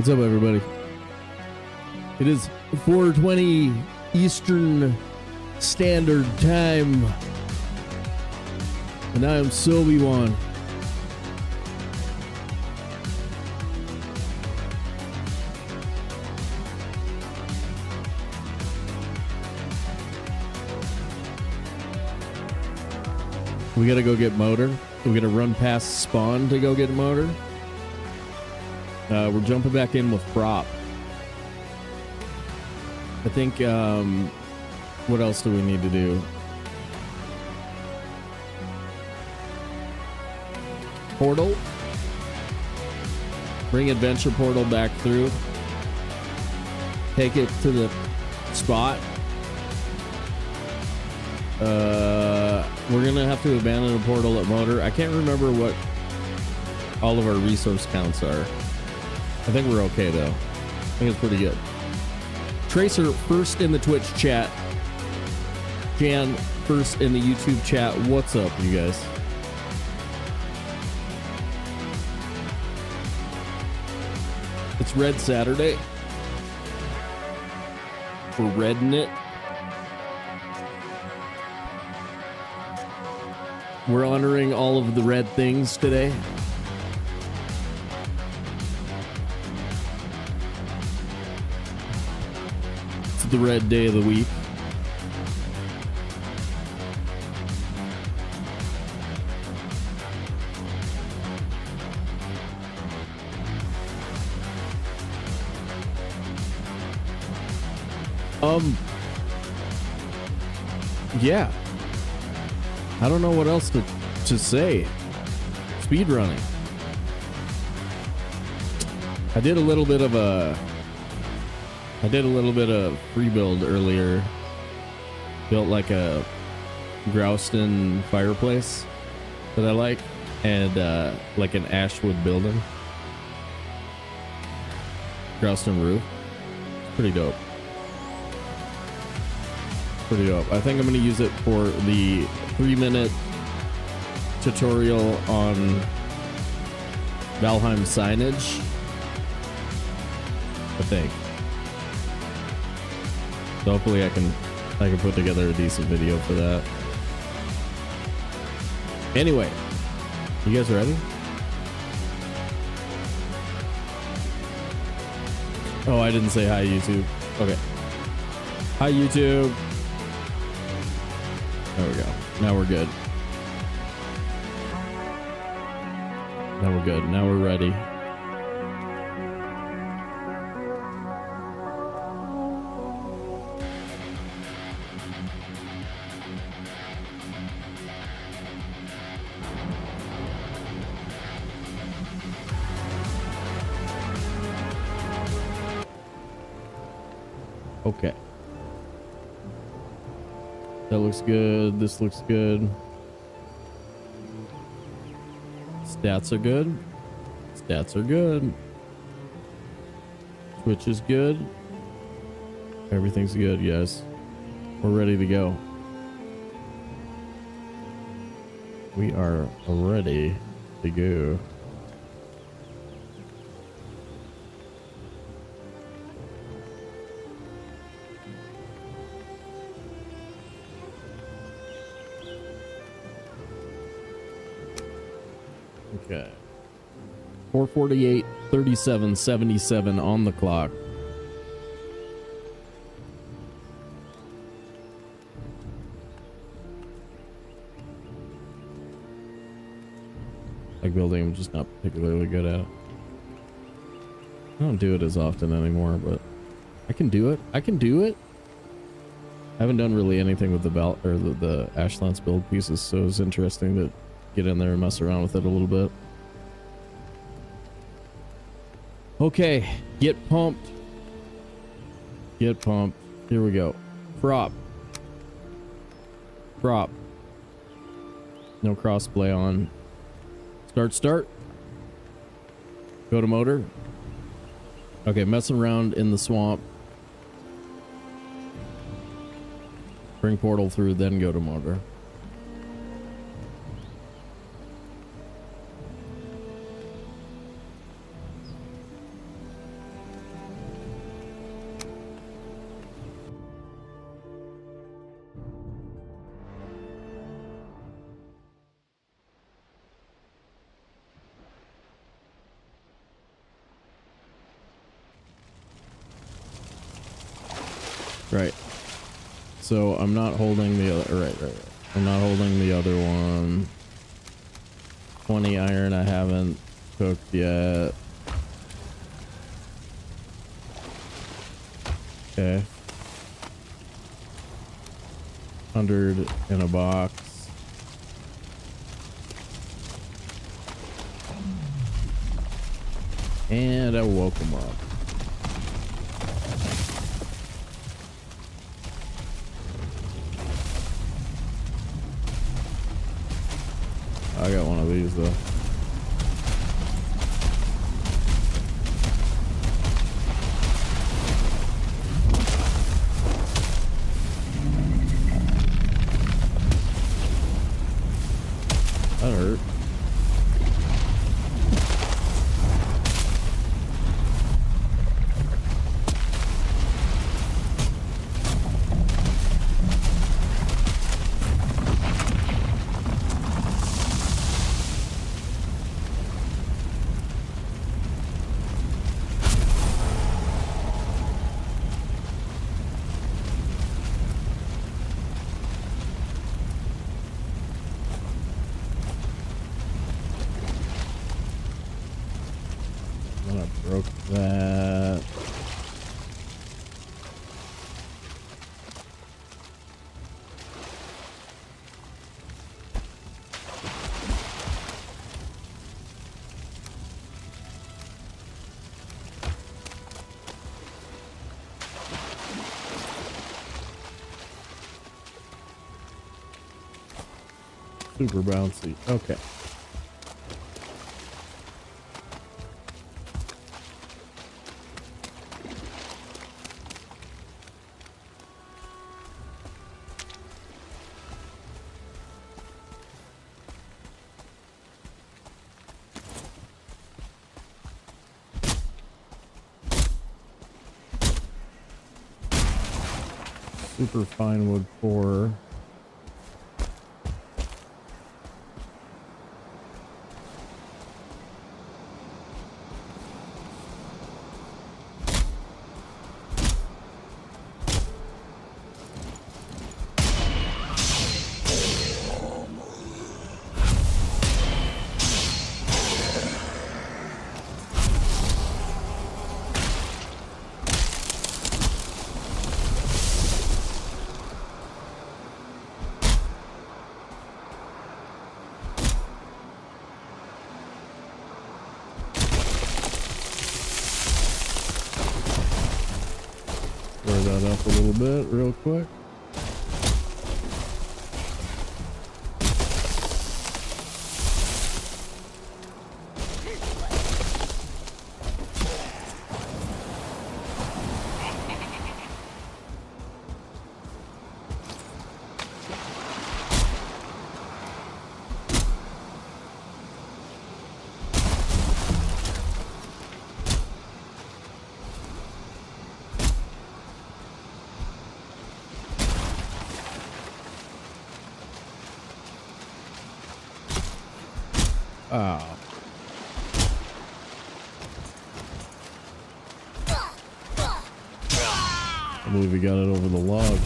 What's up, everybody? It is 4:20 Eastern Standard Time, and I am Sobe. We gotta go get motor. We gotta run past spawn to go get motor. We're jumping back in with Frop. I think, what else do we need to do? Portal. Bring adventure portal back through. Take it to the spot. We're gonna have to abandon a portal at motor. I can't remember what all of our resource counts are. I think we're okay though. I think it's pretty good. Tracer first in the Twitch chat. Jan first in the YouTube chat. What's up, you guys? It's Red Saturday. We're redding it. We're honoring all of the red things today. It's the red day of the week. Yeah. I don't know what else to say. Speed running. I did a little bit of free build earlier. Built like a Grouston fireplace that I like, and like an ashwood building. Grouston roof. Pretty dope. Pretty dope. I think I'm going to use it for the 3-minute tutorial on Valheim signage. I think. So hopefully I can put together a decent video for that. Anyway, you guys ready? Oh, I didn't say hi, YouTube. Okay. Hi, YouTube. There we go. Now we're good. Now we're good. Now we're ready. Okay. That looks good. This looks good. Stats are good. Stats are good. Twitch is good. Everything's good, guys. We're ready to go. We are ready to go. Okay. 4:48, 37, 77 on the clock. Like building, I'm just not particularly good at. I don't do it as often anymore, but I can do it. I can do it. I haven't done really anything with the Ashlands build pieces, so it's interesting to get in there and mess around with it a little bit. Okay, get pumped. Get pumped. Here we go. Frop. Frop. No crossplay on. Start. Go to motor. Okay, messing around in the swamp. Bring portal through, then go to motor. Right. So I'm not holding the other. Right. I'm not holding the other one. 20 iron I haven't cooked yet. Okay. 100 in a box. And I woke him up. I got one of these though. That hurt. That. Super bouncy. Okay. Super fine wood core. That up a little bit real quick. Oh. I believe we got it over the log.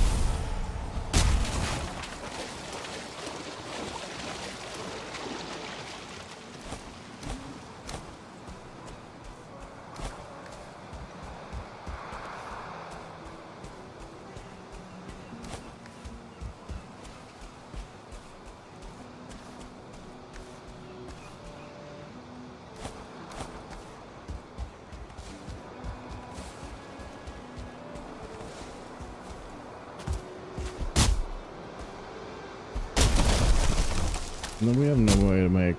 And then we have no way to make.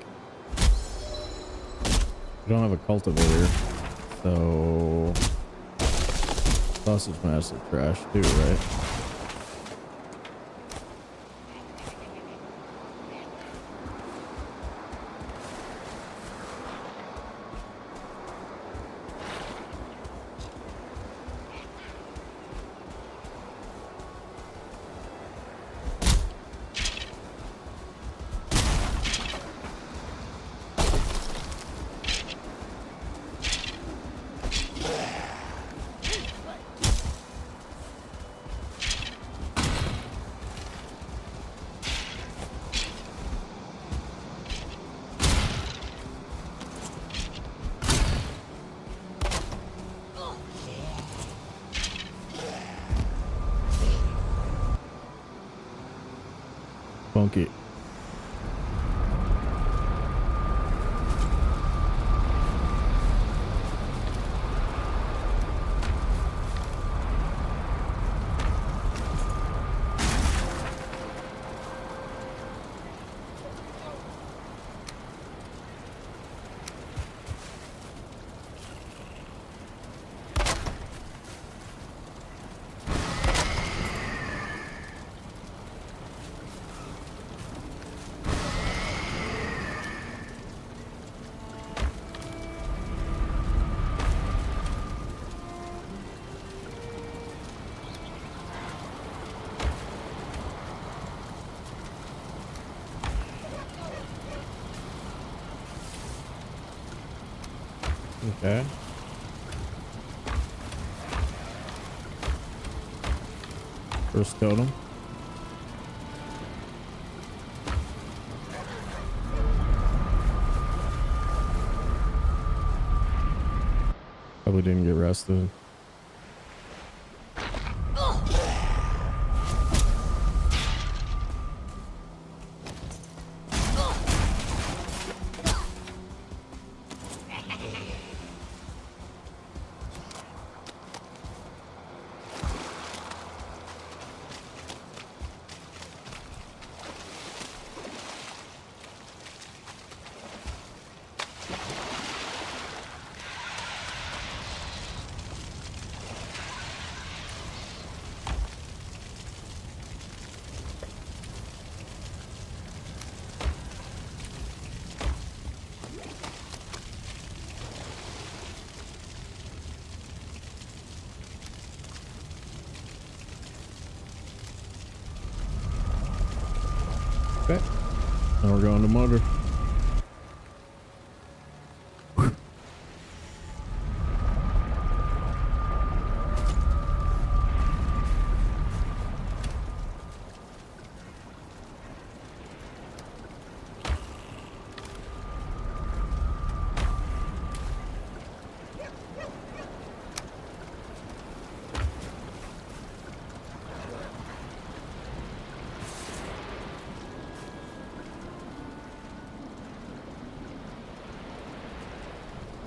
We don't have a cultivator, so sausage mass is trash too, right? Funky. Okay. First totem. Probably didn't get rested. Okay. Now we're going to motor.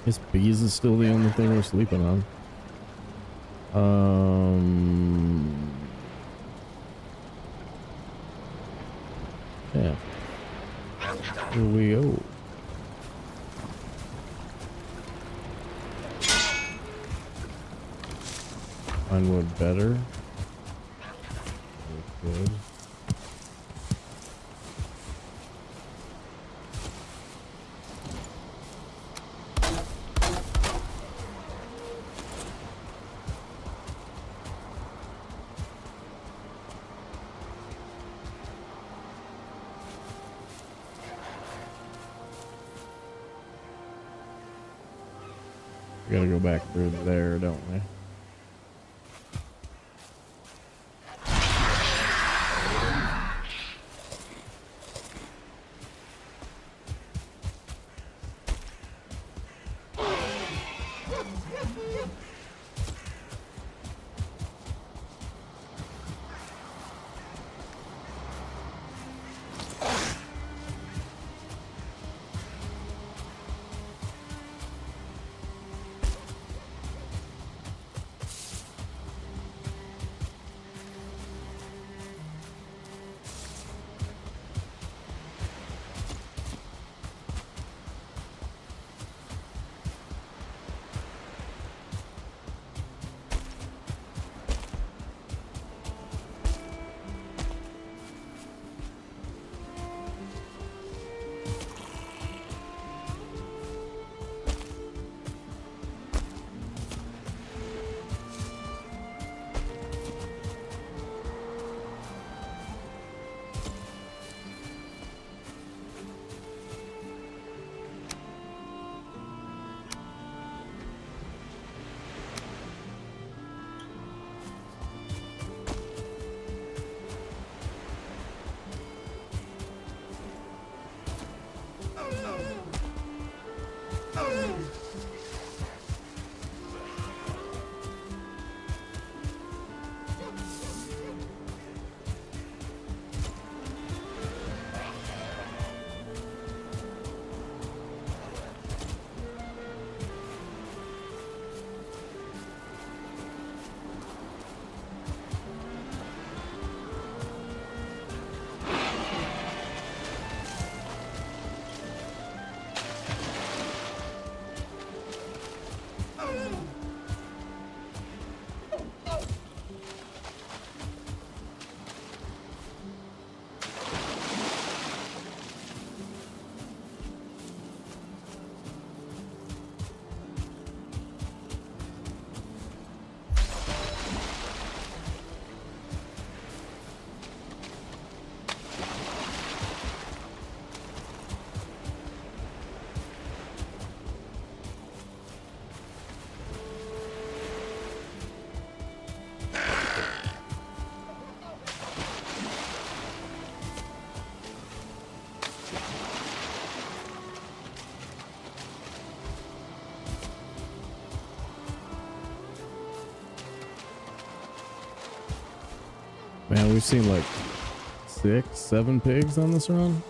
Guess bees is still the only thing we're sleeping on. Yeah. Here we go. Pine wood better. Good. We gotta go back through there, don't we? Man, we've seen like 6, 7 pigs on this run.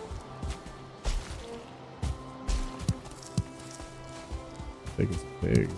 Biggest pigs.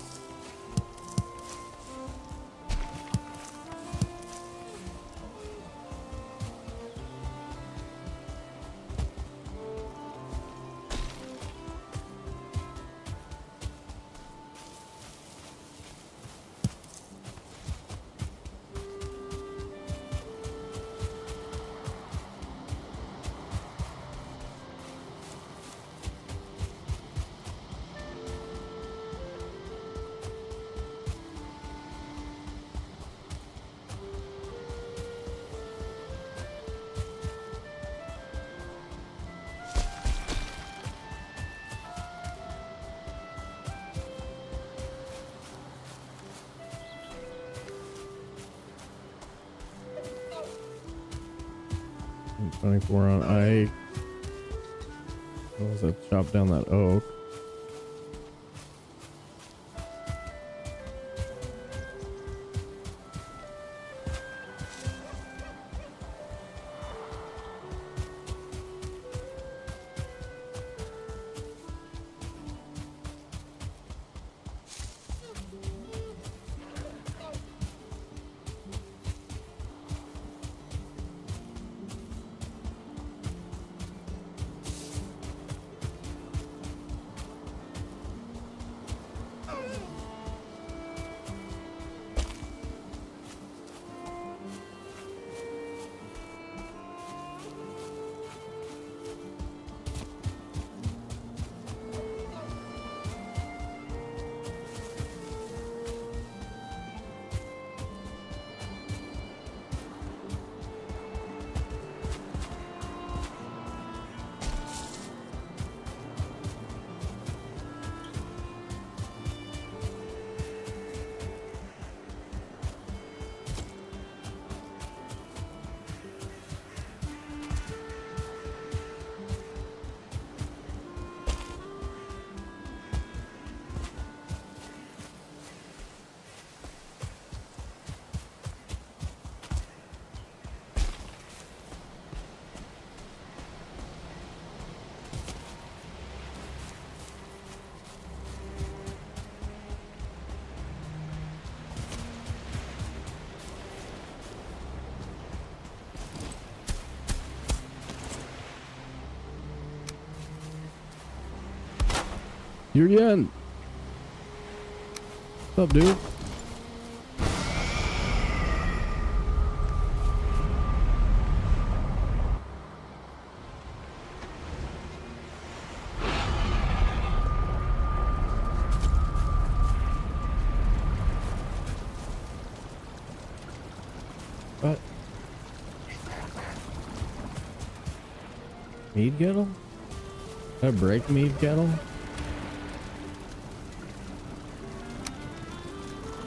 And 24 on Ike. What was that? Chop down that oak. You're in. What's up, dude? What? Mead kettle? Did I break mead kettle?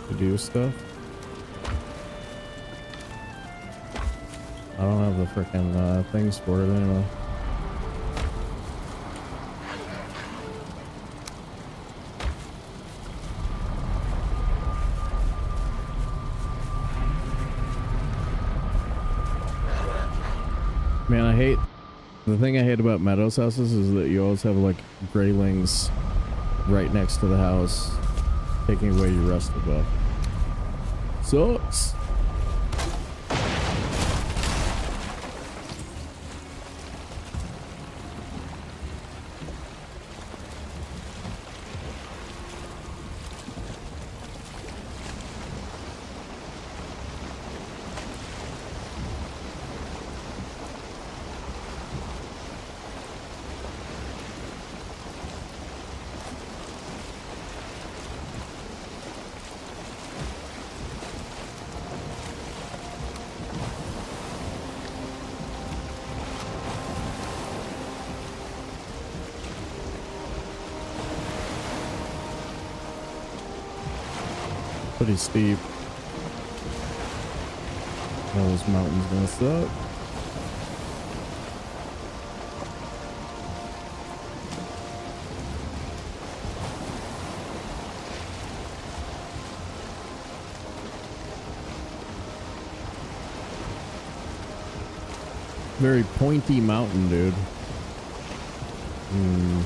To do stuff? I don't have the frickin' things for it anyway. Man, I hate the thing I hate about Meadows houses is that you always have like graylings right next to the house, taking away your rusted buff. Sucks. Pretty steep. Those mountains gonna suck. Very pointy mountain, dude. Hmm.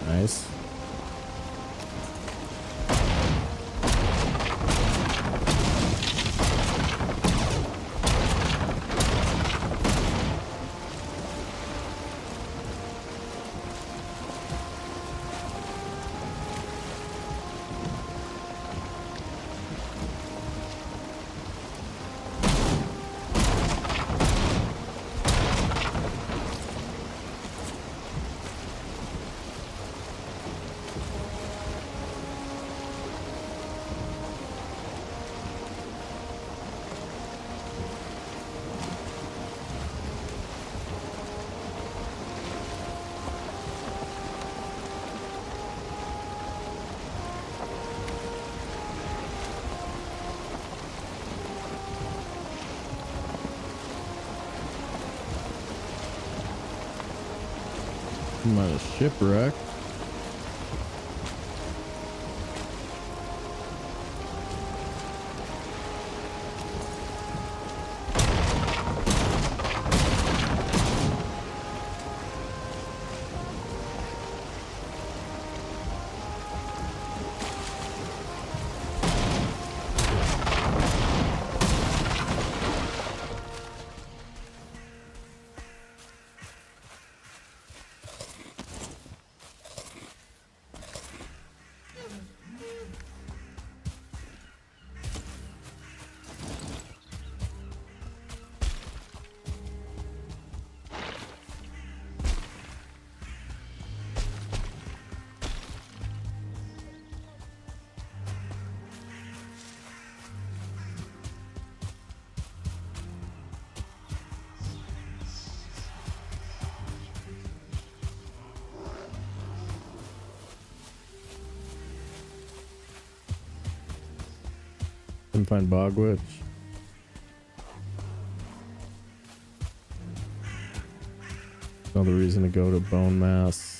Nice. I'm on a shipwreck. Can find Bogwitch. Another reason to go to Bone Mass.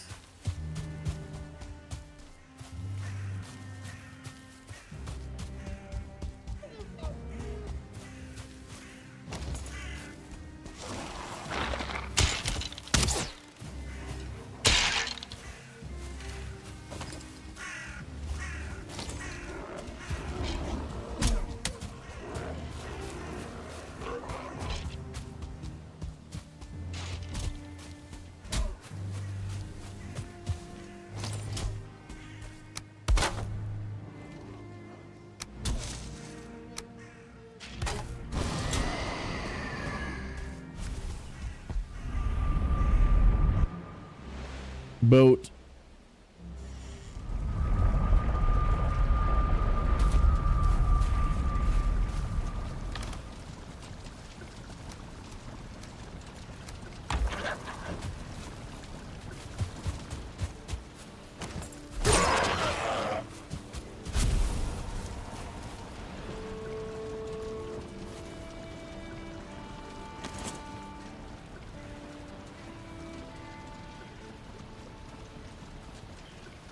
Boat.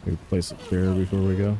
Maybe place a chair before we go.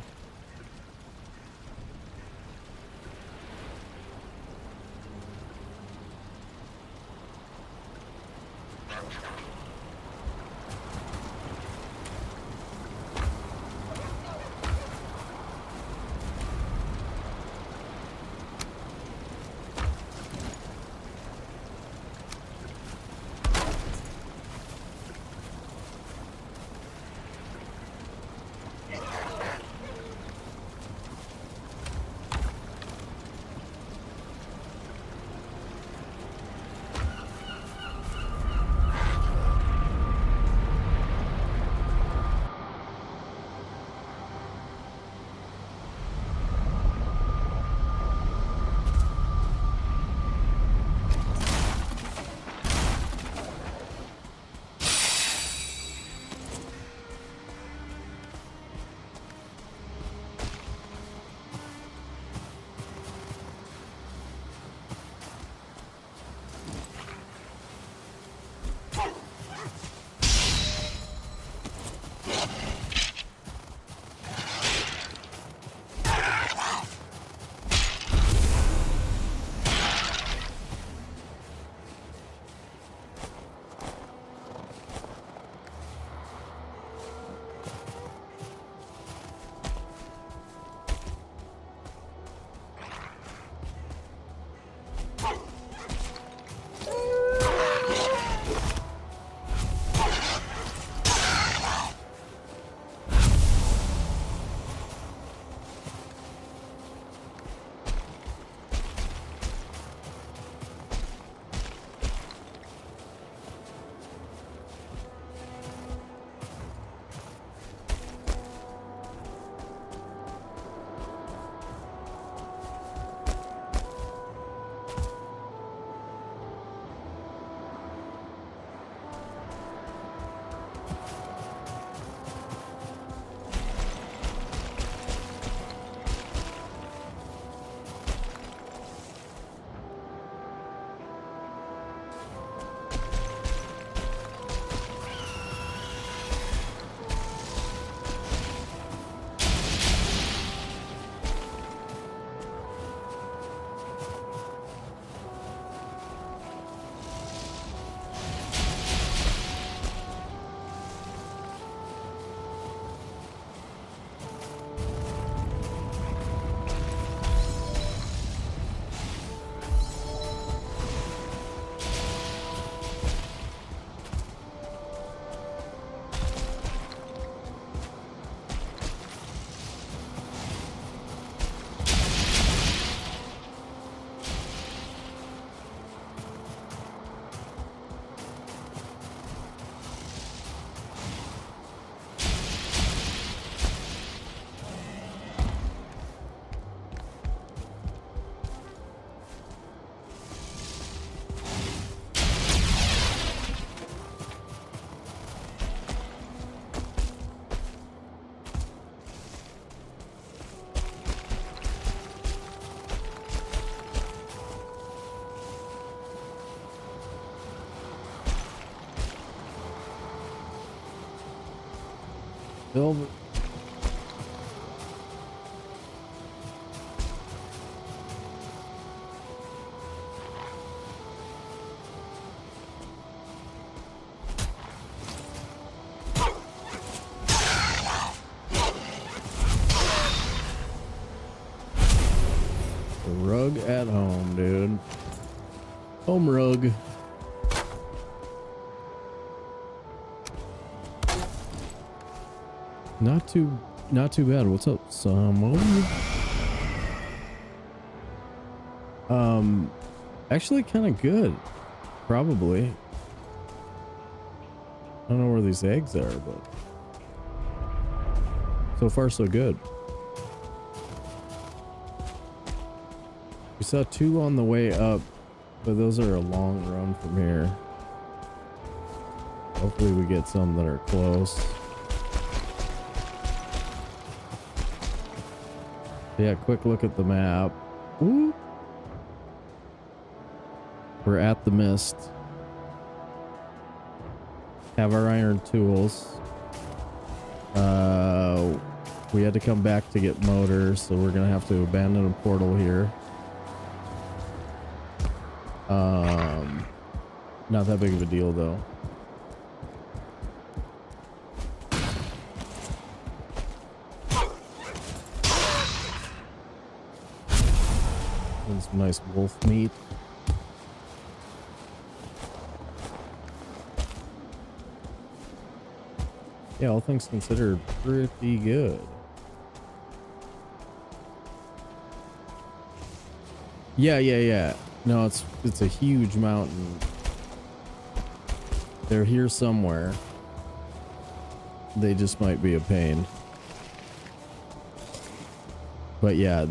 Silver. Rug at home, dude. Home rug. Not too bad. What's up, Sobe? Actually kind of good. Probably. I don't know where these eggs are, but so far so good. We saw 2 on the way up, but those are a long run from here. Hopefully we get some that are close. Yeah, quick look at the map. Ooh. We're at the mist. Have our iron tools. We had to come back to get motors, so we're gonna have to abandon a portal here. Not that big of a deal though. And some nice wolf meat. Yeah, all things considered, pretty good. Yeah. No, it's a huge mountain. They're here somewhere. They just might be a pain. But yeah,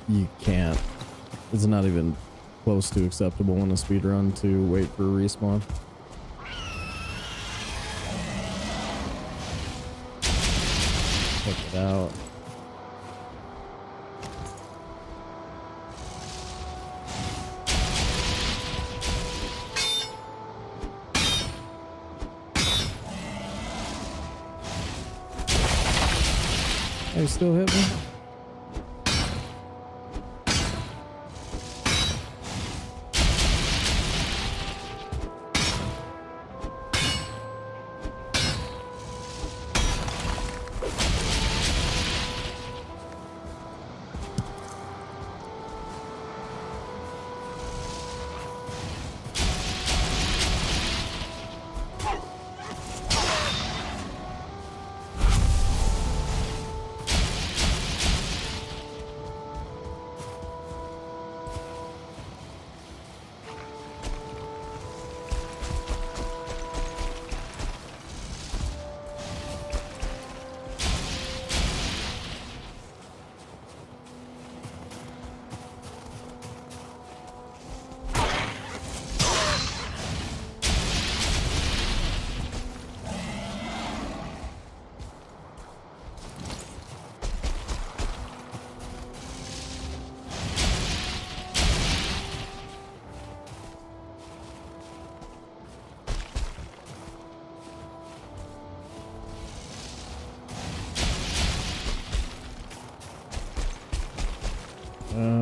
you can't. It's not even close to acceptable in a speedrun to wait for a respawn. Check it out. Hey, still hit me?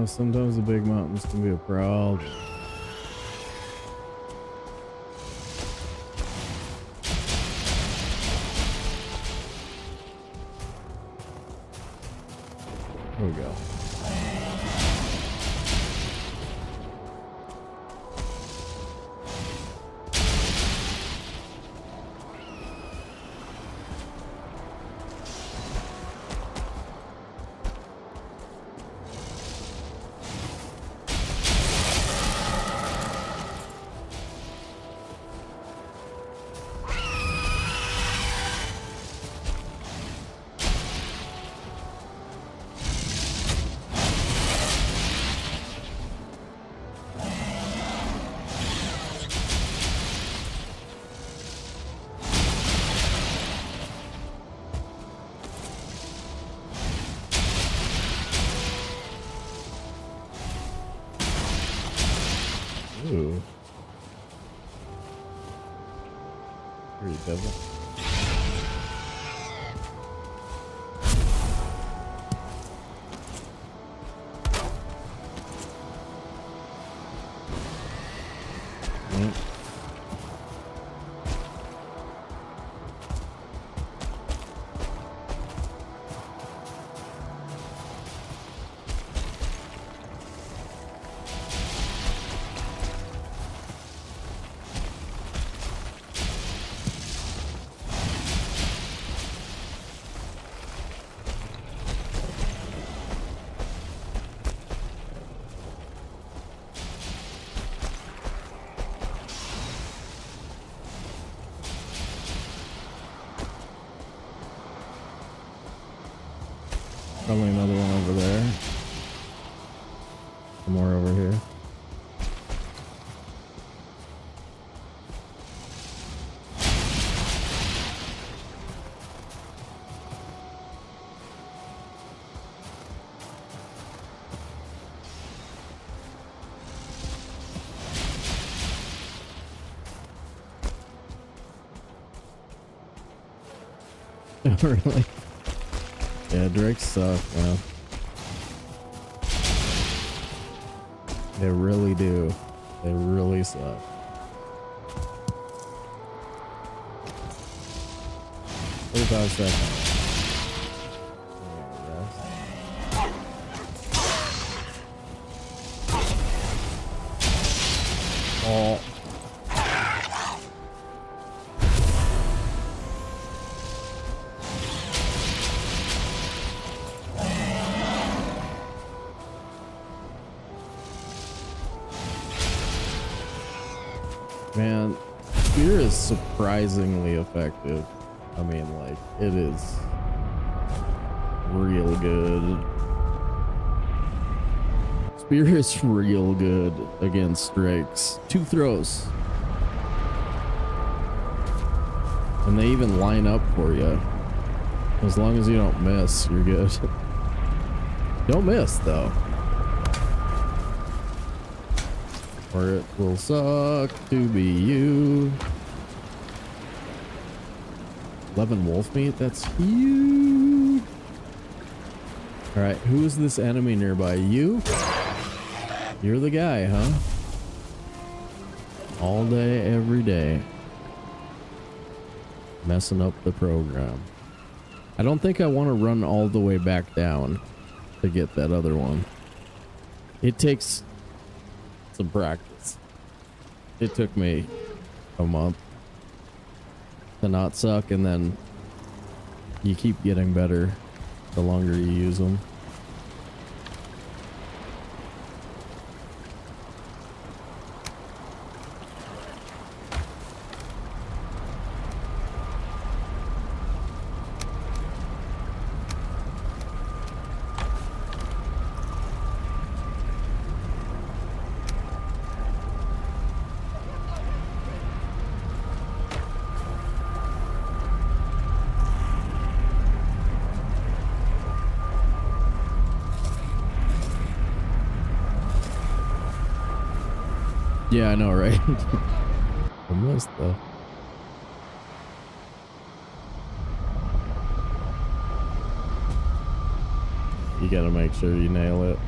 Sometimes the big mountains can be a problem. There we go. Ooh. Here, you devil. Probably another one over there. Some more over here. Really? Yeah, drakes suck, man. They really do. They really suck. "45 seconds. Oh. Man, spear is surprisingly effective. I mean, like, it is real good. Spear is real good against drakes. 2 throws. And they even line up for you. As long as you don't miss, you're good. Don't miss, though. Or it will suck to be you. 11 wolf meat? That's huge. Alright, who is this enemy nearby? You? You're the guy, huh? All day, every day. Messing up the program. I don't think I want to run all the way back down to get that other one. It takes some practice. It took me a month to not suck, and then you keep getting better the longer you use them. Yeah, I know, right? Almost though. You gotta make sure you nail it,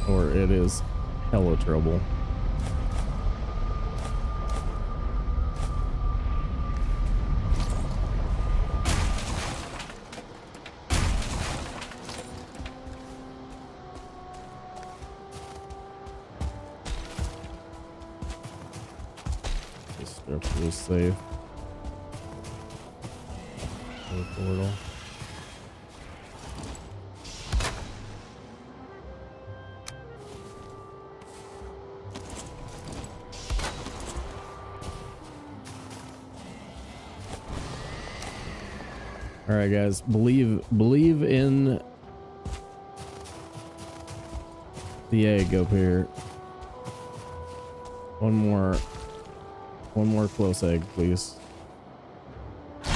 or it is hella trouble. Structure is safe. Portal. All right, guys, believe in the egg up here. One more close egg, please. It's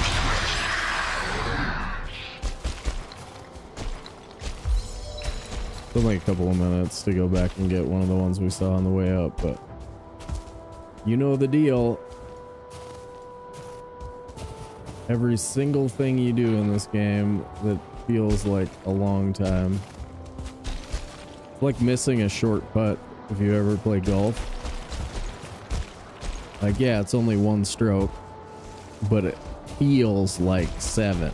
only a couple of minutes to go back and get one of the ones we saw on the way up, but you know the deal. Every single thing you do in this game that feels like a long time. It's like missing a short putt if you ever play golf. Like, yeah, it's only 1 stroke, but it feels like 7.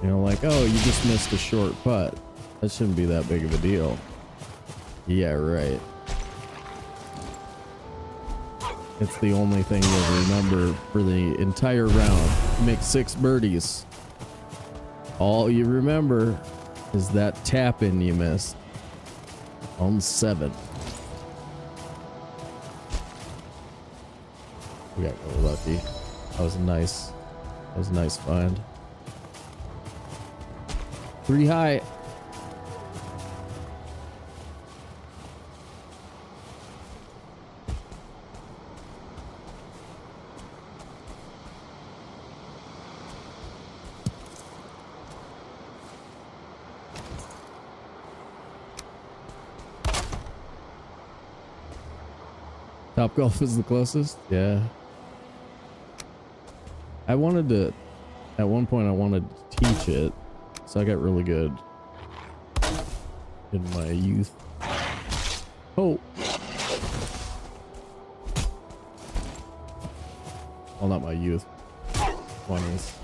You know, like, oh, you just missed a short putt. That shouldn't be that big of a deal. Yeah, right. It's the only thing you'll remember for the entire round. You make 6 birdies. All you remember is that tap-in you missed on 7. We got really lucky. That was a nice was a nice find. 3 high. Top golf is the closest. Yeah. I wanted to, at one point I wanted to teach it, so I got really good in my youth. Oh. Well, not my youth. 20s.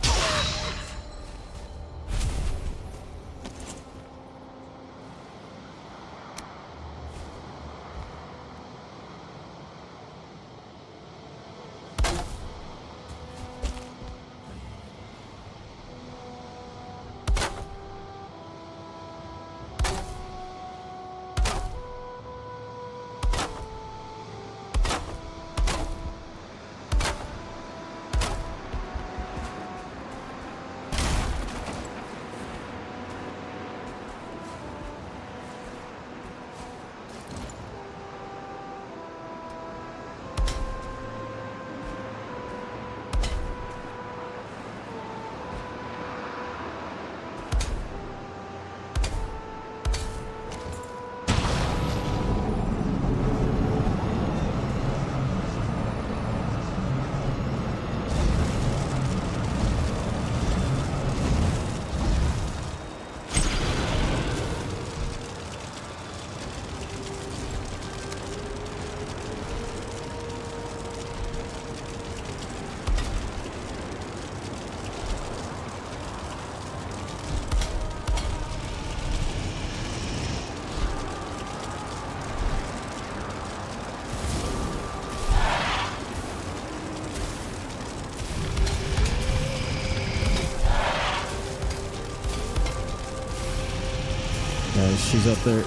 She's up there.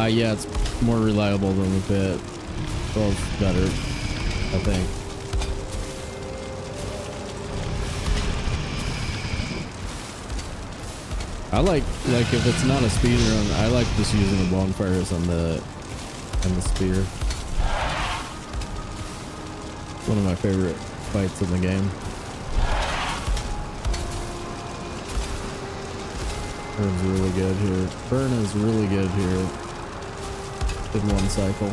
Yeah, it's more reliable than the pit. Well, it's better, I think. I like if it's not a speed run, I like just using the bonfires on the spear. It's one of my favorite fights in the game. Burn's really good here. Burn is really good here in one cycle.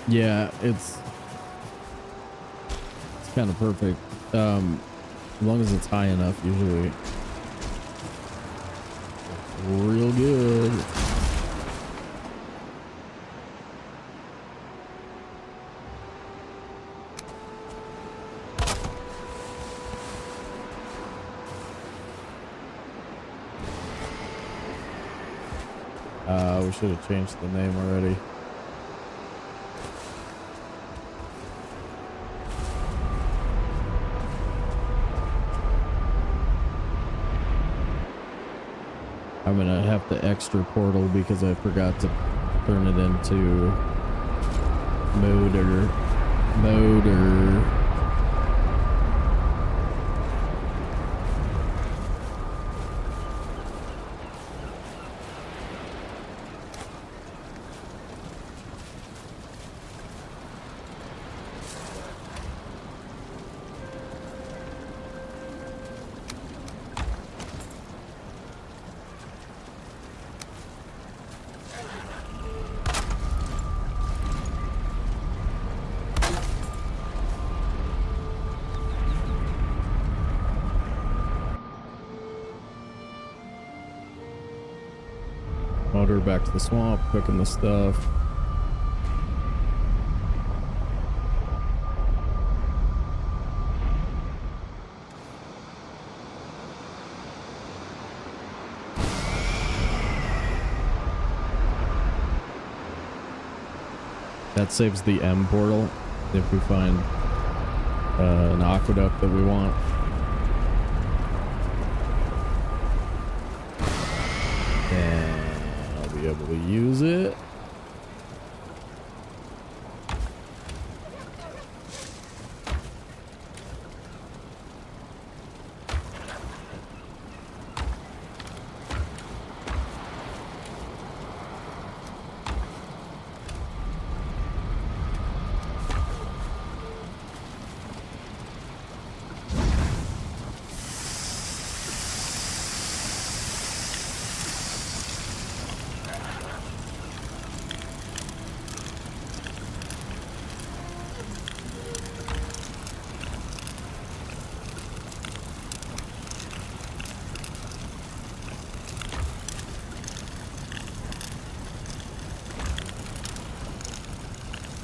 Yeah, it's kind of perfect. As long as it's high enough, usually real good. We should have changed the name already. I'm gonna have to extra portal because I forgot to turn it into motor. motor back to the swamp, cooking the stuff. That saves the M portal if we find an aqueduct that we want. And I'll be able to use it.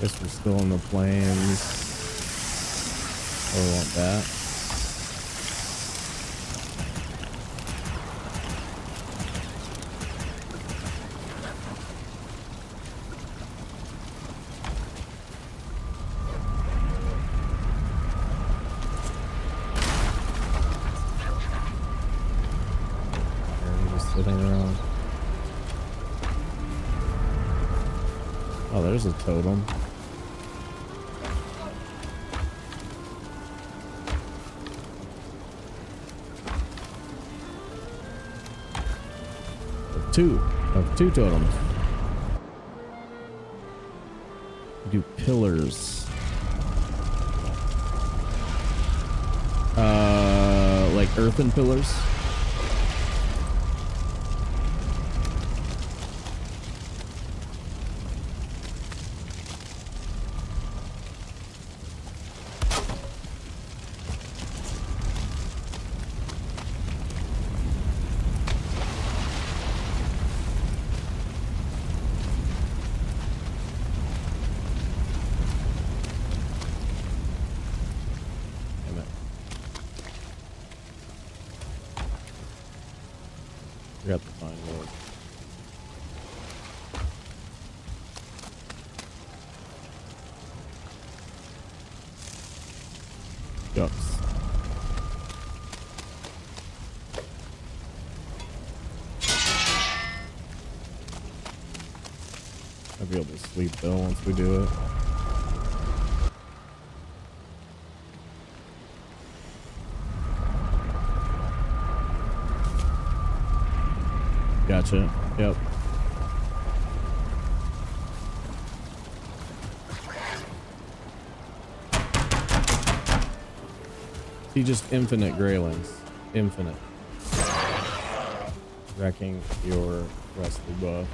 Guess we're still in the plains. Oh, we want that. We're just sitting around. Oh, there's a totem. Two totems. We do pillars. Like earthen pillars. Got the fine wood. Ducks. I'll be able to sleep though once we do it. Gotcha. Yep. See, just infinite graylings. Infinite. Wrecking your rusty buff.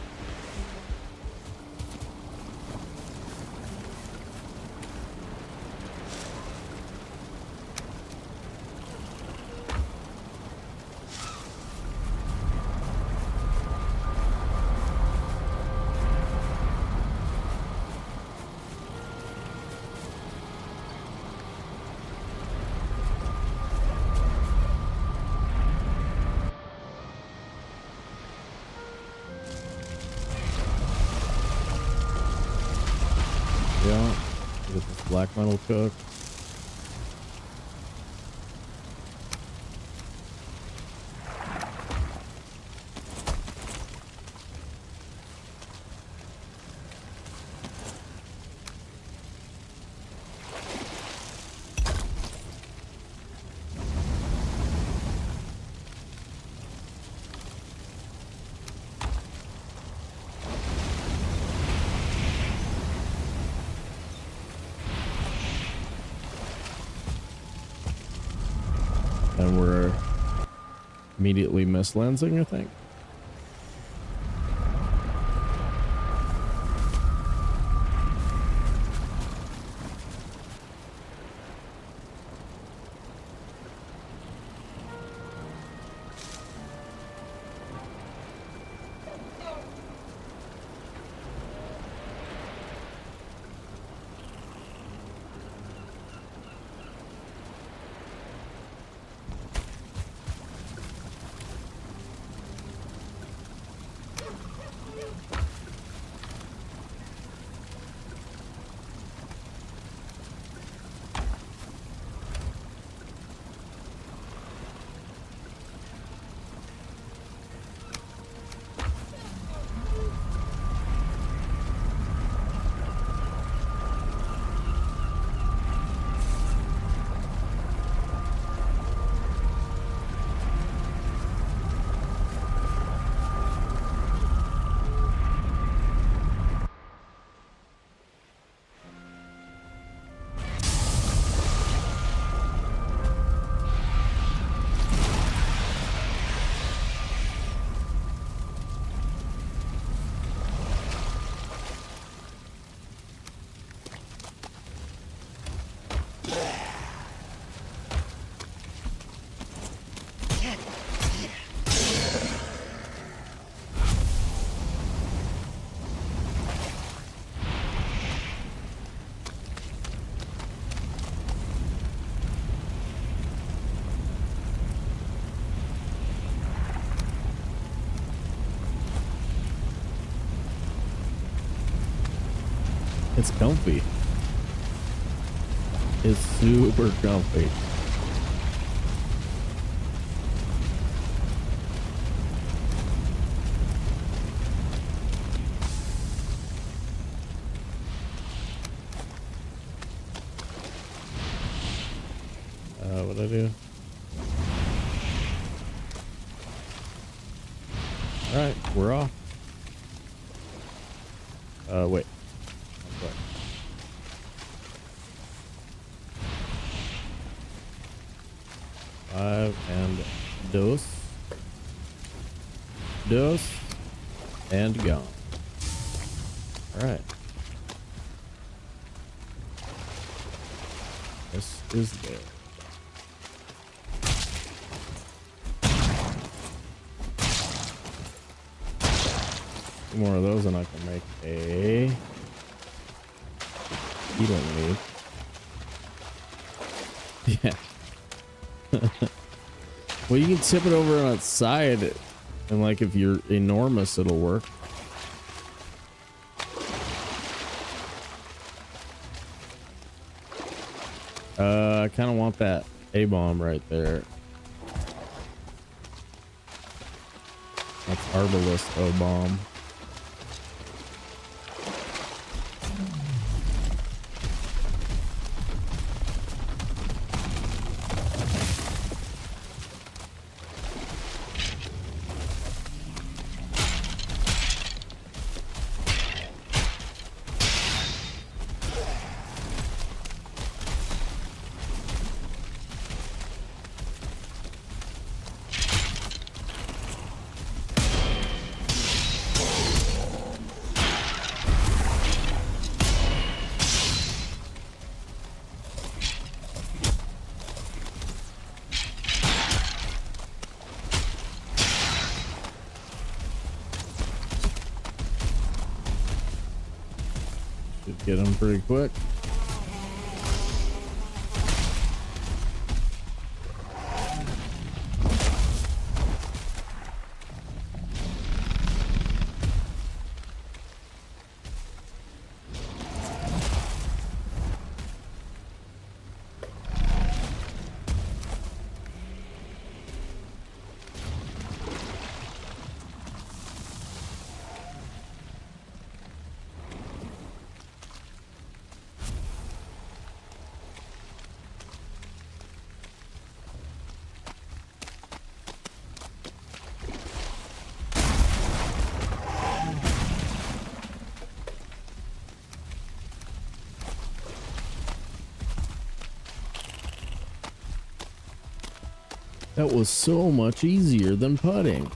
Yeah, get this black metal cooked. And we're immediately Mistlandsing, I think. It's comfy. It's super comfy. What'd I do? All right, we're off. Wait. Okay. 5 and dos. Dos and gone. All right. This is there. More of those and I can make a healing leaf. Yeah. Well, you can tip it over on its side and like if you're enormous it'll work. I kind of want that A-bomb right there. That's Arbalist O-bomb. Get them pretty quick. That was so much easier than putting.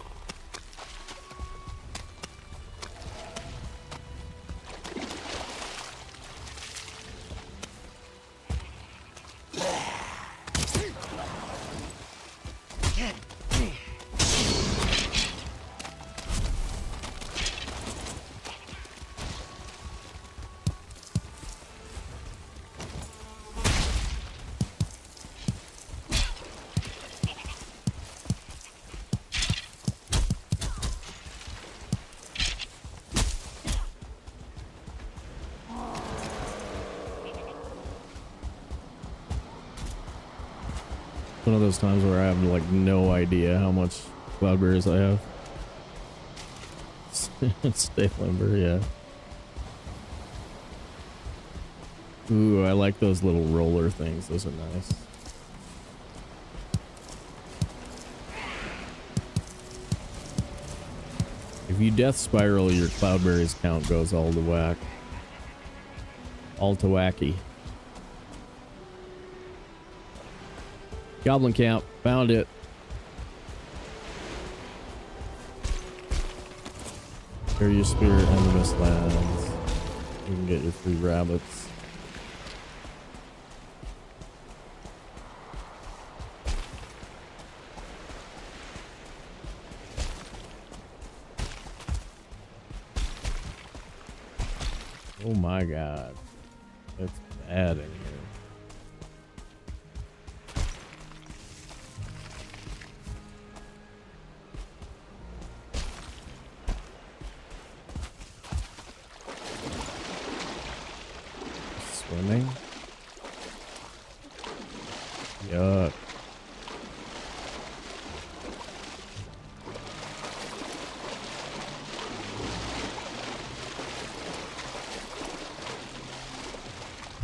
One of those times where I have like no idea how much cloudberries I have. Stay limber, yeah. Ooh, I like those little roller things. Those are nice. If you death spiral, your cloudberries count goes all to whack. All to wacky. Goblin camp, found it. Carry your spirit in the Mistlands. You can get your 3 rabbits. Oh my god. It's bad in here. swimming. Yuck.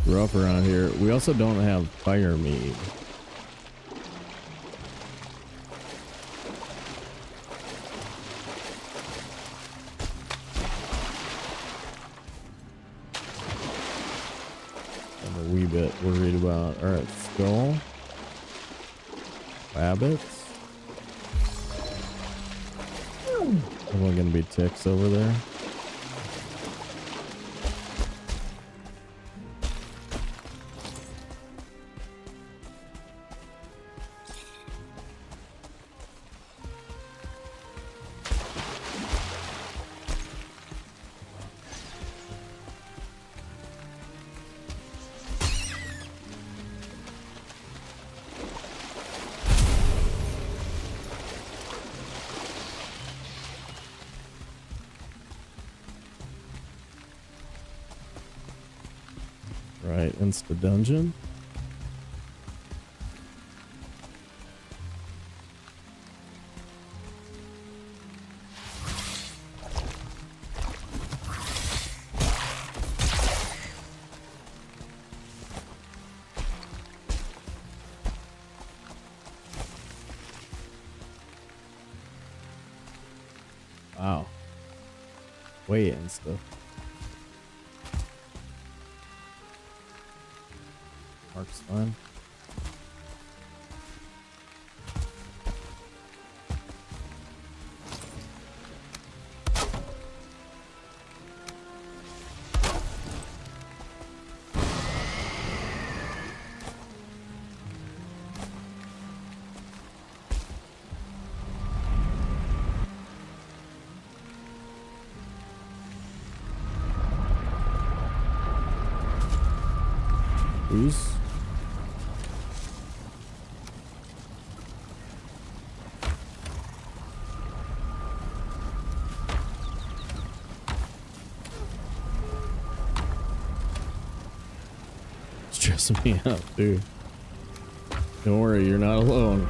Rough around here. We also don't have fire mead. I'm a wee bit worried about. All right, skull. Rabbits. Probably gonna be ticks over there. Right, insta dungeon. Wow. Way insta. Mark's fun. Who's? Stressing me out, dude. Don't worry, you're not alone.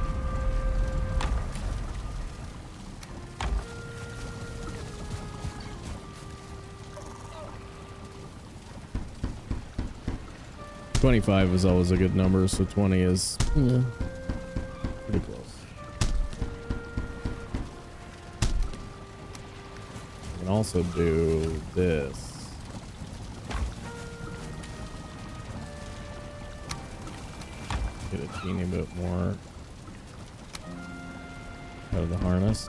$25 is always a good number, so 20 is pretty close. I can also do this. Get a teeny bit more out of the harness.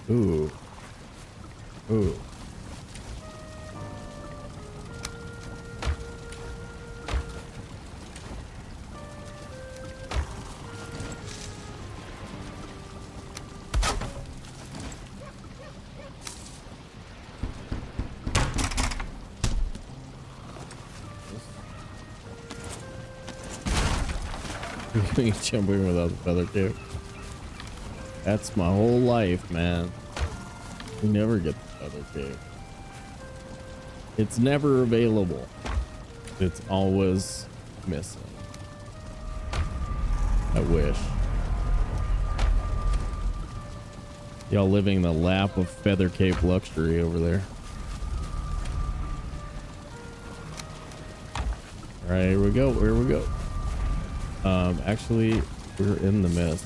Ooh. Ooh. Jumping without the feather cape. That's my whole life, man. You never get the feather cape. It's never available. It's always missing. I wish. Y'all living the lap of feather cape luxury over there. All right, here we go. Here we go. Actually, we're in the mist.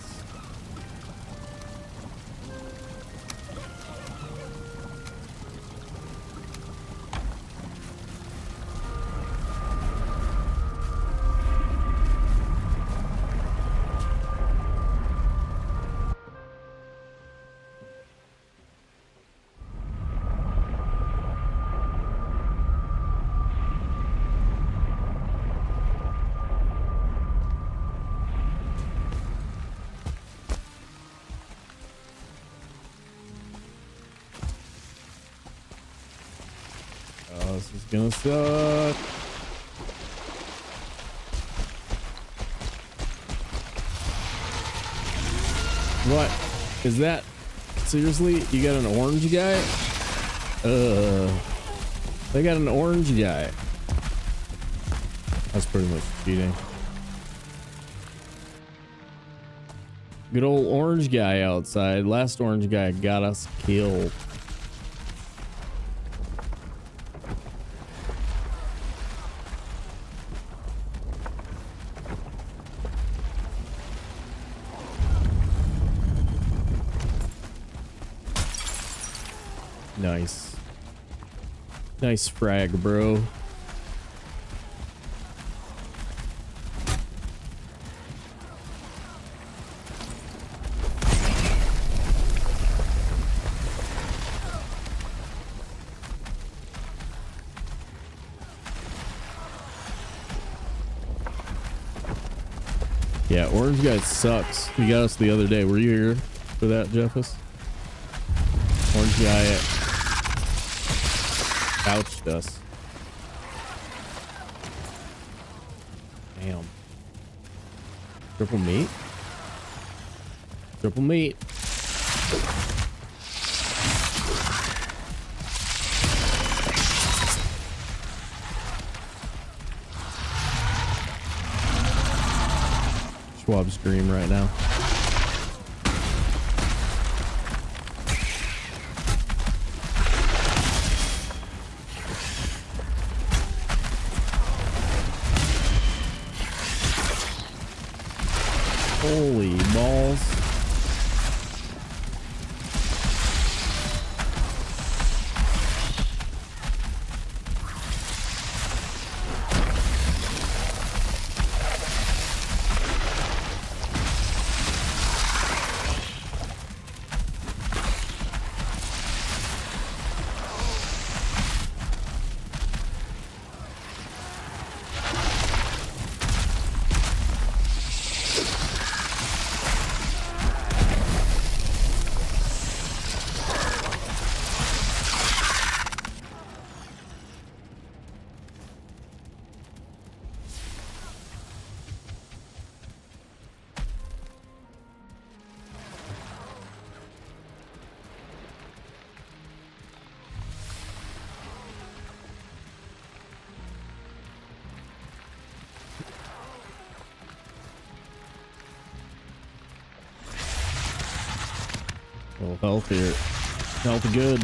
This is gonna suck. What is that? Seriously? You got an orange guy? They got an orange guy. That's pretty much cheating. Good old orange guy outside. Last orange guy got us killed. Nice. Nice frag, bro. Yeah, orange guy sucks. He got us the other day. Were you here for that, Jeffus? Orange guy ouched us. Damn. Triple meat? Triple meat. Schwab's dream right now. Holy balls. A little health here. Health good.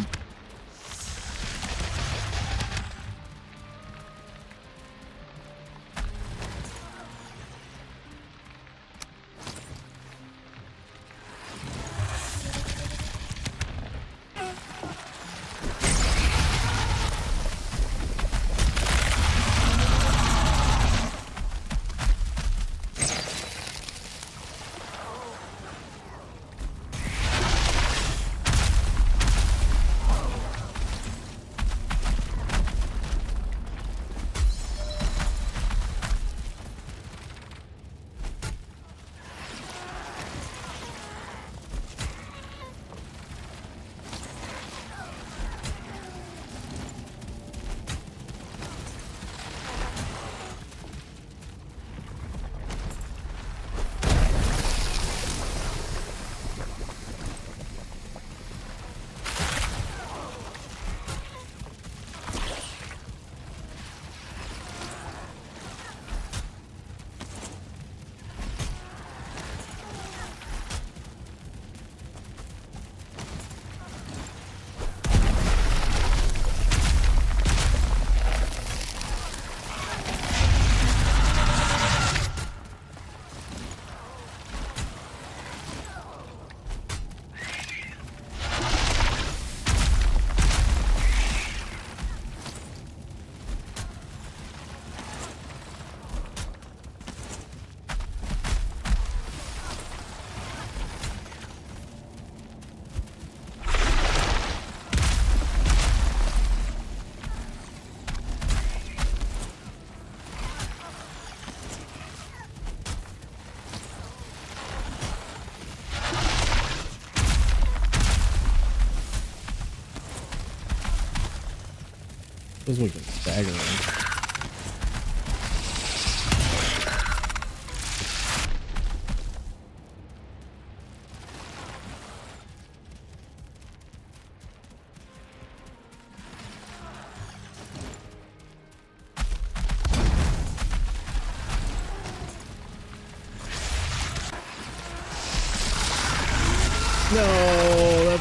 This one can stagger him.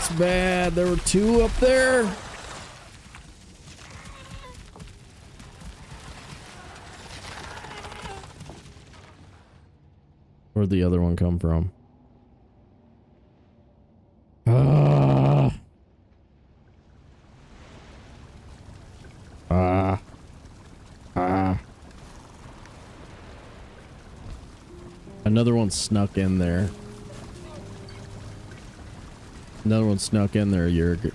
that's bad. There were two up there. Where'd the other one come from? Ah. Ah. Ah. Another one snuck in there. Another one snuck in there, Jurg.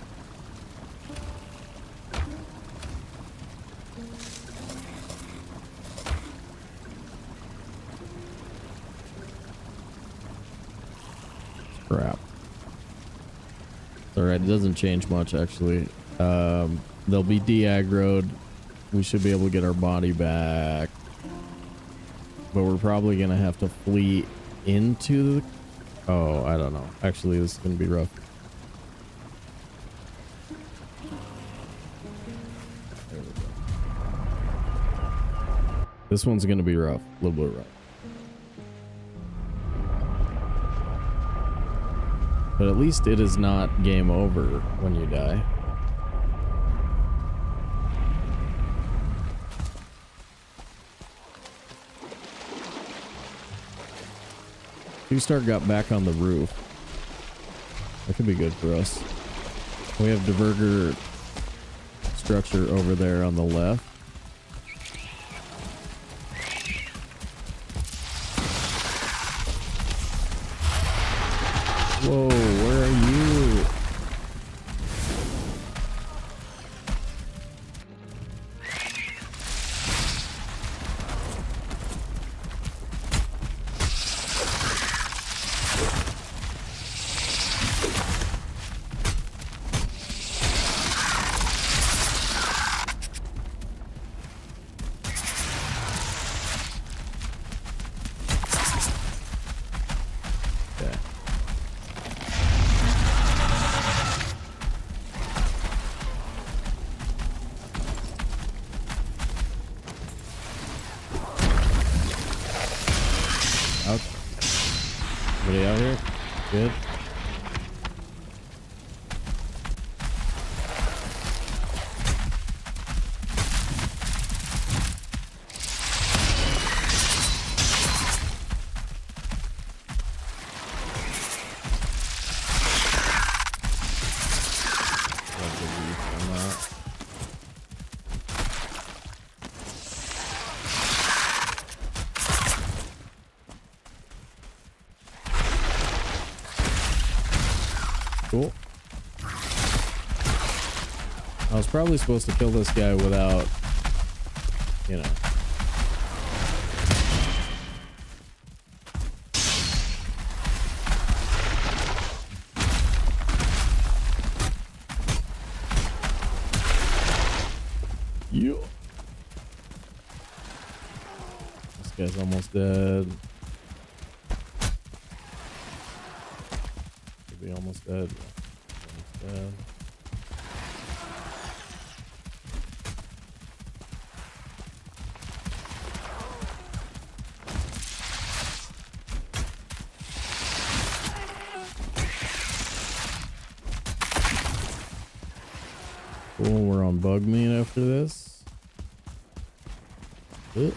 Crap. Alright, it doesn't change much actually. They'll be de-aggroed. We should be able to get our body back. But we're probably gonna have to flee into the... Oh, I don't know. Actually, this is gonna be rough. There we go. This one's gonna be rough. A little bit rough. But at least it is not game over when you die. Two-star got back on the roof. That could be good for us. We have diverger structure over there on the left. Whoa, where are you? Anybody out here? Good. Cool. I was probably supposed to kill this guy without, you know. Yeah. This guy's almost dead. Almost dead. Almost dead. Cool, we're on bug meat after this. Good.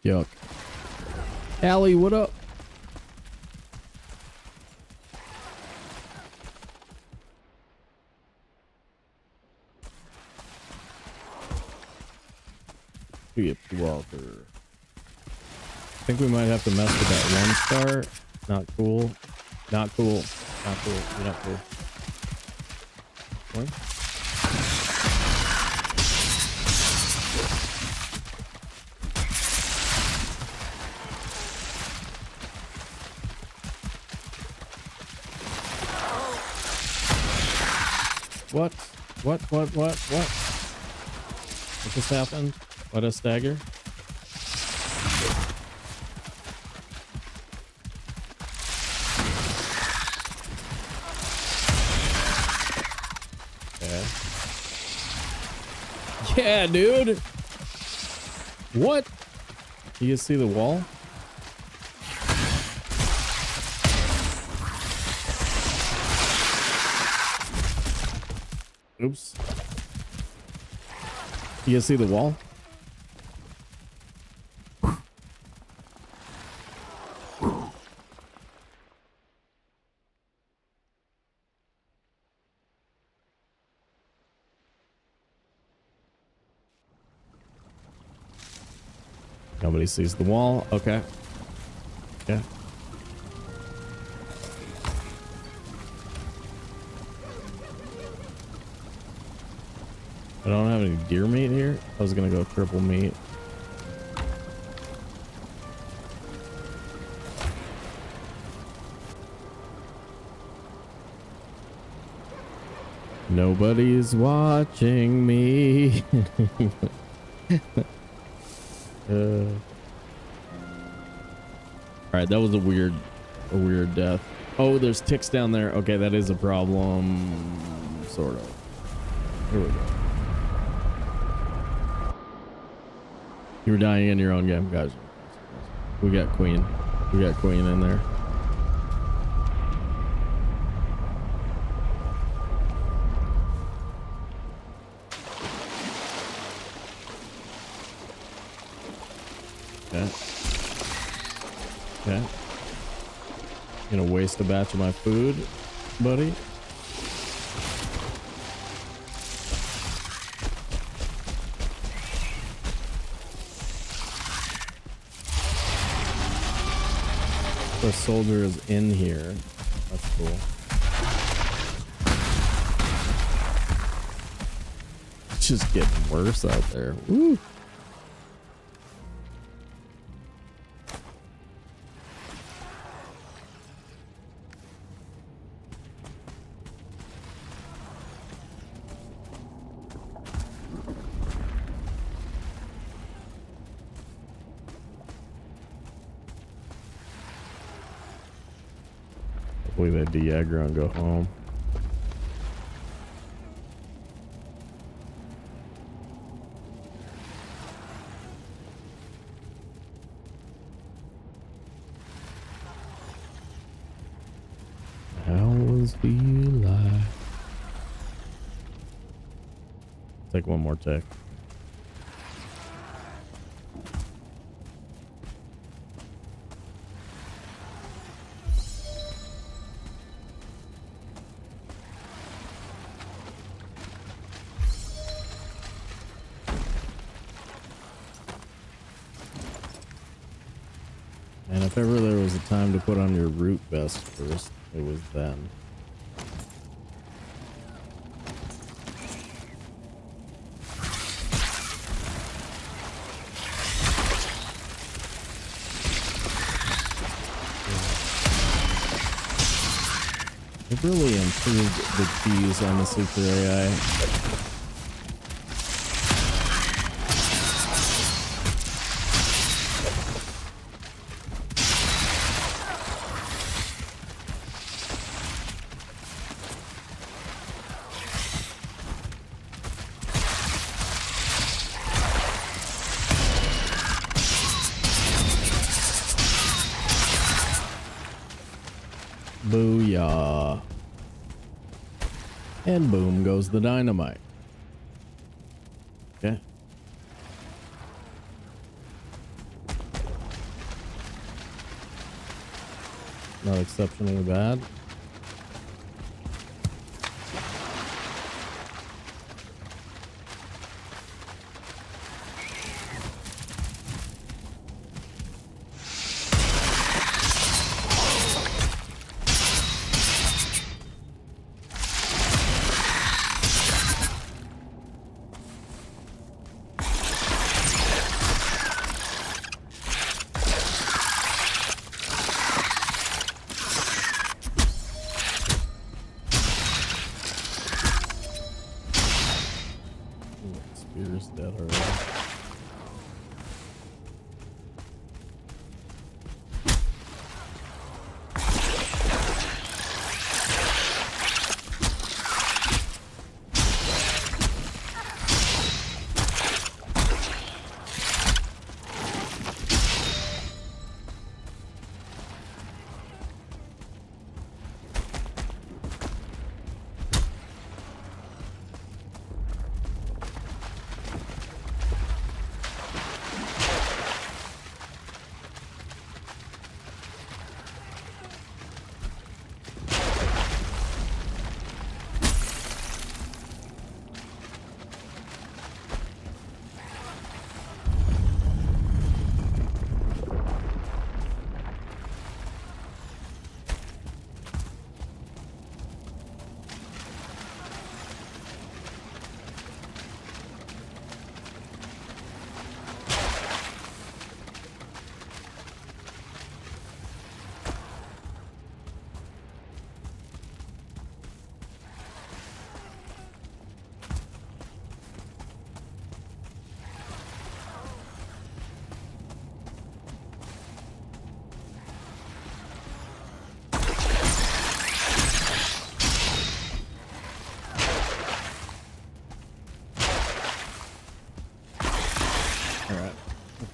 Yuck. Allie, what up? Frop Skywalker. I think we might have to mess with that 1 star. Not cool. Not cool. Not cool. You're not cool. What? What? What just happened? What a stagger. Okay. Yeah, dude. What? You see the wall? Oops. You see the wall? Nobody sees the wall. Okay. Yeah. I don't have any deer meat here. I was gonna go triple meat. Nobody's watching me. All right, that was a weird death. Oh, there's ticks down there. Okay, that is a problem, sort of. Here we go. You were dying in your own game, guys. We got Queen. We got Queen in there. Okay. Okay. Gonna waste a batch of my food, buddy. The soldier is in here. That's cool. It's just getting worse out there. Woo. Hopefully they de-aggro and go home. How was the life? Take one more tick. And if ever there was a time to put on your root vest first, it was then. They've really improved the keys on the Super AI. Booyah. And boom goes the dynamite. Okay. not exceptionally bad. Spear's dead already.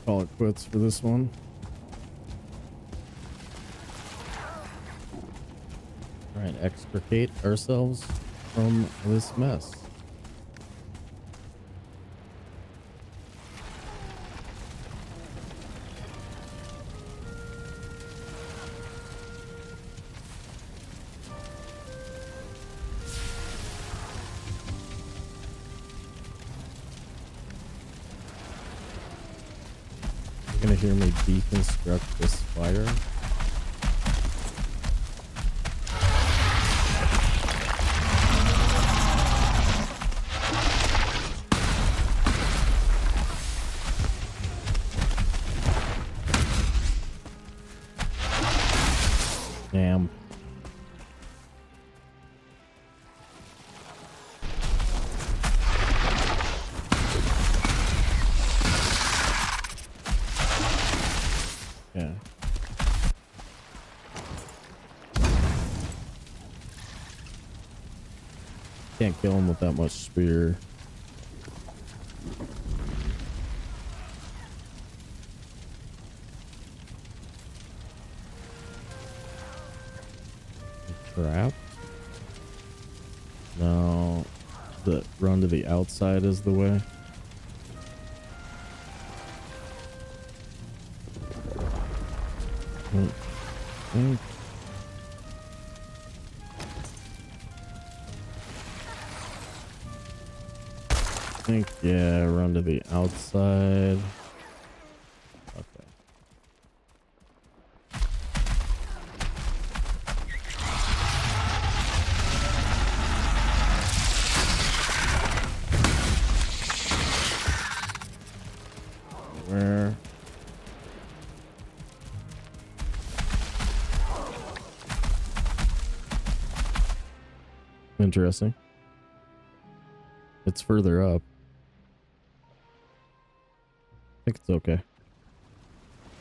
Call it quits for this one. All right, extricate ourselves from this mess. You're gonna hear me deconstruct this fire. Damn. Yeah. Can't kill him with that much spear. Trapped? No. The run to the outside is the way. I think, yeah, run to the outside. Okay. Where? Interesting. It's further up. I think it's okay.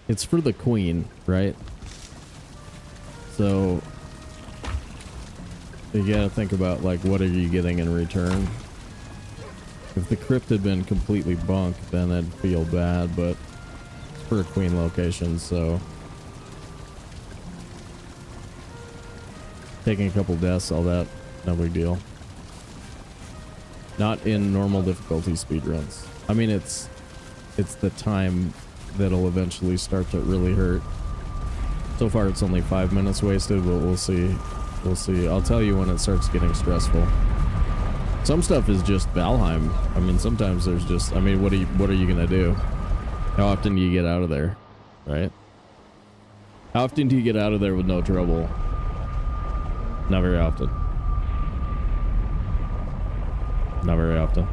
It's for the queen, right? So you gotta think about, like, what are you getting in return? If the crypt had been completely bunk, then I'd feel bad, but it's for a queen location, so taking a couple deaths, all that, no big deal. Not in normal difficulty speedruns. I mean, it's the time that'll eventually start to really hurt. So far it's only 5 minutes wasted, but we'll see. We'll see. I'll tell you when it starts getting stressful. Some stuff is just Valheim. I mean, sometimes there's just, I mean, what are you gonna do? How often do you get out of there, right? How often do you get out of there with no trouble? Not very often. Not very often.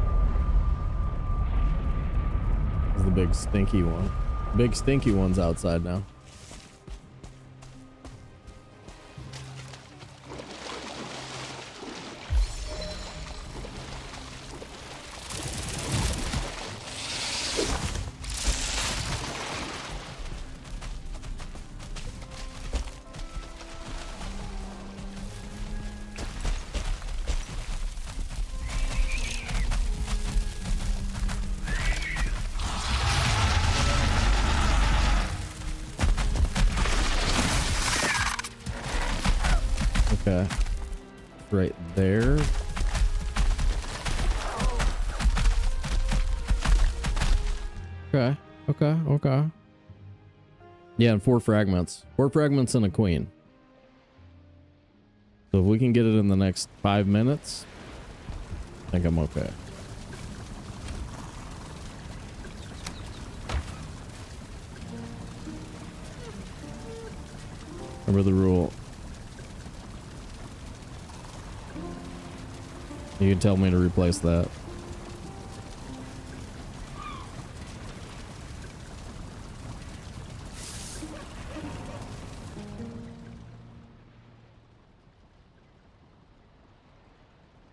This is the big stinky one. Big stinky one's outside now. Okay. Right there. Okay. Okay. Okay. Yeah, and 4 fragments. 4 fragments and a queen. So if we can get it in the next 5 minutes, I think I'm okay. Remember the rule. You can tell me to replace that.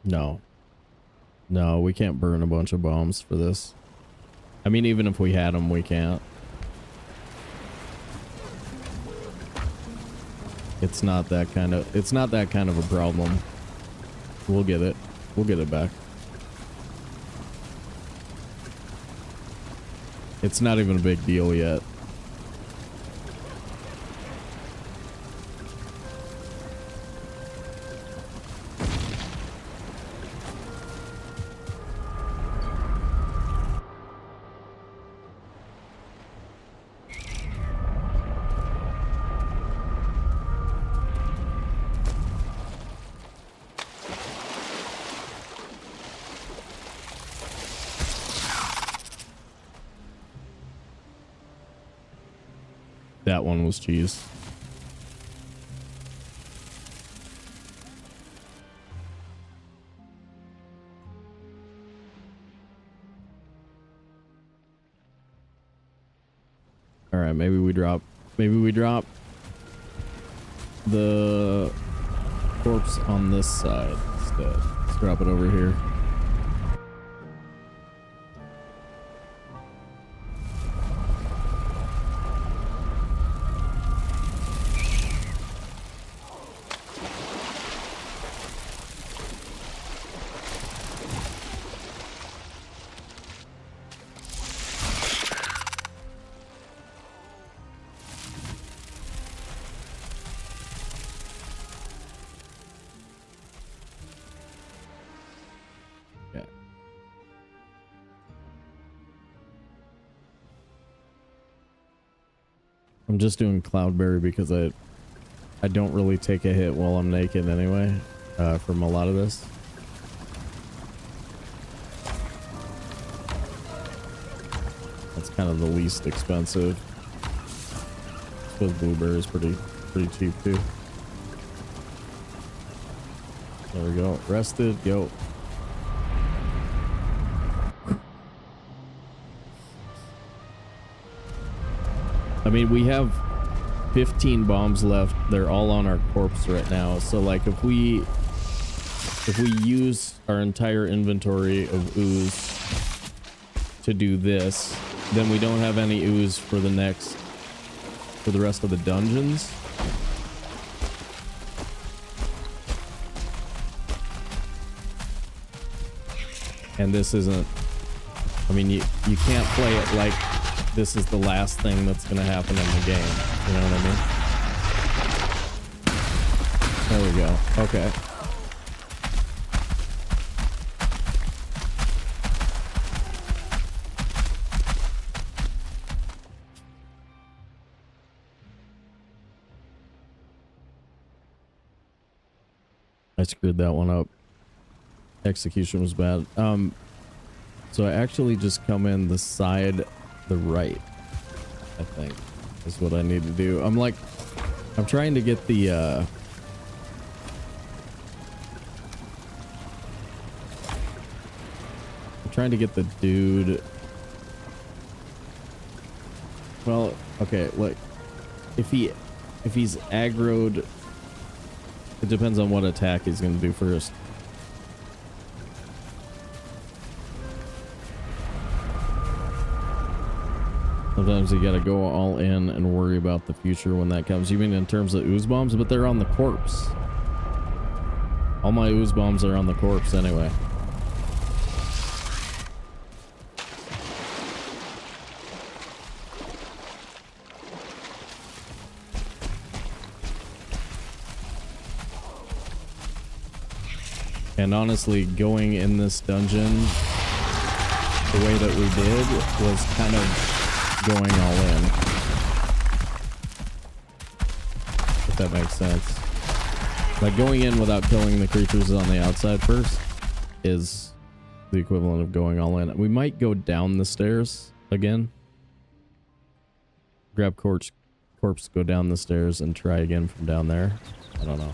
No. No, we can't burn a bunch of bombs for this. I mean, even if we had them, we can't. It's not that kind of a problem. We'll get it. We'll get it back. It's not even a big deal yet. That one was cheese. All right, maybe we drop the corpse on this side instead. Let's drop it over here. I'm just doing Cloudberry because I don't really take a hit while I'm naked anyway, from a lot of this. That's kind of the least expensive. I suppose Blueberry is pretty cheap too. There we go. Rested. Yo. I mean, we have 15 bombs left. They're all on our corpse right now. So like if we use our entire inventory of ooze to do this, then we don't have any ooze for the rest of the dungeons. And this isn't, I mean, you can't play it like this is the last thing that's going to happen in the game. You know what I mean? There we go. Okay. I screwed that one up. Execution was bad. So I actually just come in the side, the right, I think is what I need to do. I'm trying to get the, I'm trying to get the dude. Well, okay, like if he's aggroed, it depends on what attack he's going to do first. Sometimes you gotta go all in and worry about the future when that comes. You mean in terms of ooze bombs? But they're on the corpse. All my ooze bombs are on the corpse anyway. And honestly, going in this dungeon the way that we did was kind of going all in, if that makes sense. Like going in without killing the creatures on the outside first is the equivalent of going all in. We might go down the stairs again. Grab corpse, go down the stairs and try again from down there. I don't know.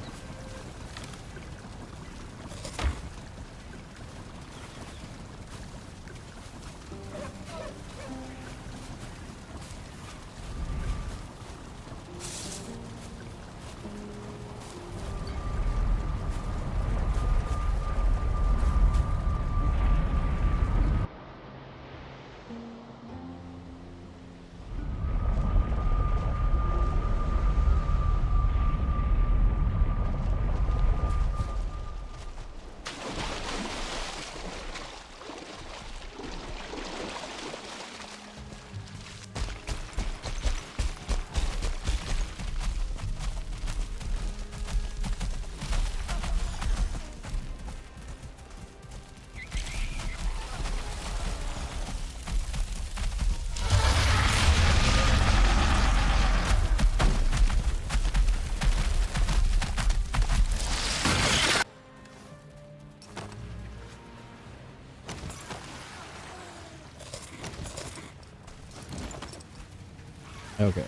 Okay.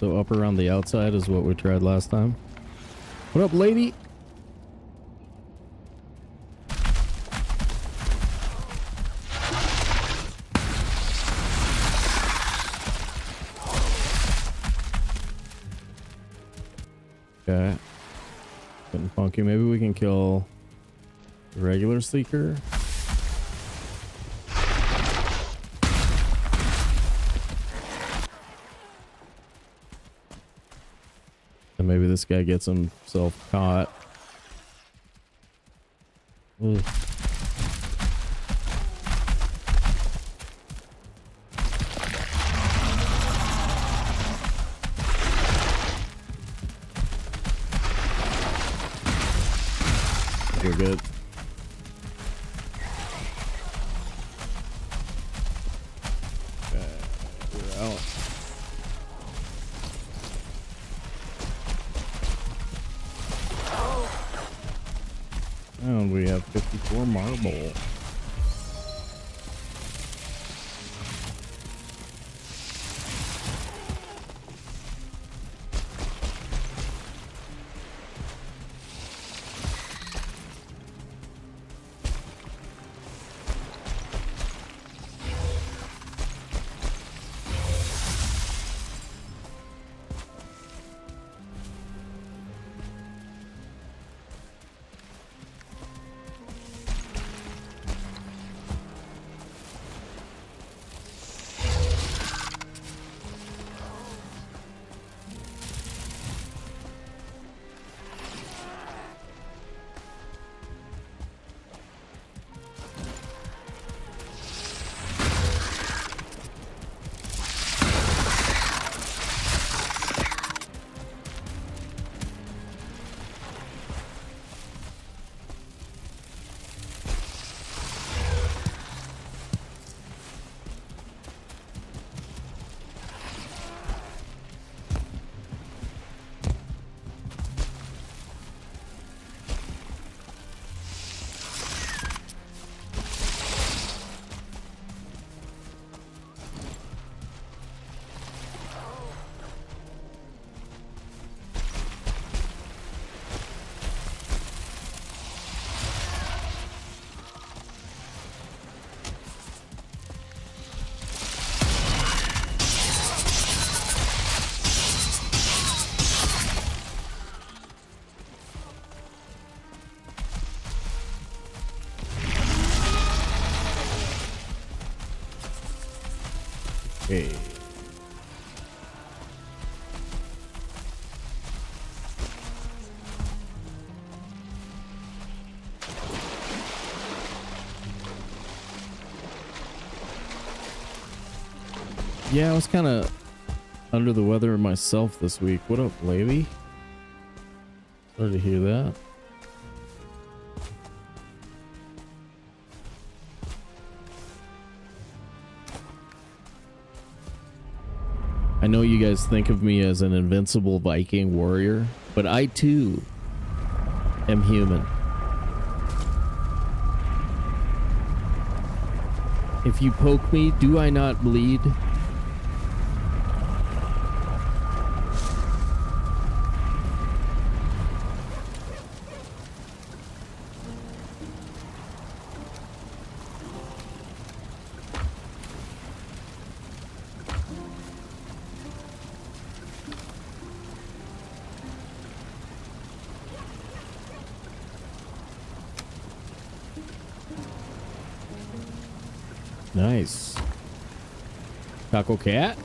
So up around the outside is what we tried last time. What up, lady? Okay. Getting funky. Maybe we can kill the regular seeker. And maybe this guy gets himself caught. Ugh. You're good. Okay, we're out. And we have 54 marble. Okay. Yeah, I was kind of under the weather myself this week. What up, lady? Sorry to hear that. I know you guys think of me as an invincible Viking warrior, but I too am human. If you poke me, do I not bleed? Nice. Taco cat.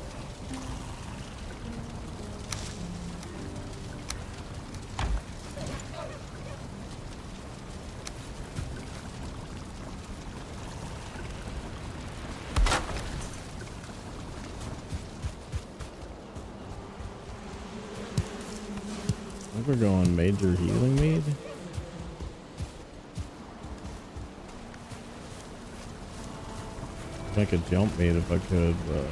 I think we're going major healing mead. I could jump meat if I could, but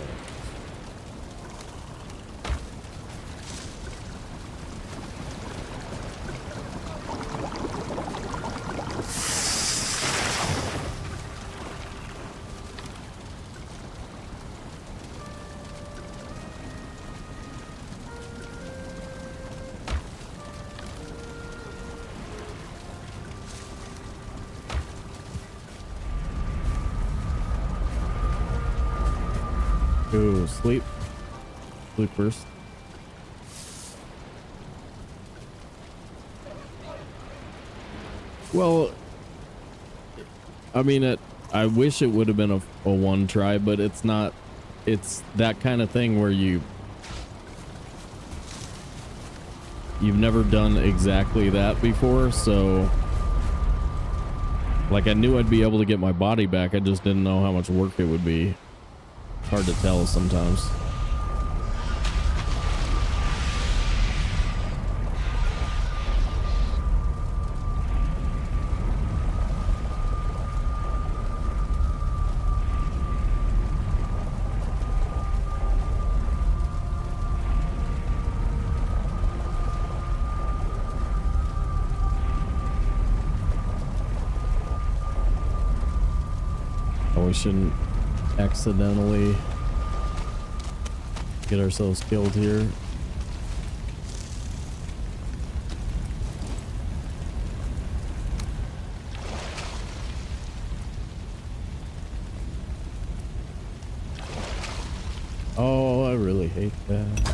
ooh, sleep first. Well, I mean, I wish it would have been a one try, but it's not. It's that kind of thing where you've never done exactly that before, so like I knew I'd be able to get my body back. I just didn't know how much work it would be. Hard to tell sometimes. Oh, we shouldn't accidentally get ourselves killed here. Oh, I really hate that.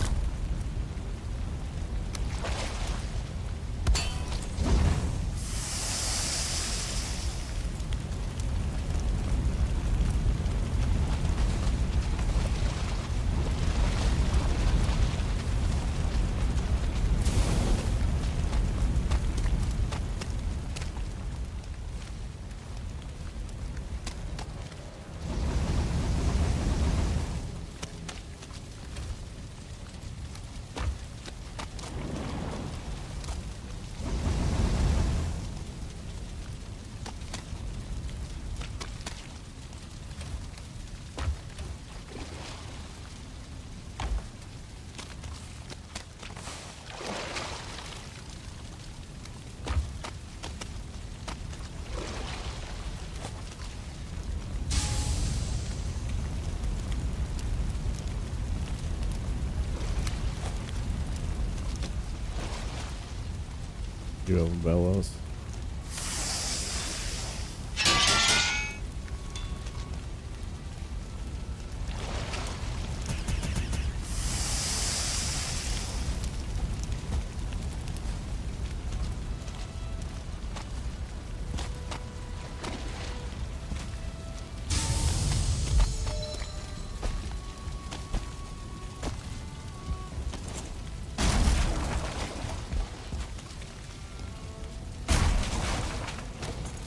You have bellows.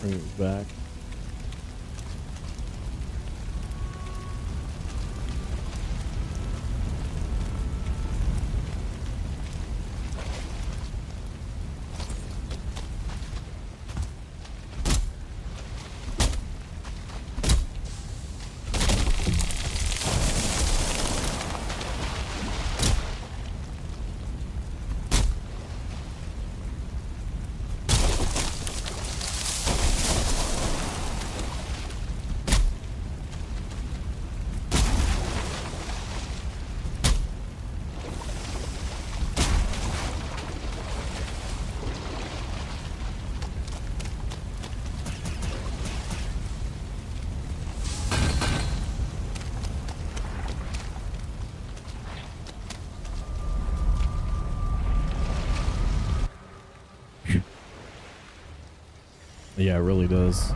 Bring it back. Yeah, it really does.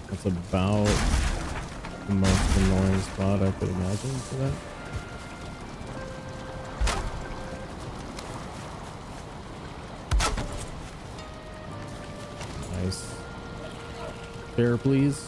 That's about the most annoying spot I could imagine for that. Nice. Fair, please.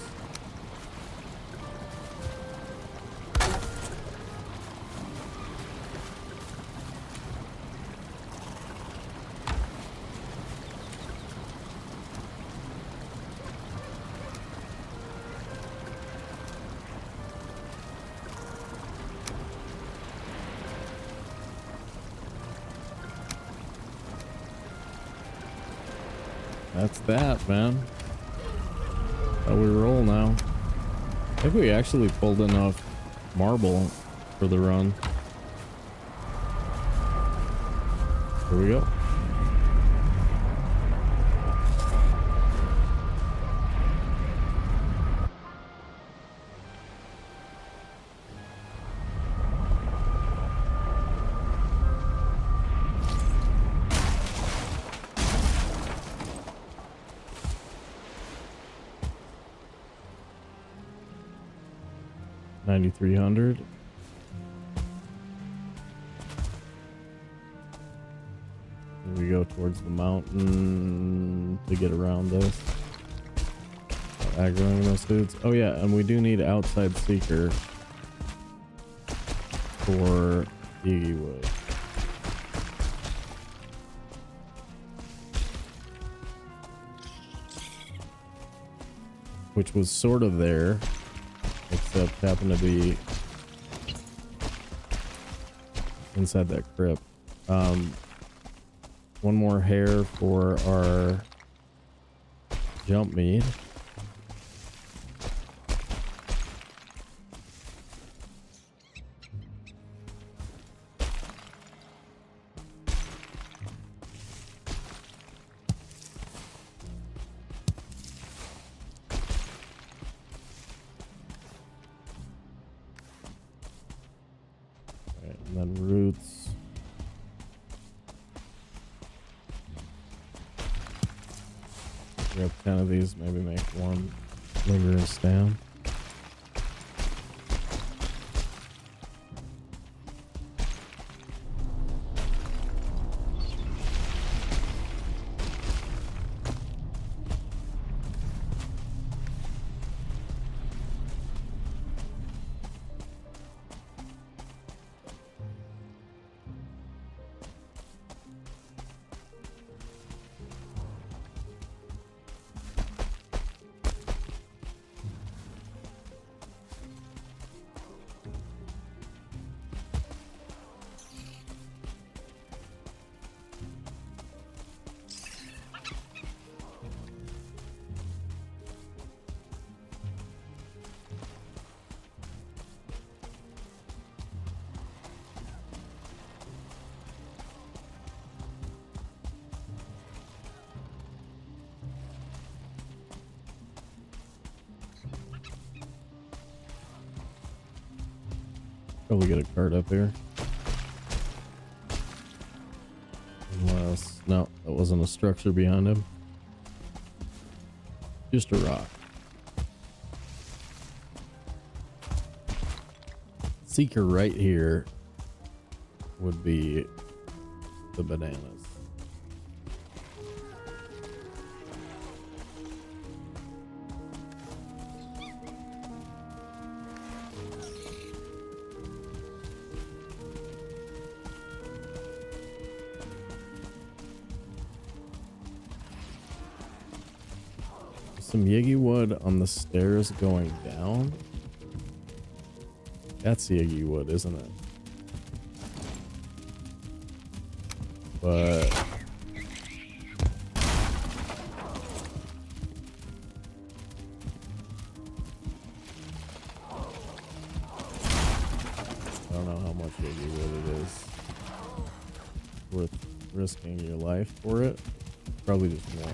That's that, man. How we roll now. I think we actually pulled enough marble for the run. Here we go. $9,300. We go towards the mountain to get around this. Aggroing those dudes. Oh yeah, and we do need outside seeker for Iggywood. Which was sort of there. Except happened to be inside that crypt. One more hair for our jump mead. And then roots. Grab 10 of these, maybe make one linger stand. Probably get a cart up here. Unless, no, that wasn't a structure behind him. Just a rock. Seeker right here would be the bananas. Some Yigi wood on the stairs going down. That's Yigi wood, isn't it? But I don't know how much Yigi wood it is worth risking your life for it. Probably just one.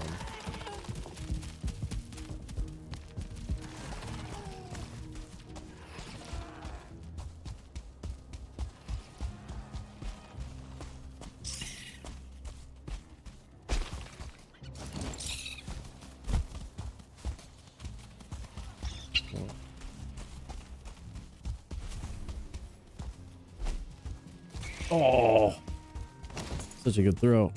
Oh, such a good throw.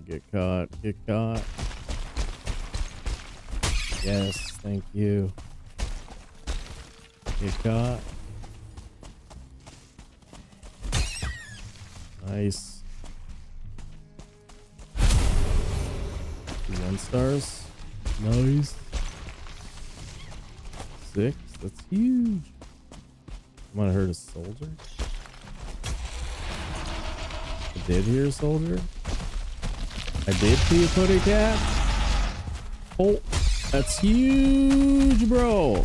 Get caught, get caught. Yes, thank you. Get caught. Nice. 1 stars. Nice. 6. That's huge. I might have heard a soldier. I did hear a soldier. I did see a putty cat. Oh, that's huge, bro.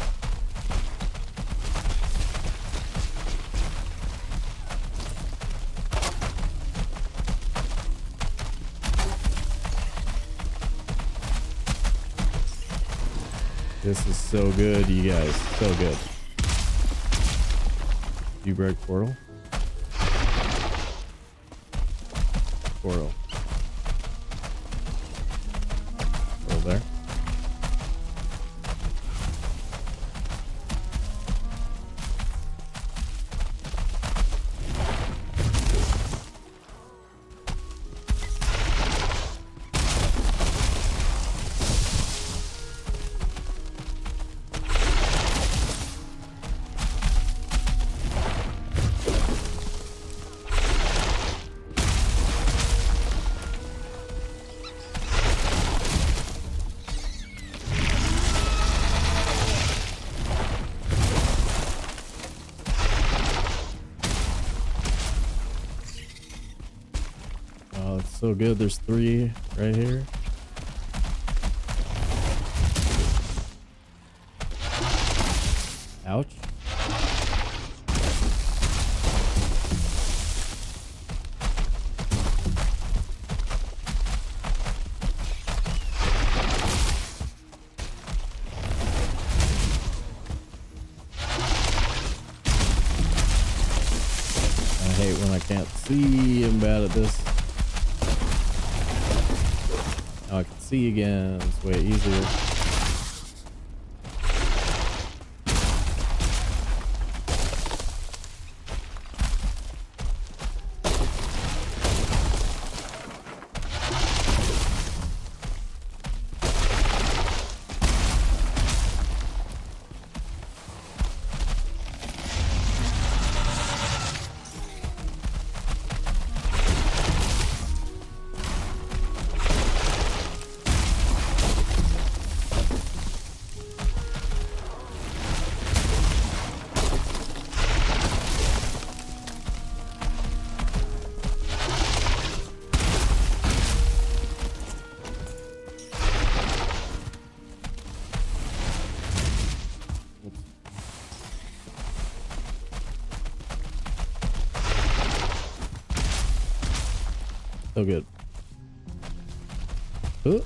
This is so good, you guys. So good. Did you break portal? Portal. There. So good. There's 3 right here. Ouch. I hate when I can't see. I'm bad at this. Now I can see again. It's way easier. So good. Ooh.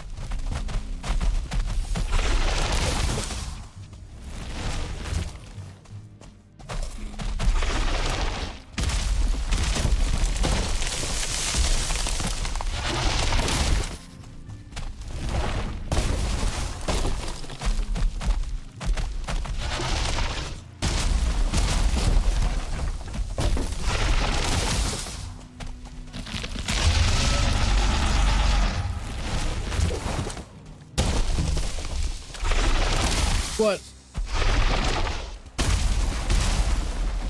What?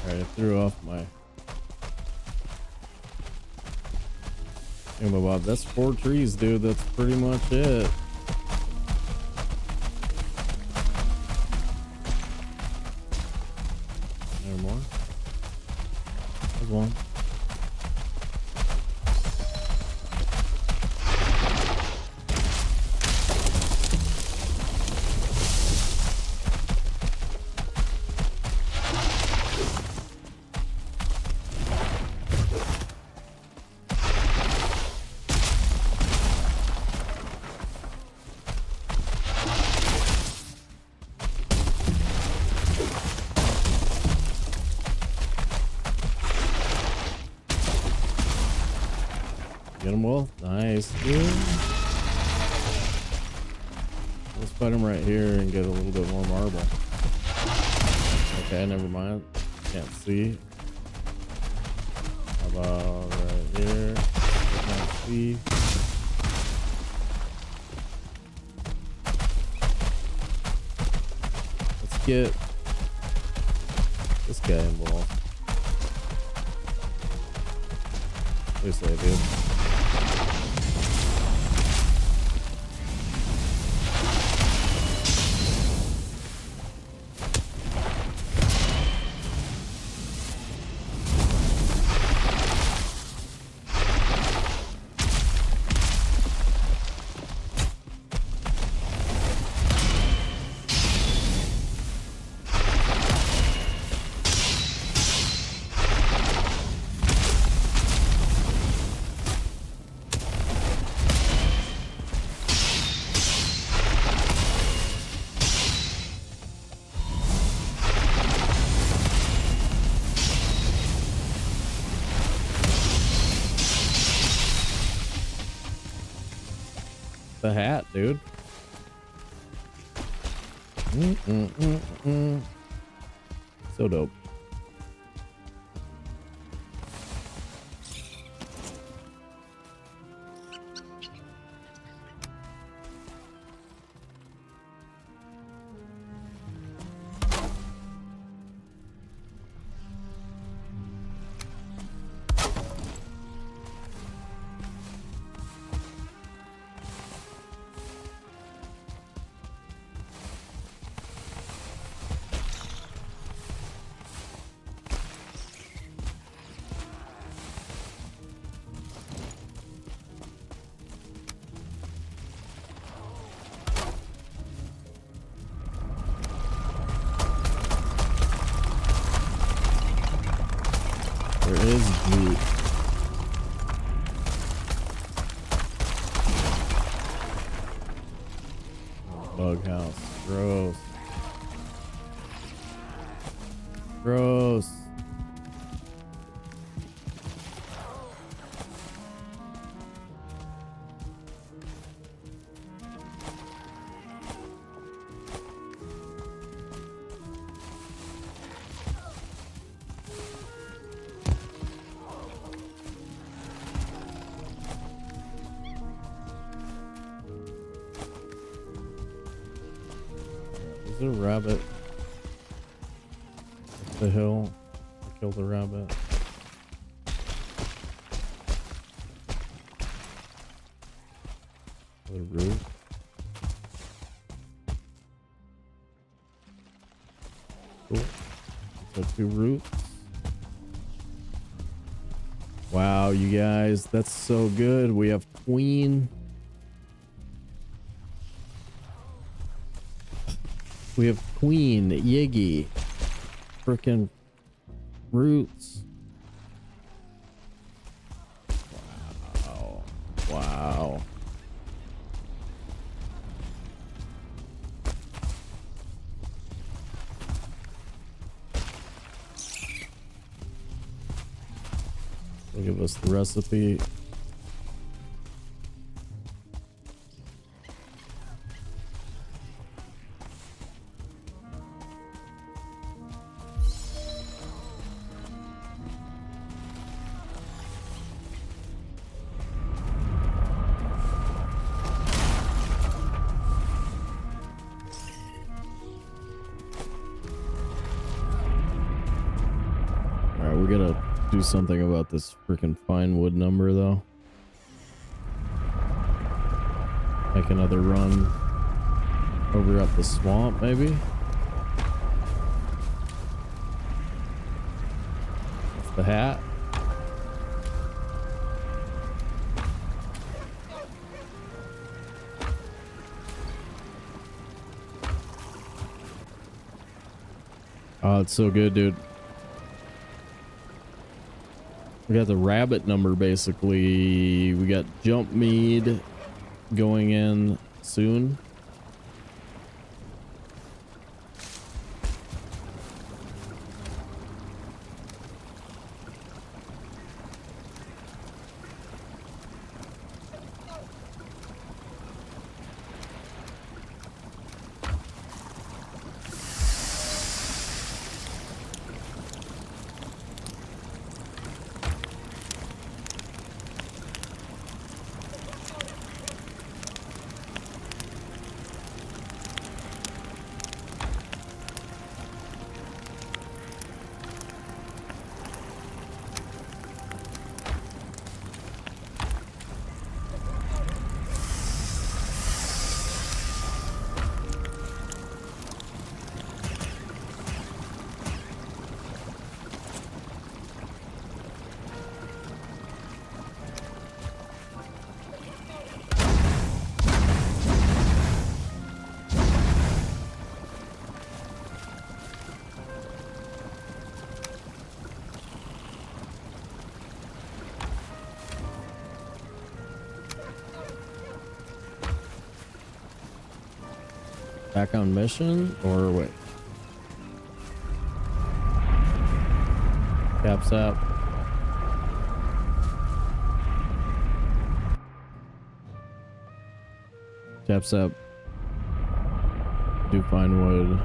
Alright, I threw off my Bob. That's 4 trees, dude. That's pretty much it. There more? There's one. Get him, Wolf. Nice, dude. Let's put him right here and get a little bit more marble. Okay, never mind. Can't see. How about right here? Can't see. Let's get this guy involved. Seriously, dude. The hat, dude. So dope. There is loot. Bug house. Gross. Gross. Is there a rabbit up the hill? I killed a rabbit. The root. Cool. So 2 roots. Wow, you guys, that's so good. We have queen. We have queen, Yiggy, frickin' roots. Wow. Wow. They'll give us the recipe. We gotta do something about this freaking fine wood number though. Make another run over up the swamp maybe. That's the hat. Oh, it's so good, dude. We got the rabbit number basically. We got jump mead going in soon. Back on mission or wait? Cashapp. Cashapp. Do fine wood.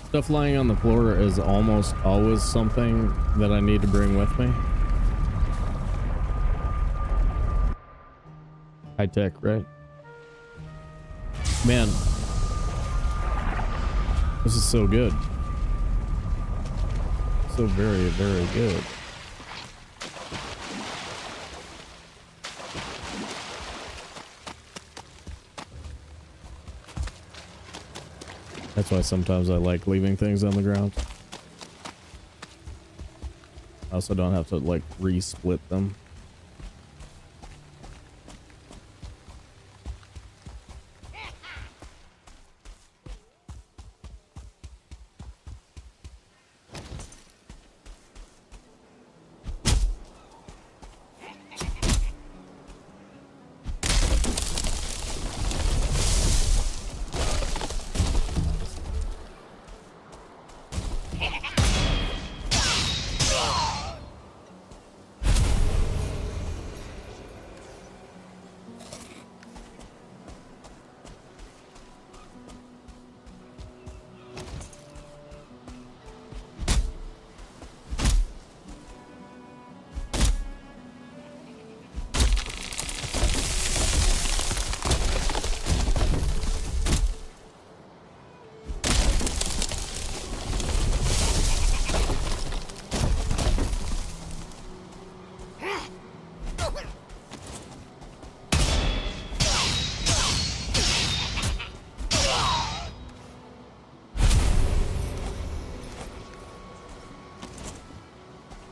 Stuff lying on the floor is almost always something that I need to bring with me. High tech, right? Man, this is so good. So very, very good. That's why sometimes I like leaving things on the ground. I also don't have to like re-split them.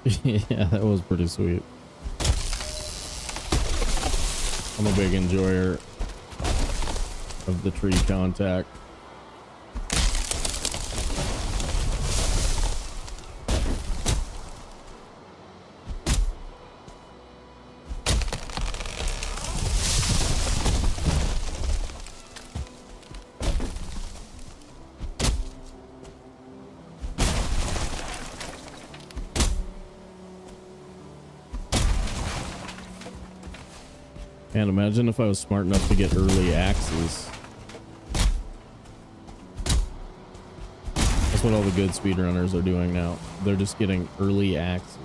Yeah, that was pretty sweet. I'm a big enjoyer of the tree contact. And imagine if I was smart enough to get early axes. That's what all the good speedrunners are doing now. They're just getting early axes.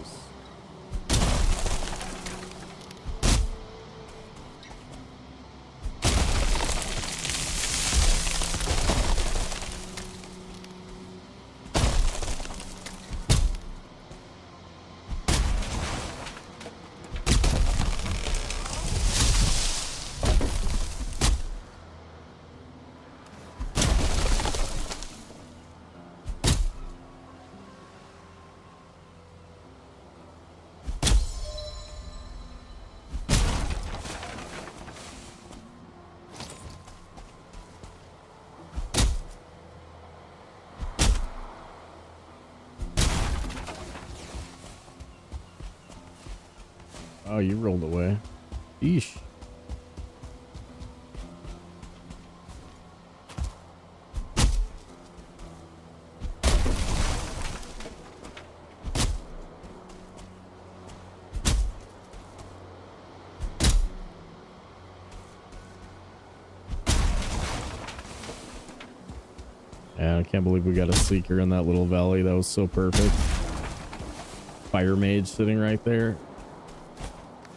Oh, you rolled away. Eesh. Yeah, I can't believe we got a seeker in that little valley. That was so perfect. Fire mage sitting right there.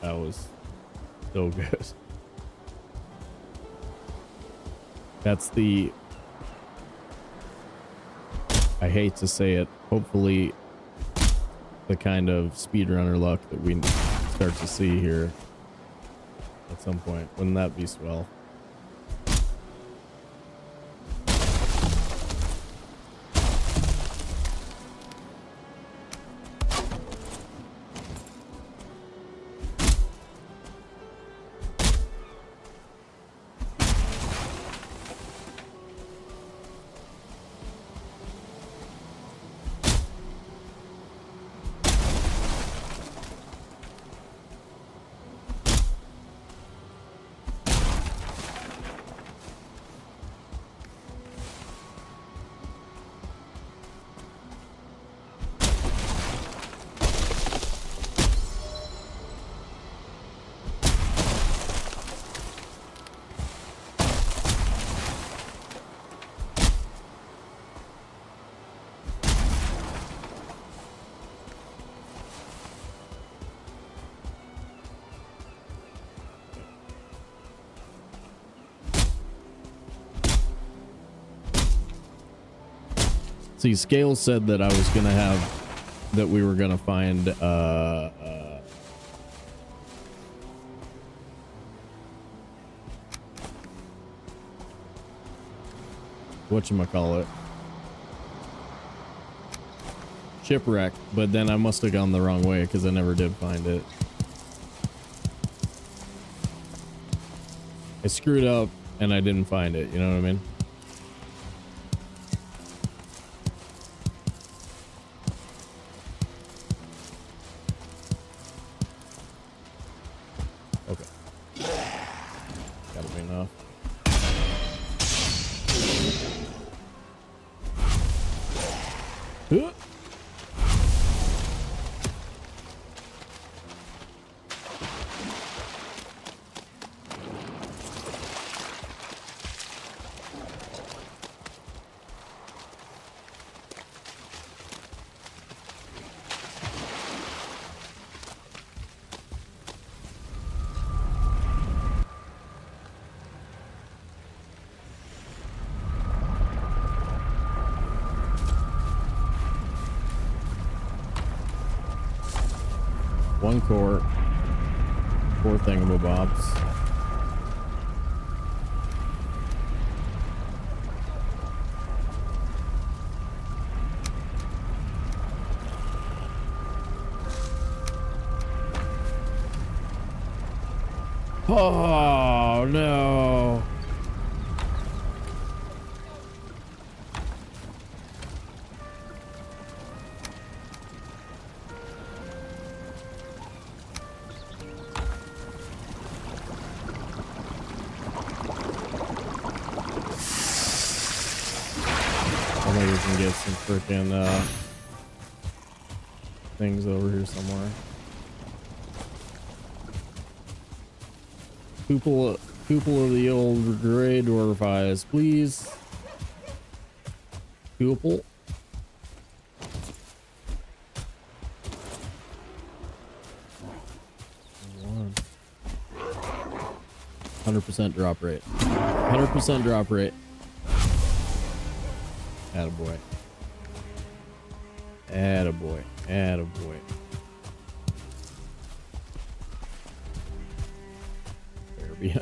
That was so good. That's the, I hate to say it, hopefully the kind of speedrunner luck that we start to see here at some point. Wouldn't that be swell? See, Scale said that I was gonna have, that we were gonna find whatchamacallit, shipwreck, but then I must have gone the wrong way because I never did find it. I screwed up and I didn't find it, you know what I mean? One core, 4 thingamabobs. Oh no. Maybe we can get some freaking things over here somewhere. Couple of the old gray dwarf eyes, please. Couple. One. 100% drop rate. 100% drop rate. Attaboy. Attaboy. Attaboy. There we go.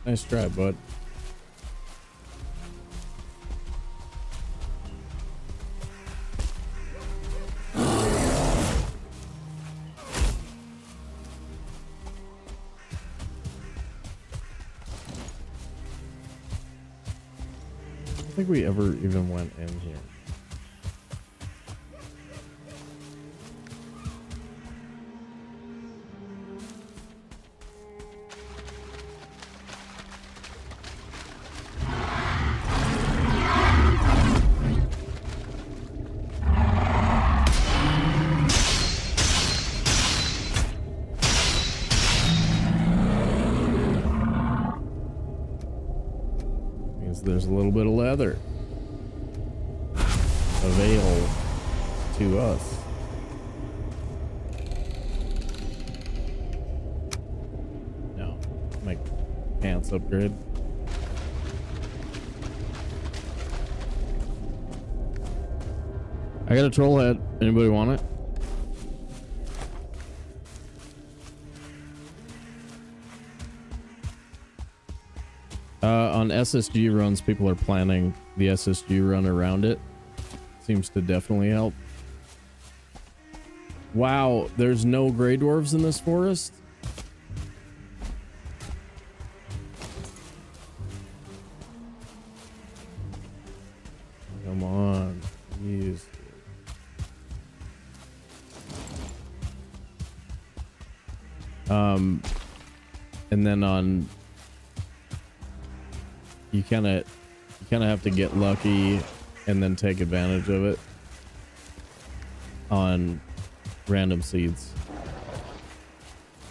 Nice try, bud. I don't think we ever even went in here. There's a little bit of leather available to us. No, make pants upgrade. I got a troll head. Anybody want it? On SSG runs, people are planning the SSG run around it. Seems to definitely help. Wow, there's no gray dwarves in this forest? Come on, jeez. And then on you kind of have to get lucky and then take advantage of it on random seeds.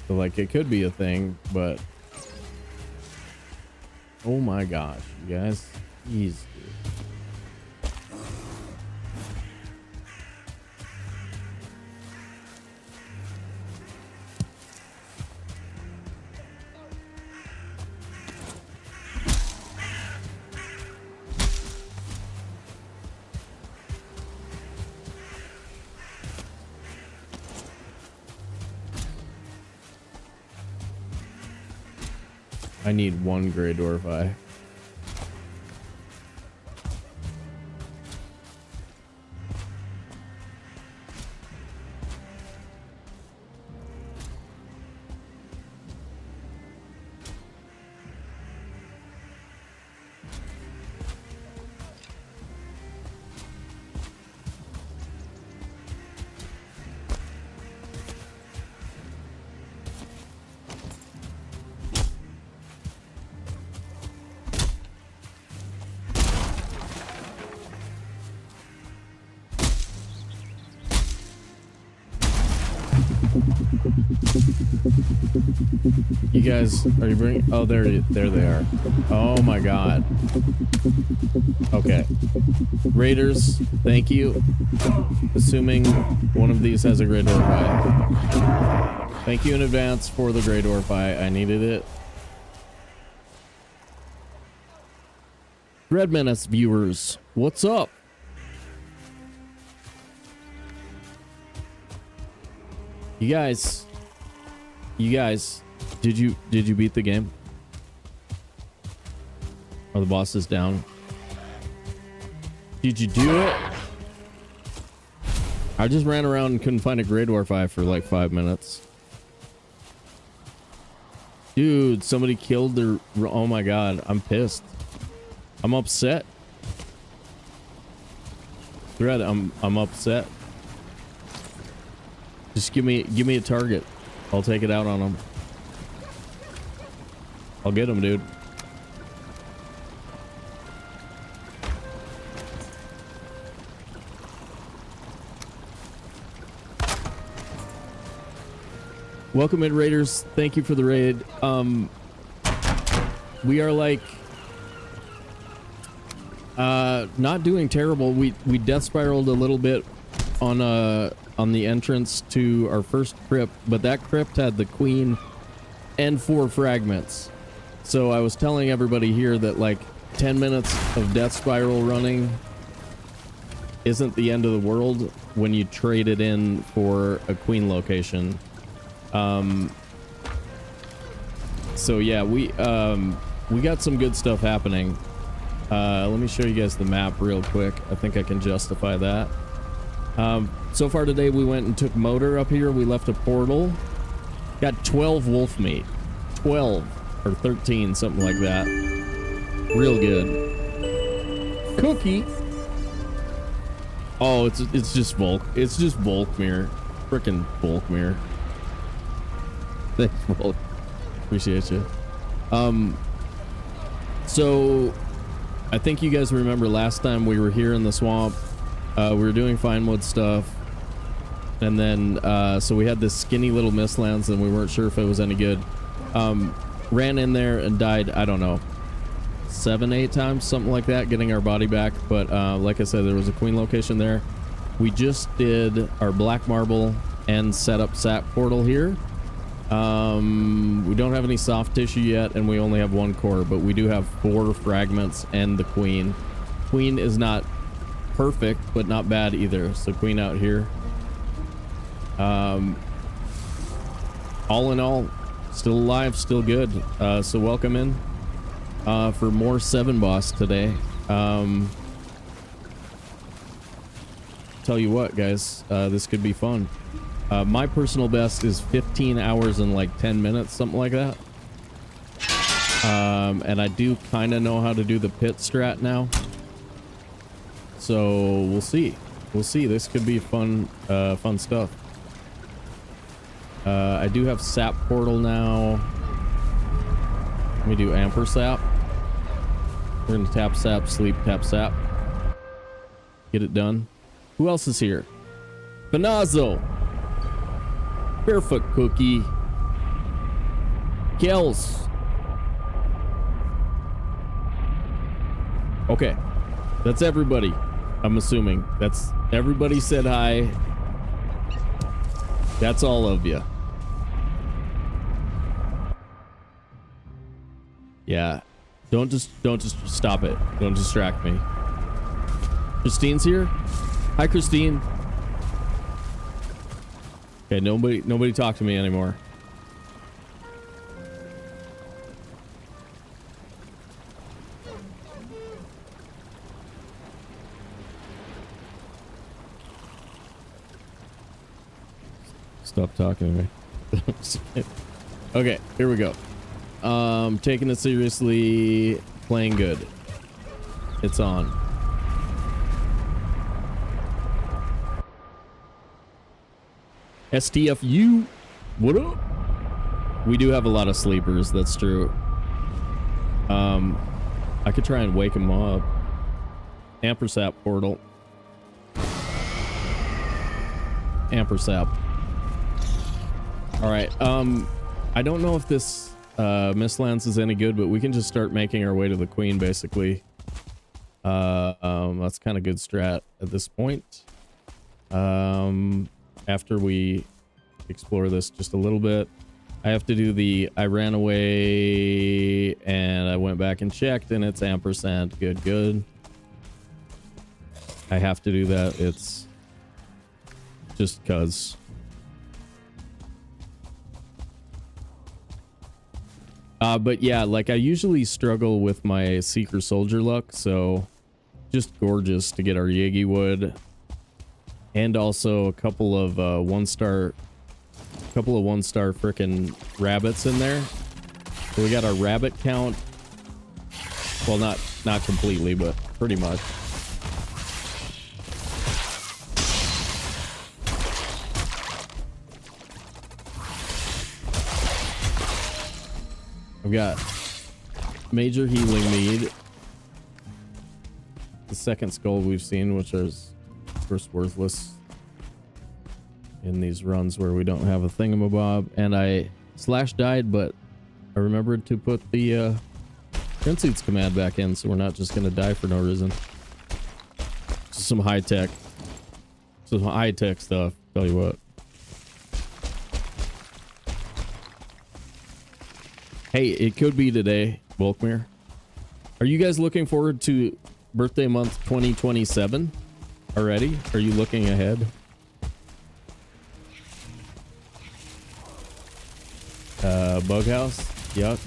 So like it could be a thing, but oh my gosh, you guys, jeez. I need one gray dwarf eye. You guys, are you bringing? Oh, there they are. Oh my God. Okay. Raiders, thank you. Assuming one of these has a Grey Dwarf eye. Thank you in advance for the Grey Dwarf eye. I needed it. Red Menace viewers, what's up? You guys, did you beat the game? Are the bosses down? Did you do it? I just ran around and couldn't find a Grey Dwarf Eye for like 5 minutes. Dude, somebody killed their... Oh my god, I'm pissed. I'm upset. Thread, I'm upset. Just give me a target. I'll take it out on them. I'll get him, dude. Welcome in, Raiders. Thank you for the raid. We are like not doing terrible. We death spiraled a little bit on the entrance to our first crypt, but that crypt had the queen and 4 fragments. So I was telling everybody here that like 10 minutes of death spiral running isn't the end of the world when you trade it in for a queen location. So yeah, we got some good stuff happening. Let me show you guys the map real quick. I think I can justify that. So far today we went and took motor up here. We left a portal. Got 12 wolf meat. 12 or 13, something like that. Real good. Cookie. Oh, it's just Volk. It's just Volkmir. Frickin' Volkmir. Thanks, Volk. Appreciate you. So I think you guys remember last time we were here in the swamp. We were doing Finewood stuff. And then, so we had this skinny little Mistlands and we weren't sure if it was any good. Ran in there and died, I don't know, 7-8 times, something like that, getting our body back. But like I said, there was a queen location there. We just did our black marble and set up sap portal here. We don't have any soft tissue yet, and we only have 1 core, but we do have 4 fragments and the queen. Queen is not perfect, but not bad either. So queen out here. All in all, still alive, still good. So welcome in for more 7 boss today. Tell you what, guys, this could be fun. My personal best is 15 hours and like 10 minutes, something like that. And I do kind of know how to do the pit strat now. So we'll see. We'll see. This could be fun, fun stuff. I do have sap portal now. Let me do amper sap. We're gonna tap sap, sleep, tap sap. Get it done. Who else is here? Benazzo. Barefoot Cookie. Kels. Okay. That's everybody. I'm assuming. That's everybody said hi. That's all of you. Yeah. Don't just stop it. Don't distract me. Christine's here. Hi, Christine. Okay, nobody talk to me anymore. Stop talking to me. Okay, here we go. Taking it seriously, playing good. It's on. STFU, what up? We do have a lot of sleepers, that's true. I could try and wake them up. Ampersap portal. Ampersap. All right. I don't know if this Mistlands is any good, but we can just start making our way to the queen, basically. That's kind of good strat at this point. After we explore this just a little bit, I have to do the I ran away and I went back and checked and it's ampersand. Good, good. I have to do that. It's just cuz. But yeah, like I usually struggle with my Seeker Soldier luck, so just gorgeous to get our Yagi wood, and also a couple of one-star frickin' rabbits in there. So we got our rabbit count. Well, not completely, but pretty much. I've got major healing mead. The second skull we've seen, which is first worthless in these runs where we don't have a thingamabob. And I died, but I remembered to put the Prince's command back in, so we're not just gonna die for no reason. Some high tech stuff, tell you what. Hey, it could be today, Volkmir. Are you guys looking forward to birthday month 2027 already? Are you looking ahead? Bughouse? Yuck.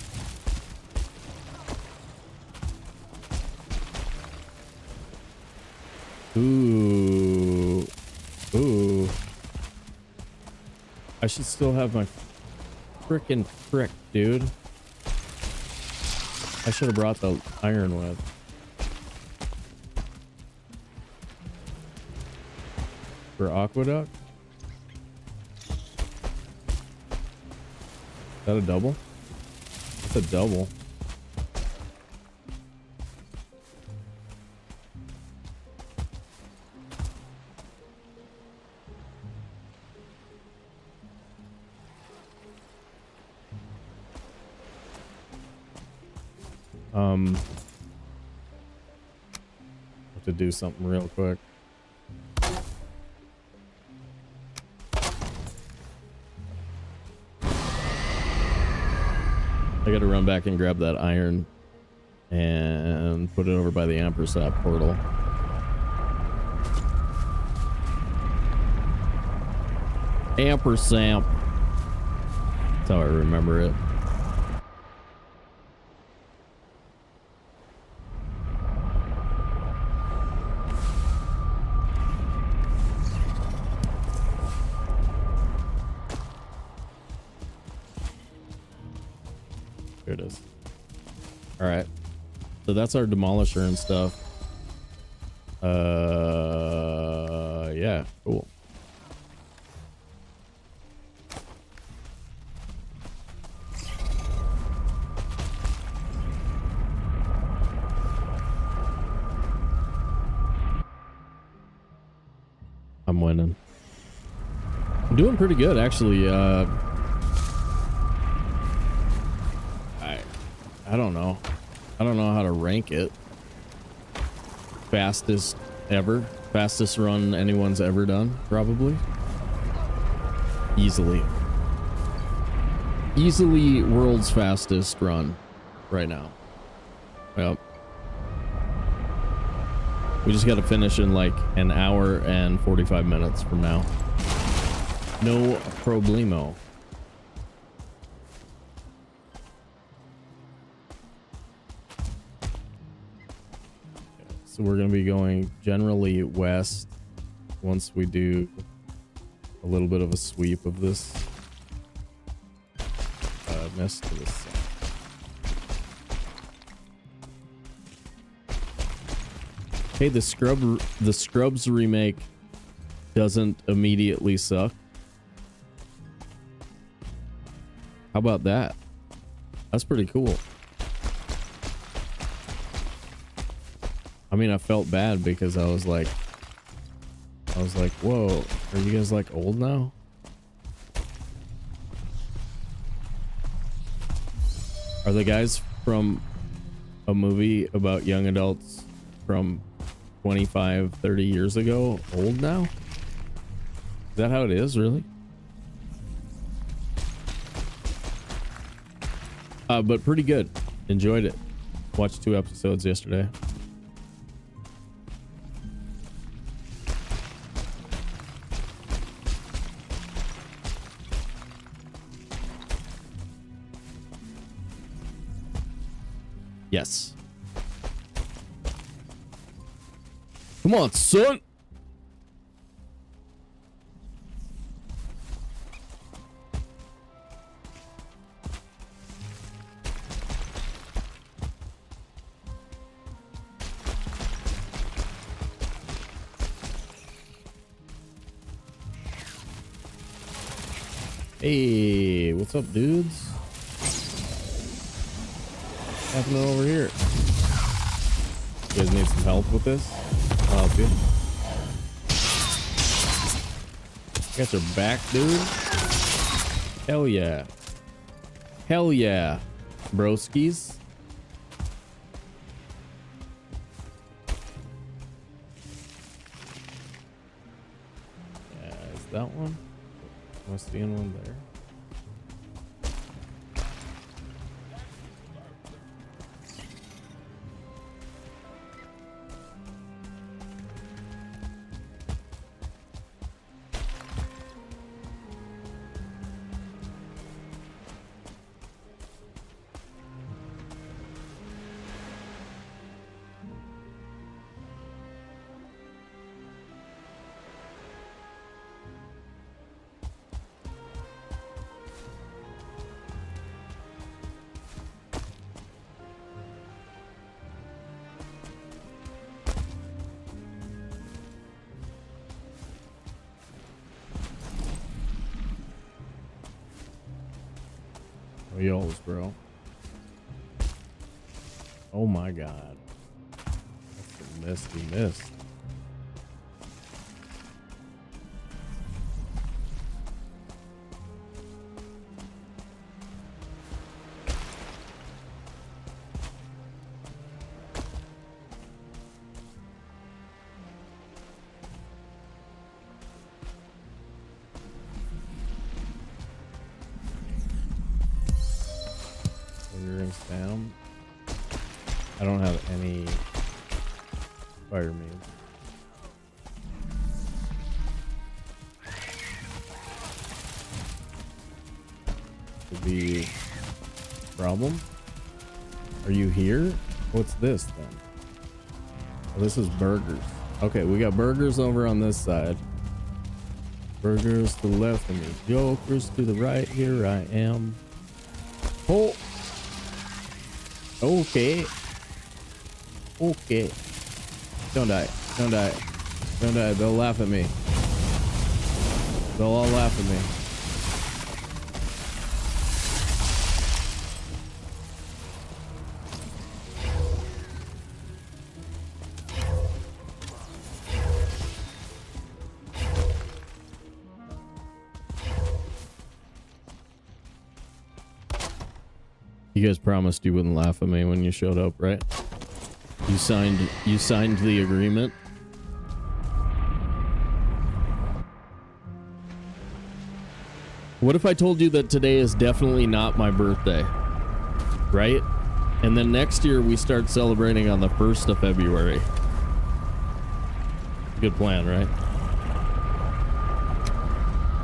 Ooh. Ooh. I should still have my frickin' prick, dude. I should have brought the iron with. For aqueduct? Is that a double? That's a double. Have to do something real quick. I gotta run back and grab that iron and put it over by the Ampersat portal. Ampersand. That's how I remember it. Here it is. All right. So that's our demolisher and stuff. Yeah, cool. I'm winning. I'm doing pretty good, actually. I don't know. I don't know how to rank it. Fastest ever. Fastest run anyone's ever done, probably. Easily. Easily world's fastest run right now. Yep. We just got to finish in like an hour and 45 minutes from now. No problemo. So we're going to be going generally west once we do a little bit of a sweep of this mist to the south. Hey, the Scrubs remake doesn't immediately suck. How about that? That's pretty cool. I mean, I felt bad because I was like, whoa, are you guys like old now? Are the guys from a movie about young adults from 25, 30 years ago old now? Is that how it is, really? But pretty good. Enjoyed it. Watched 2 episodes yesterday. Yes. Come on, son. Hey, what's up, dudes? What's happening over here? You guys need some help with this? I'll help you. Got your back, dude. Hell yeah. Hell yeah, broskies. Yeah, is that one? Am I seeing one there? Yo's, bro. Oh my god. That's a misty mist. Down. I don't have any fire means. Could be a problem. Are you here? What's this then? Oh, this is burgers. Okay, we got burgers over on this side. Burgers to the left of me. Jokers to the right. Here I am. Oh. Okay. Okay. Don't die. Don't die. Don't die. They'll laugh at me. They'll all laugh at me. You guys promised you wouldn't laugh at me when you showed up, right? You signed the agreement. What if I told you that today is definitely not my birthday? Right? And then next year we start celebrating on the 1st of February. Good plan, right?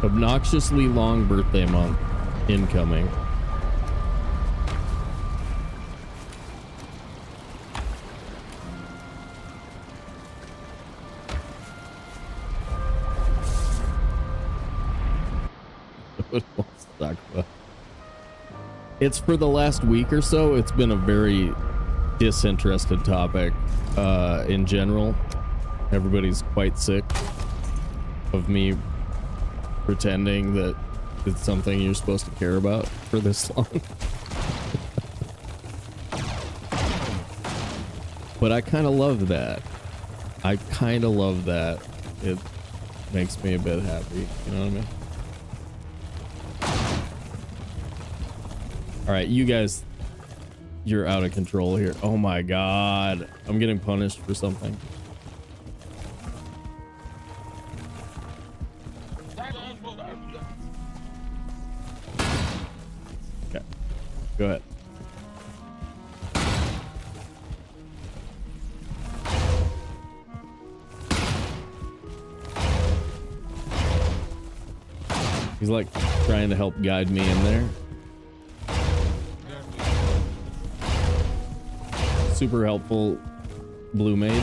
Obnoxiously long birthday month incoming. It's for the last week or so. It's been a very disinterested topic in general. Everybody's quite sick of me pretending that it's something you're supposed to care about for this long. But I kind of love that. I kind of love that. It makes me a bit happy. You know what I mean? All right, you guys, you're out of control here. Oh my god, I'm getting punished for something. Okay, go ahead. He's like trying to help guide me in there. Super helpful blue mage.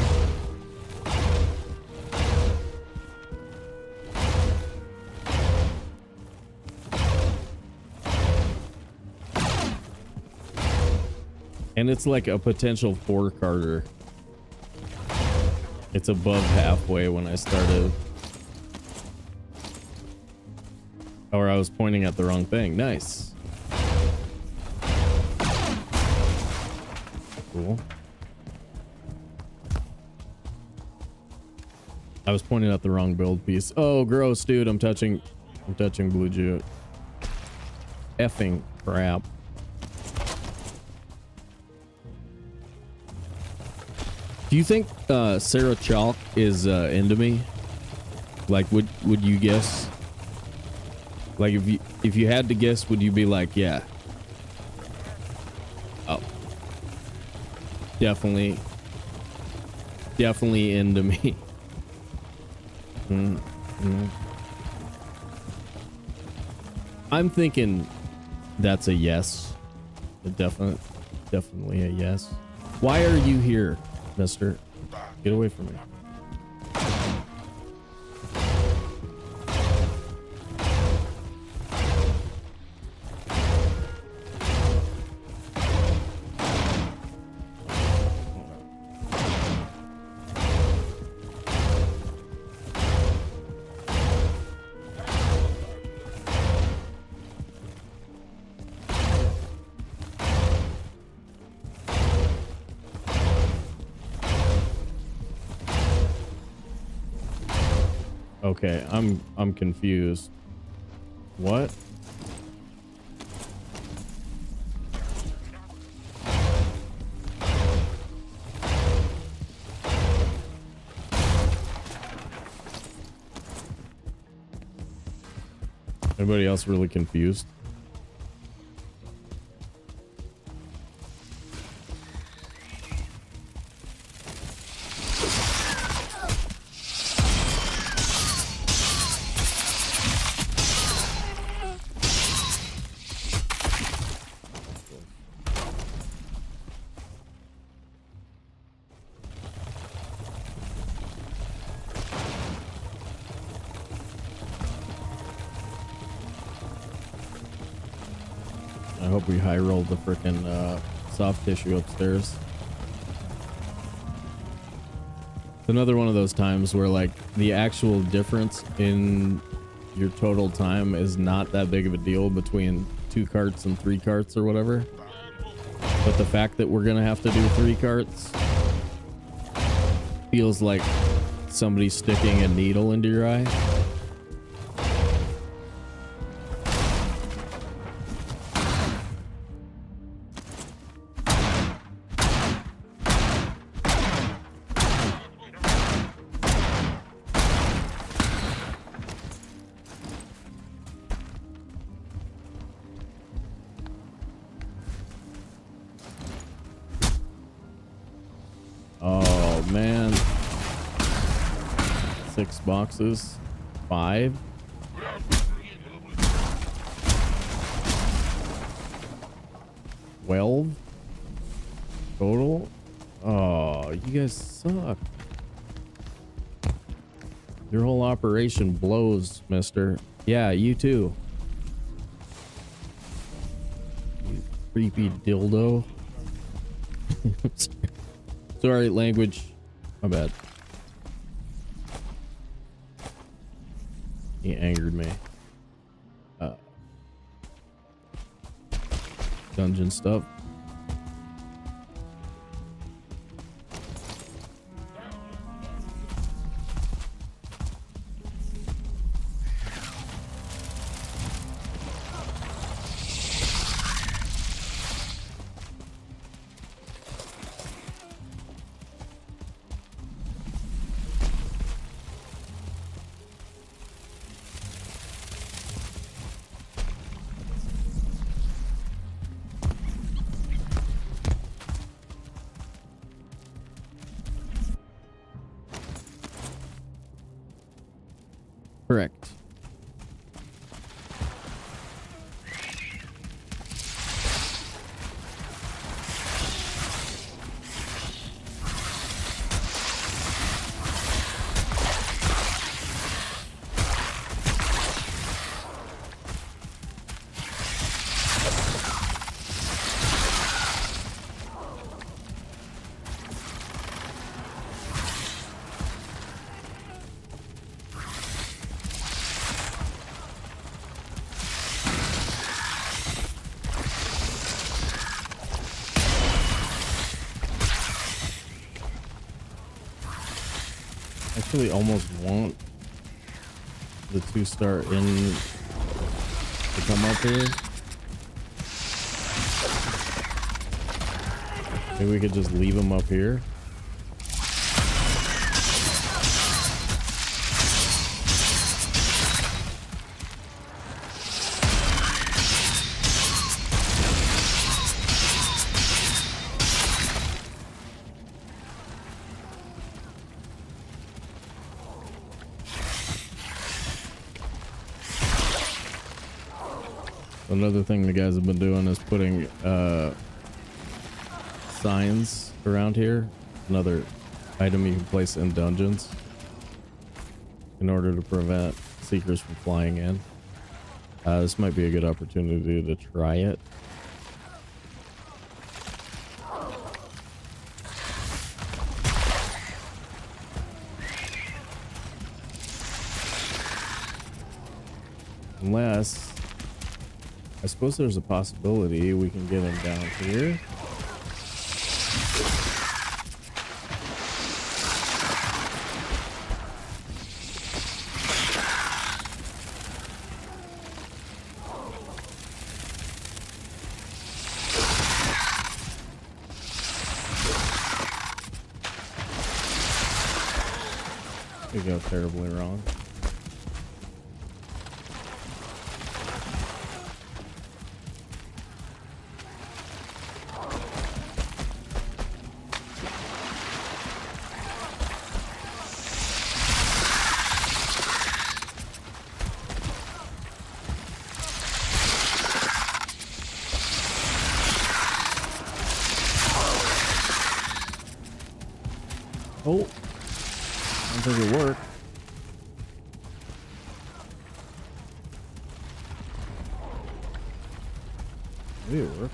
And it's like a potential 4-carter. It's above halfway when I started. Or I was pointing at the wrong thing. Nice. Cool. I was pointing at the wrong build piece. Oh, gross, dude. I'm touching blue jute. Effing crap. Do you think Sarah Chalk is into me? Like, would you guess? Like, if you had to guess, would you be like, yeah? Oh, definitely into me. I'm thinking that's a yes. Definitely a yes. Why are you here, mister? Get away from me. Okay, I'm confused. What? Anybody else really confused? I hope we high rolled the frickin' soft tissue upstairs. It's another one of those times where like the actual difference in your total time is not that big of a deal between 2 carts and 3 carts or whatever. But the fact that we're gonna have to do 3 carts feels like somebody sticking a needle into your eye. Oh man, 6 boxes, 5. Well, total. Oh, you guys suck. Your whole operation blows, mister. Yeah, you too. You creepy dildo. Sorry, language. My bad. He angered me. Dungeon stuff. Correct. actually almost want the 2-star in to come up here. Maybe we could just leave them up here. Another thing the guys have been doing is putting signs around here. Another item you can place in dungeons in order to prevent seekers from flying in. This might be a good opportunity to try it. Unless, I suppose there's a possibility we can get him down here. We go terribly wrong. Oh, I don't think it worked. Maybe it worked.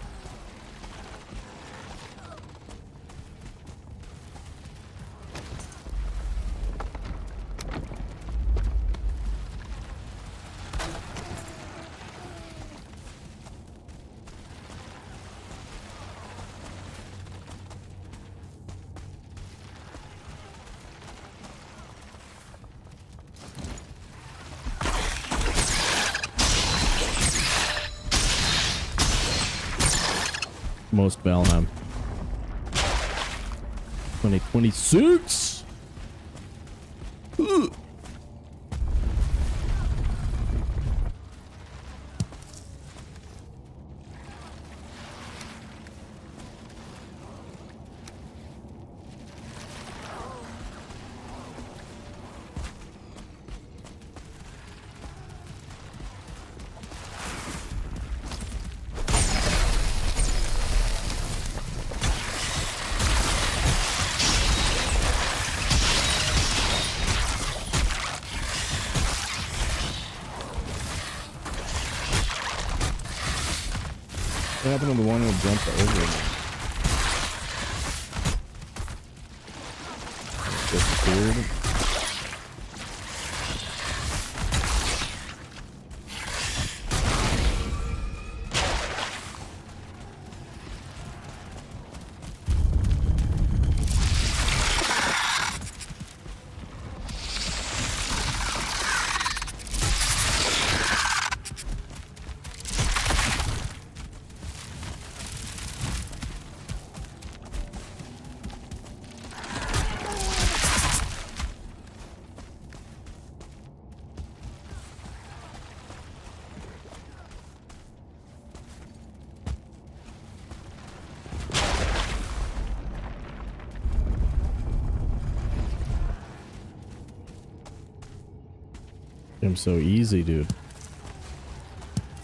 Most Valheim 2026. Ugh. What happened to the one who jumped over me? Disappeared. I'm so easy, dude.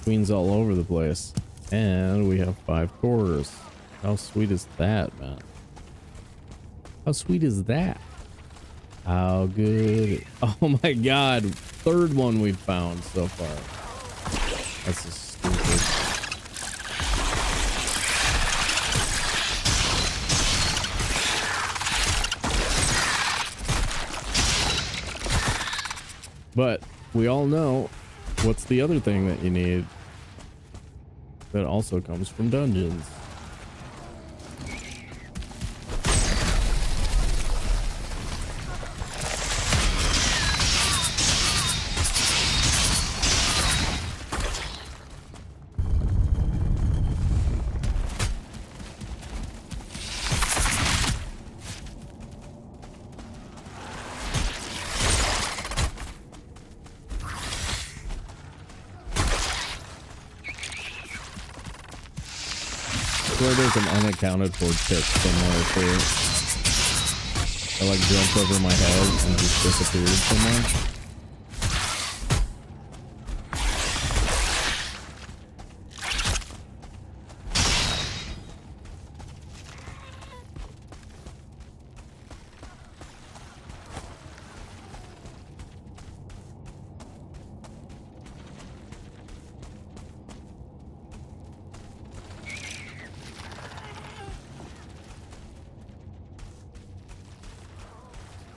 Queens all over the place. And we have 5 cores. How sweet is that, man? How sweet is that? How good? Oh my god. 3rd one we've found so far. That's just stupid. But we all know what's the other thing that you need that also comes from dungeons. swear there's an unaccounted for tip somewhere too. I like jumped over my head and just disappeared somewhere.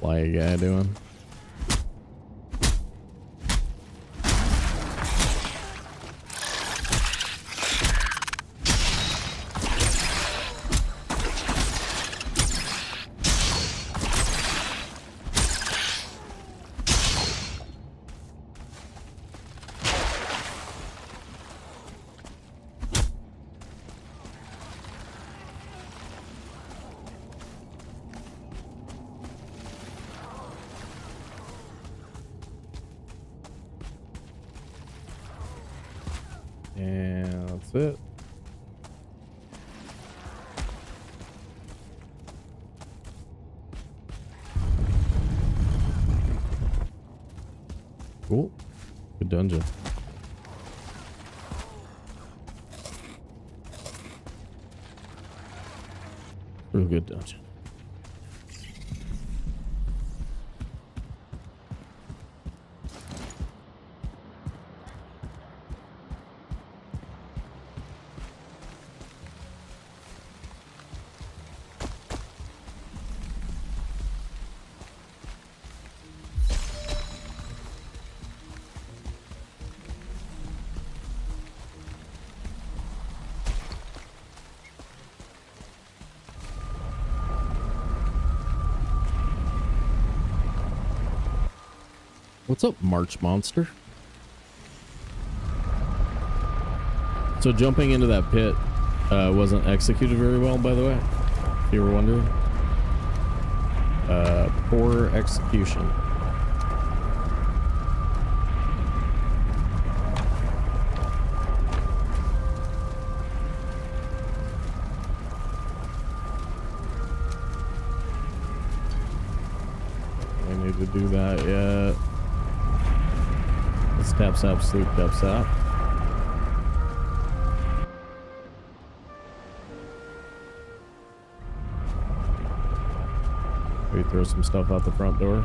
Why you guy doing? And that's it. Cool. Good dungeon. Real good dungeon. What's up, March Monster? So jumping into that pit wasn't executed very well, by the way, if you were wondering. Poor execution. I need to do that yet. Tap sap sleep tap sap. We throw some stuff out the front door.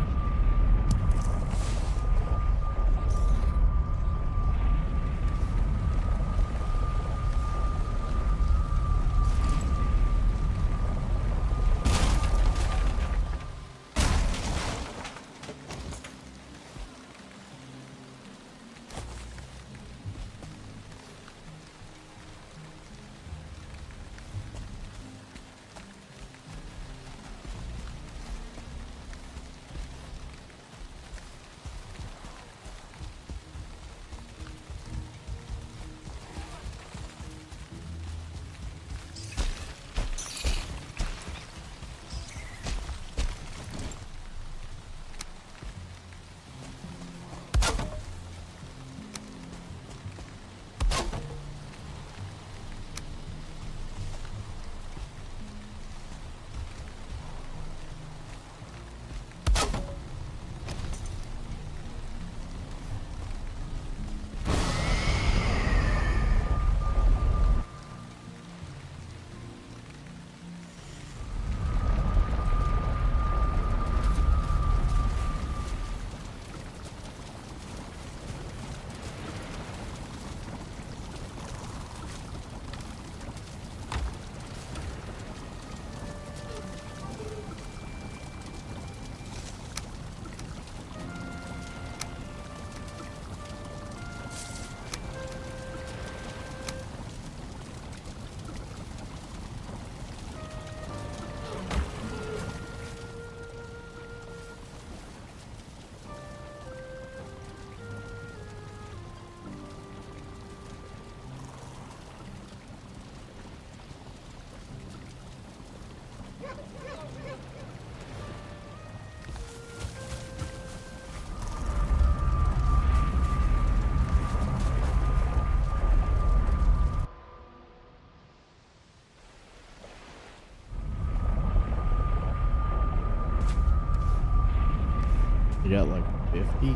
at like 50. Pretty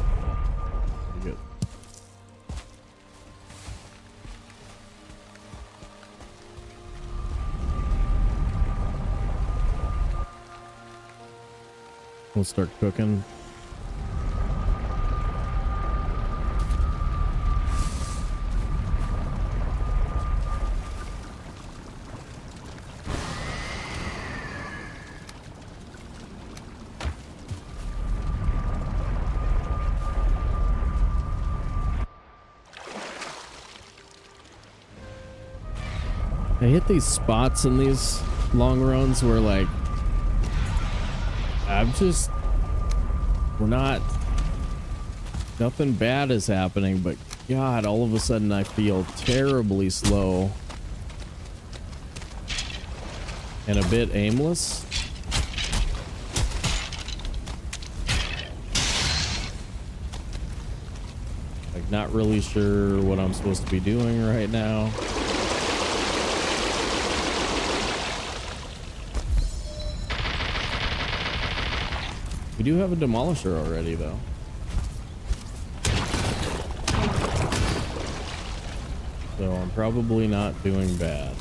good. We'll start cooking. I hit these spots in these long runs where like nothing bad is happening, but God, all of a sudden I feel terribly slow and a bit aimless. Like not really sure what I'm supposed to be doing right now. We do have a demolisher already, though. So I'm probably not doing bad.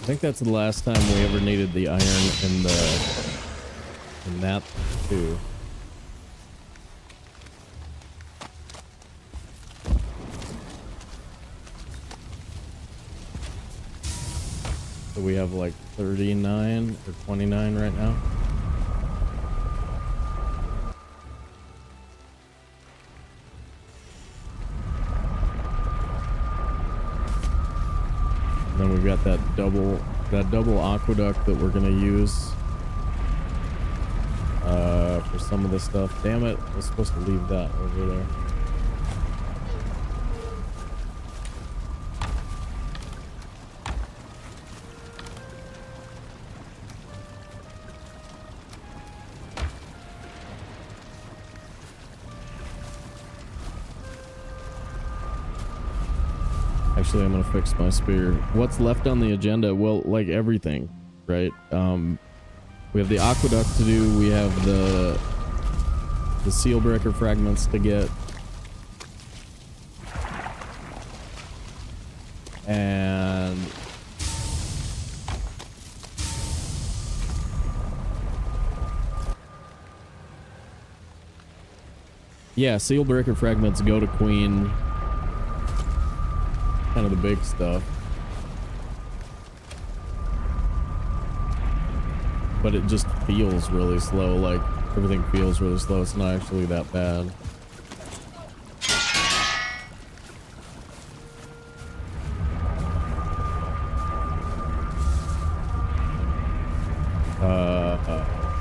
I think that's the last time we ever needed the iron in that too. So we have like 39 or 29 right now. Then we've got that double aqueduct that we're gonna use for some of the stuff. Damn it, I was supposed to leave that over there. Actually, I'm gonna fix my spear. What's left on the agenda? Well, like everything, right? We have the aqueduct to do. We have the seal breaker fragments to get, and yeah, seal breaker fragments go to Queen. Kind of the big stuff, but it just feels really slow. Like everything feels really slow. It's not actually that bad.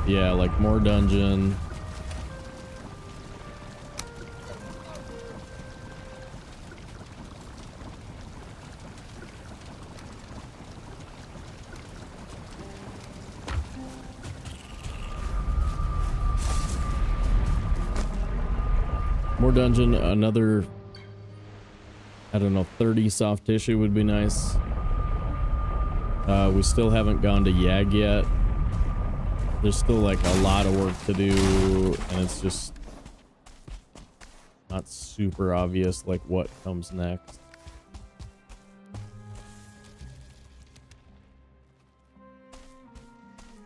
Yeah, like more dungeon. More dungeon, another, I don't know, 30 soft tissue would be nice. We still haven't gone to Yag yet. There's still like a lot of work to do, and it's just not super obvious like what comes next.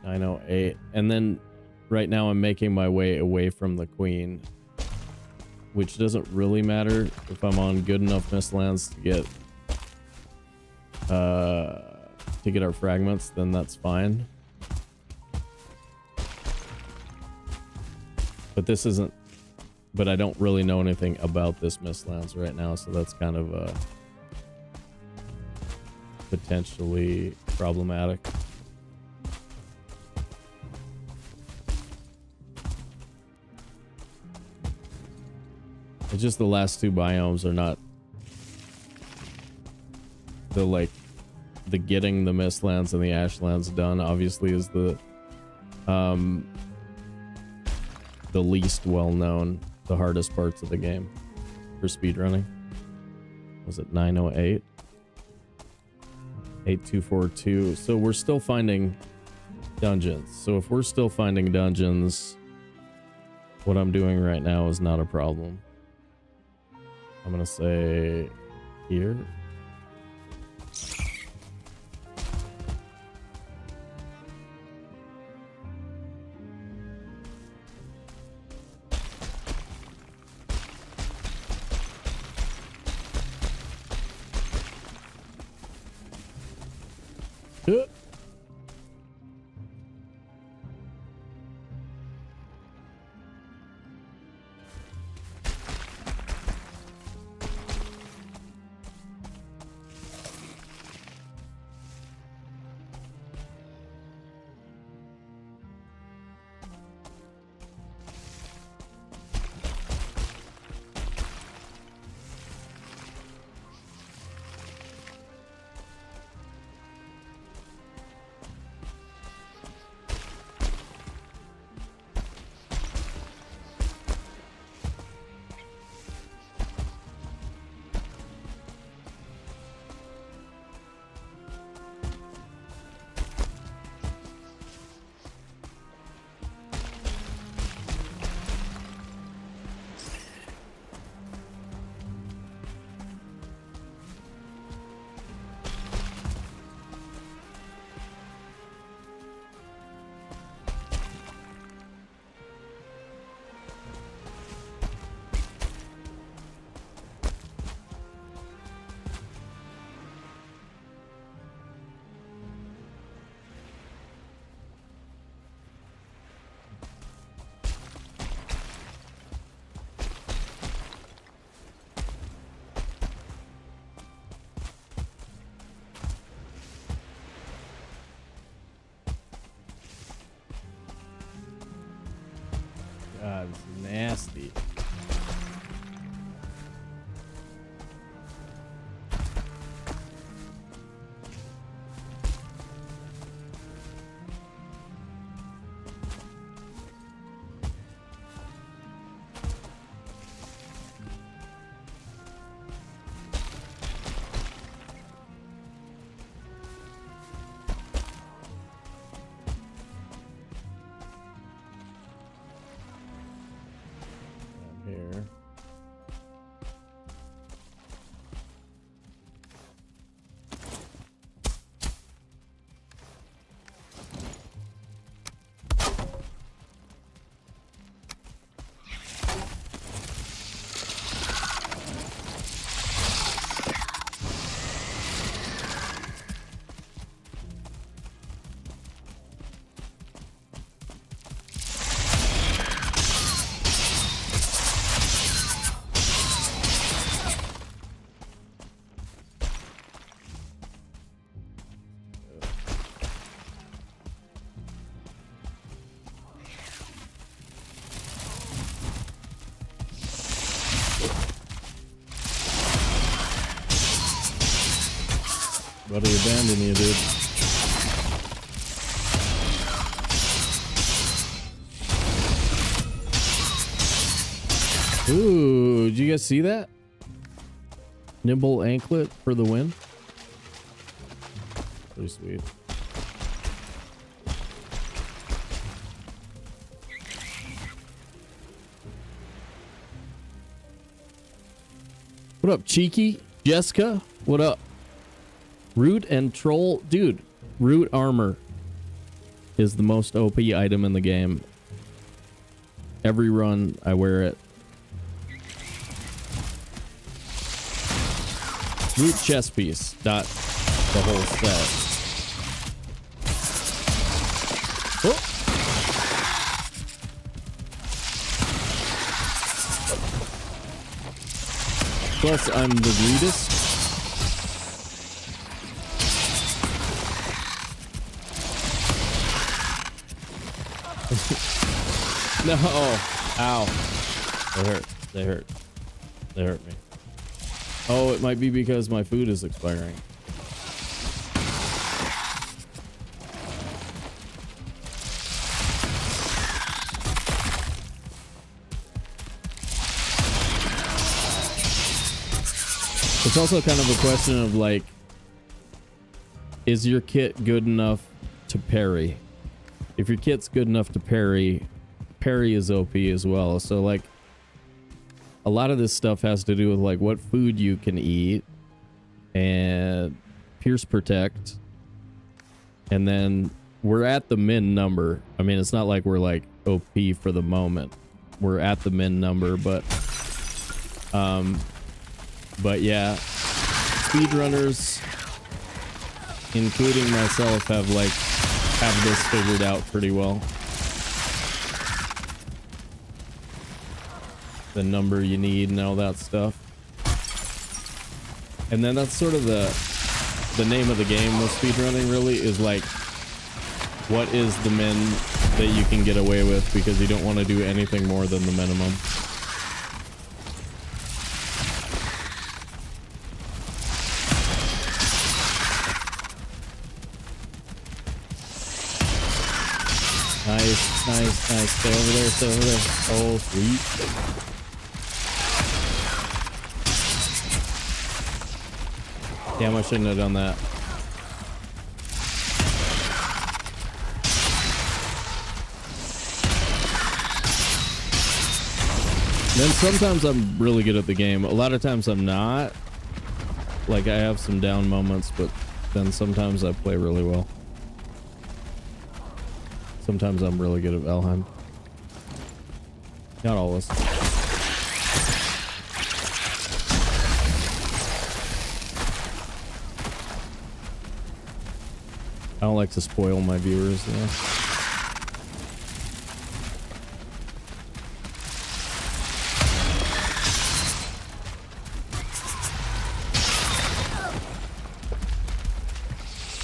I know, 8. And then right now I'm making my way away from the Queen, which doesn't really matter if I'm on good enough Mistlands to get our fragments, then that's fine. But this isn't, but I don't really know anything about this Mistlands right now, so that's kind of potentially problematic. It's just the last two biomes are not the the getting the Mistlands and the Ashlands done obviously is the least well known, the hardest parts of the game for speedrunning. Was it 908? 8242. So we're still finding dungeons. So if we're still finding dungeons, what I'm doing right now is not a problem. I'm gonna say here. God, it's nasty. Here. Buddy abandoned you, dude. Ooh, did you guys see that? Nimble anklet for the win. Pretty sweet. What up, Cheeky? Jessica? What up? Root and troll, dude. Root armor is the most OP item in the game. Every run I wear it. Root chest piece, not the whole set. Oh. Plus, I'm the rudest. No. Ow. They hurt. They hurt. They hurt me. Oh, it might be because my food is expiring. It's also kind of a question of like, is your kit good enough to parry? If your kit's good enough to parry, parry is OP as well. So like, a lot of this stuff has to do with like what food you can eat and pierce protect. And then we're at the min number. I mean, it's not like we're like OP for the moment. We're at the min number, but yeah, speedrunners, including myself, have this figured out pretty well. The number you need and all that stuff. And then that's sort of the name of the game with speedrunning, really, is like, what is the min that you can get away with, because you don't want to do anything more than the minimum. Nice, nice, nice. Stay over there, stay over there. Oh, sweet. Damn, I shouldn't have done that. Then sometimes I'm really good at the game. A lot of times I'm not. Like, I have some down moments, but then sometimes I play really well. Sometimes I'm really good at Valheim. Not always. I don't like to spoil my viewers, though.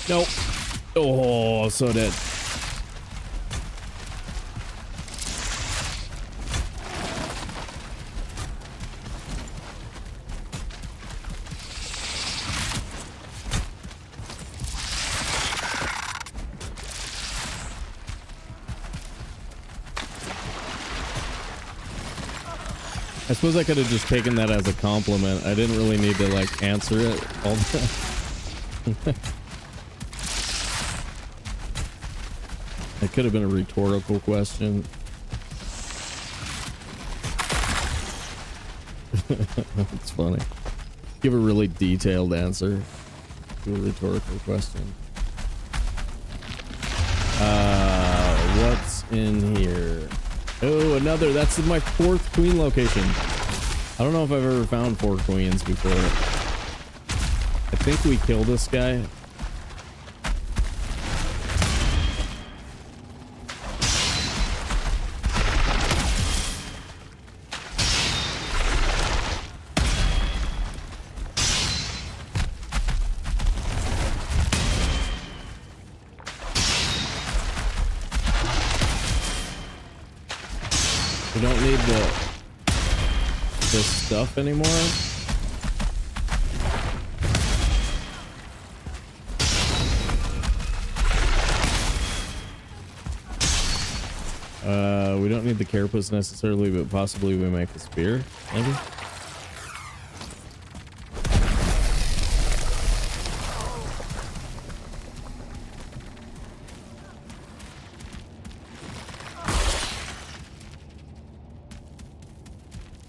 Nope. Oh, so dead. I suppose I could have just taken that as a compliment. I didn't really need to like answer it all the time. It could have been a rhetorical question. It's funny. Give a really detailed answer to a rhetorical question. What's in here? Oh, another. That's my 4th queen location. I don't know if I've ever found 4 queens before. I think we killed this guy. We don't need this stuff anymore. We don't need the carapace necessarily, but possibly we make a spear, maybe.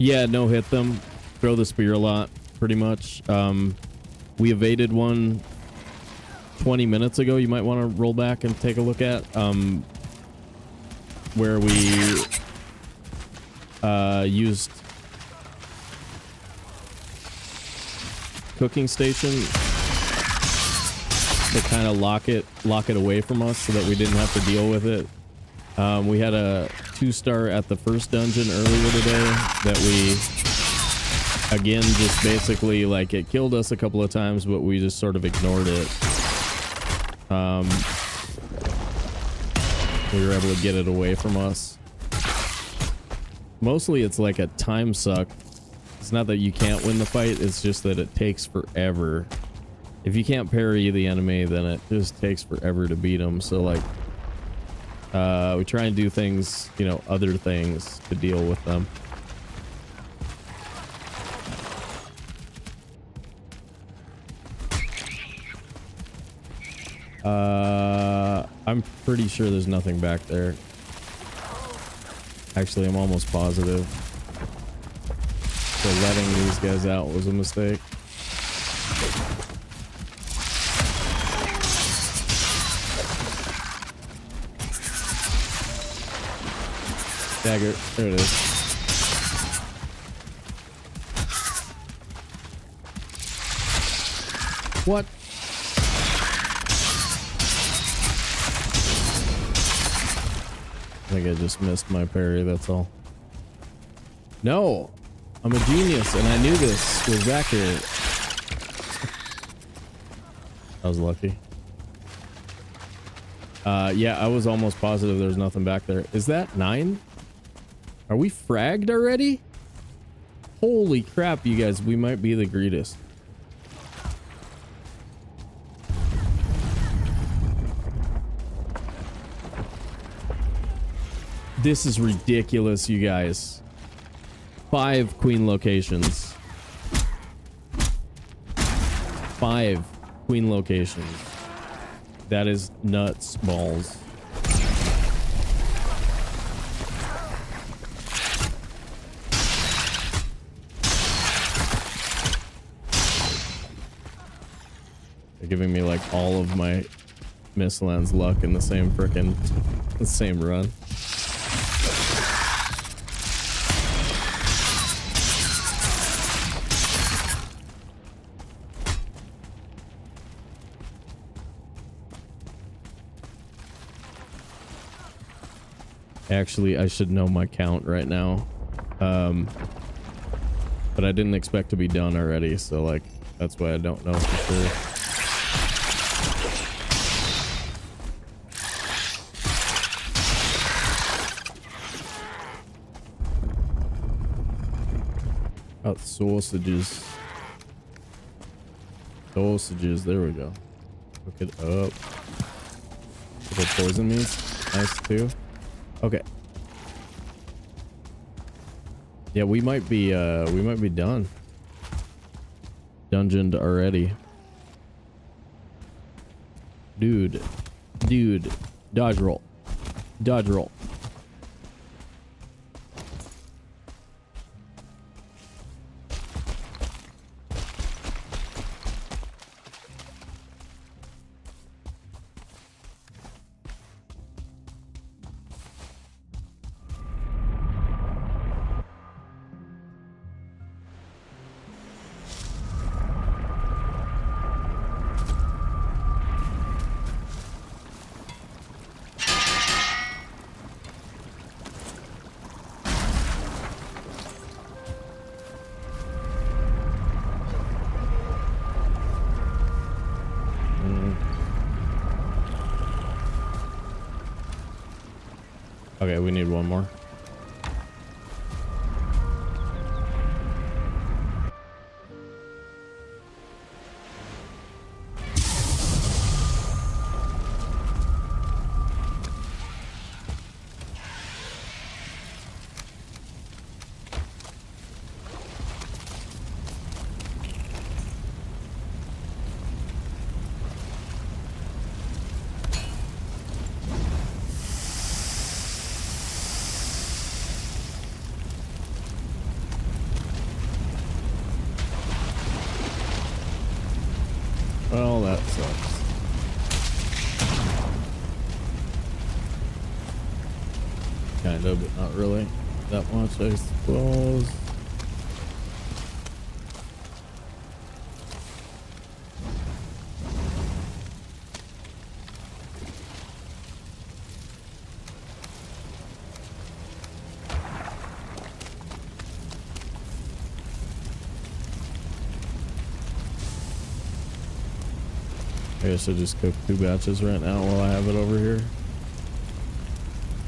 Yeah, no hit them. Throw the spear a lot, pretty much. We evaded one 20 minutes ago. You might want to roll back and take a look at where we used cooking station to kind of lock it away from us so that we didn't have to deal with it. We had a 2-star at the first dungeon earlier today that we, again, just basically, like, it killed us a couple of times, but we just sort of ignored it. We were able to get it away from us. Mostly it's like a time suck It's not that you can't win the fight, it's just that it takes forever. If you can't parry the enemy, then it just takes forever to beat them. So like, we try and do things, you know, other things to deal with them. I'm pretty sure there's nothing back there. Actually, I'm almost positive. So letting these guys out was a mistake. Dagger. There it is. What? I think I just missed my parry, that's all. No! I'm a genius, and I knew this was back here. I was lucky. Yeah, I was almost positive there's nothing back there. Is that 9? Are we fragged already? Holy crap, you guys, we might be the greatest. This is ridiculous, you guys. 5 queen locations. 5 queen locations. That is nuts balls. They're giving me like all of my Mistlands luck in the same frickin' same run. Actually, I should know my count right now. But I didn't expect to be done already, so like, that's why I don't know for sure. Oh, sausages. Sausages, there we go. Look it up. Little poison meats, nice too. Okay. Yeah, we might be done. Dungeoned already. Dude. Dodge roll. Dodge roll. Okay, we need one more. Well, that sucks. Kind of, but not really that much, I suppose. I guess I'll just cook 2 batches right now while I have it over here.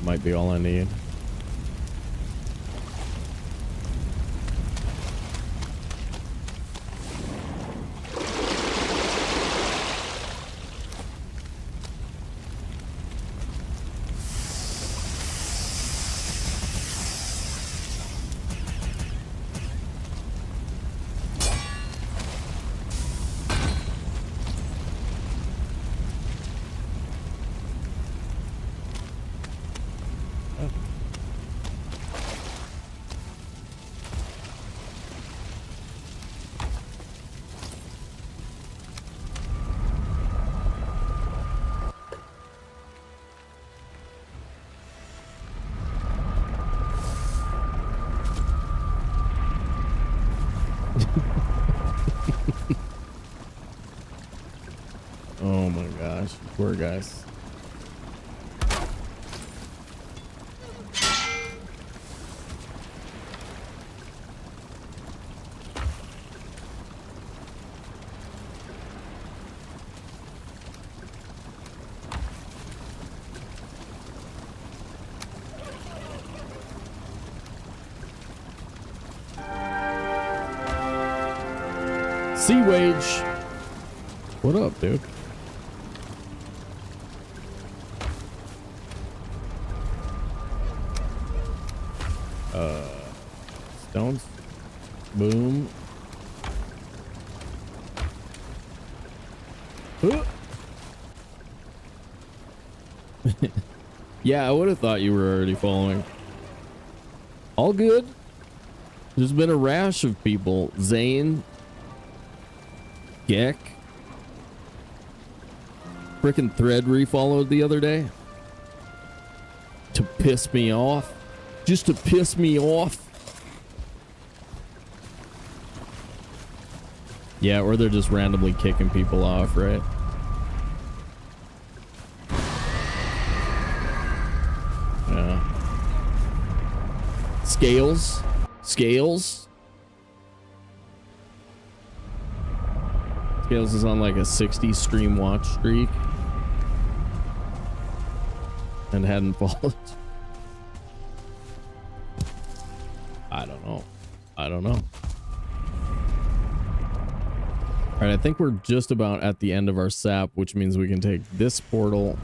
Might be all I need. Oh my gosh, poor guys. Sea Wage. What up, dude? Stones. Boom. Yeah, I would have thought you were already following. All good. There's been a rash of people. Zane. Geck. Frickin' Thread refollowed the other day. To piss me off. Just to piss me off. Yeah, or they're just randomly kicking people off, right? Yeah. Scales. Scales. Scales is on like a 60 stream watch streak. And hadn't followed. I don't know. I don't know. All right, I think we're just about at the end of our sap, which means we can take this portal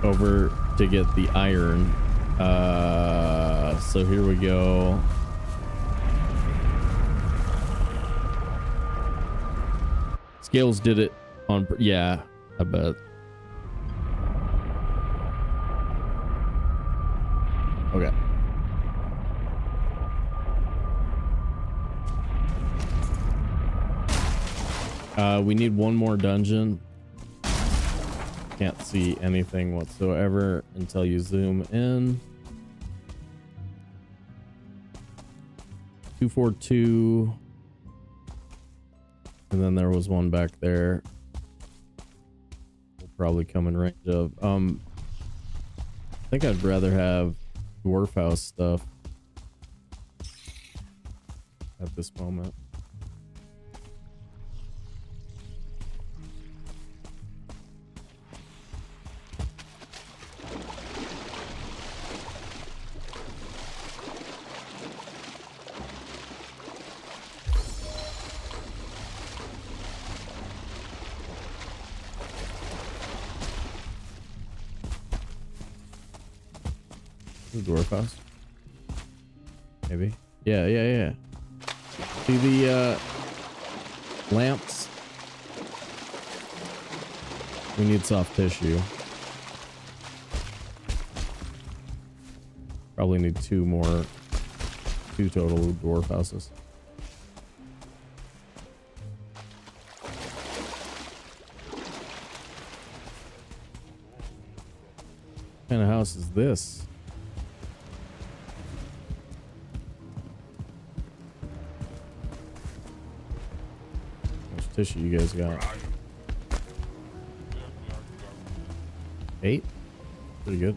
over to get the iron. So here we go. Scales did it on, yeah, I bet. Okay. We need one more dungeon. Can't see anything whatsoever until you zoom in. 242. And then there was one back there. We'll probably come in range of. I think I'd rather have dwarf house stuff at this moment. Dwarf house, maybe. Yeah. See the lamps? We need soft tissue. Probably need two total dwarf houses. What kind of house is this? Tissue you guys got? 8? Pretty good.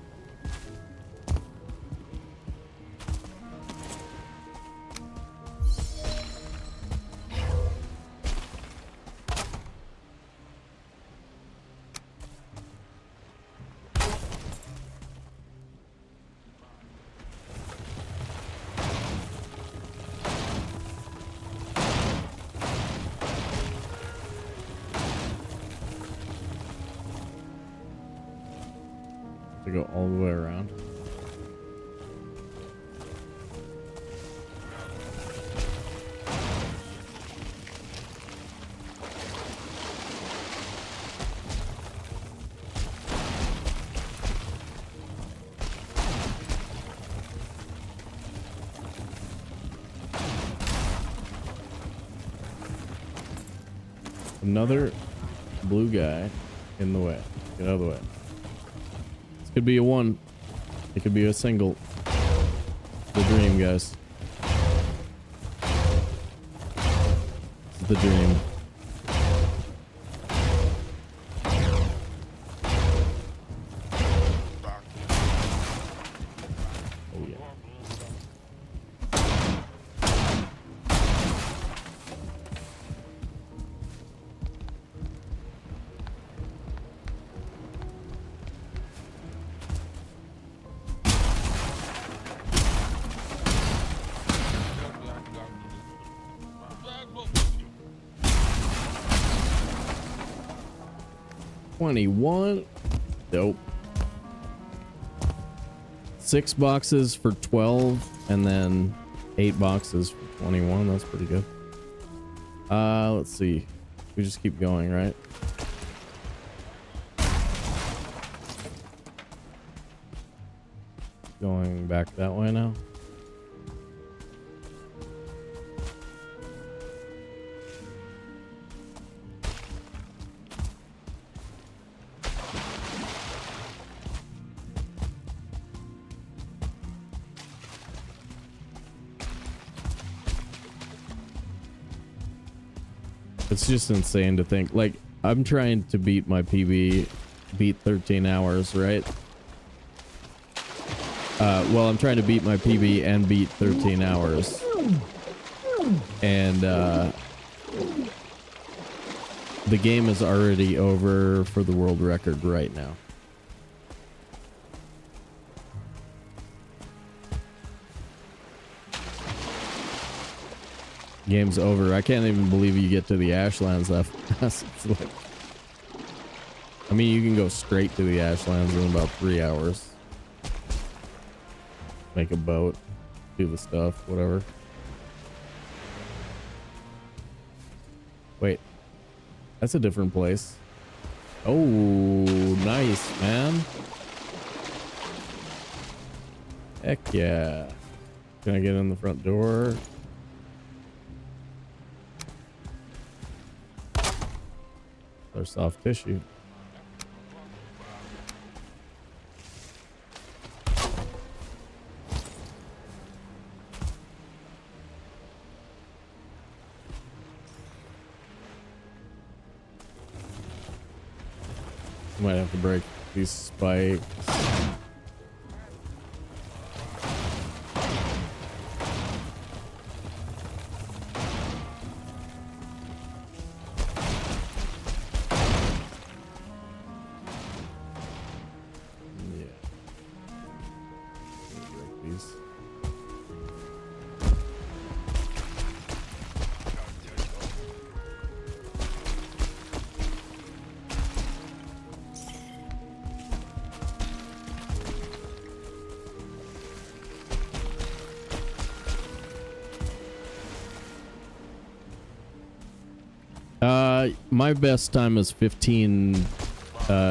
To go all the way around. Another blue guy in the way. Get out of the way. Could be a one. It could be a single. The dream, guys. the dream. Oh yeah. 21. Dope. 6 boxes for 12 and then 8 boxes for 21. That's pretty good. Let's see. We just keep going, right? Going back that way now. It's just insane to think, like, I'm trying to beat my PB, beat 13 hours, right? Well, I'm trying to beat my PB and beat 13 hours. And, the game is already over for the world record right now. Game's over. I can't even believe you get to the Ashlands that fast. It's like, I mean, you can go straight to the Ashlands in about 3 hours. Make a boat, do the stuff, whatever. Wait, that's a different place. Oh, nice, man. Heck yeah. Can I get in the front door? Or soft tissue. Might have to break these spikes. My best time is 15,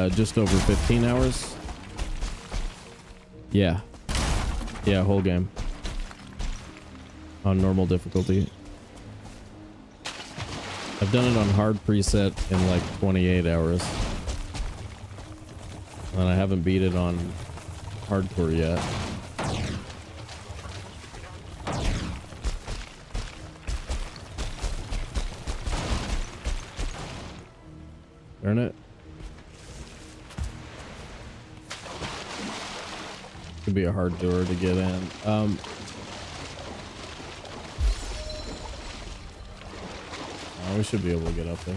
just over 15 hours. Yeah. Yeah, whole game. On normal difficulty. I've done it on hard preset in like 28 hours. And I haven't beat it on hardcore yet. Darn it. Could be a hard door to get in. We should be able to get up there.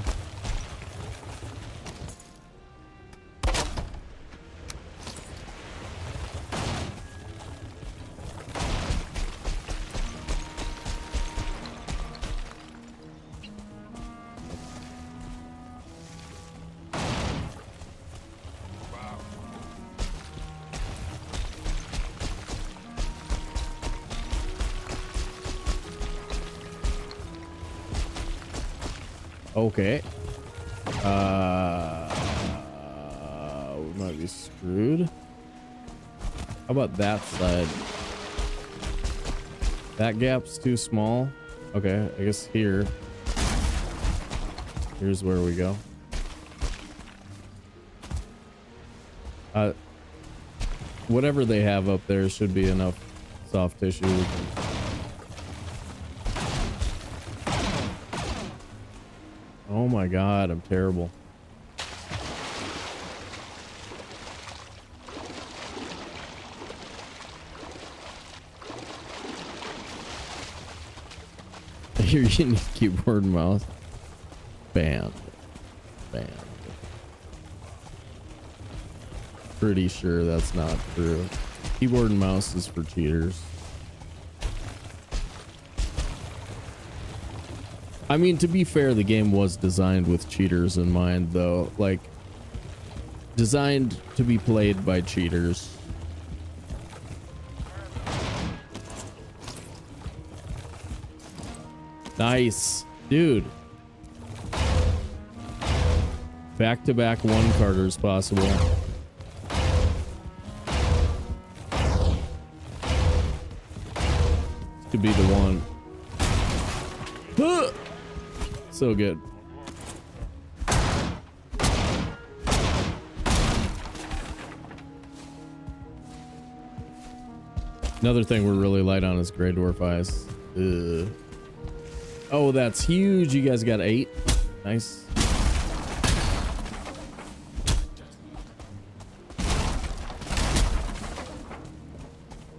Okay. We might be screwed. How about that side? That gap's too small. Okay, I guess here's where we go. Whatever they have up there should be enough soft tissue. Oh my god, I'm terrible. You're using keyboard and mouse. Bam. Bam. Pretty sure that's not true. Keyboard and mouse is for cheaters. I mean, to be fair, the game was designed with cheaters in mind, though. Like, designed to be played by cheaters. Nice, dude. Back-to-back one Carters possible. Could be the one. So good. Another thing we're really light on is Grey Dwarf Eyes. Oh, that's huge. You guys got 8. Nice.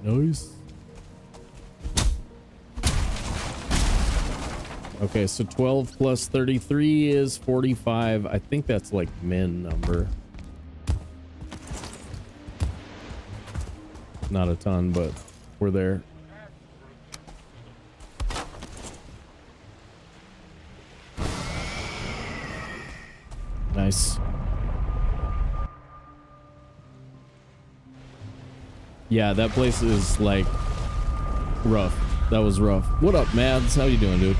Nice. Okay, so 12 plus 33 is 45. I think that's like min number. Not a ton, but we're there. Nice. Yeah, that place is like rough. That was rough. What up, Mads? How you doing, dude?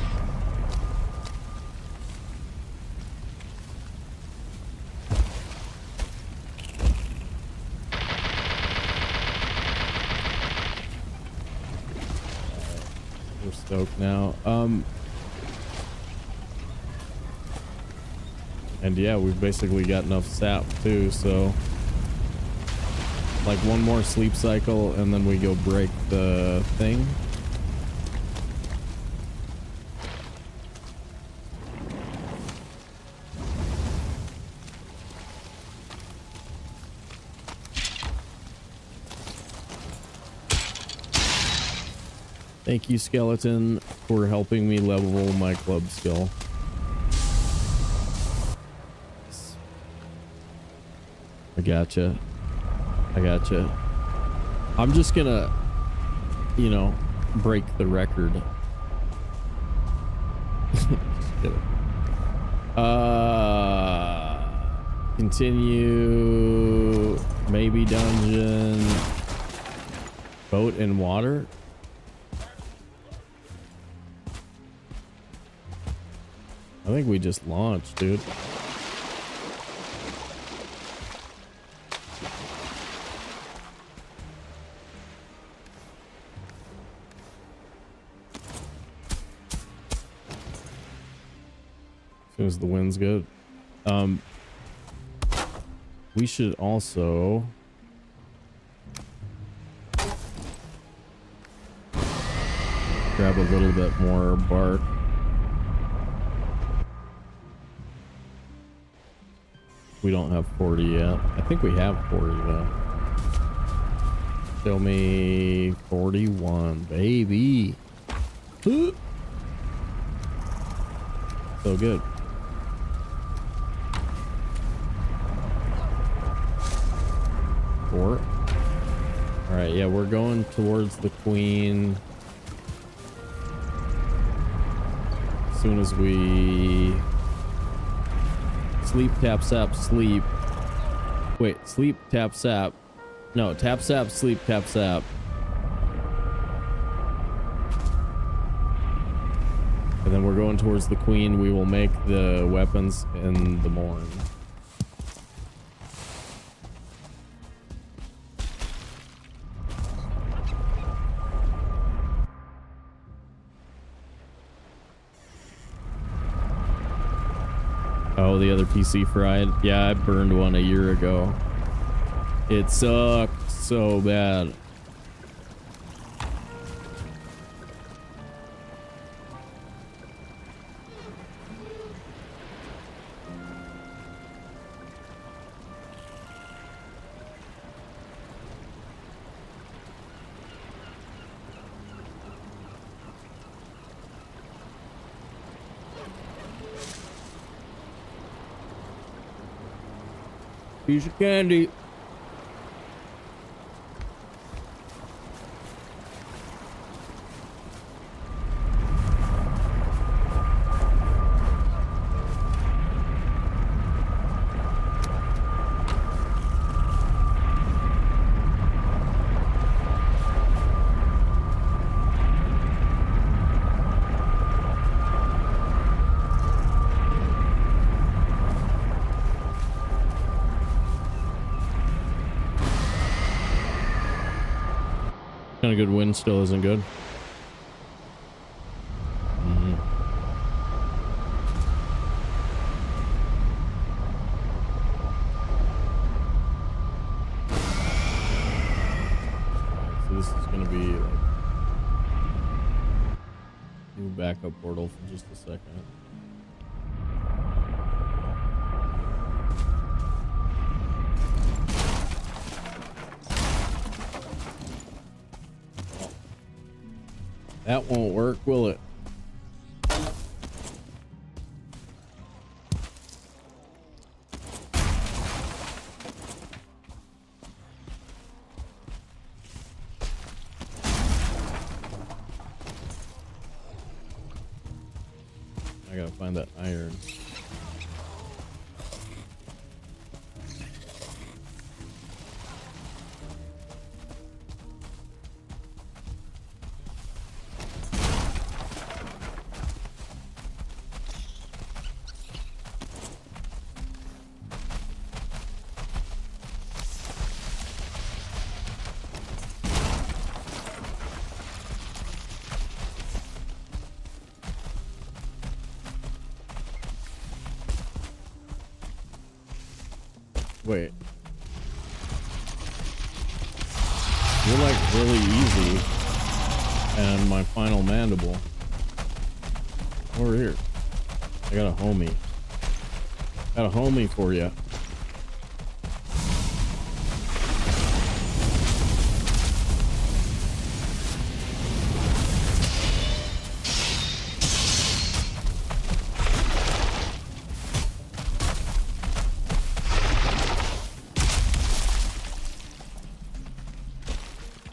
We're stoked now. And yeah, we've basically got enough sap too, so like one more sleep cycle and then we go break the thing. Thank you, Skeleton, for helping me level my club skill. I gotcha. I gotcha. I'm just gonna, you know, break the record. Just kidding. Continue. Maybe dungeon. Boat and water. I think we just launched, dude. As soon as the wind's good. We should also grab a little bit more bark. We don't have 40 yet. I think we have 40 though. Show me 41, baby. So good. All right, yeah, we're going towards the queen as soon as we sleep, tap, sap, sleep. Wait, sleep, tap, sap. No, tap, sap, sleep, tap, sap. And then we're going towards the queen. We will make the weapons in the morning. Oh, the other PC fried. Yeah, I burned one a year ago. It sucked so bad. Piece of candy. Kind of good wind still isn't good. So this is going to be like new backup portal for just a second. That won't work, will it? I gotta find that iron. Wait. You're like really easy. And my final mandible. Over here. I got a homie. Got a homie for you.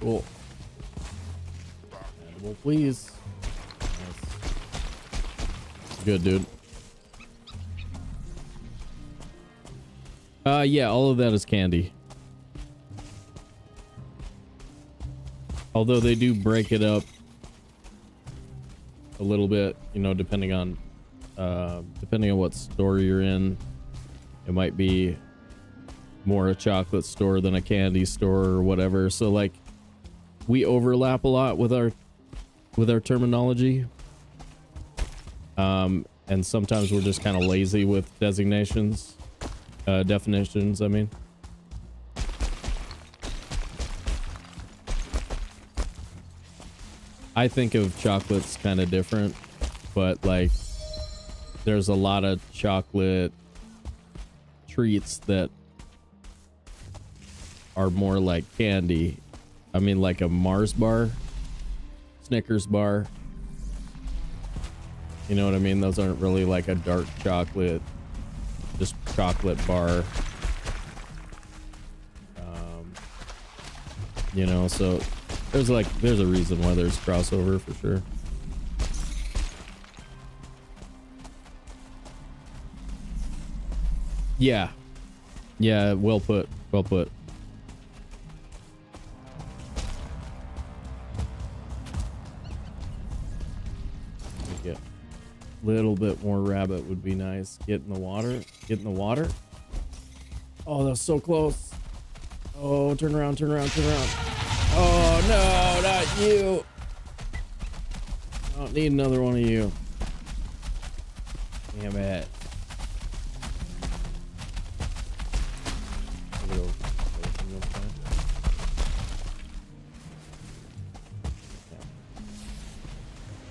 Cool. Mandible, please. Nice. Good, dude. Yeah, all of that is candy. Although they do break it up a little bit, you know, depending on what store you're in. It might be more a chocolate store than a candy store or whatever. So like we overlap a lot with our terminology. And sometimes we're just kind of lazy with definitions, I mean. I think of chocolates kind of different, but like there's a lot of chocolate treats that are more like candy. I mean, like a Mars bar, Snickers bar. You know what I mean? Those aren't really like a dark chocolate, just chocolate bar. You know, so there's a reason why there's crossover for sure. Yeah. Yeah, well put. Well put. Get a little bit more rabbit would be nice. Get in the water. Get in the water. Oh, that's so close. Oh, turn around, turn around, turn around. Oh, no, not you. I don't need another one of you. Damn it.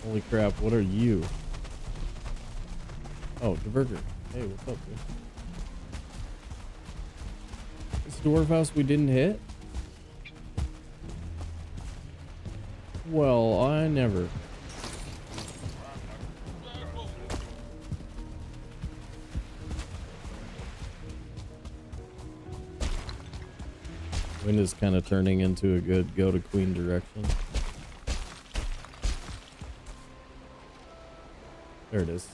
Holy crap, what are you? Oh, the burger. Hey, what's up, dude? This dwarf house we didn't hit? Well, I never. Wind is kind of turning into a good go to queen direction. There it is.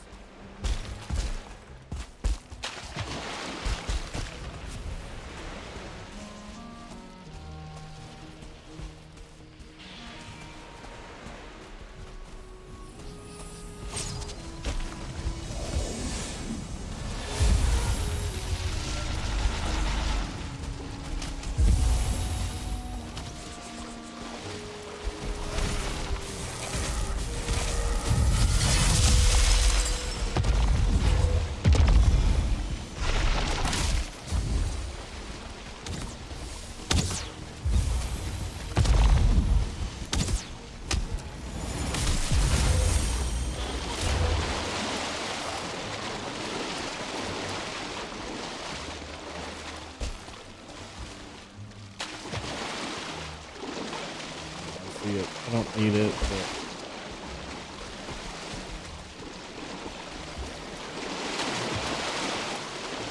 I don't need it, but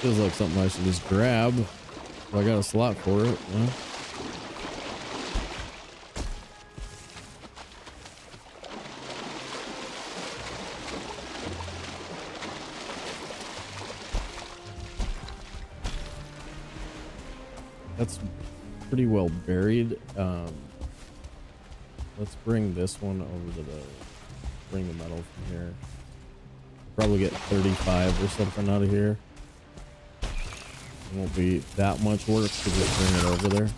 feels like something I should just grab. Well, I got a slot for it. Yeah. That's pretty well buried. Let's bring this one over to bring the metal from here. Probably get 35 or something out of here. It won't be that much work to just bring it over there.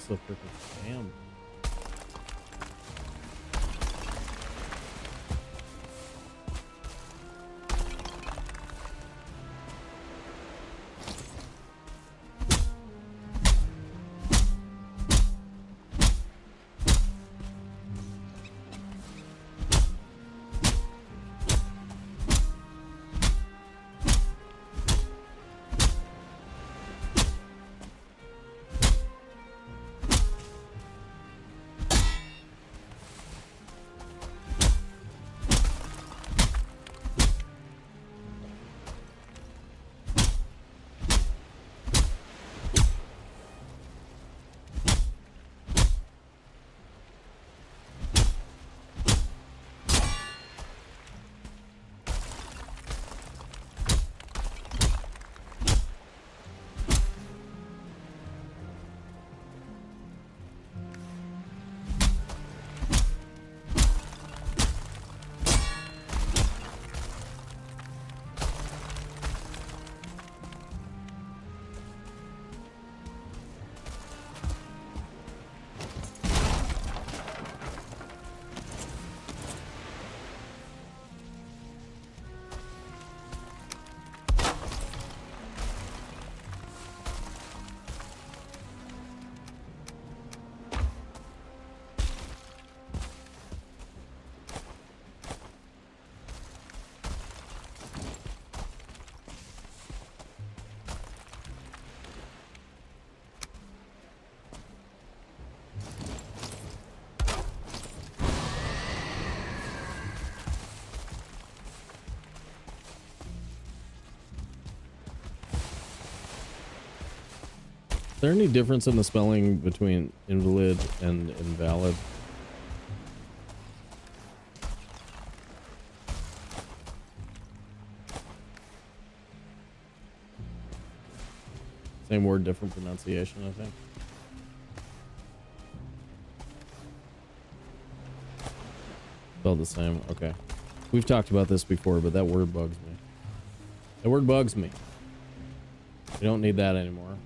So freaking damn. Is there any difference in the spelling between invalid and invalid? Same word, different pronunciation, I think. Spelled the same. Okay. We've talked about this before, but that word bugs me. That word bugs me. We don't need that anymore.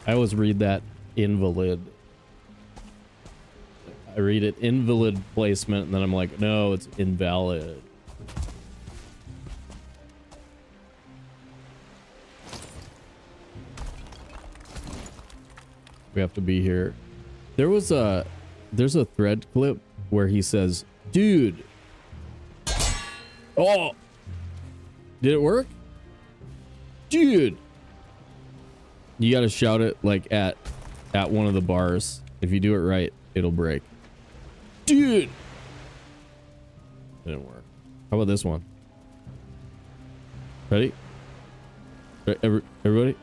I always read that invalid. I read it invalid placement, and then I'm like, no, it's invalid. We have to be here. There's a thread clip where he says, dude. Oh, did it work? Dude. You got to shout it like at one of the bars. If you do it right, it'll break. Dude. Didn't work. How about this one? Ready? Everybody?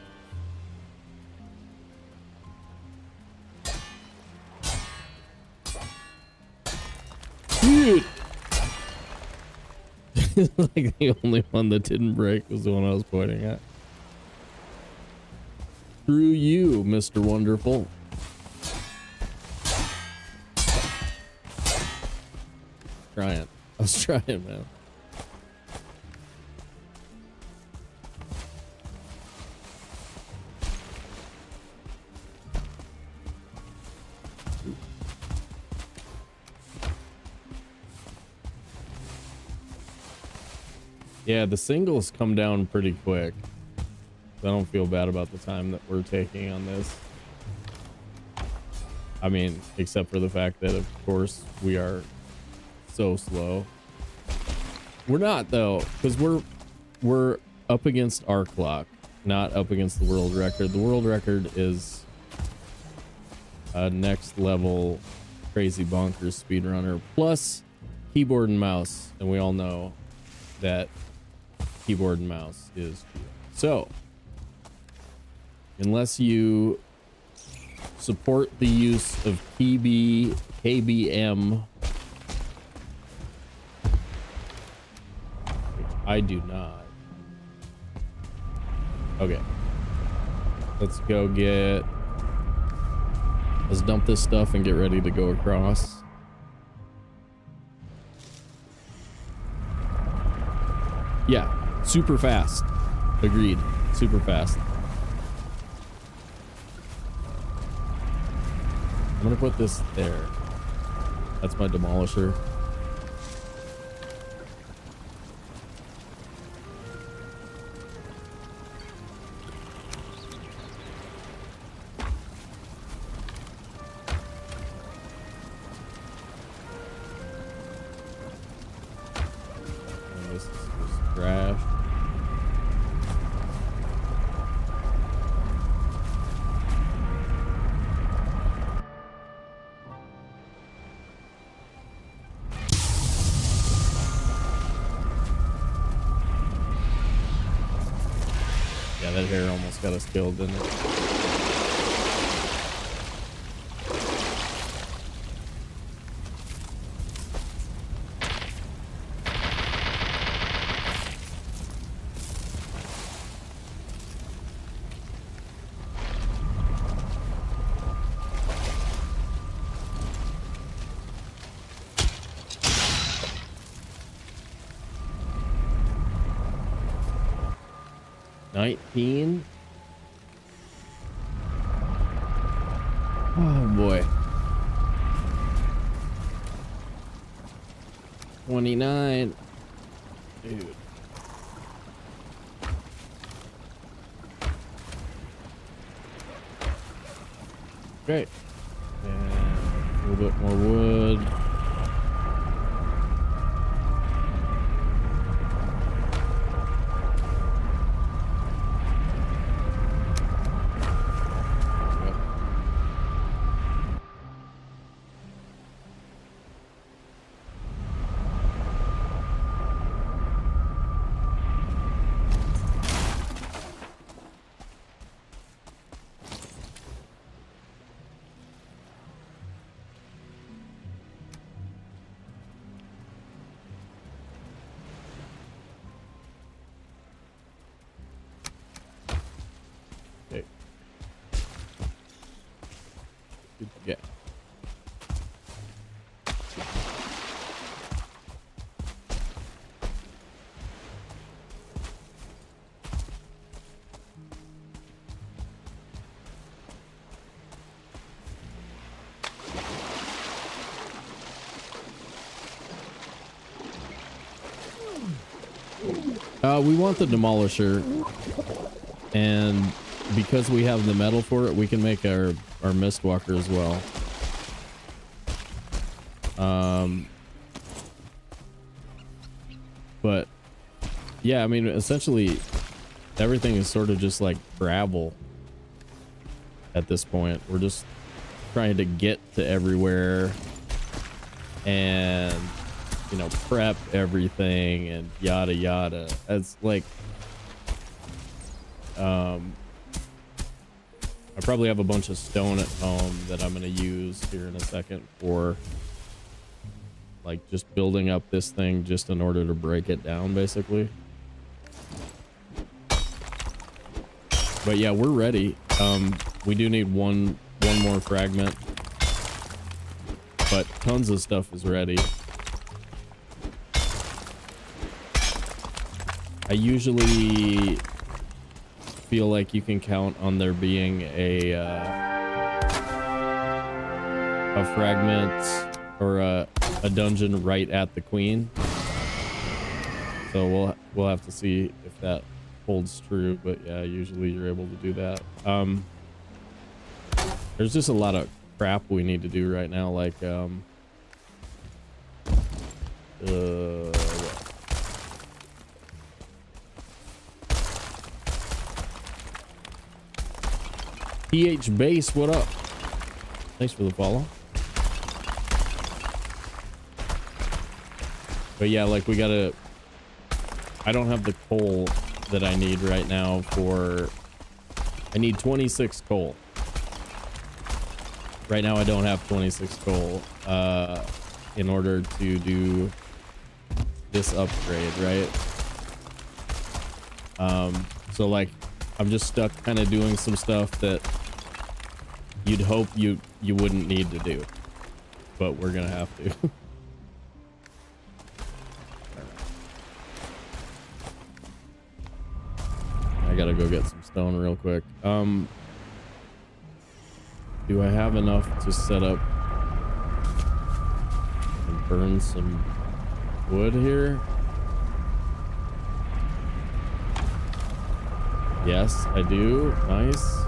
Dude. Like the only one that didn't break was the one I was pointing at. Through you, Mr. Wonderful. Trying. I was trying, man. Yeah, the singles come down pretty quick. I don't feel bad about the time that we're taking on this. I mean, except for the fact that, of course, we are so slow. We're not, though, because we're up against our clock, not up against the world record. The world record is a next level crazy bonkers speedrunner plus keyboard and mouse, and we all know that keyboard and mouse is key. So unless you support the use of KBM, which I do not. Okay, let's dump this stuff and get ready to go across. Yeah, super fast. Agreed. Super fast. I'm gonna put this there. That's my demolisher. And this is just trash. That hair almost got us killed, didn't it? Oh boy. 29. Dude. Great. And a little bit more wood. We want the demolisher, and because we have the metal for it, we can make our Mistwalker as well. But yeah, I mean, essentially everything is sort of just like gravel at this point. We're just trying to get to everywhere and, you know, prep everything and yada yada. It's like I probably have a bunch of stone at home that I'm going to use here in a second for like just building up this thing just in order to break it down, basically. But yeah, we're ready. We do need one more fragment, but tons of stuff is ready. I usually feel like you can count on there being a fragment or a dungeon right at the queen. So we'll have to see if that holds true, but yeah, usually you're able to do that. There's just a lot of crap we need to do right now, like PH Base, what up? Thanks for the follow. But yeah, like we gotta, I don't have the coal that I need right now for, I need 26 coal. Right now I don't have 26 coal in order to do this upgrade, right? So like I'm just stuck kind of doing some stuff that you'd hope you wouldn't need to do, but we're gonna have to. I gotta go get some stone real quick. Do I have enough to set up and burn some wood here? Yes, I do. Nice.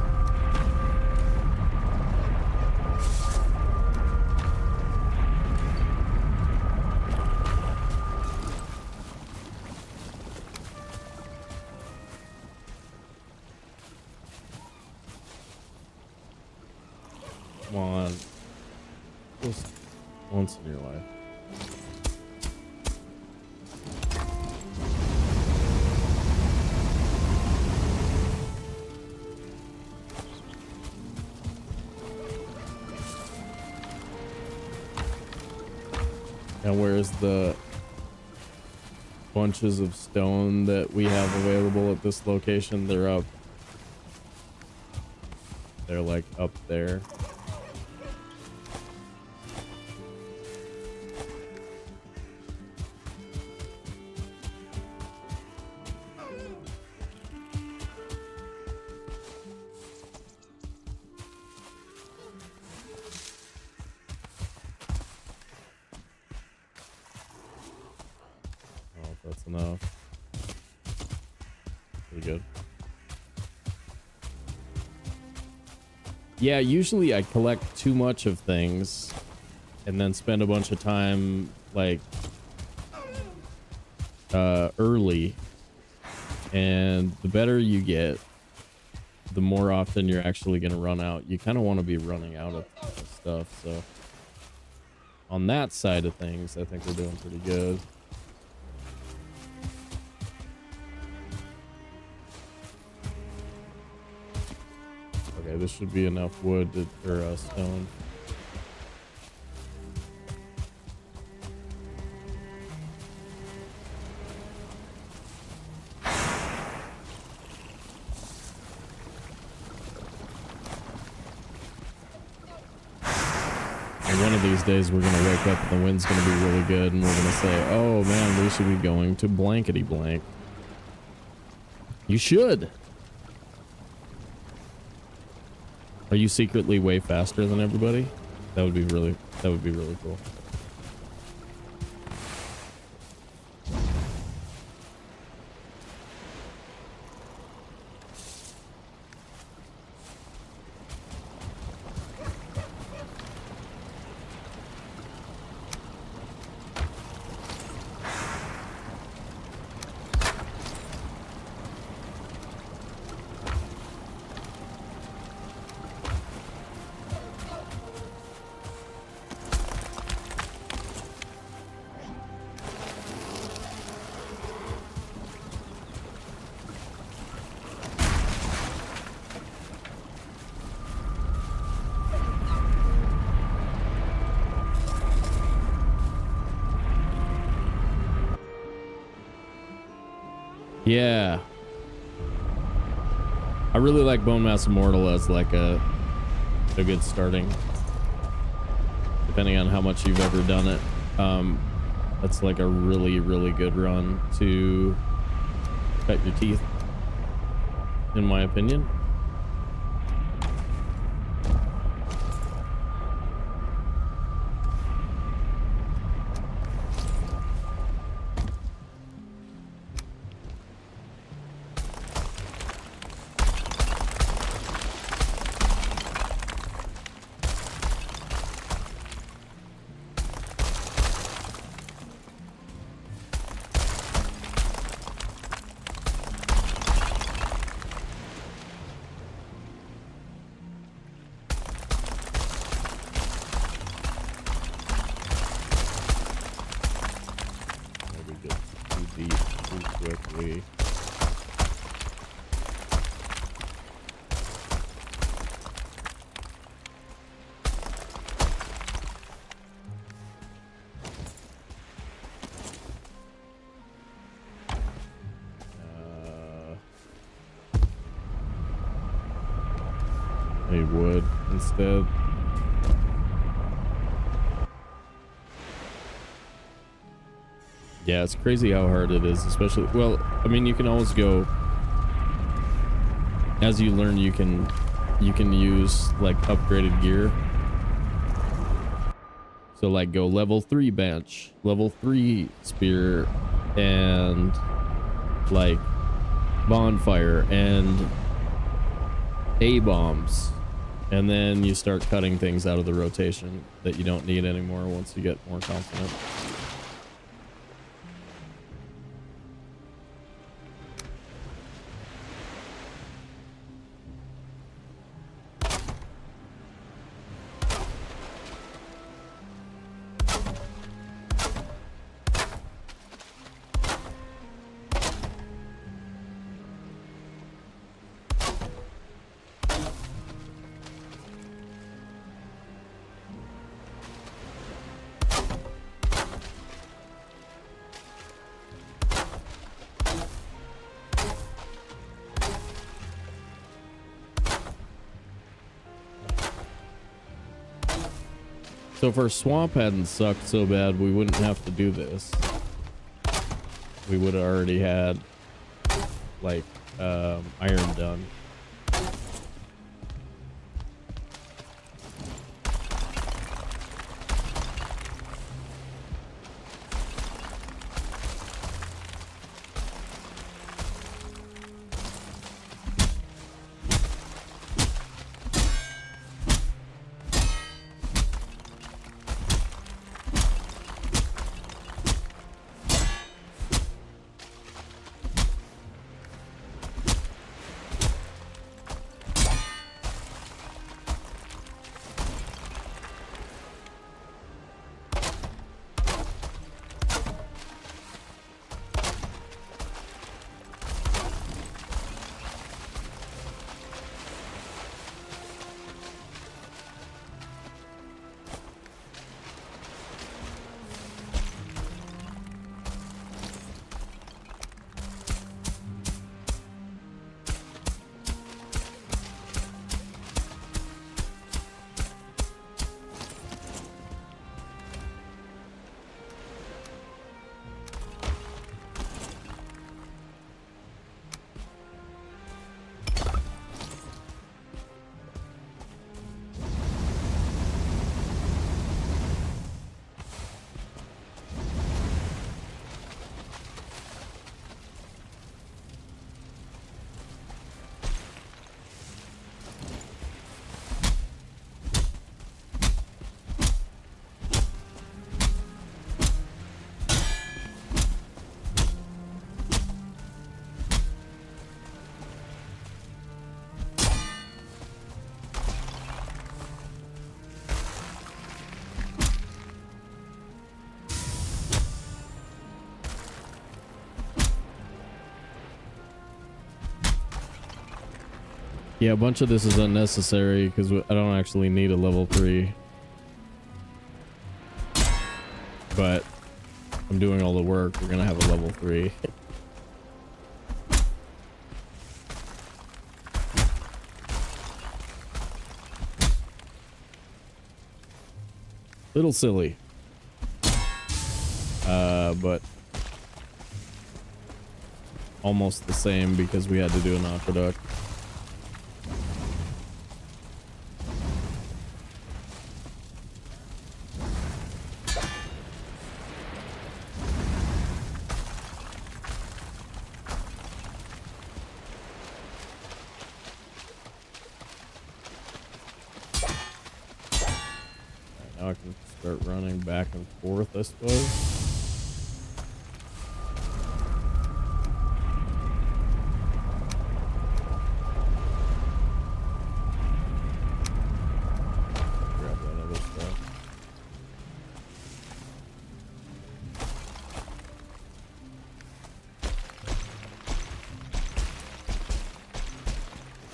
Come on. Just once in your life. And where's the bunches of stone that we have available at this location? They're up. They're like up there. Enough. Pretty good. Yeah, usually I collect too much of things and then spend a bunch of time like early, and the better you get, the more often you're actually going to run out. You kind of want to be running out of stuff, so on that side of things I think we're doing pretty good. Okay, this should be enough wood or stone. And one of these days we're gonna wake up and the wind's gonna be really good, and we're gonna say, "Oh man, we should be going to blankety blank." You should. Are you secretly way faster than everybody? That would be really cool. Yeah. I really like Bone Mass Immortal as like a good starting. Depending on how much you've ever done it. That's like a really, really good run to cut your teeth, in my opinion. Wood instead. Yeah, it's crazy how hard it is, especially, well, I mean, you can always go, as you learn, you can use like upgraded gear. So like go level 3 bench, level 3 spear, and like bonfire and A-bombs. And then you start cutting things out of the rotation that you don't need anymore once you get more confident. So if our swamp hadn't sucked so bad, we wouldn't have to do this. We would have already had like iron done. Yeah, a bunch of this is unnecessary because I don't actually need a level 3. But I'm doing all the work. We're gonna have a level 3. Little silly. But almost the same because we had to do an aqueduct. Now I can start running back and forth, I suppose. Grab that other stuff.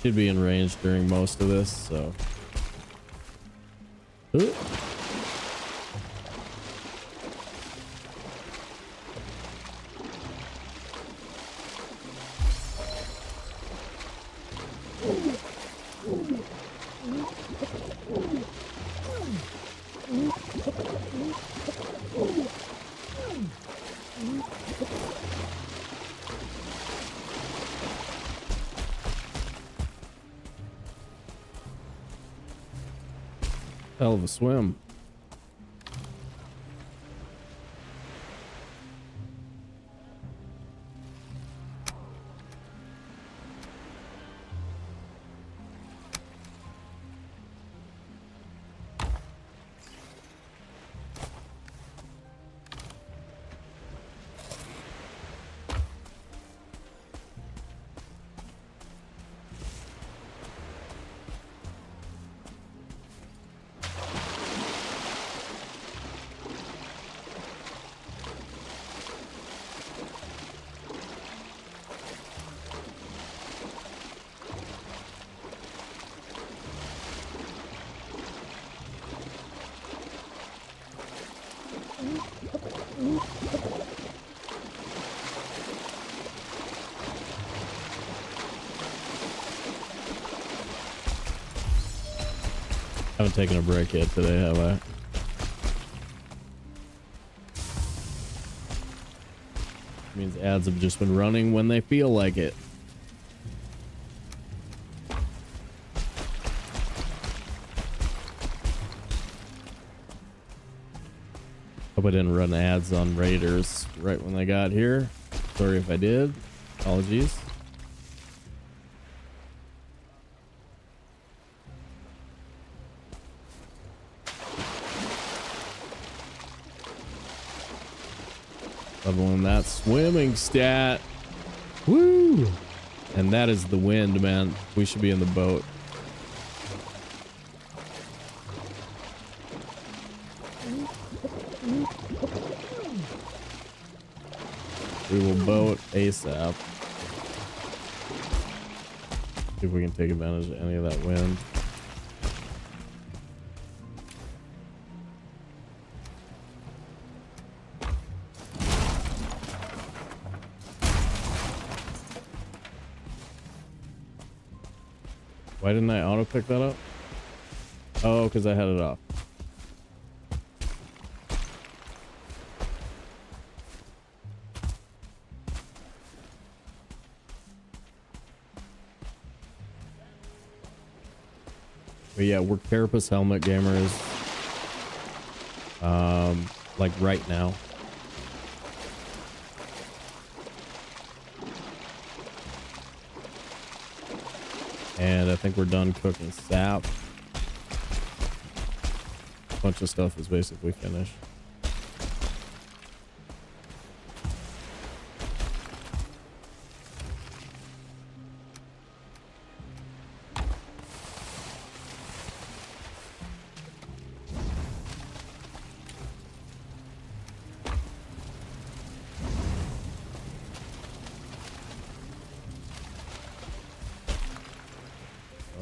Should be in range during most of this, so. Ooh. Hell of a swim. Haven't taken a break yet today, have I? Means ads have just been running when they feel like it. Hope I didn't run ads on Raiders right when they got here. Sorry if I did. Apologies. Leveling that swimming stat. Woo! And that is the wind, man. We should be in the boat. We will boat ASAP. See if we can take advantage of any of that wind. Why didn't I auto pick that up? Oh, because I had it off. But yeah, we're carapace helmet gamers. Like right now. And I think we're done cooking sap. A bunch of stuff is basically finished.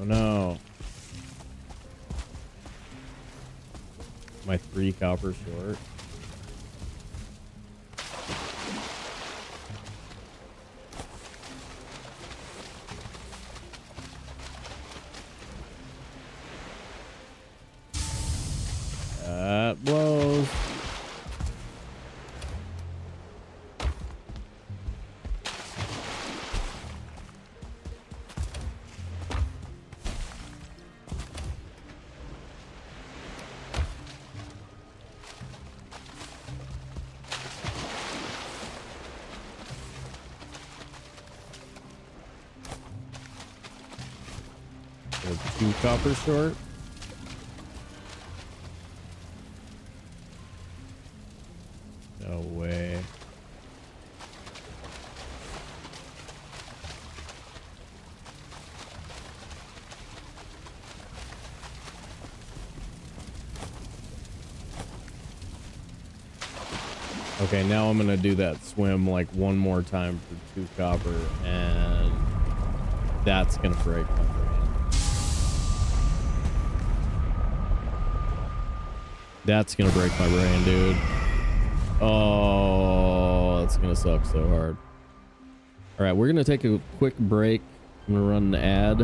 Oh no. My 3 copper short. That blow. We're 2 copper short. No way. Okay, now I'm gonna do that swim like one more time for 2 copper, and that's gonna break my brain. That's gonna break my brain, dude. Oh, that's gonna suck so hard. All right, we're gonna take a quick break. I'm gonna run an ad,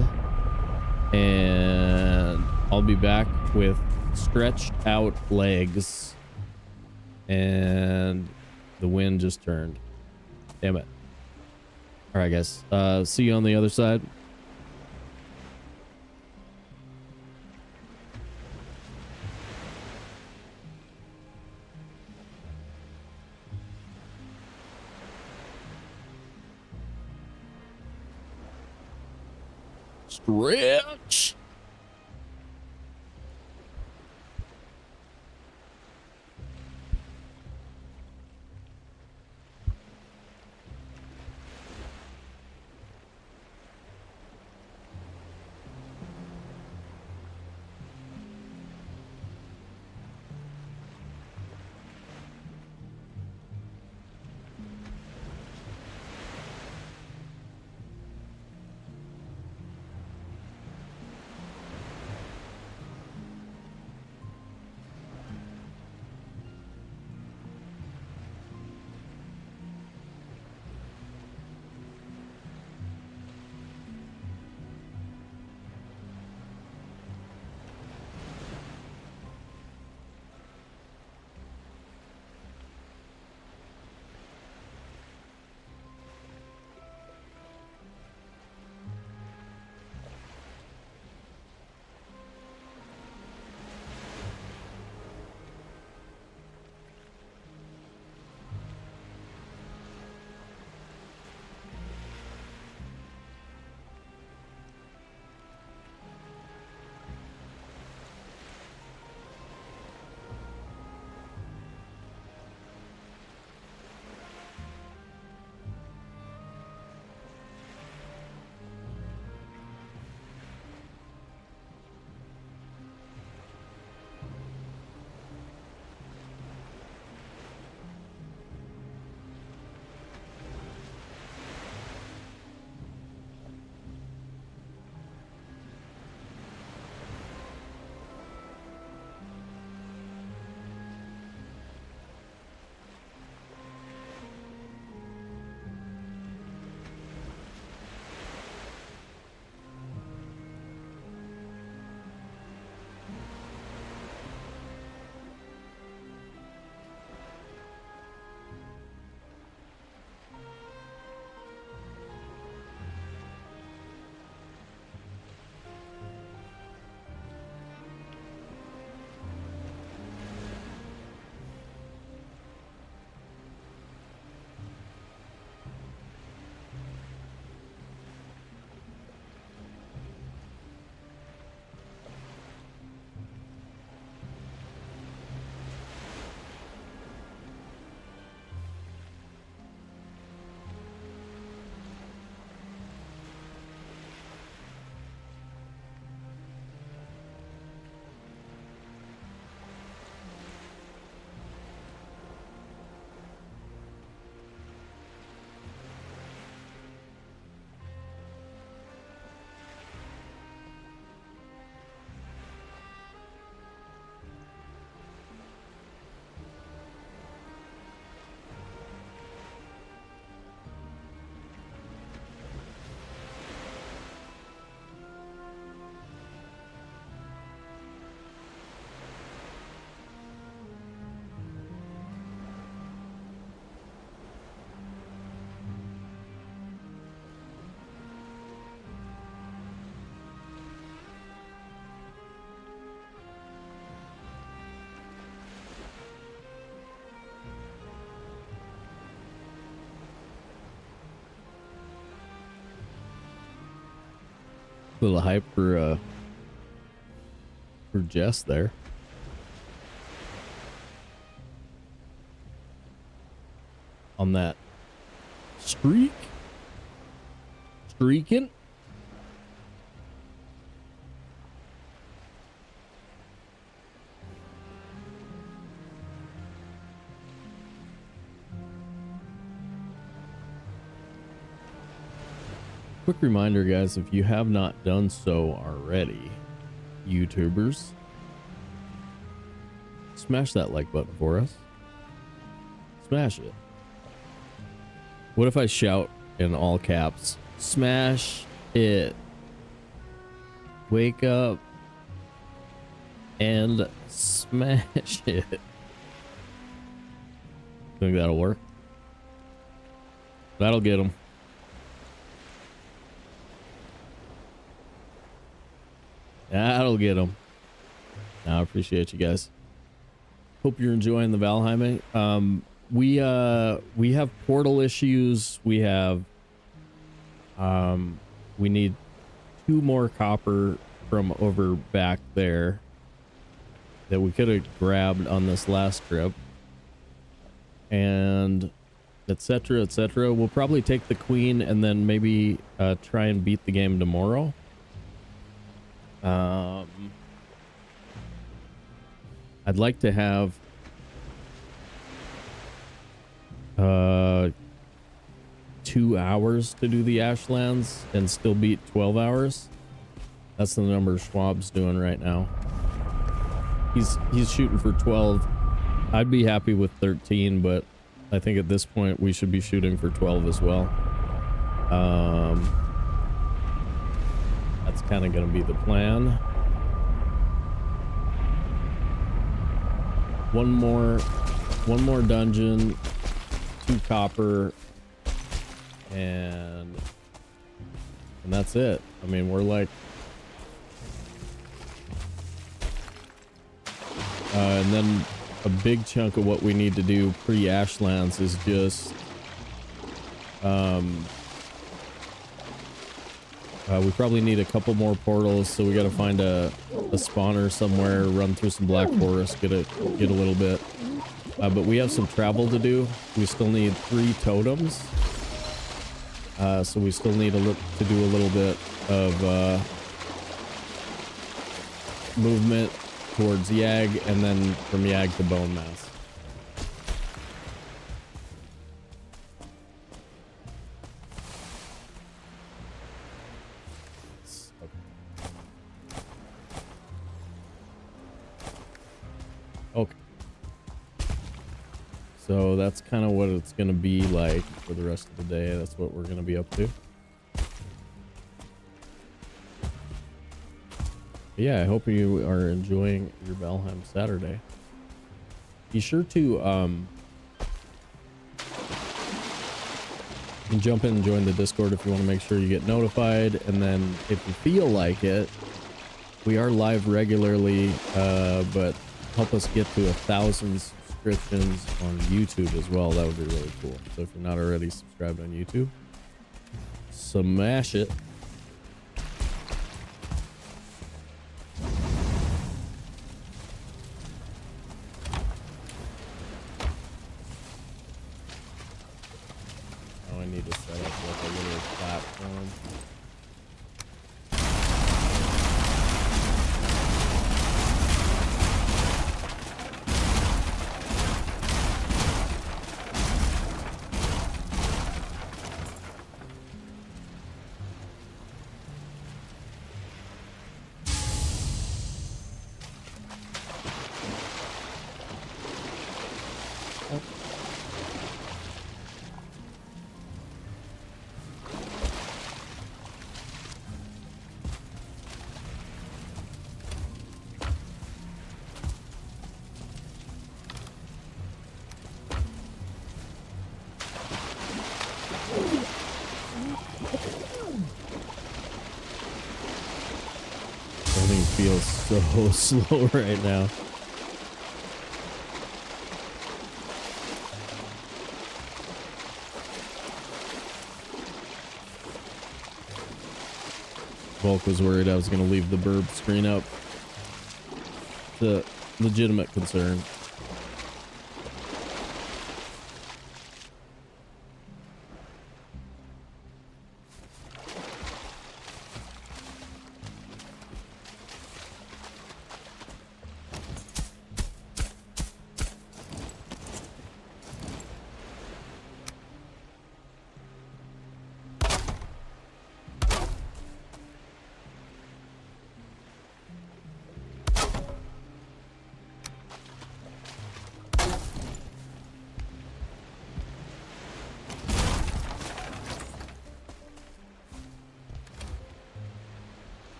and I'll be back with stretched out legs. And the wind just turned. Damn it. All right, guys. See you on the other side. Stretch. Little hype for Jess there. On that streaking. Quick reminder, guys, if you have not done so already, YouTubers, smash that like button for us. Smash it. What if I shout in all caps, smash it? Wake up and smash it. Think that'll work? That'll get them. That'll get them. I appreciate you guys. Hope you're enjoying the Valheim. We have portal issues. We have we need 2 more copper from over back there that we could have grabbed on this last trip, and etc etc. We'll probably take the queen and then maybe try and beat the game tomorrow. I'd like to have 2 hours to do the Ashlands and still beat 12 hours. That's the number Schwab's doing right now. He's shooting for 12. I'd be happy with 13, but I think at this point we should be shooting for 12 as well. That's kind of going to be the plan. One more dungeon, 2 copper, and that's it. I mean, we're like, and then a big chunk of what we need to do pre-Ashlands is just we probably need a couple more portals, so we got to find a spawner somewhere, run through some black forest, get a little bit. But we have some travel to do. We still need 3 totems, so we still need to do a little bit of movement towards Yag, and then from Yag to Bone Mass. Okay. So that's kind of what it's going to be like for the rest of the day. That's what we're going to be up to. Yeah, I hope you are enjoying your Valheim Saturday. Be sure to you can jump in and join the Discord if you want to make sure you get notified. And then if you feel like it, we are live regularly, but help us get to 1,000 subscriptions on YouTube as well. That would be really cool. So if you're not already subscribed on YouTube, smash it. Oh, I need to set up like a little platform. Everything feels so slow right now. Volk was worried I was going to leave the burb screen up. The legitimate concern.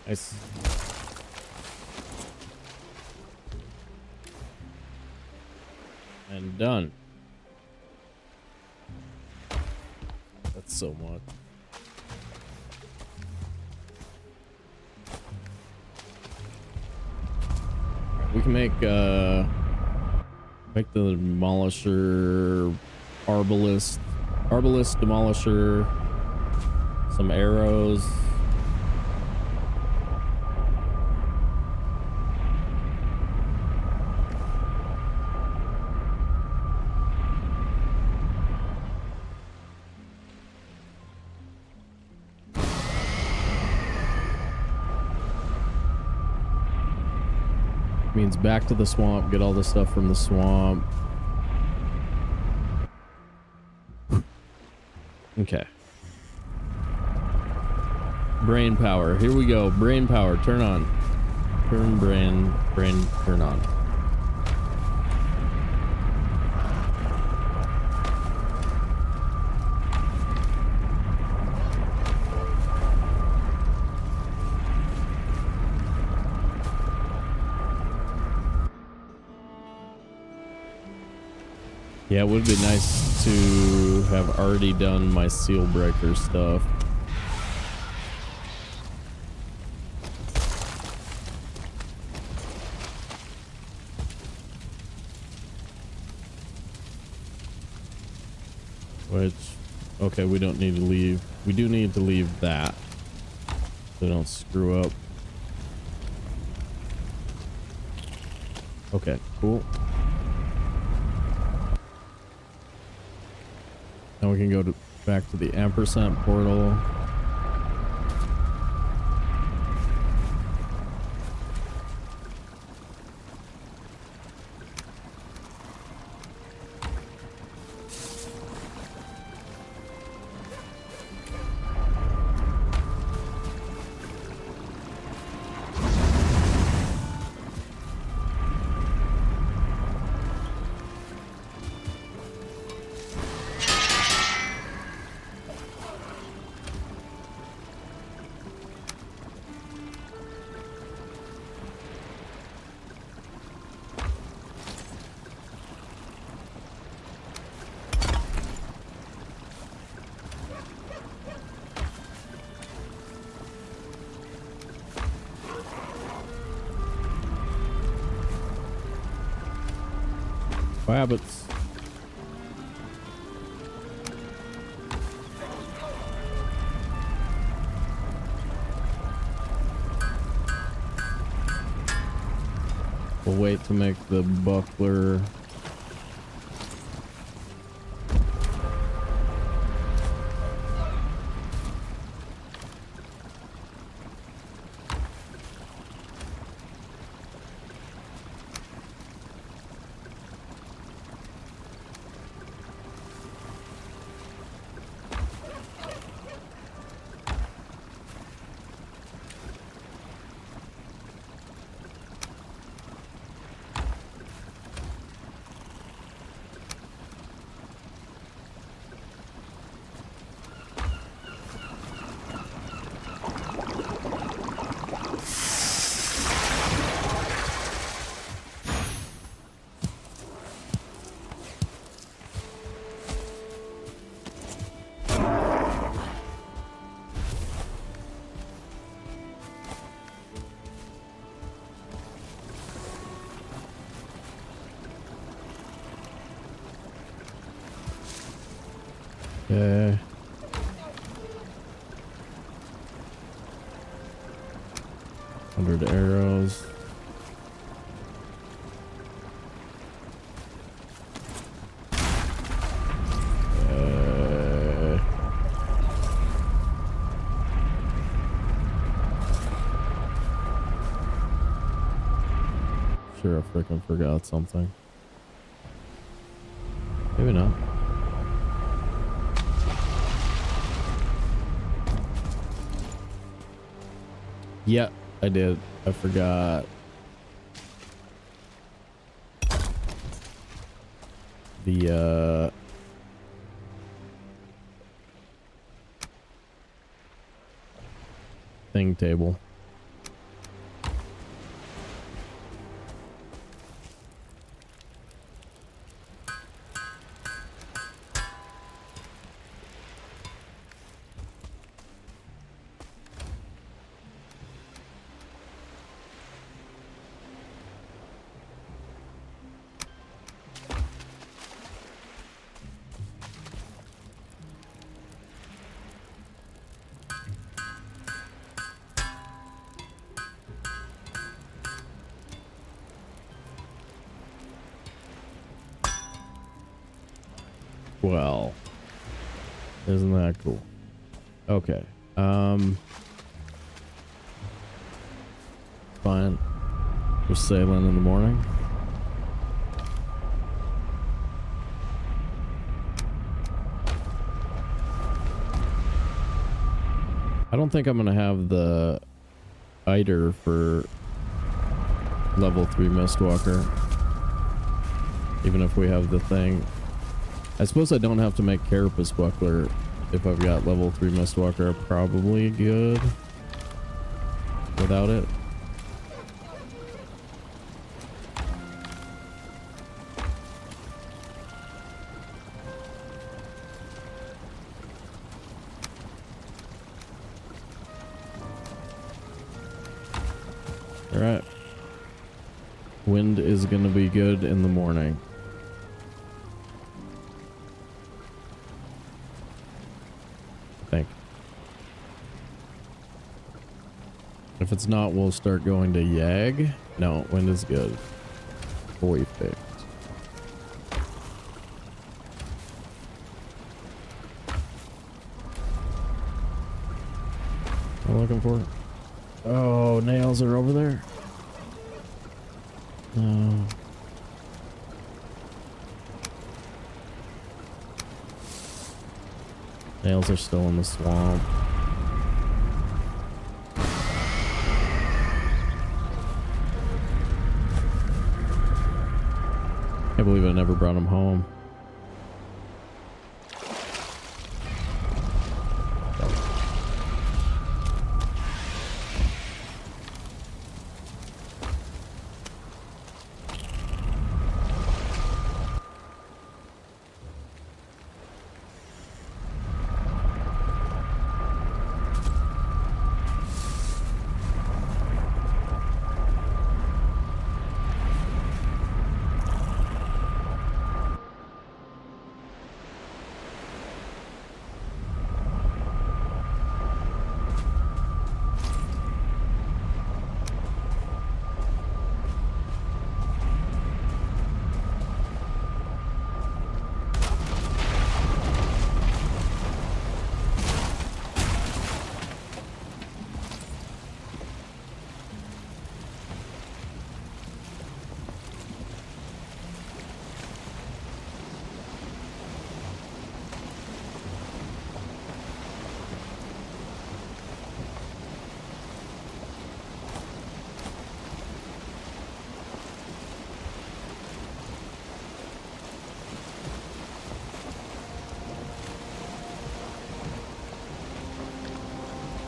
Nice. And done. That's so much. We can make the demolisher arbalist demolisher, some arrows. Means back to the swamp, get all the stuff from the swamp. Okay. Brain power. Here we go. Brain power. Turn on. Brain, turn on. Yeah, it would be nice to have already done my seal breaker stuff. Which, okay, we don't need to leave. We do need to leave that, so don't screw up. Okay, cool. Now we can go back to the ampersand portal. Habits. We'll wait to make the buckler. Okay. $100 arrows. Sure, I freaking forgot something. Maybe not. Yeah, I did. I forgot. The thing table. Well, isn't that cool? Okay. Fine. We're sailing in the morning. I don't think I'm gonna have the Eider for level 3 Mistwalker. Even if we have the thing. I suppose I don't have to make Carapace Buckler if I've got level 3 Mistwalker. Probably good without it. All right. Wind is going to be good in the morning. If it's not, we'll start going to Yag. No, wind is good. Boy fixed. I'm looking for it. Oh, nails are over there. No. Nails are still in the swamp. I can't believe I never brought him home.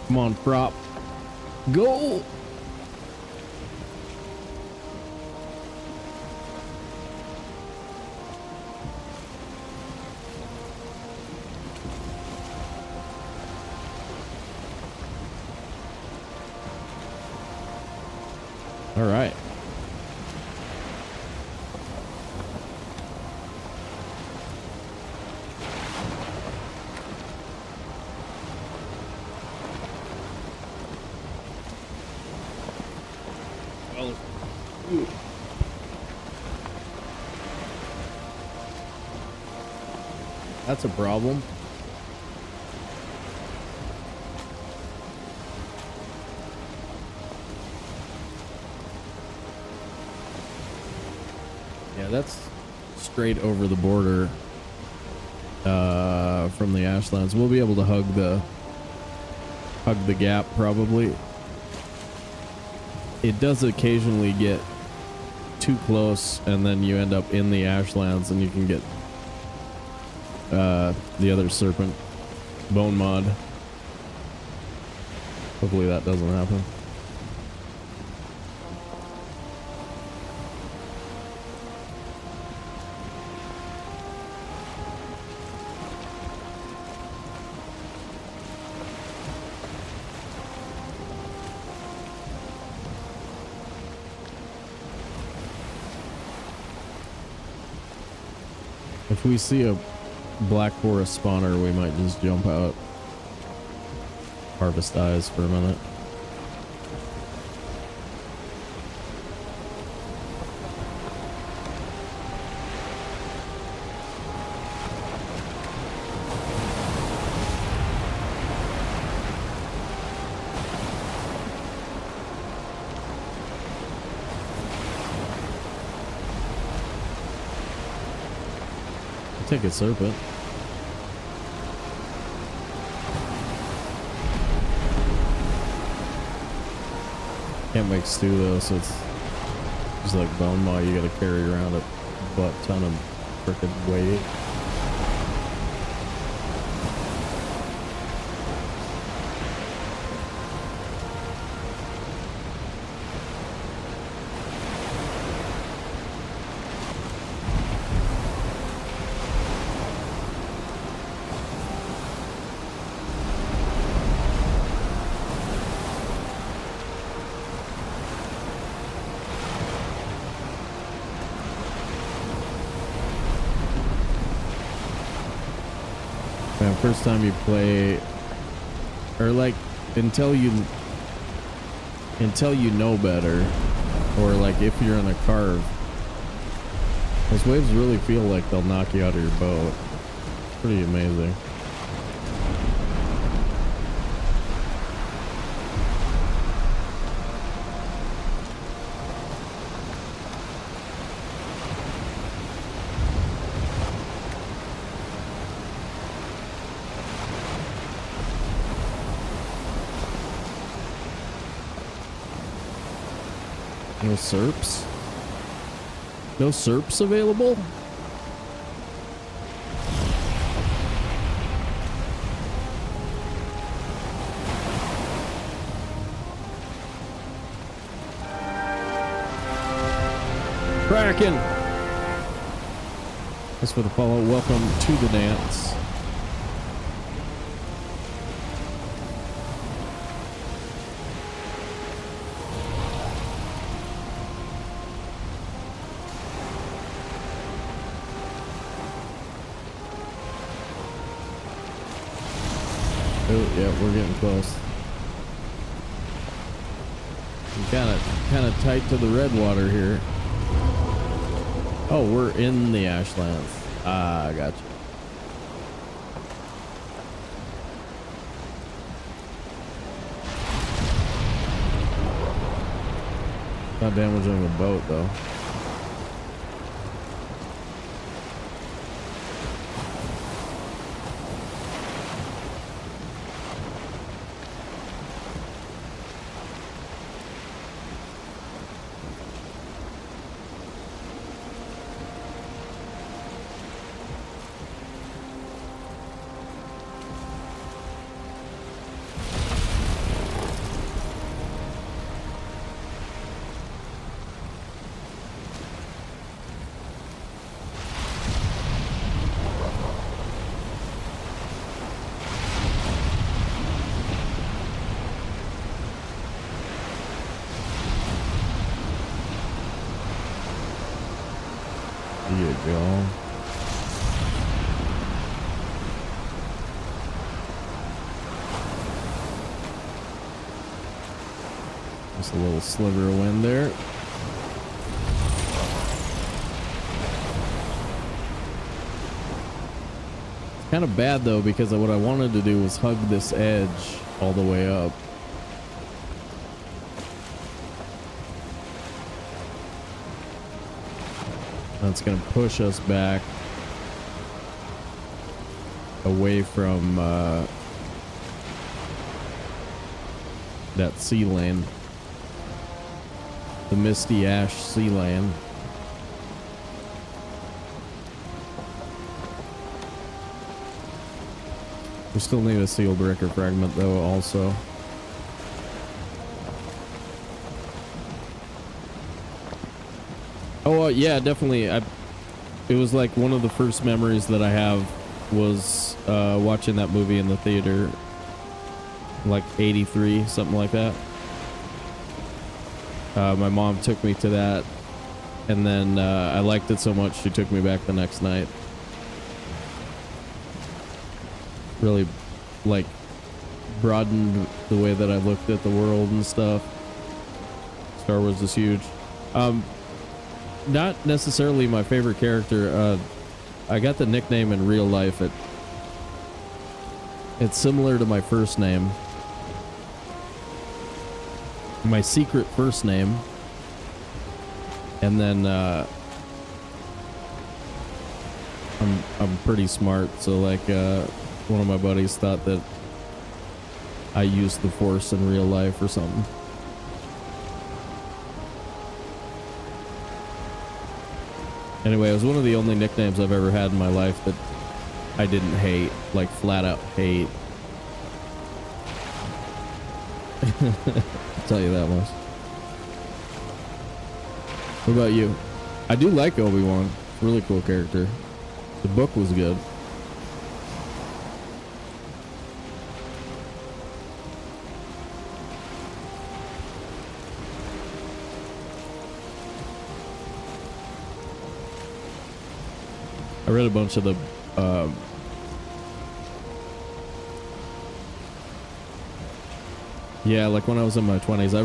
Come on, Frop. Go! All right. That's a problem. Yeah, that's straight over the border from the Ashlands. We'll be able to hug the gap probably. It does occasionally get too close and then you end up in the Ashlands and you can get the other serpent bone mod. Hopefully that doesn't happen. If we see a black forest spawner, we might just jump out, harvest eyes for a minute. Take a serpent. Can't make stew though, so it's just like bone maw. You gotta carry around a butt ton of frickin' weight. Man, first time you play, or like until you know better, or like if you're in a carve, those waves really feel like they'll knock you out of your boat. Pretty amazing. No serps? No serps available? Kraken! Thanks for the follow. Welcome to the dance. Oh, yeah, we're getting close. Kind of tight to the red water here. Oh, we're in the Ashlands. Ah, I got you. Not damaging the boat though. There you go. Just a little sliver of wind there. Kind of bad though, because what I wanted to do was hug this edge all the way up. That's gonna push us back away from that sea lane, the Misty Ash sea lane. We still need a seal breaker fragment though also. Oh yeah, definitely. It was like one of the first memories that I have was watching that movie in the theater, like 83, something like that. My mom took me to that, and then I liked it so much she took me back the next night. Really, like, broadened the way that I looked at the world and stuff. Star Wars is huge. Not necessarily my favorite character. I got the nickname in real life. It's similar to my first name. My secret first name. And then I'm pretty smart, so like one of my buddies thought that I used the Force in real life or something. Anyway, it was one of the only nicknames I've ever had in my life that I didn't hate, like flat out hate. I'll tell you that much. What about you? I do like Obi-Wan. Really cool character. The book was good. I read a bunch of the yeah, like when I was in my 20s, I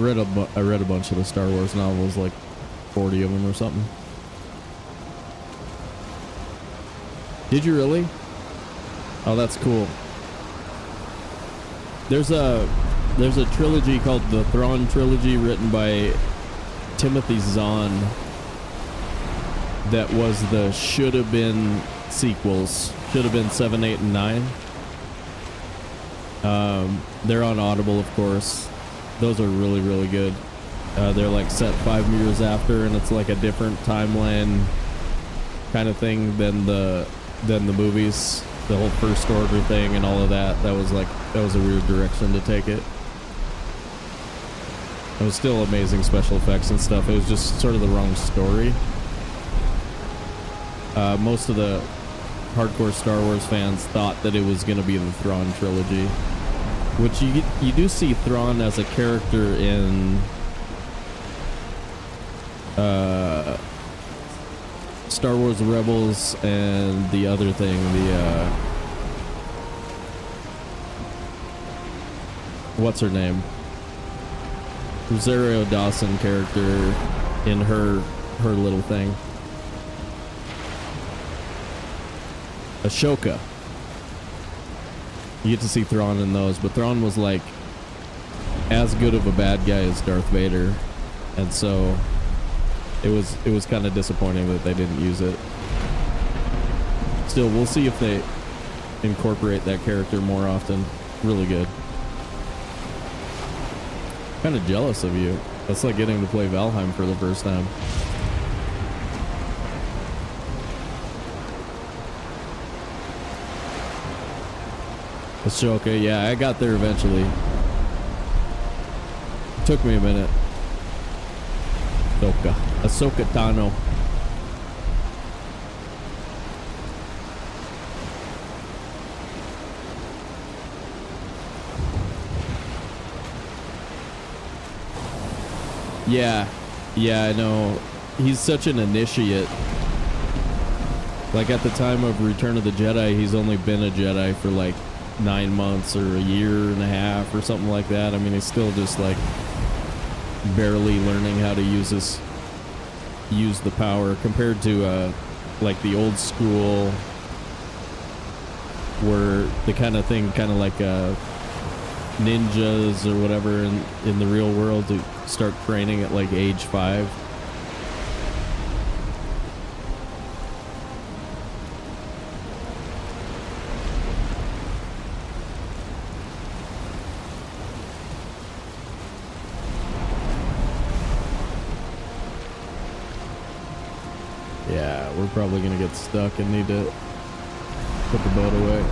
read a bunch of the Star Wars novels, like 40 of them or something. Did you really? Oh, that's cool. There's a trilogy called the Thrawn trilogy written by Timothy Zahn that was the should have been sequels. Should have been 7, 8, and 9. They're on Audible, of course. Those are really, really good. They're like set 5 years after, and it's like a different timeline kind of thing than the movies. The whole First Order thing and all of that. That was a weird direction to take it. It was still amazing special effects and stuff. It was just sort of the wrong story. Most of the hardcore Star Wars fans thought that it was going to be the Thrawn trilogy, which you do see Thrawn as a character in Star Wars Rebels and the other thing, the what's her name? Rosario Dawson character in her little thing. Ashoka. You get to see Thrawn in those, but Thrawn was like as good of a bad guy as Darth Vader, and so it was kind of disappointing that they didn't use it. Still, we'll see if they incorporate that character more often. Really good. Kind of jealous of you. That's like getting to play Valheim for the first time. Ashoka, yeah, I got there eventually. It took me a minute. Ahsoka Tano. Yeah, I know. He's such an initiate. Like at the time of Return of the Jedi, he's only been a Jedi for like 9 months or a year and a half or something like that. I mean, he's still just like barely learning how to use the power compared to like the old school were the kind of thing, kind of like ninjas or whatever in the real world, to start training at like age 5. Yeah, we're probably gonna get stuck and need to put the boat away.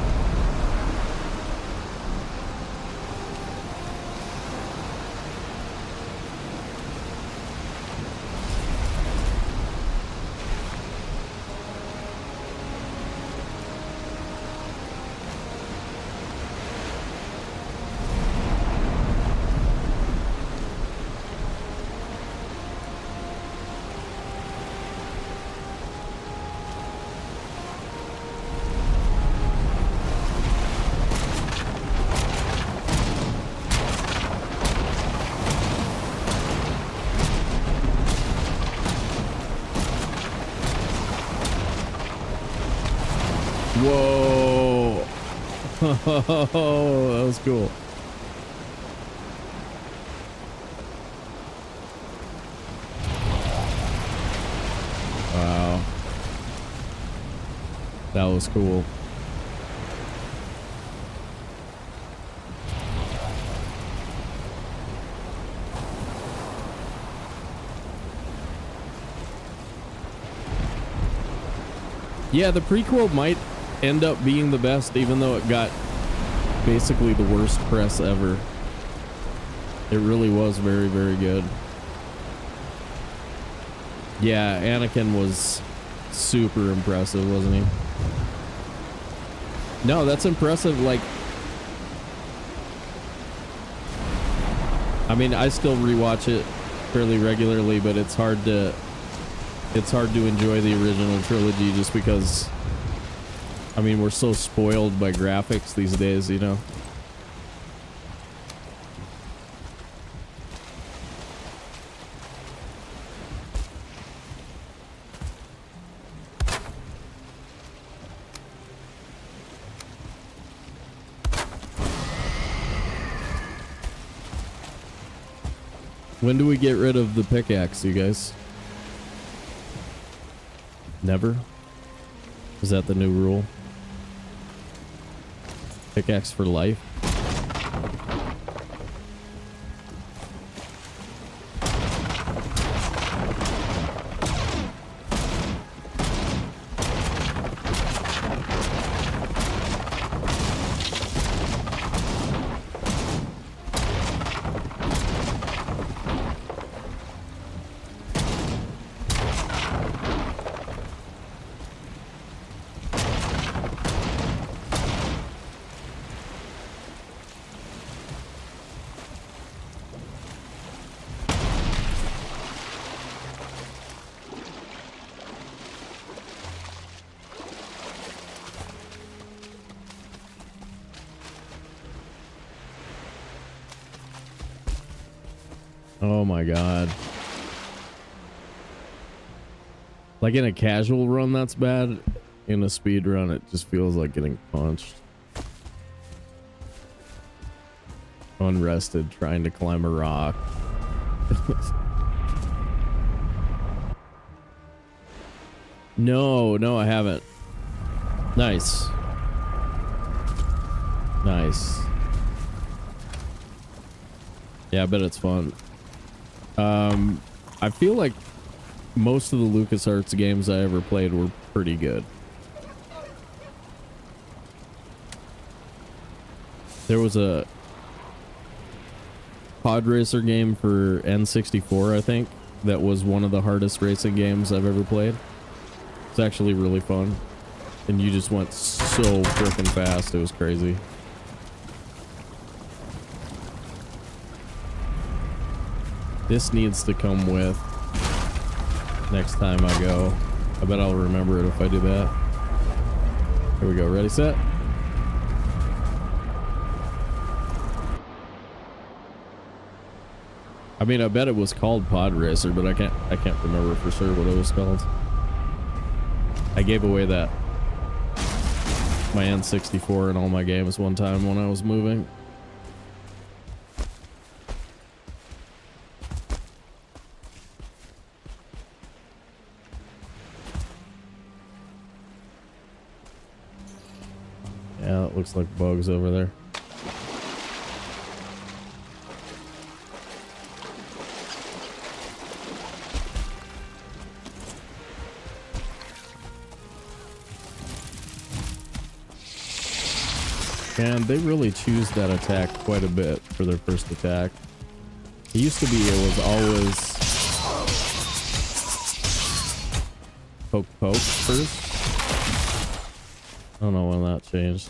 Whoa. Oh, that was cool. Wow. That was cool. Yeah, the prequel might end up being the best, even though it got basically the worst press ever. It really was very, very good. Yeah, Anakin was super impressive, wasn't he? No, that's impressive. Like, I mean, I still rewatch it fairly regularly, but it's hard to enjoy the original trilogy just because, I mean, we're so spoiled by graphics these days, you know? When do we get rid of the pickaxe, you guys? Never? Is that the new rule? Pickaxe for life? Oh my god. Like in a casual run, that's bad. In a speed run, it just feels like getting punched. Unrested, trying to climb a rock. No, I haven't. Nice. Nice. Yeah, I bet it's fun. I feel like most of the LucasArts games I ever played were pretty good. There was a pod racer game for N64, I think, that was one of the hardest racing games I've ever played. It's actually really fun. And you just went so freaking fast, it was crazy. This needs to come with next time I go. I bet I'll remember it if I do that. Here we go. Ready, set. I mean, I bet it was called Pod Racer, but I can't remember for sure what it was called. I gave away that my N64 in all my games one time when I was moving. Yeah, it looks like bugs over there. And they really choose that attack quite a bit for their first attack. It used to be it was always poke poke first. I don't know when that changed.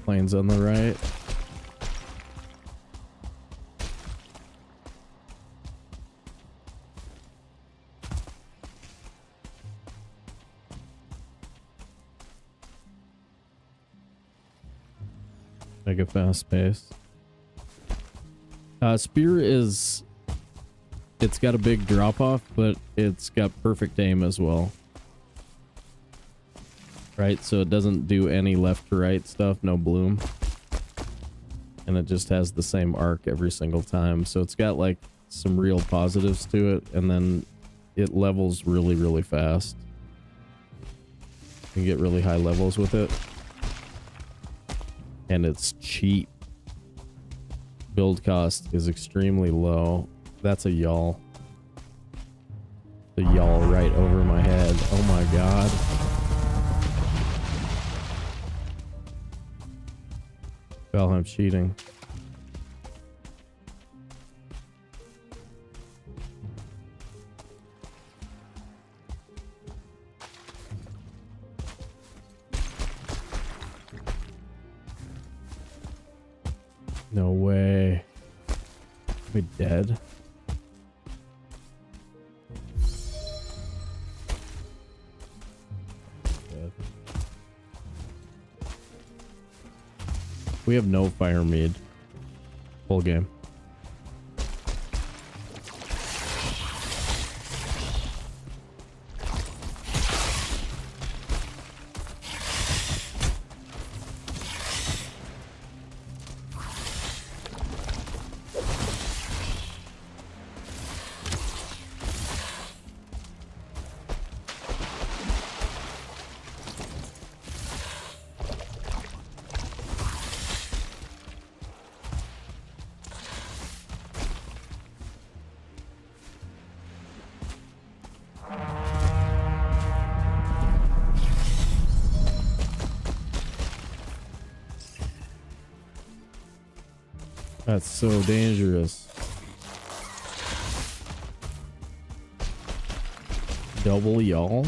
Planes on the right. Make a fast pace. Spear is, it's got a big drop off, but it's got perfect aim as well. Right, so it doesn't do any left to right stuff, no bloom. And it just has the same arc every single time. So it's got like some real positives to it, and then it levels really, really fast. You can get really high levels with it. And it's cheap. Build cost is extremely low. That's a yawl. The yawl right over my head. Oh my god. Valheim cheating. No way. We dead? We have no fire mead. Full game. That's so dangerous. Double y'all.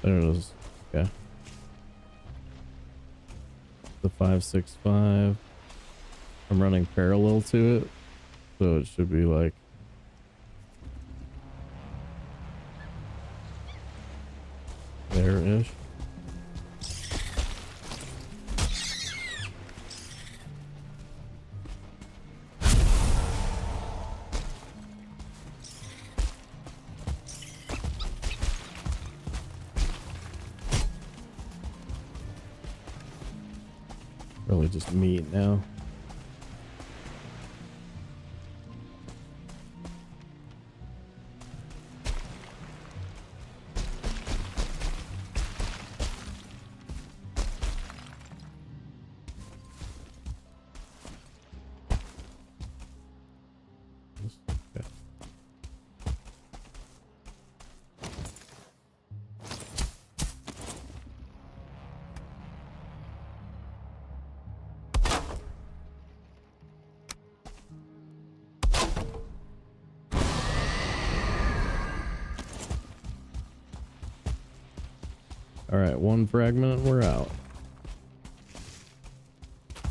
There it is. Okay. The 565. I'm running parallel to it, so it should be like there-ish. Probably just meat now. All right, one fragment, we're out.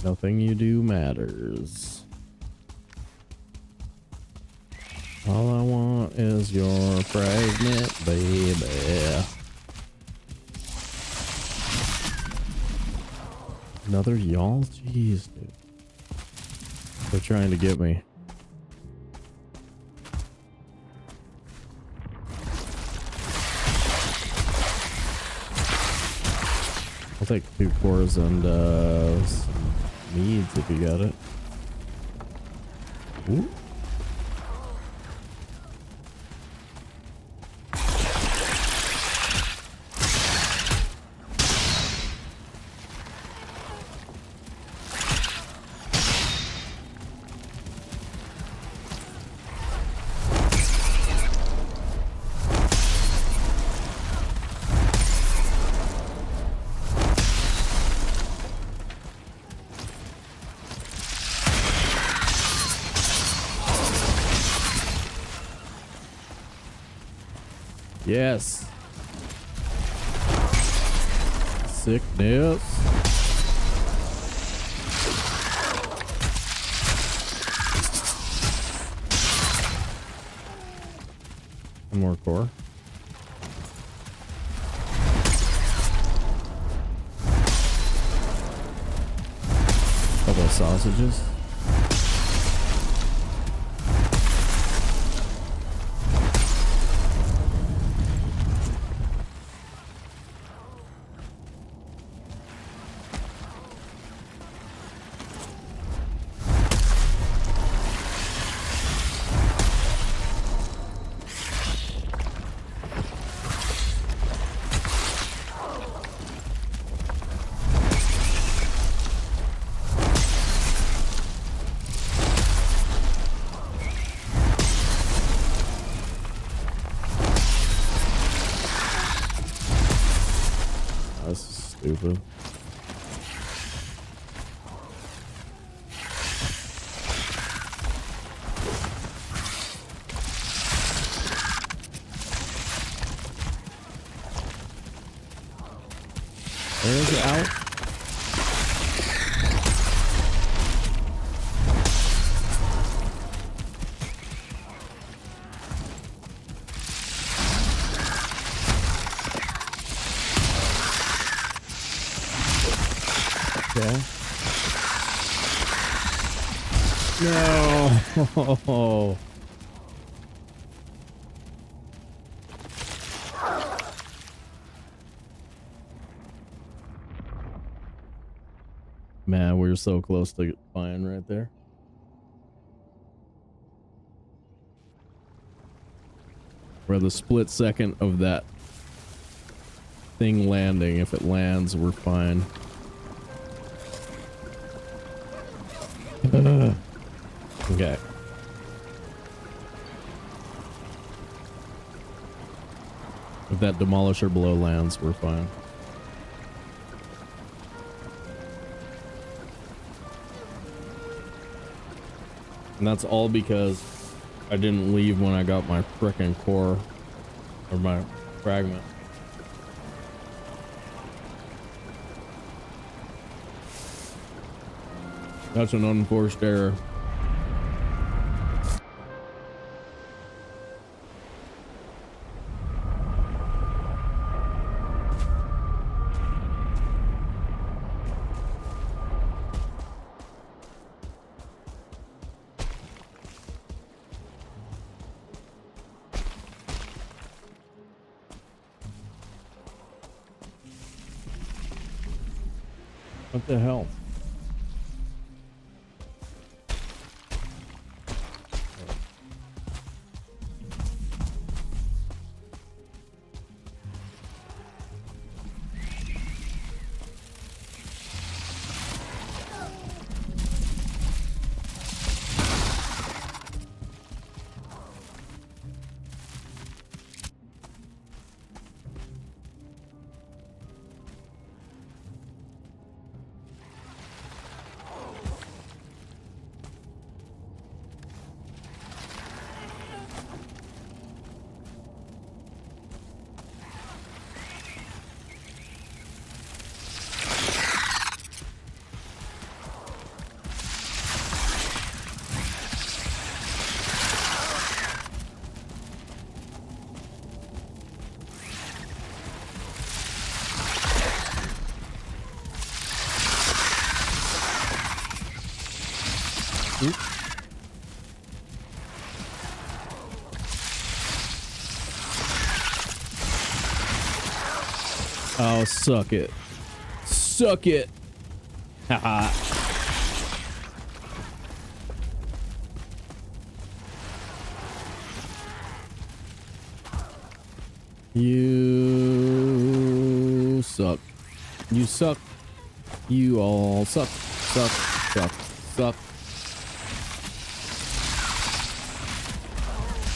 Nothing you do matters. All I want is your fragment, baby. Another y'all? Jeez, dude. They're trying to get me. I'll take 2 cores and some meads if you got it. Ooh. Yes. Sickness. One more core. Couple of sausages. That's stupid. There's it out. Okay. No. Man, we were so close to flying right there. For the split second of that thing landing, if it lands, we're fine. Okay. If that demolisher below lands, we're fine. And that's all because I didn't leave when I got my frickin' core or my fragment. That's an unforced error. What the hell? Oop. Oh, suck it. Suck it. Haha. You suck. You suck. You all suck. Suck. Suck. Suck.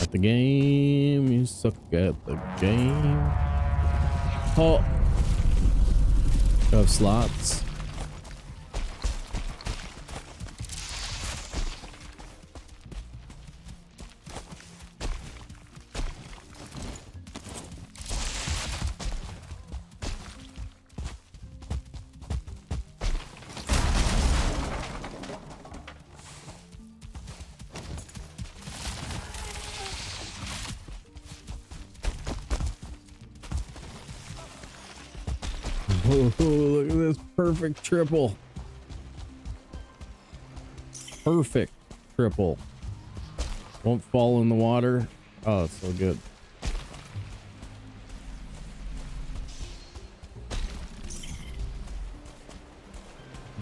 At the game. You suck at the game. Oh. Have slots. Oh, look at this perfect triple. Perfect triple. Won't fall in the water. Oh, it's so good.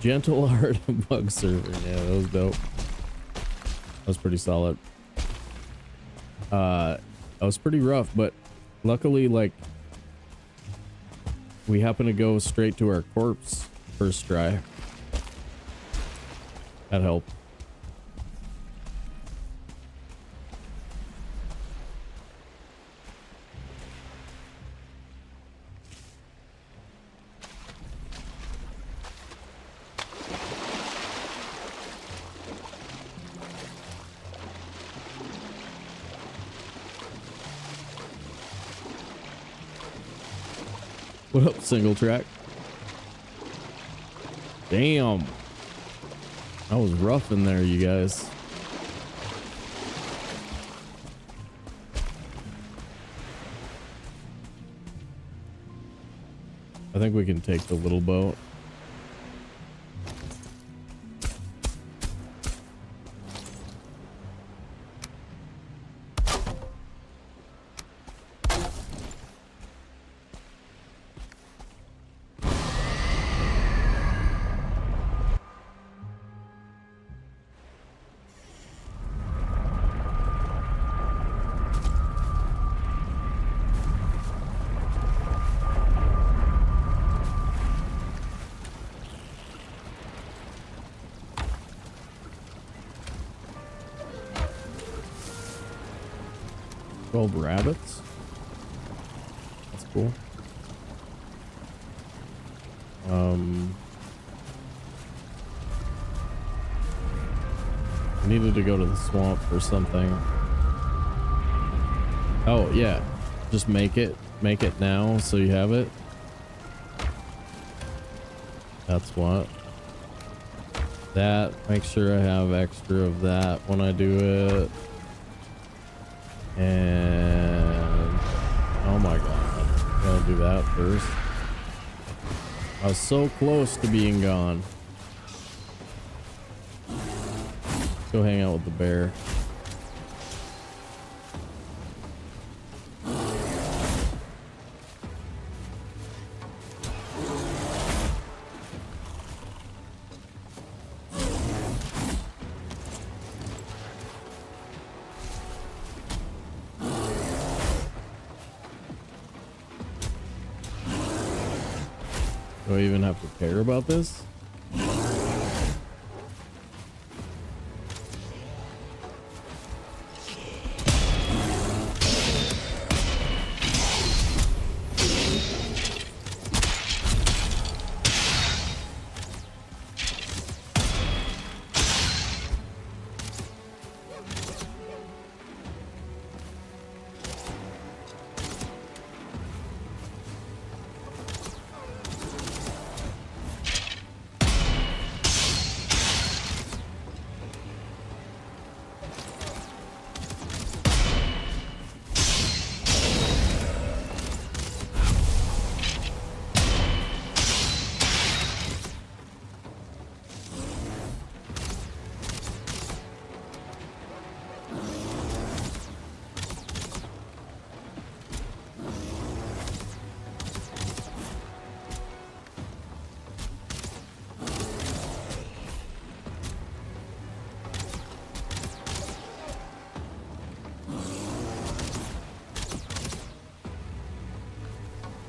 Gentle art of bug surfing. Yeah, that was dope. That was pretty solid. That was pretty rough, but luckily, like, we happen to go straight to our corpse first try. That helped. What up, single track? Damn. That was rough in there, you guys. I think we can take the little boat. Rabbits. That's cool. I needed to go to the swamp for something. Oh yeah, just make it now so you have it. That's what. That, make sure I have extra of that when I do it. And oh my god, I gotta do that first. I was so close to being gone. Go hang out with the bear. Do I even have to care about this?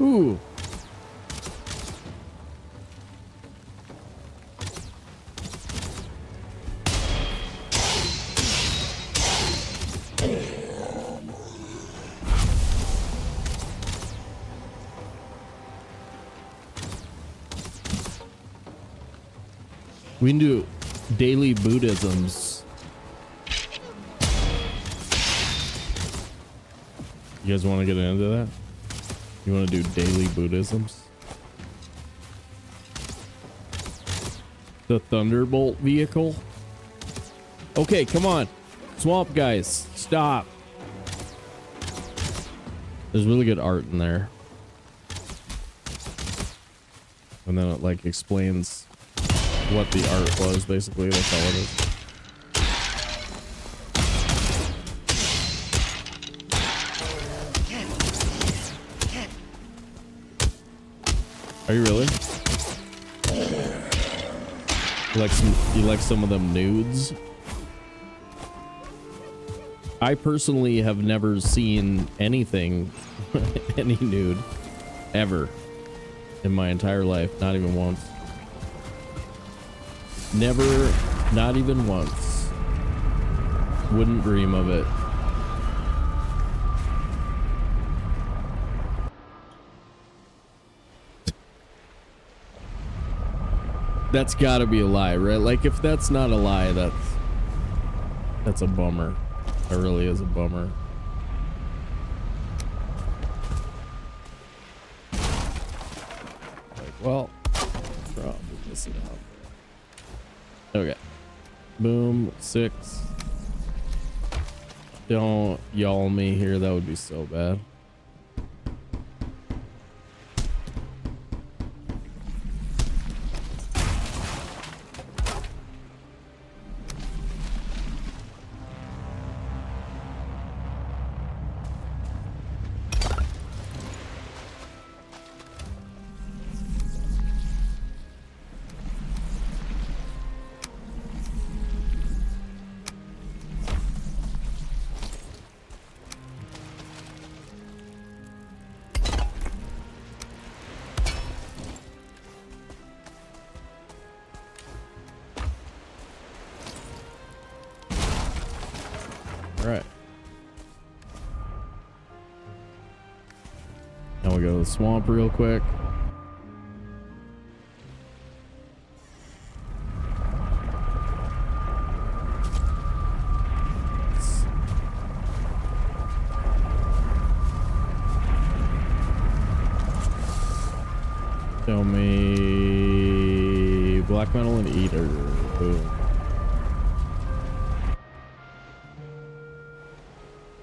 Ooh. We can do daily Buddhisms. You guys want to get into that? You want to do daily Buddhisms? The Thunderbolt vehicle? Okay, come on. Swamp guys, stop. There's really good art in there. And then it like explains what the art was, basically. That's all it is. Are you really? You like some of them nudes? I personally have never seen anything, any nude, ever in my entire life. Not even once. Never, not even once. Wouldn't dream of it. That's gotta be a lie, right? Like, if that's not a lie, that's a bummer. That really is a bummer. Like, well, probably miss it out. Okay. Boom. 6. Don't yawl me here. That would be so bad. Swamp real quick. Show me black metal and eater. Boom.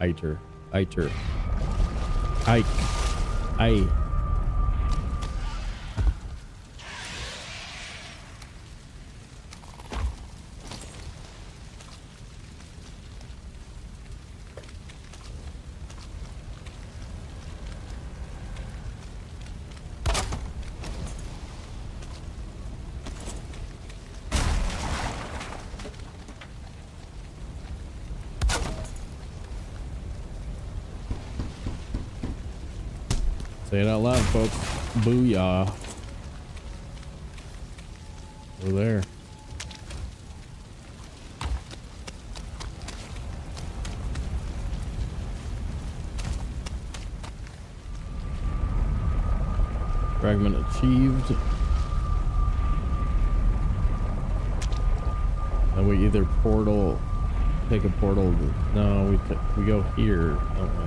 Iter. Ike. Aye. Say it out loud, folks. Booyah. Over there. Fragment achieved. And we either portal, take a portal. No, we go here, don't we?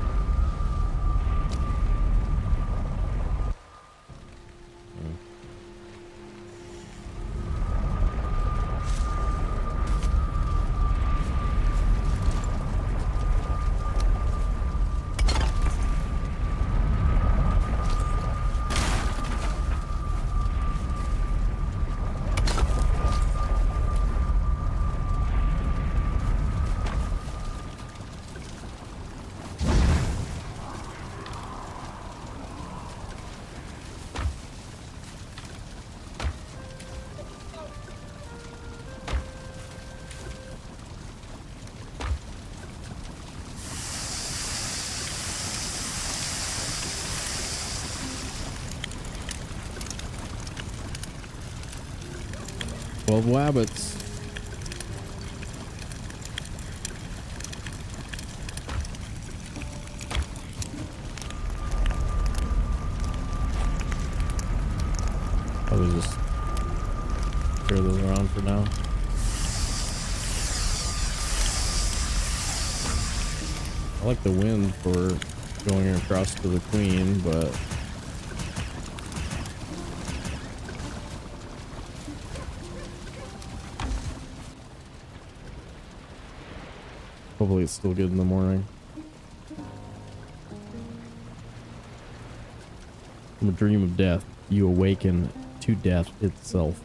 12 wabbits. Probably just carry those around for now. I like the wind for going across to the queen, but hopefully it's still good in the morning. From a dream of death, you awaken to death itself.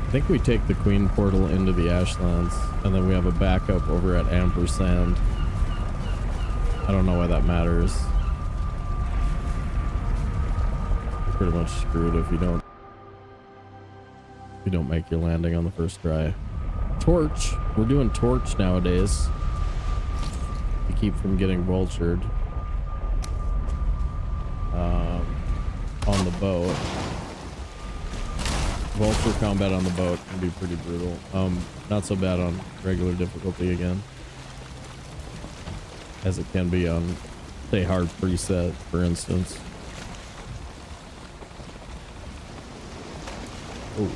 I think we take the Queen portal into the Ashlands, and then we have a backup over at Ampersand. I don't know why that matters. You're pretty much screwed if you don't make your landing on the first try. Torch. We're doing torch nowadays to keep from getting vultured on the boat. Vulture combat on the boat can be pretty brutal. Not so bad on regular difficulty again, as it can be on, say, hard preset, for instance. Oh.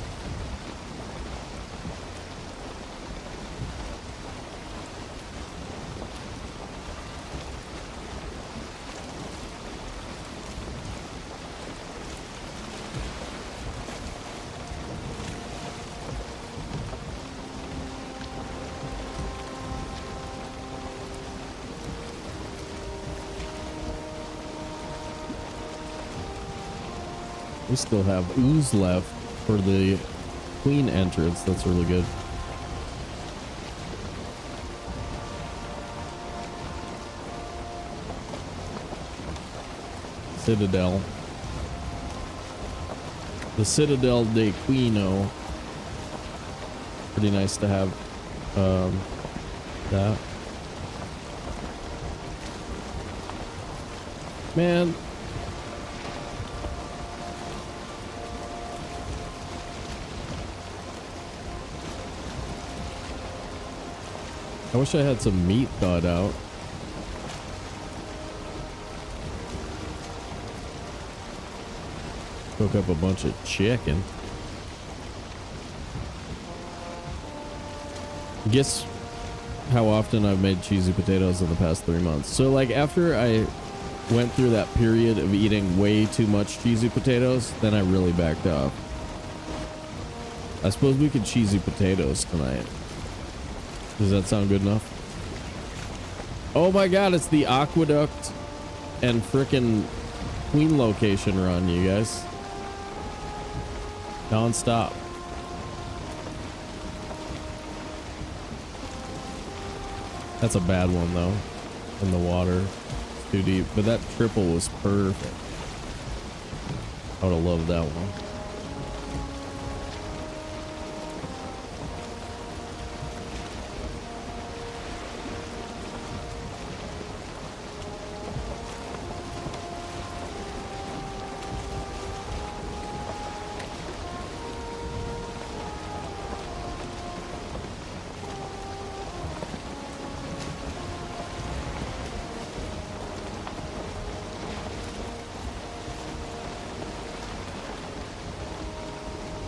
We still have ooze left for the queen entrance. That's really good. Citadel. The Citadel de Quino. Pretty nice to have that. Man. I wish I had some meat thawed out. Cook up a bunch of chicken. Guess how often I've made cheesy potatoes in the past 3 months. So like after I went through that period of eating way too much cheesy potatoes, then I really backed off. I suppose we could cheesy potatoes tonight. Does that sound good enough? Oh my god, it's the Aqueduct and frickin' Queen location run, you guys. Non-stop. That's a bad one though. In the water. It's too deep. But that triple was perfect. I would have loved that one.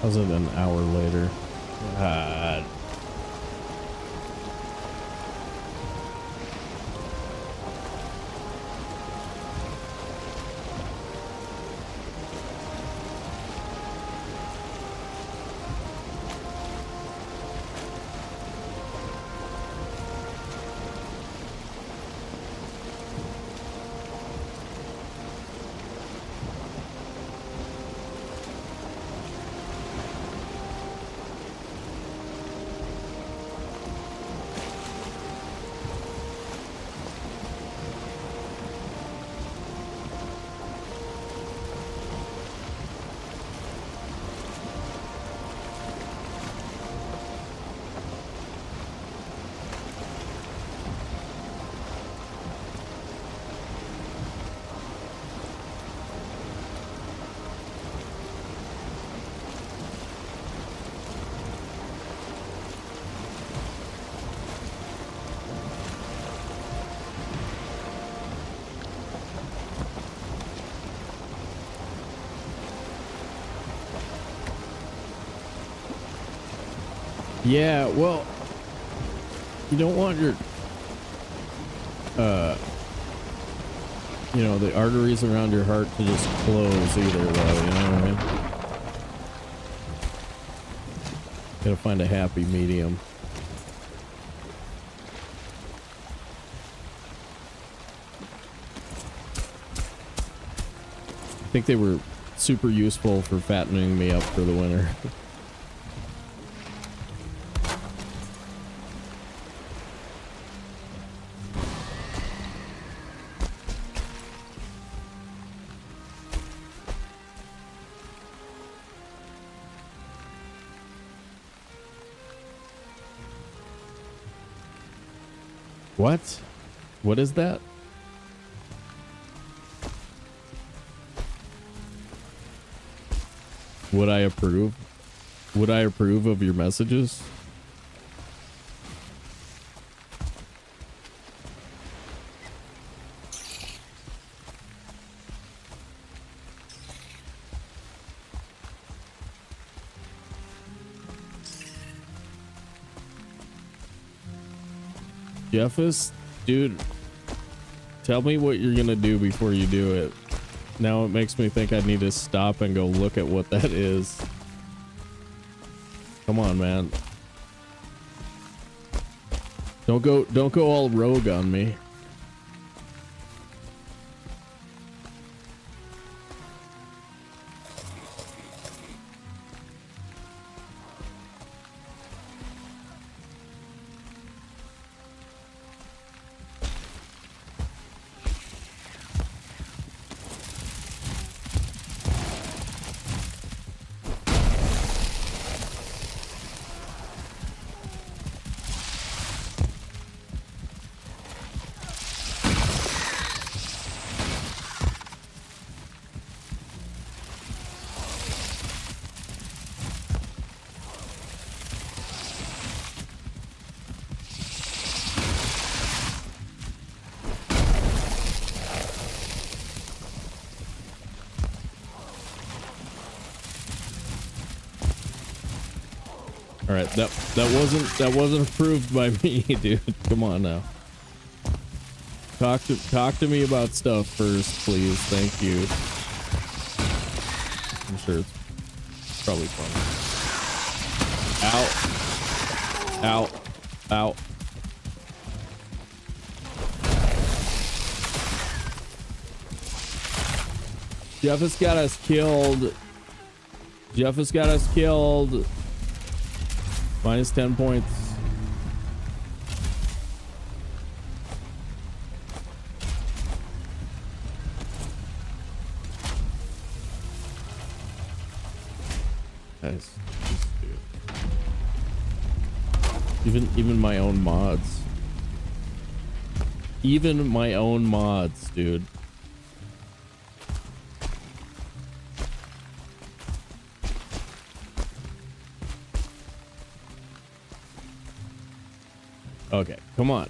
How's it an hour later? God. Yeah, well, you don't want your, you know, the arteries around your heart to just close either, though, you know what I mean? Gotta find a happy medium. I think they were super useful for fattening me up for the winter. What? What is that? Would I approve? Would I approve of your messages? Jeffus, dude, tell me what you're gonna do before you do it. Now it makes me think I need to stop and go look at what that is. Come on, man. Don't go all rogue on me. All right, that wasn't approved by me, dude. Come on now. Talk to me about stuff first, please. Thank you. I'm sure it's probably fun. Ow. Ow. Ow. Jeff has got us killed. Jeff has got us killed. Minus 10 points. Nice. Even my own mods. Even my own mods, dude. Okay, come on.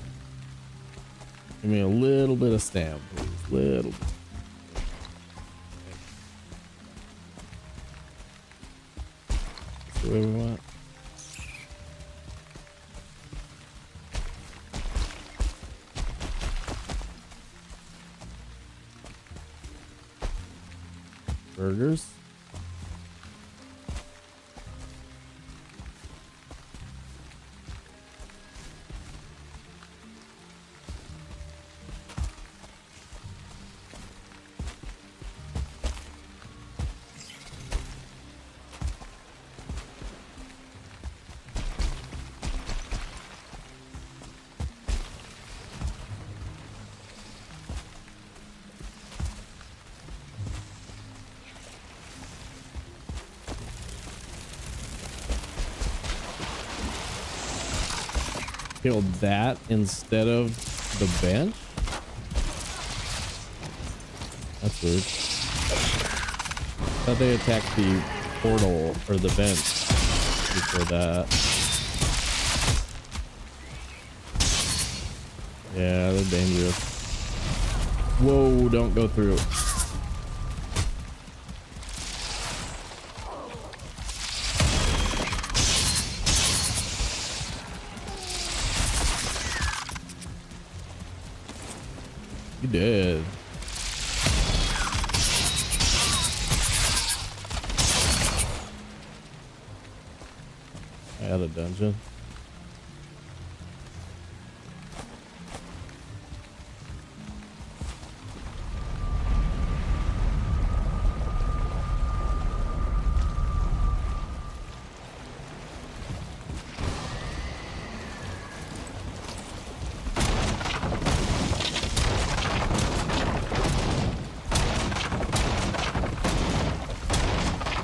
Give me a little bit of stamp, please. Little bit. That's the way we want. Burgers. Killed that instead of the bench? That's weird. I thought they attacked the portal or the bench before that. Yeah, they're dangerous. Whoa, don't go through. You did. I had a dungeon.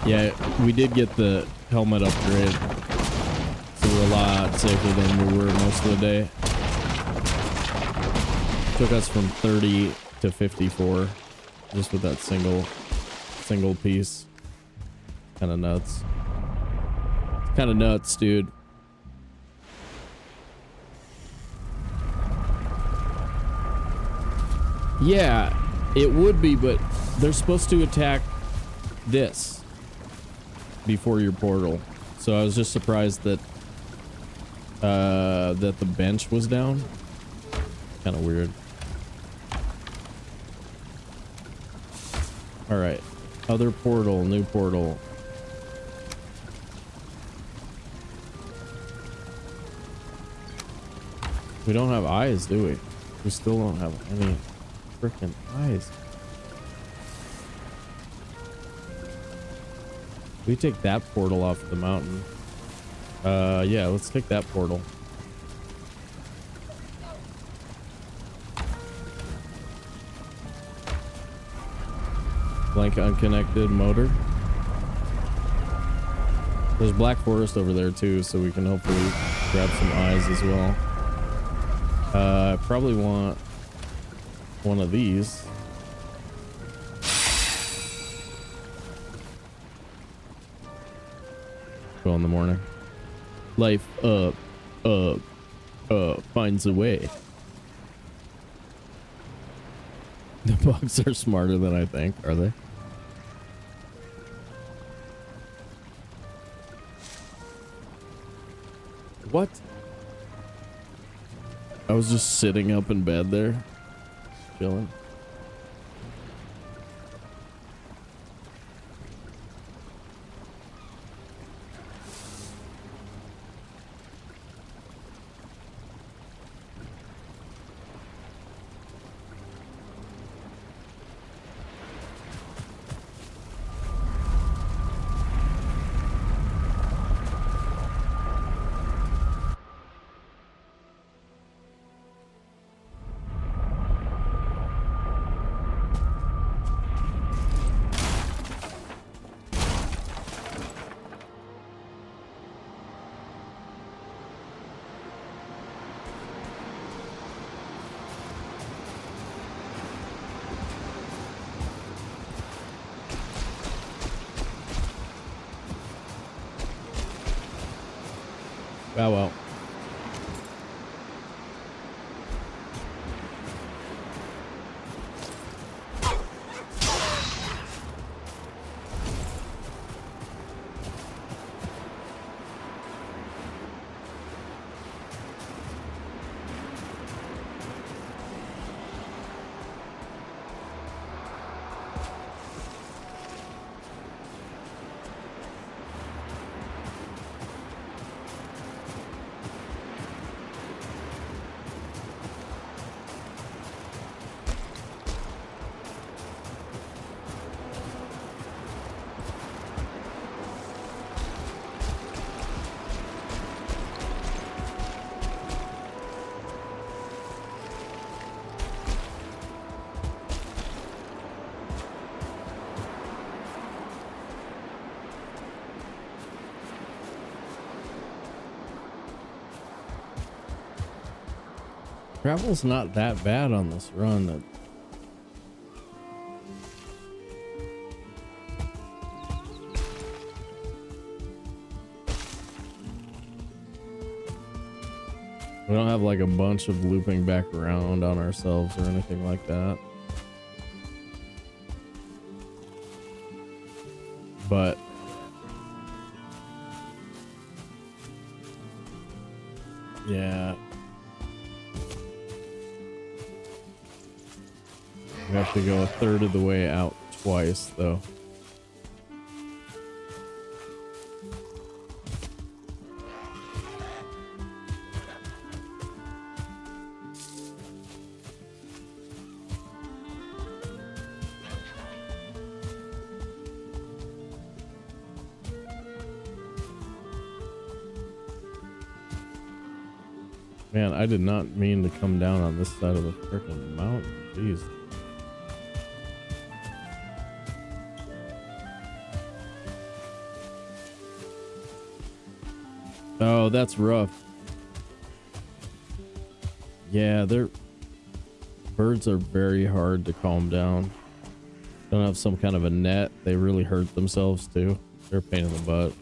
Yeah, we did get the helmet upgrade, so we're a lot safer than we were most of the day. Took us from 30 to 54 just with that single piece. Kind of nuts. Kind of nuts, dude. Yeah, it would be, but they're supposed to attack this before your portal, so I was just surprised that that the bench was down. Kind of weird. All right, other portal, new portal. We don't have eyes, do we? We still don't have any freaking eyes. We take that portal off the mountain. Yeah, let's take that portal. Blank unconnected motor. There's Black Forest over there too, so we can hopefully grab some eyes as well. I probably want one of these. In the morning. Life up finds a way. The bugs are smarter than I think, are they? What? I was just sitting up in bed there, chilling. Oh well. Travel's not that bad on this run. We don't have like a bunch of looping back around on ourselves or anything like that. But yeah. We have to go a third of the way out twice, though. Man, I did not mean to come down on this side of the freaking mountain. Jeez. Oh, that's rough. Yeah, birds are very hard to calm down. Don't have some kind of a net. They really hurt themselves too. They're a pain in the butt.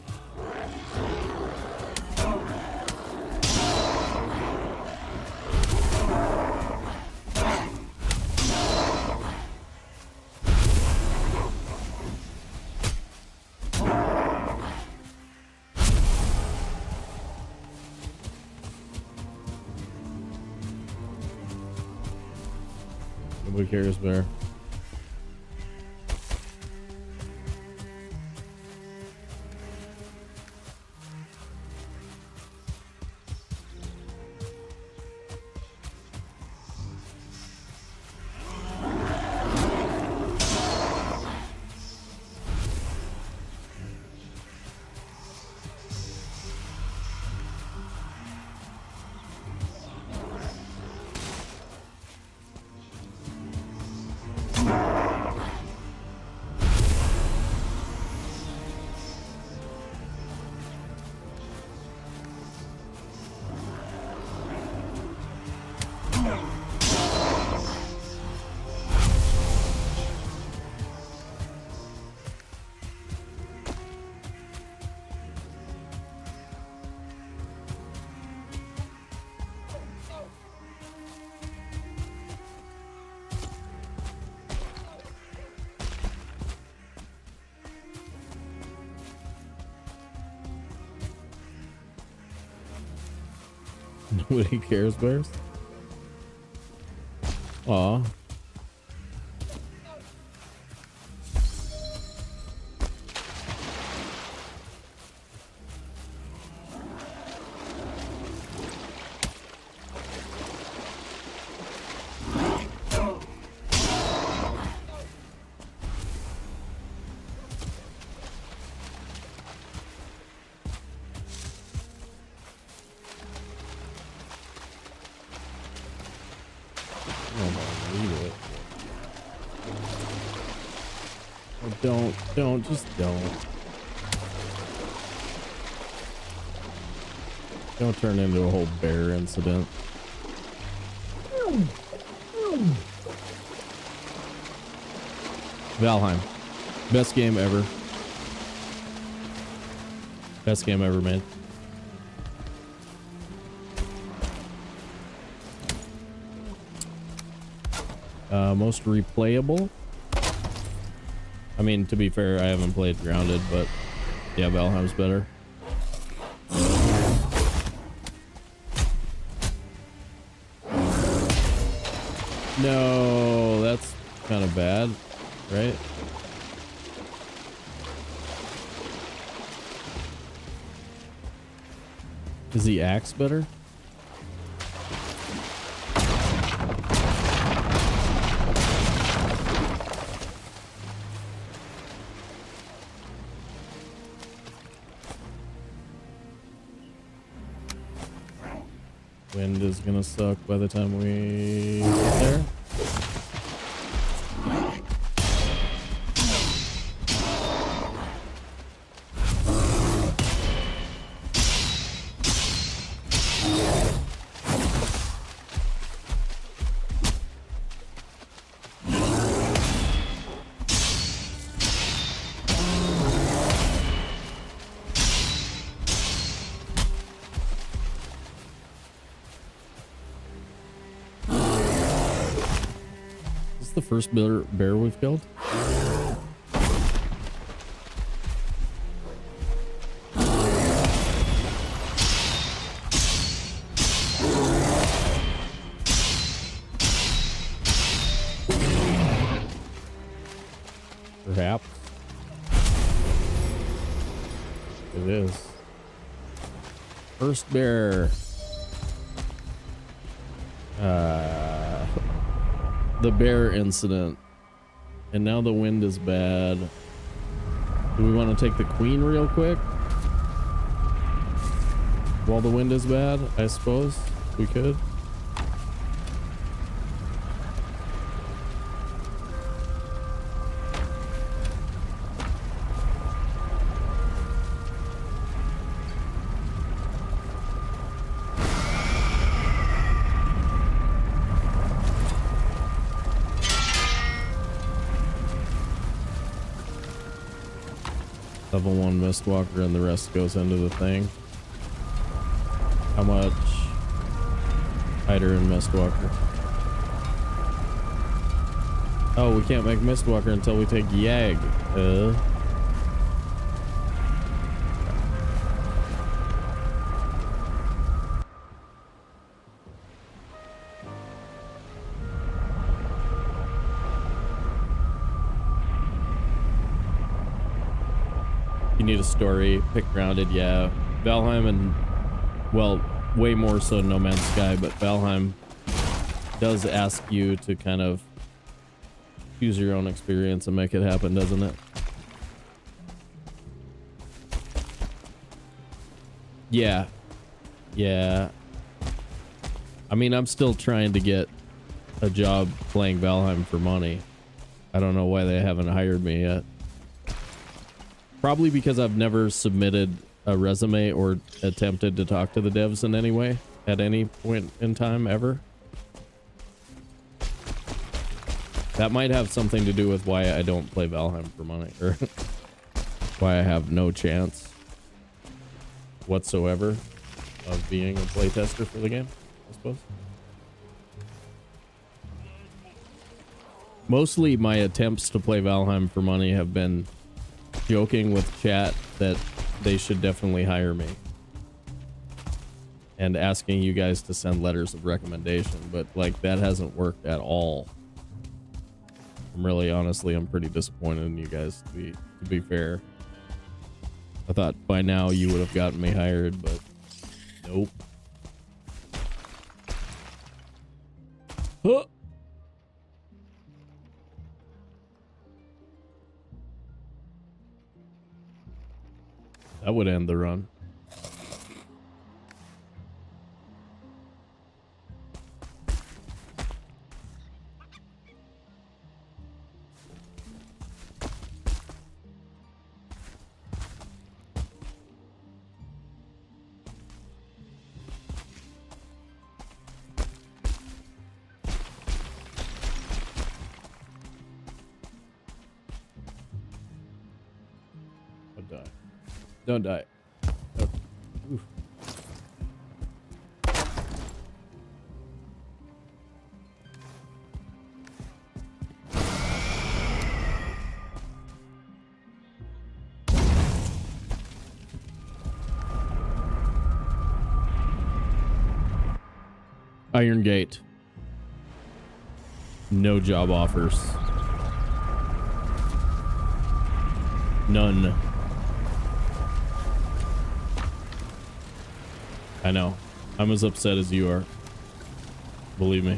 Nobody cares, bear. Nobody cares, bears. Aw. Don't turn into a whole bear incident. Valheim. Best game ever. Best game ever made. Most replayable. I mean, to be fair, I haven't played Grounded, but yeah, Valheim's better. No, that's kind of bad, right? Is the axe better? Wind is gonna suck by the time we get there. The first bear we've killed. Perhaps. It is. First bear. The bear incident. And now the wind is bad. Do we want to take the queen real quick? While the wind is bad, I suppose we could. Level 1 Mistwalker and the rest goes into the thing. How much? Hider and Mistwalker. Oh, we can't make Mistwalker until we take Yag. You need a story, pick grounded, yeah. Valheim and, well, way more so No Man's Sky, but Valheim does ask you to kind of choose your own experience and make it happen, doesn't it? Yeah. Yeah. I mean, I'm still trying to get a job playing Valheim for money. I don't know why they haven't hired me yet. Probably because I've never submitted a resume or attempted to talk to the devs in any way at any point in time ever. That might have something to do with why I don't play Valheim for money, or why I have no chance whatsoever of being a playtester for the game, I suppose. Mostly my attempts to play Valheim for money have been joking with chat that they should definitely hire me and asking you guys to send letters of recommendation, but like that hasn't worked at all. I'm pretty disappointed in you guys, to be fair. I thought by now you would have gotten me hired, but nope. Huh. That would end the run. Don't die. Don't die. Okay. Oof. Iron Gate. No job offers. None. I know. I'm as upset as you are. Believe me.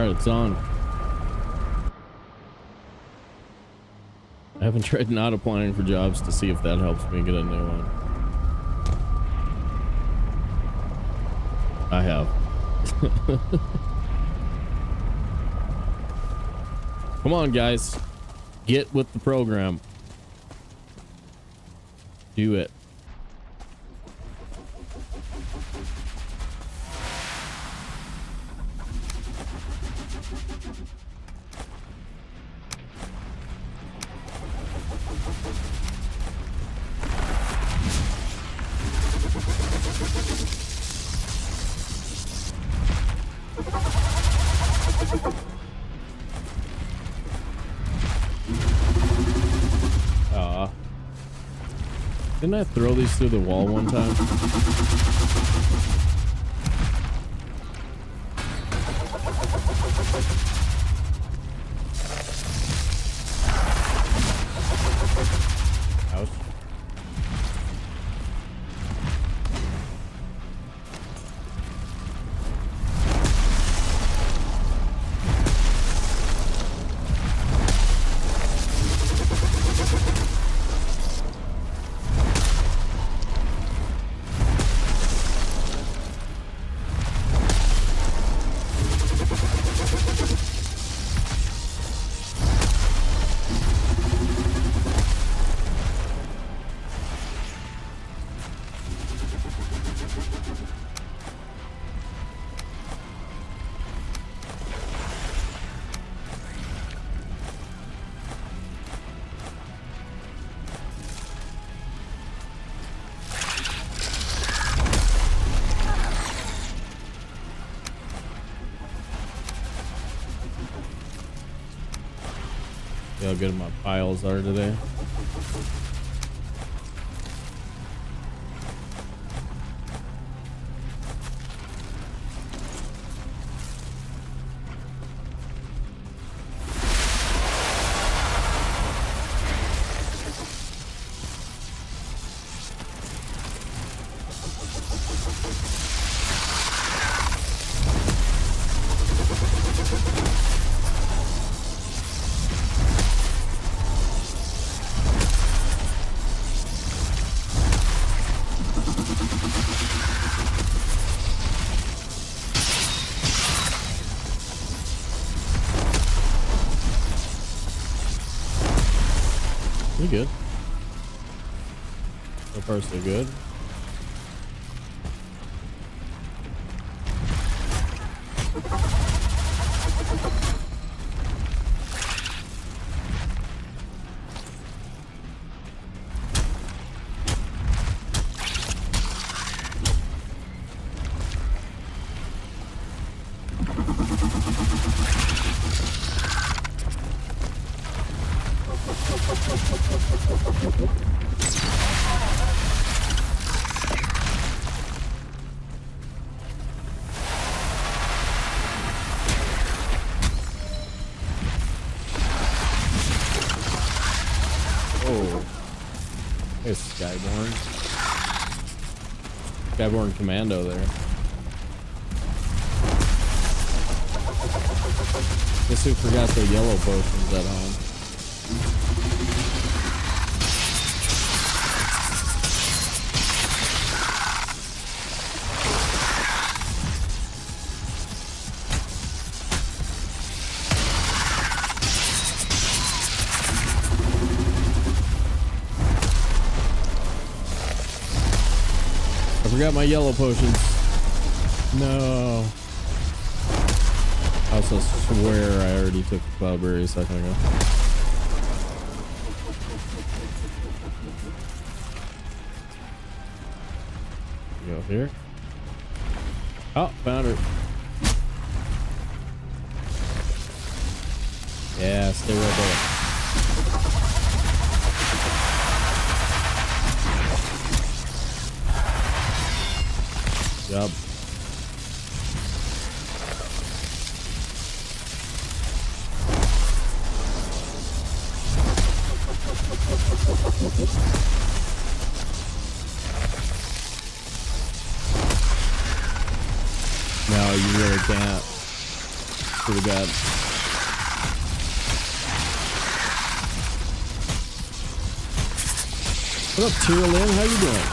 right, it's on. I haven't tried not applying for jobs to see if that helps me get a new one. I have. Come on, guys. Get with the program. Do it. Didn't I throw these through the wall one time? Ouch. See how good my piles are today. You good? So far so good. Skyborn Commando there. Guess who forgot their yellow potions at home? I forgot my yellow potions. No. I also swear I already took the cloudberry a second ago. Go here. Oh, found her. Yeah, stay right there. Job. No, you really can't. to God. What up, Tyrolin? How you doing?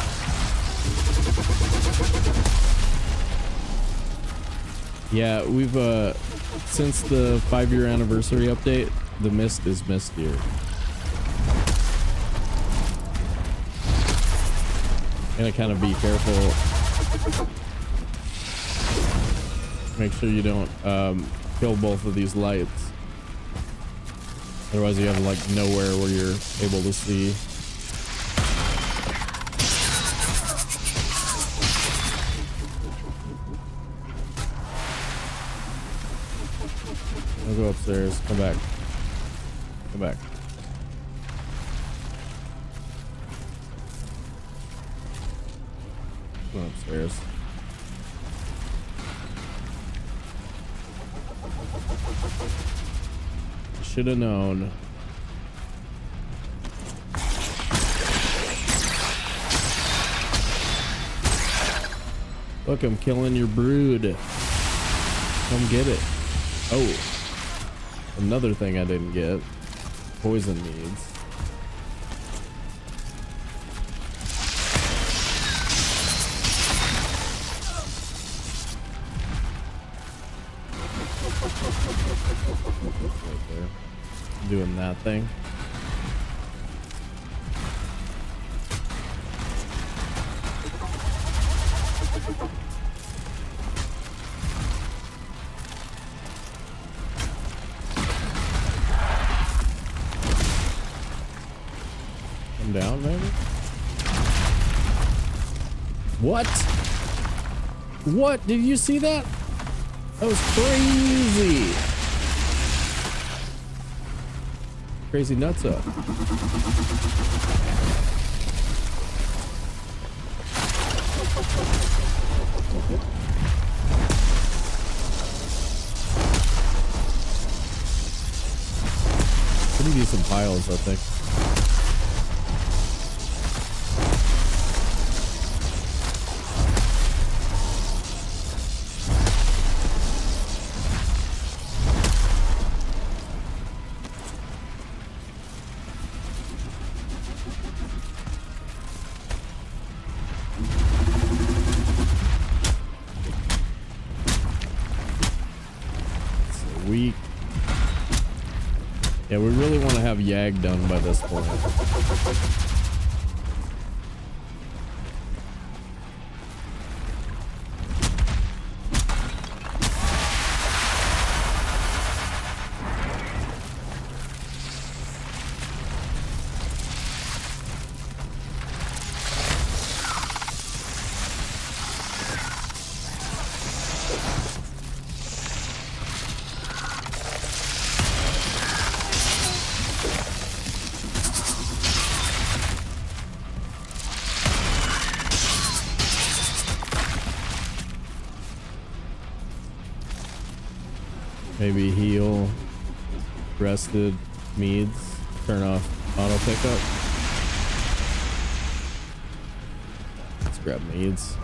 Yeah, we've since the 5-year anniversary update, the mist is mistier. Gotta kind of be careful. Make sure you don't kill both of these lights. Otherwise you have like nowhere where you're able to see. I'll go upstairs. Come back. Come back. Go upstairs. Should have known. Look, I'm killing your brood. Come get it. Oh, another thing I didn't get. Poison needs. Right there. Doing that thing. Come down, maybe? What? What? Did you see that? That was crazy. Crazy nuts up. Pretty decent piles, I think. Yeah, we really want to have Yag done by this point. Maybe heal, rested, meads, turn off auto pickup. Let's grab meads.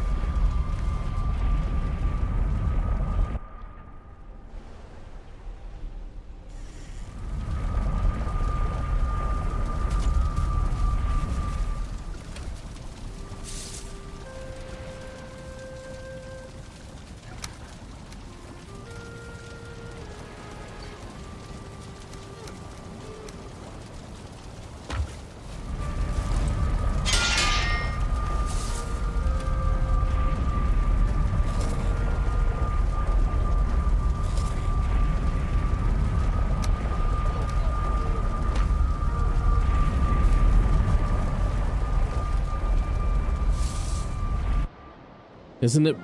Isn't it?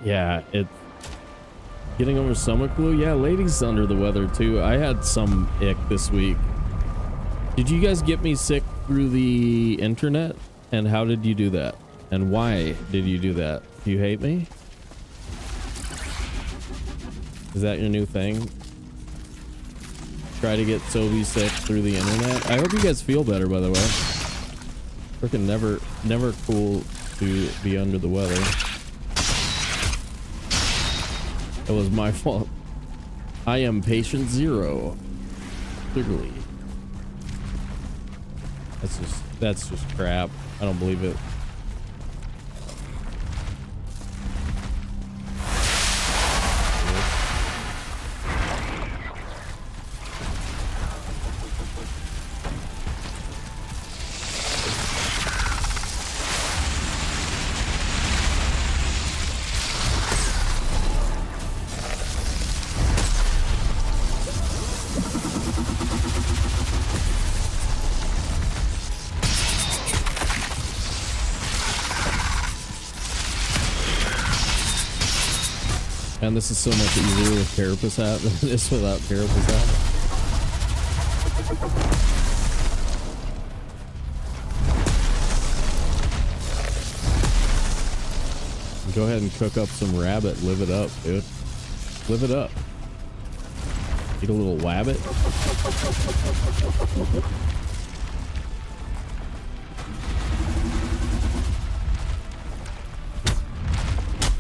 Yeah, it's getting over stomach flu. Yeah, lady's under the weather too. I had some ick this week. Did you guys get me sick through the internet? And how did you do that? And why did you do that? Do you hate me? Is that your new thing? Try to get Sobe sick through the internet? I hope you guys feel better, by the way. Freaking never cool to be under the weather. It was my fault. I am patient zero. Clearly. That's just crap. I don't believe it. And this is so much easier with Carapace hat than it is without Carapace hat. Go ahead and cook up some rabbit. Live it up, dude. Live it up. Eat a little wabbit.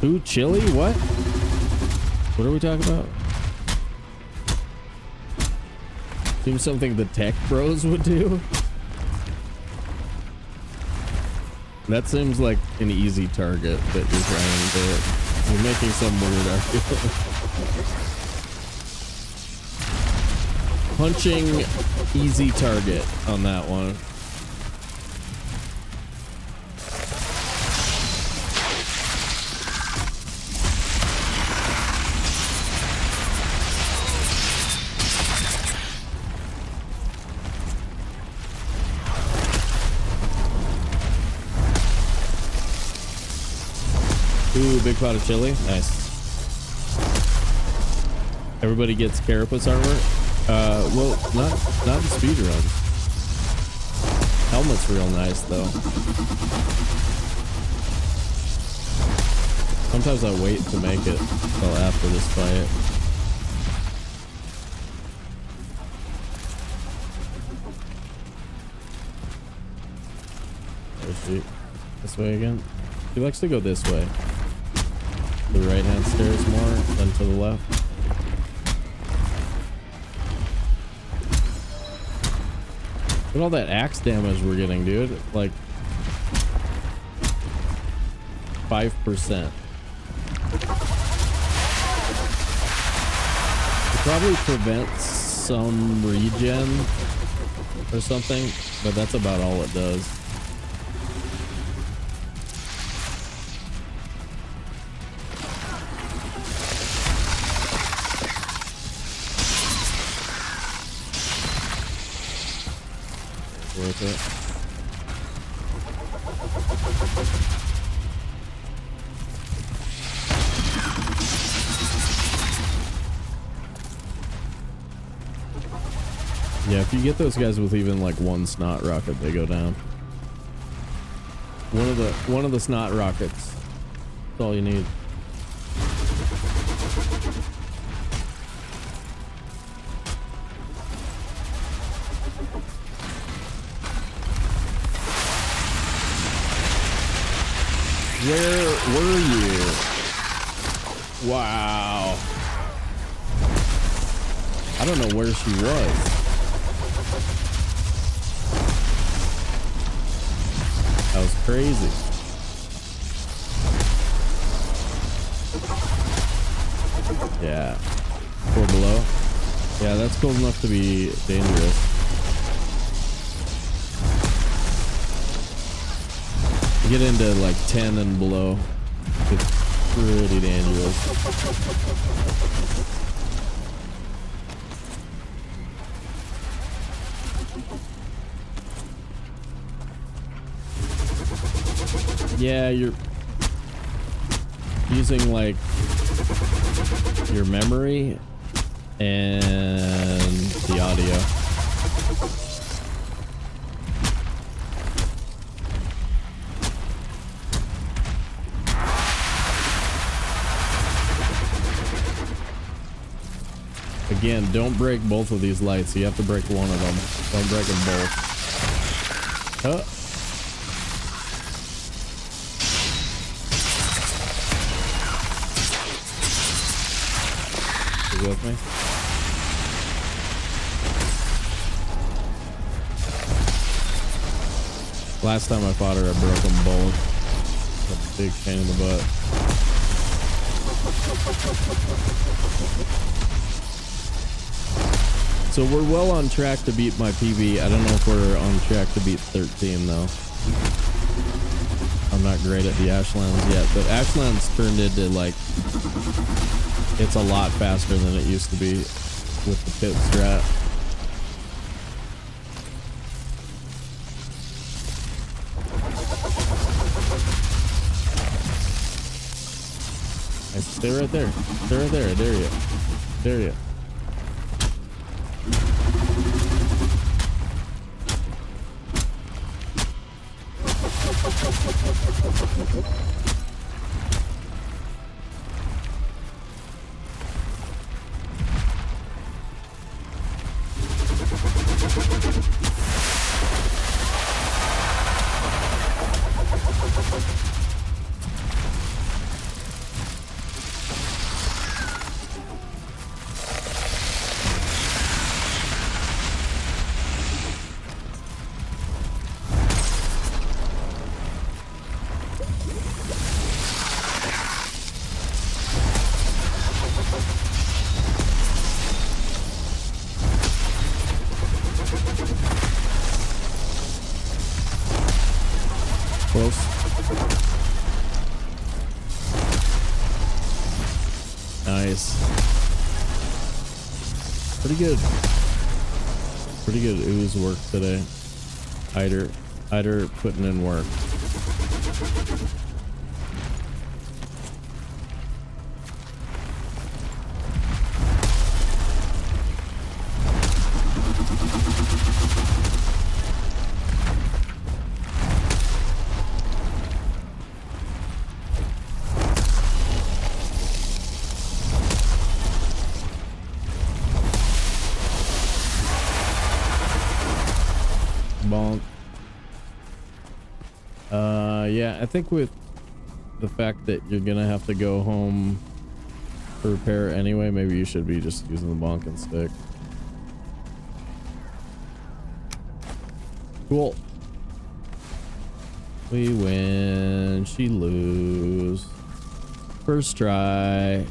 Ooh, chili? What? What are we talking about? Seems something the tech bros would do. That seems like an easy target that you're trying to... You're making some weird argument. Punching easy target on that one. Ooh, big pot of chili. Nice. Everybody gets Carapace armor. Well, not in speed runs. Helmet's real nice though. Sometimes I wait to make it until after this fight. Oh shoot. This way again. He likes to go this way. The right hand stairs more than to the left. Look at all that axe damage we're getting, dude. Like 5%. It probably prevents some regen or something, but that's about all it does. Worth it. Yeah, if you get those guys with even like one snot rocket, they go down. One of the snot rockets. That's all you need. Where were you? Wow. I don't know where she was. That was crazy. Yeah. 4 below. Yeah, that's cold enough to be dangerous. Get into like 10 and below, it's pretty dangerous. Yeah, you're using like your memory and the audio. Again, don't break both of these lights. You have to break one of them. Don't break them both. Oh. You with me? Last time I fought her, I broke them both. A big pain in the butt. So we're well on track to beat my PB. I don't know if we're on track to beat 13 though. I'm not great at the Ashlands yet, but Ashlands turned into like, it's a lot faster than it used to be with the pit strat. Stay right there. Stay right there. I dare you. Dare you. Pretty good ooze work today. Hider putting in work. Yeah, I think with the fact that you're gonna have to go home to repair anyway, maybe you should be just using the bonk and stick. Cool. We win, she lose. First try.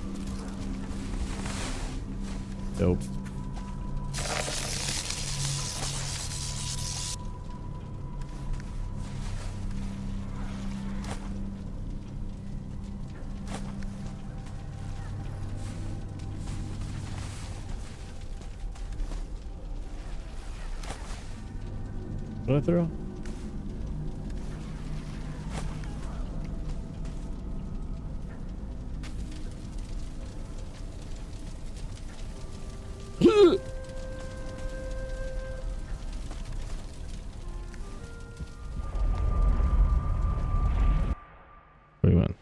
Dope. What did I throw? We went.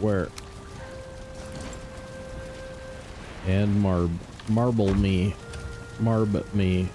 Where? And marble me. Marb me.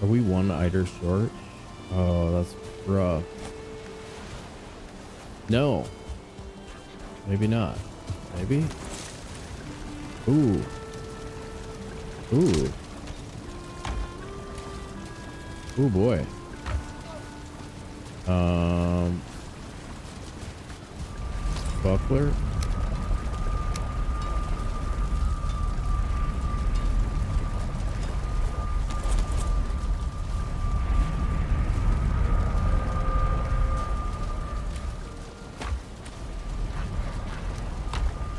Are we one Eider short? Oh, that's rough. No. Maybe not. Maybe? Ooh. Ooh. Ooh, boy. Buckler.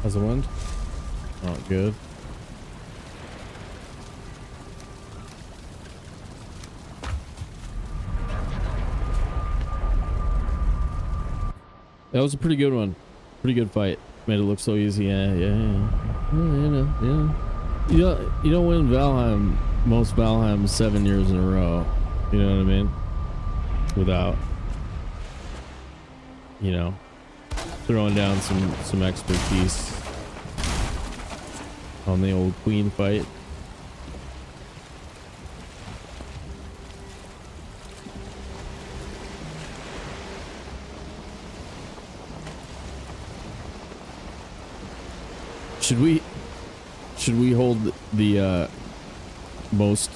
How's the wind? Not good. That was a pretty good one. Pretty good fight. Made it look so easy. Yeah. You don't win Valheim, most Valheim 7 years in a row. You know what I mean? Without, you know, throwing down some expertise on the old queen fight. Should we hold the most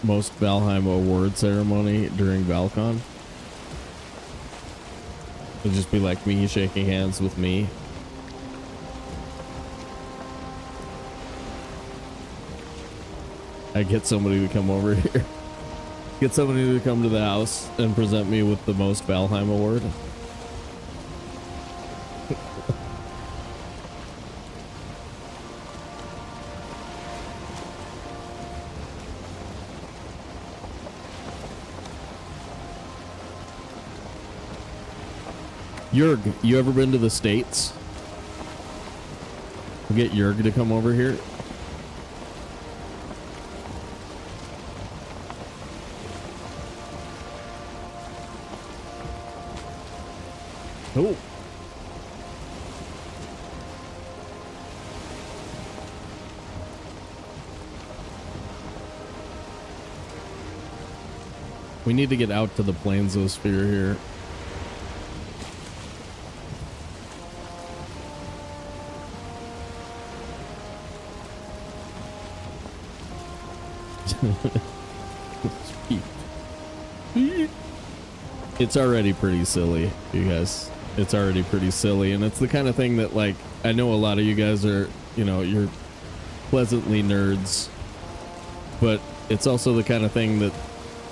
Valheim award ceremony during Valcon? It'll just be like me shaking hands with me. I get somebody to come over here. Get somebody to come to the house and present me with the most Valheim award. Jurg, you ever been to the States? We'll get Jurg to come over here. Oh. We need to get out to the Plainsosphere here. It's already pretty silly, you guys. It's already pretty silly, and it's the kind of thing that, like, I know a lot of you guys are, you know, you're pleasantly nerds, but it's also the kind of thing that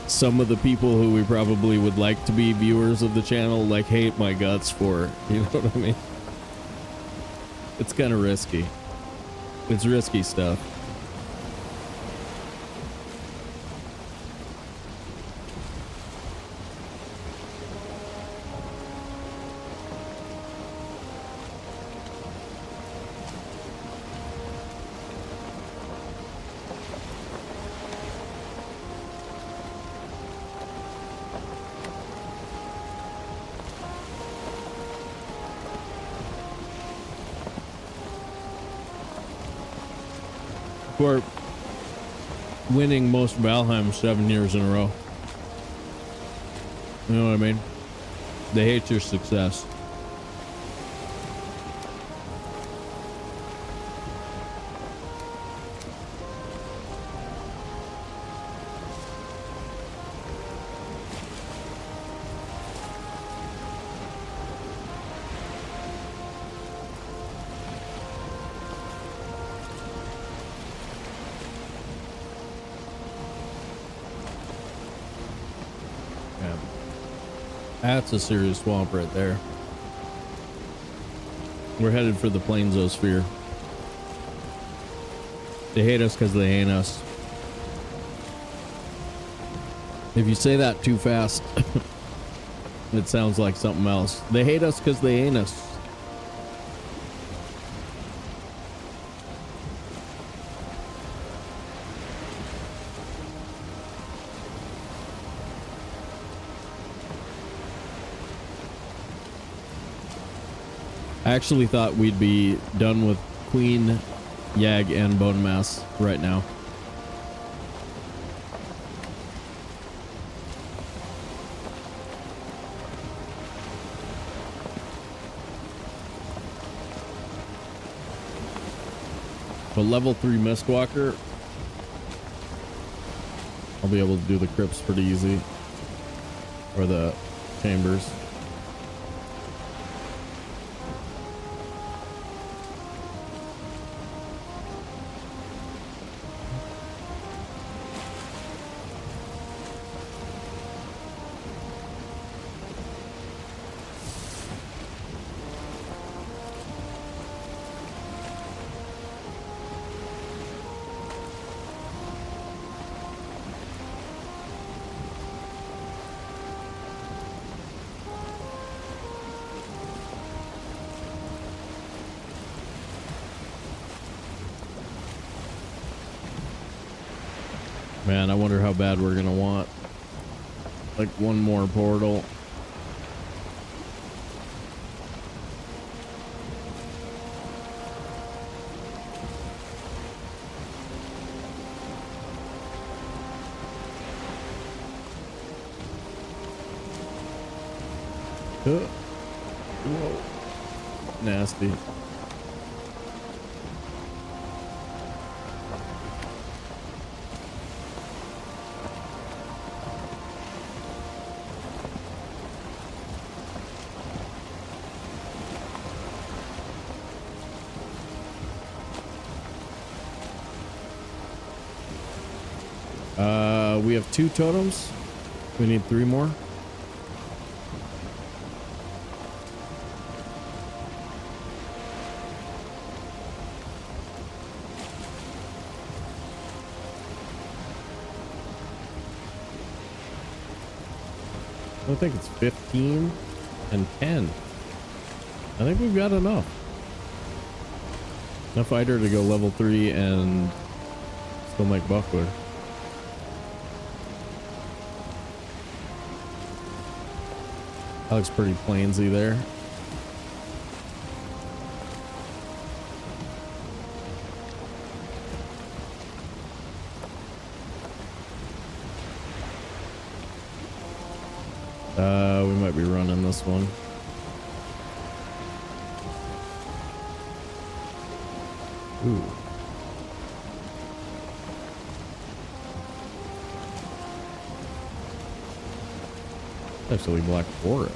some of the people who we probably would like to be viewers of the channel, like, hate my guts for. You know what I mean? It's kind of risky. It's risky stuff. For winning most Valheim 7 years in a row. You know what I mean? They hate your success. That's a serious swamp right there. We're headed for the Plainsosphere. They hate us because they ain't us. If you say that too fast, it sounds like something else. They hate us because they ain't us. I actually thought we'd be done with Queen, Yag, and Bone Mass right now. But level 3 Mistwalker, I'll be able to do the crypts pretty easy. Or the chambers. Man, I wonder how bad we're gonna want like one more portal. Whoa. Nasty. We have 2 totems. We need 3 more. I think it's 15 and 10. I think we've got enough. Enough fighter to go level 3 and still make buckler. That looks pretty plainsy there. We might be running this one. Ooh. Actually Black Forest.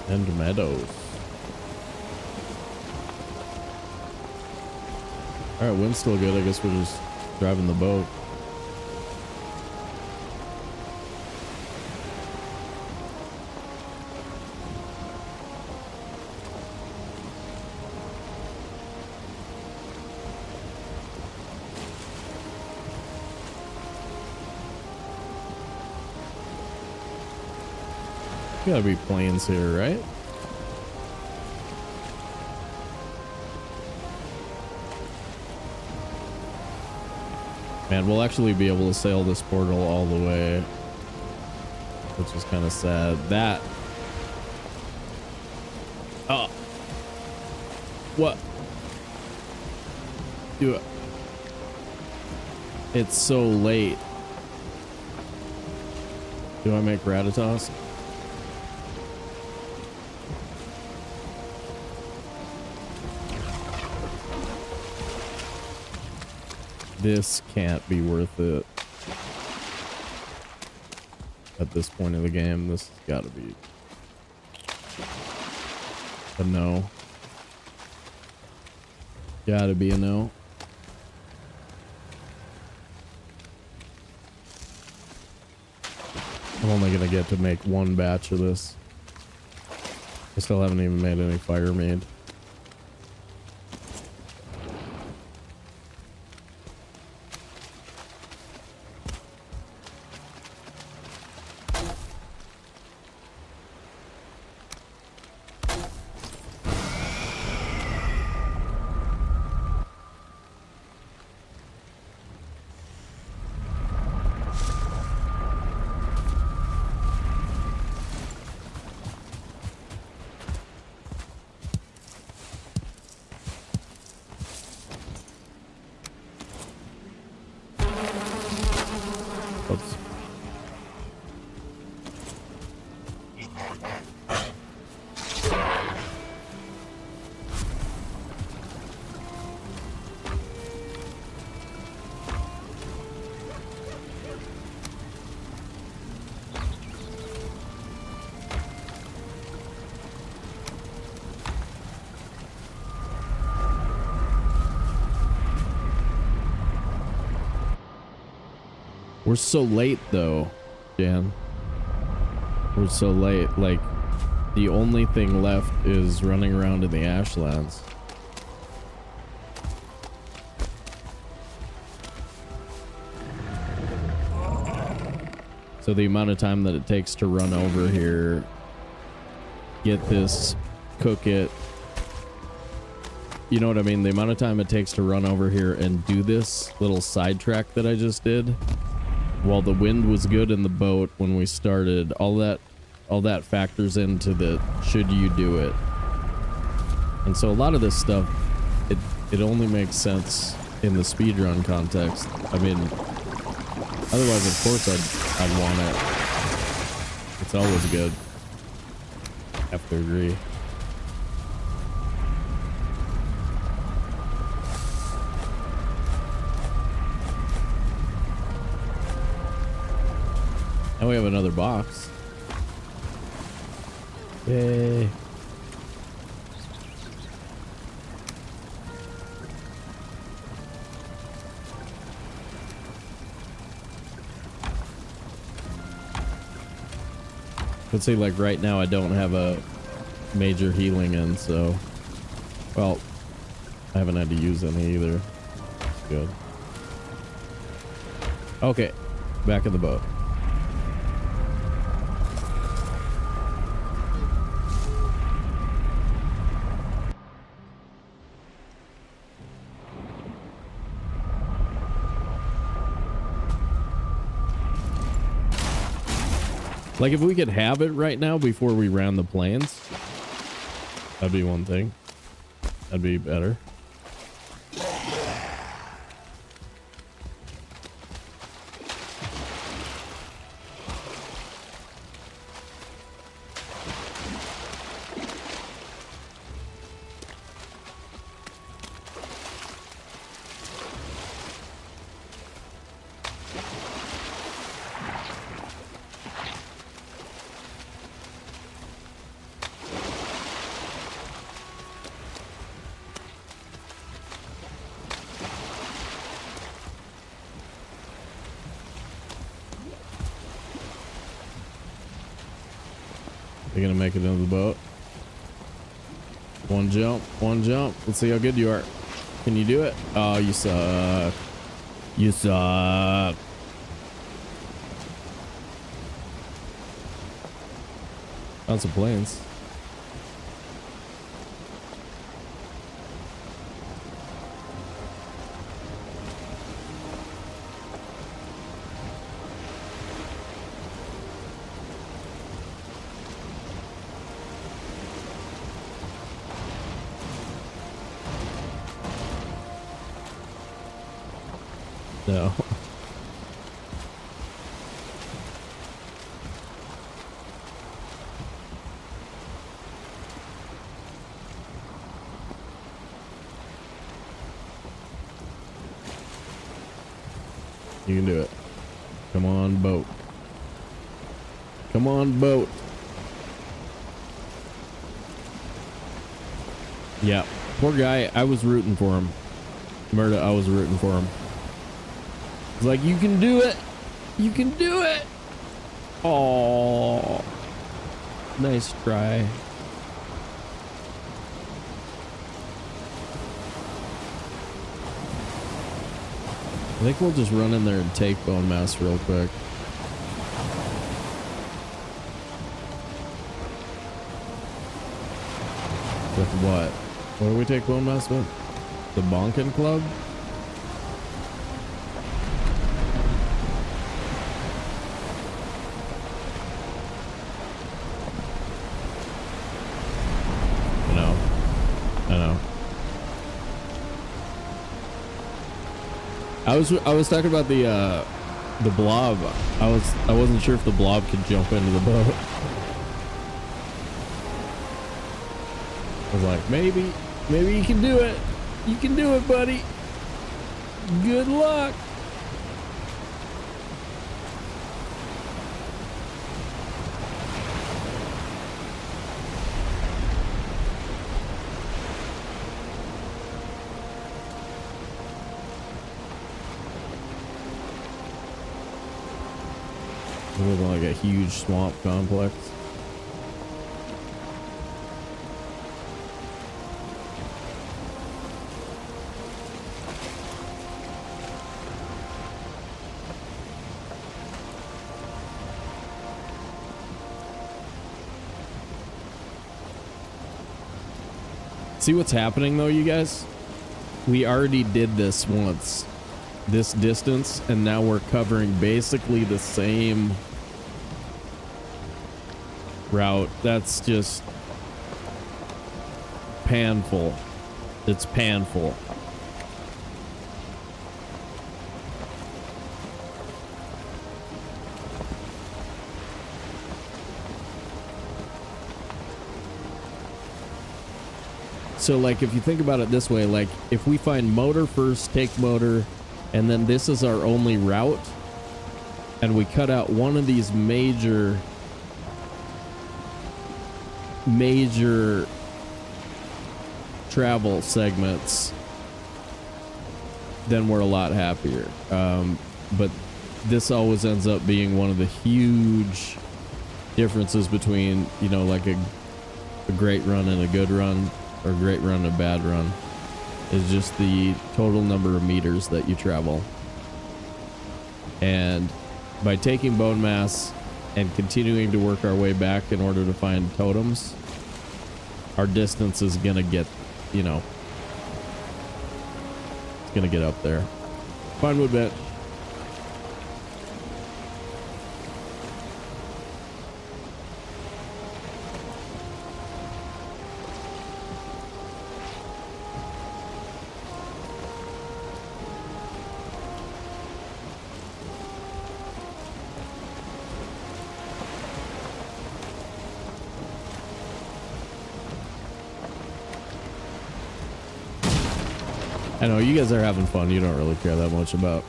And meadows. Alright, wind's still good. I guess we're just driving the boat. Gotta be plains here, right? Man, we'll actually be able to sail this portal all the way, which is kind of sad. That... Oh. What? Do it. It's so late. Do I make Gratitas? This can't be worth it at this point of the game. This has got to be a no. Gotta be a no. I'm only gonna get to make 1 batch of this. I still haven't even made any fire made. We're so late though, Jan. We're so late. Like, the only thing left is running around in the Ashlands. So the amount of time that it takes to run over here, get this, cook it. You know what I mean? The amount of time it takes to run over here and do this little sidetrack that I just did while the wind was good in the boat when we started, all that factors into the should you do it. And so a lot of this stuff, it only makes sense in the speedrun context. I mean, otherwise, of course, I'd want it. It's always good. Have to agree. And we have another box. Yay. Let's see, like right now I don't have a major healing in, so, well, I haven't had to use any either. Good. Okay, back in the boat. Like, if we could have it right now before we ran the planes, that'd be one thing. That'd be better. You're gonna make it into the boat. One jump, one jump. Let's see how good you are. Can you do it? Oh, you suck. You suck. Found some planes. No. You can do it. Come on, boat. Come on, boat. Yeah, poor guy. I was rooting for him. Murda, I was rooting for him. It's like, you can do it. You can do it. Oh, nice try. I think we'll just run in there and take Bone Mass real quick. With what? What do we take Bone Mass with? The Bonkin Club? I was talking about the blob. I wasn't sure if the blob could jump into the boat. I was like, maybe you can do it. You can do it, buddy. Good luck. Looking like a huge swamp complex. See what's happening though, you guys? We already did this once, this distance, and now we're covering basically the same route. That's just panful. It's panful. So like if you think about it this way, like if we find motor first, take motor, and then this is our only route, and we cut out one of these major travel segments, then we're a lot happier. But this always ends up being one of the huge differences between, you know, like a great run and a good run, or great run and a bad run, is just the total number of meters that you travel. And by taking bone mass and continuing to work our way back in order to find totems, our distance is gonna get, you know, it's gonna get up there. Fine wood bench. I know you guys are having fun. You don't really care that much about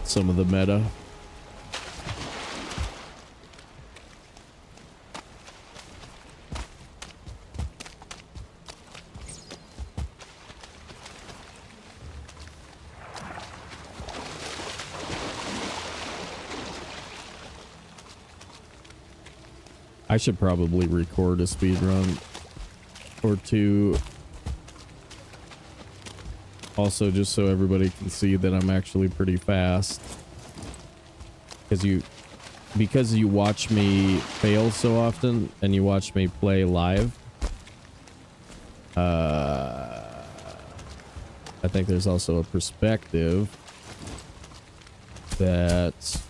some of the meta. I should probably record a speed run or two. Also, just so everybody can see that I'm actually pretty fast. Because you watch me fail so often and you watch me play live. I think there's also a perspective that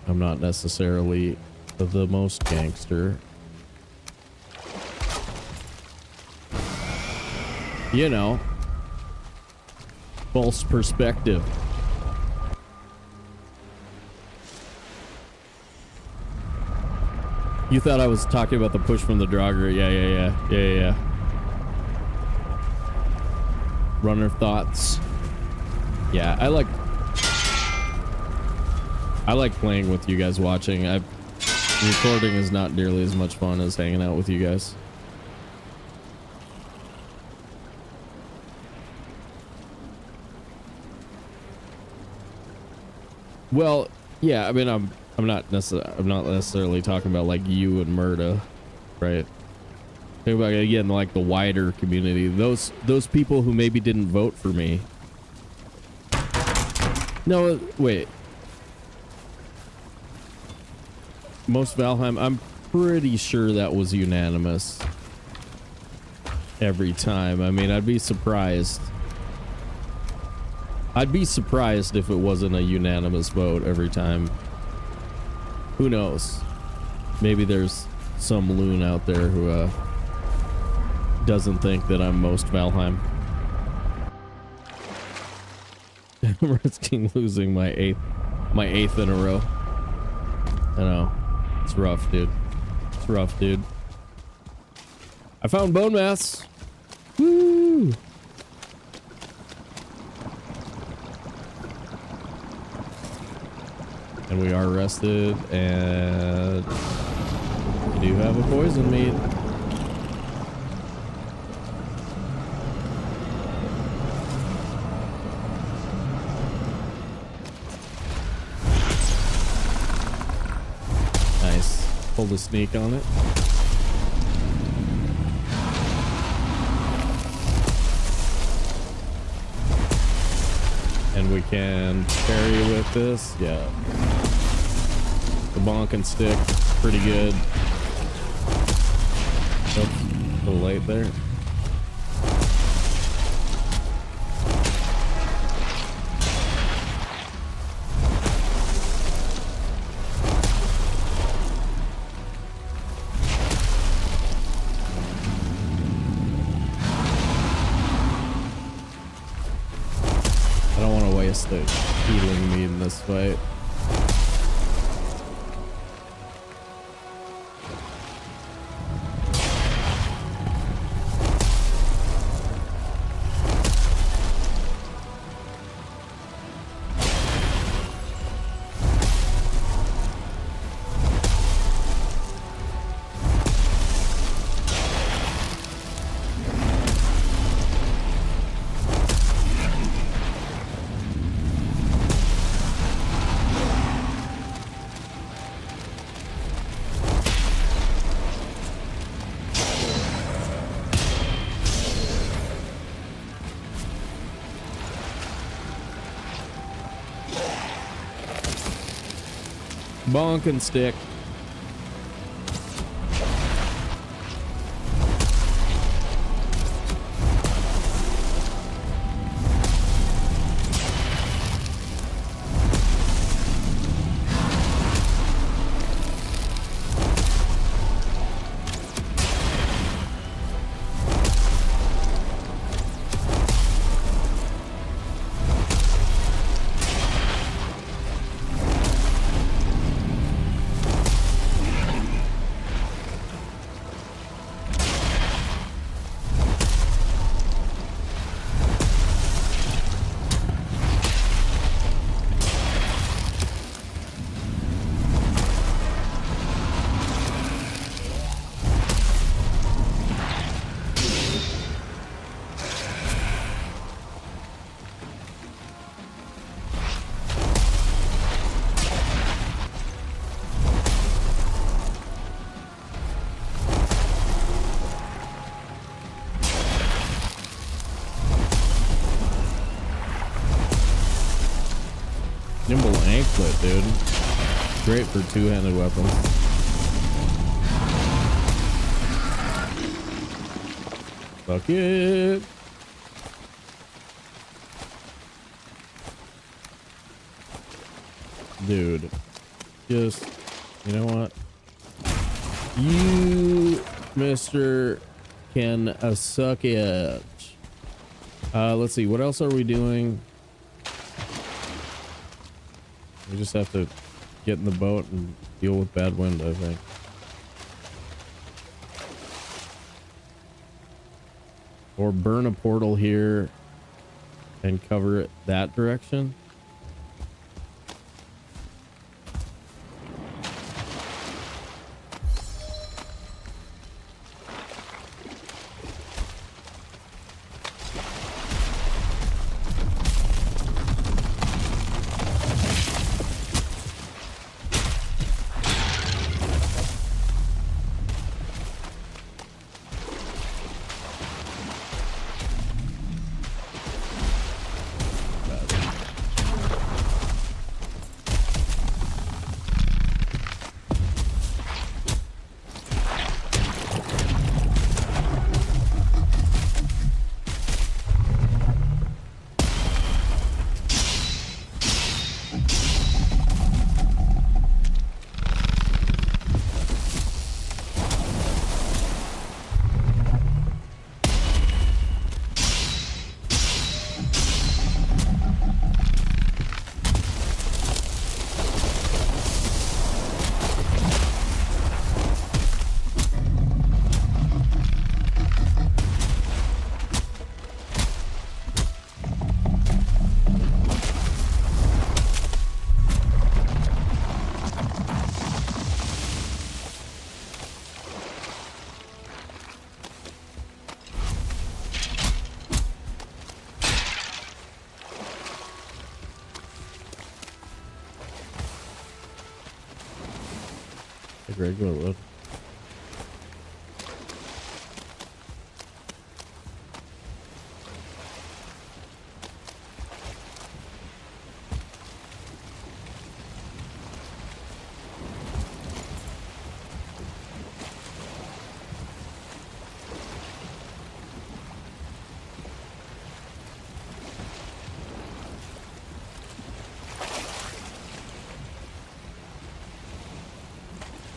I'm not necessarily the most gangster. You know, false perspective. You thought I was talking about the push from the Draugr. Yeah. Runner thoughts. Yeah, I like playing with you guys watching. Recording is not nearly as much fun as hanging out with you guys. Well, yeah, I mean, I'm not necessarily talking about like you and Murda, right? Think about, again, like the wider community, those people who maybe didn't vote for me. No, wait. Most Valheim, I'm pretty sure that was unanimous every time. I mean, I'd be surprised. I'd be surprised if it wasn't a unanimous vote every time. Who knows? Maybe there's some loon out there who doesn't think that I'm most Valheim. I'm risking losing my eighth in a row. I know. It's rough, dude. It's rough, dude. I found bone mass. Woo! And we are rested, and we do have a poison meat. Nice. Pulled a sneak on it. And we can parry with this. Yeah. The bonk and stick, pretty good. Oops. A little late there. I don't want to waste the healing me in this fight. Bonk and stick. Nimble anklet, dude. Great for two-handed weapons. Fuck it. Dude. Just, you know what? You, Mr. can suck it. Let's see. What else are we doing? We just have to get in the boat and deal with bad wind, I think. Or burn a portal here and cover it that direction. Regular wood.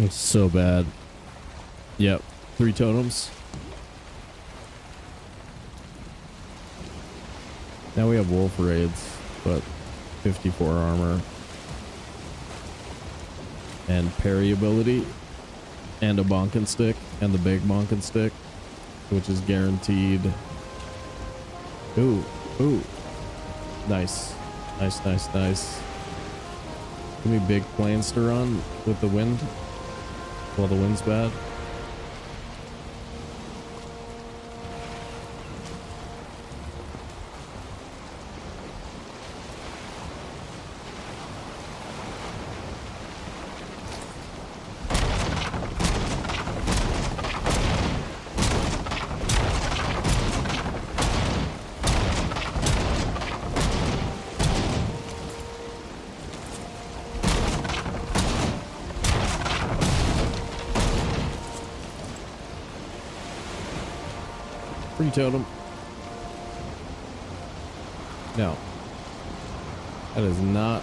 It's so bad. Yep. 3 totems. Now we have wolf raids, but 54 armor. And parry ability. And a bonkin stick. And the big bonkin stick. Which is guaranteed. Ooh. Ooh. Nice. Nice, nice, nice. Give me big planes to run with the wind. While the wind's bad. Free totem. No. That is not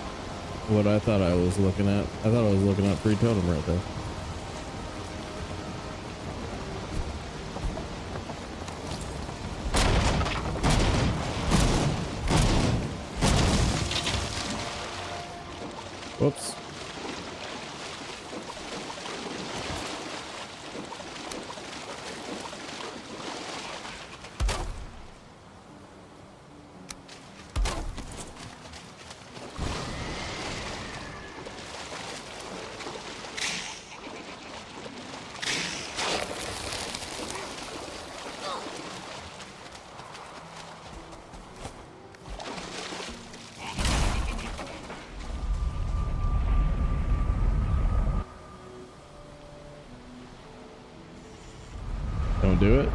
what I thought I was looking at. I thought I was looking at free totem right there. Whoops. Don't do it.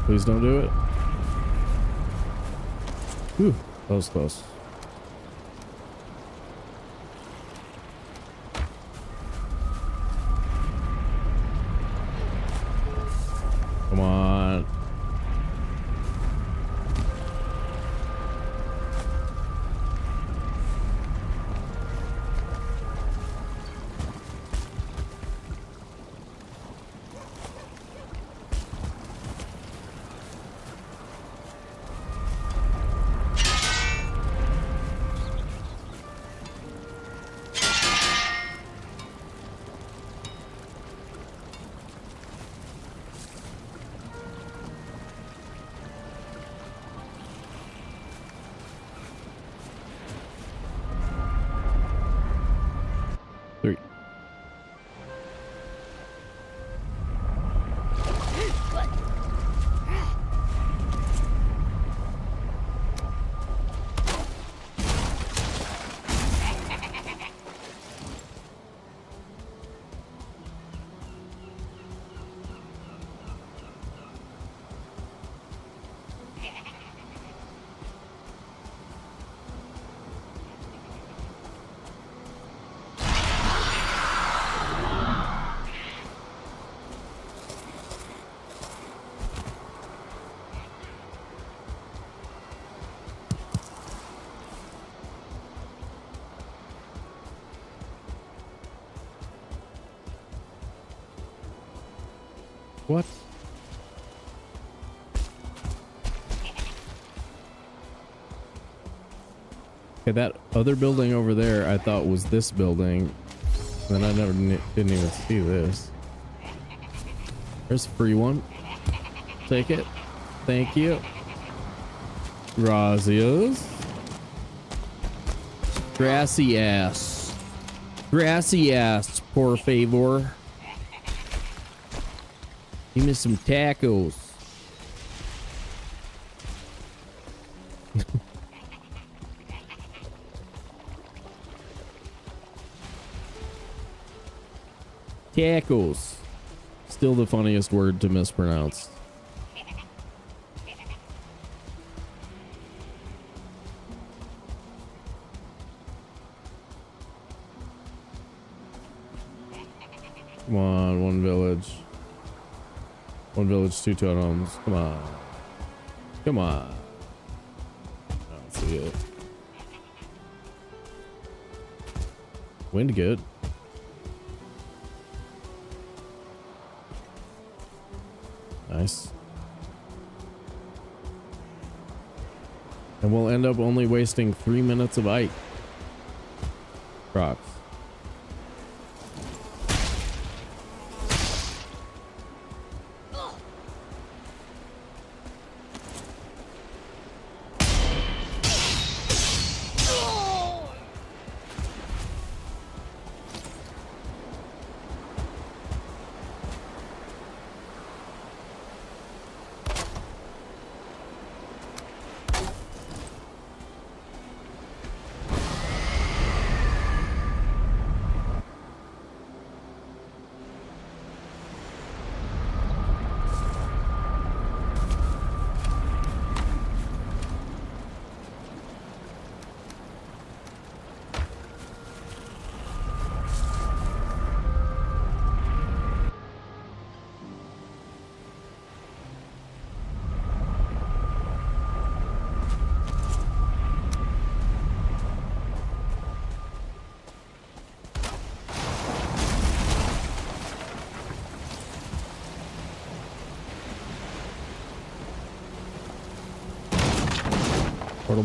Please don't do it. Whew, that was close. Come on. What? Okay, that other building over there I thought was this building. And I never didn't even see this. There's a free one. Take it. Thank you. Gracias. Grassy ass. Grassy ass, por favor. Give me some tacos. Tacos. Still the funniest word to mispronounce. Come on, one village. One village, 2 totems. Come on. Come on. I don't see it. Wind good. Nice. And we'll end up only wasting 3 minutes of Ike. Rocks.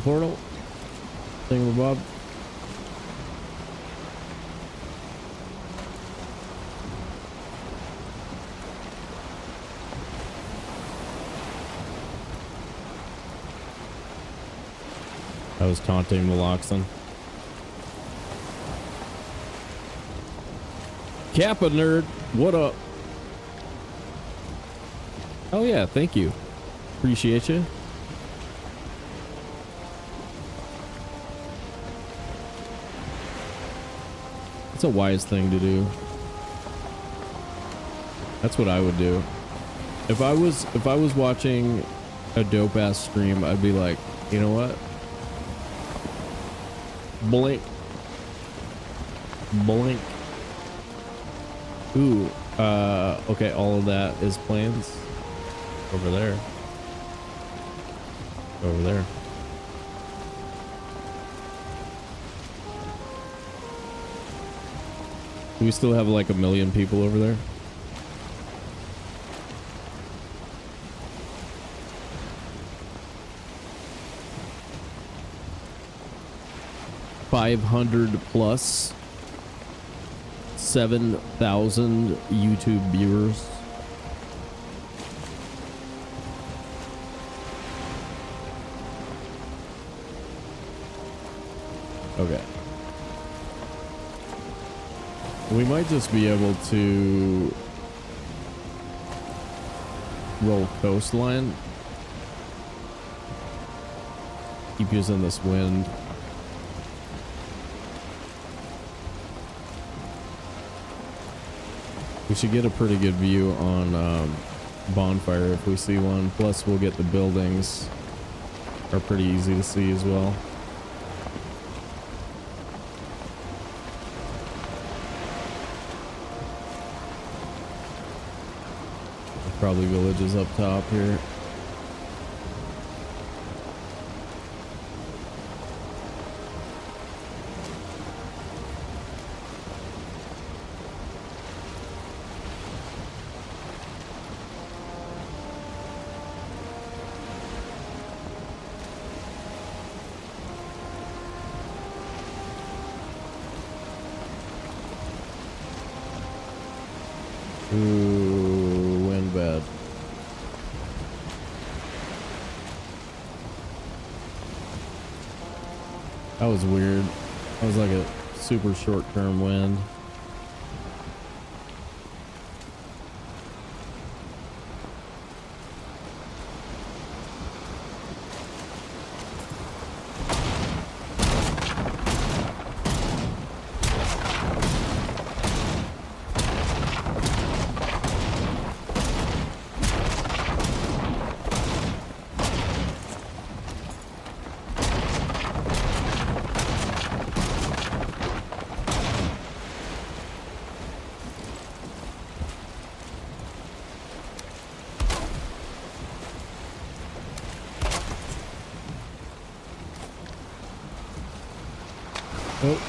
Portal. Thingamabob. I was taunting Meloxin. Kappa nerd, what up? Oh yeah, thank you. Appreciate you. It's a wise thing to do. That's what I would do. If I was watching a dope ass stream, I'd be like, you know what? Blink. Ooh, okay, all of that is plans. Over there. Do we still have like 1 million people over there? +500, 7,000 YouTube viewers. Okay. We might just be able to roll coastline. Keep using this wind. We should get a pretty good view on bonfire if we see one. Plus we'll get the buildings are pretty easy to see as well. Probably villages up top here. Ooh, wind bad. That was weird. That was like a super short-term wind. Oh.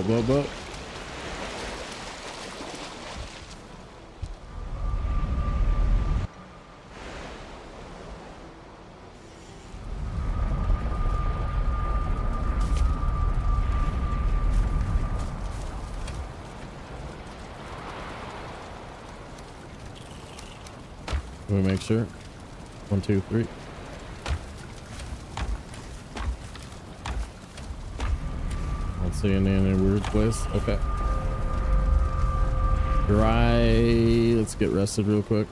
Boat. Let me make sure. 1, 2, 3. Don't see any weird place. Okay. Dry. Let's get rested real quick.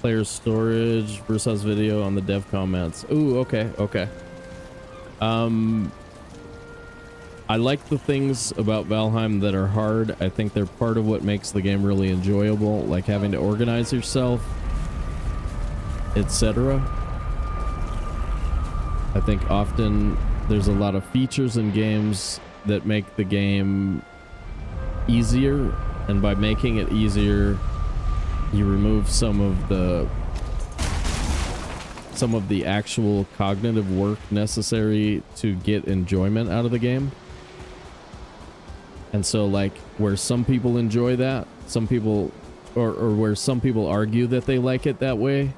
Player storage versus video on the dev comments. Ooh, okay. I like the things about Valheim that are hard. I think they're part of what makes the game really enjoyable, like having to organize yourself, etc. I think often there's a lot of features in games that make the game easier, and by making it easier, you remove some of the actual cognitive work necessary to get enjoyment out of the game. And so, like, where some people enjoy that, some people, or where some people argue that they like it that way,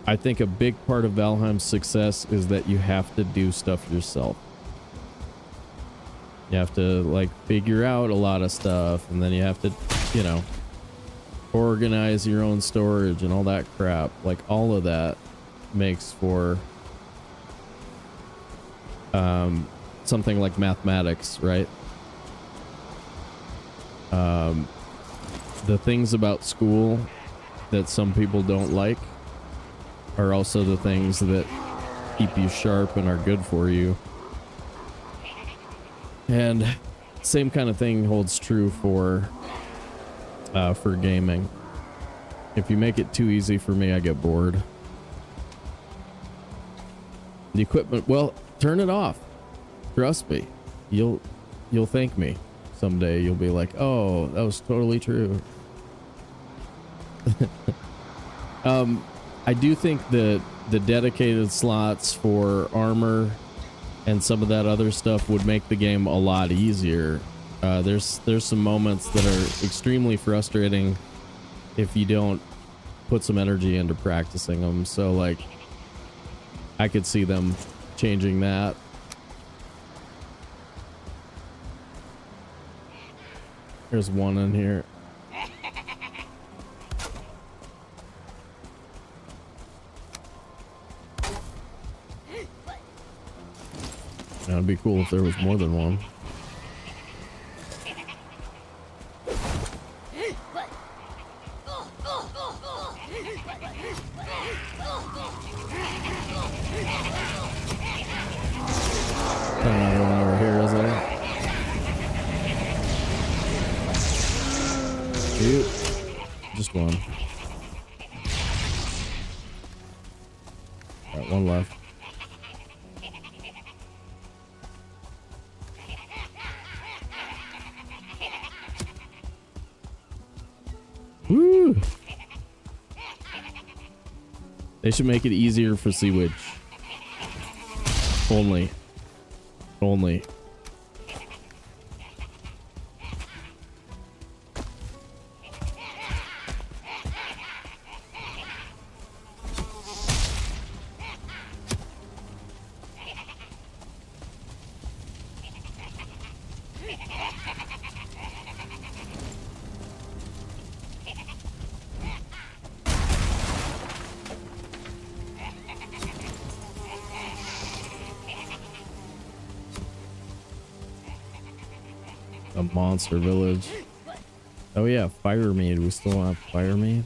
I think a big part of Valheim's success is that you have to do stuff yourself. You have to, like, figure out a lot of stuff, and then you have to, you know, organize your own storage and all that crap. Like, all of that makes for something like mathematics, right? The things about school that some people don't like are also the things that keep you sharp and are good for you. And same kind of thing holds true for gaming. If you make it too easy for me, I get bored. The equipment, well, turn it off. Trust me. You'll thank me someday. You'll be like, "Oh, that was totally true." I do think that the dedicated slots for armor and some of that other stuff would make the game a lot easier. There's some moments that are extremely frustrating if you don't put some energy into practicing them. So, like, I could see them changing that. There's one in here. That'd be cool if there was more than one. Another one over here, is there? Shoot. Just one. Got one left. Woo! They should make it easier for Sea Witch. Only. Monster village. Oh yeah, fire mead. We still have fire mead.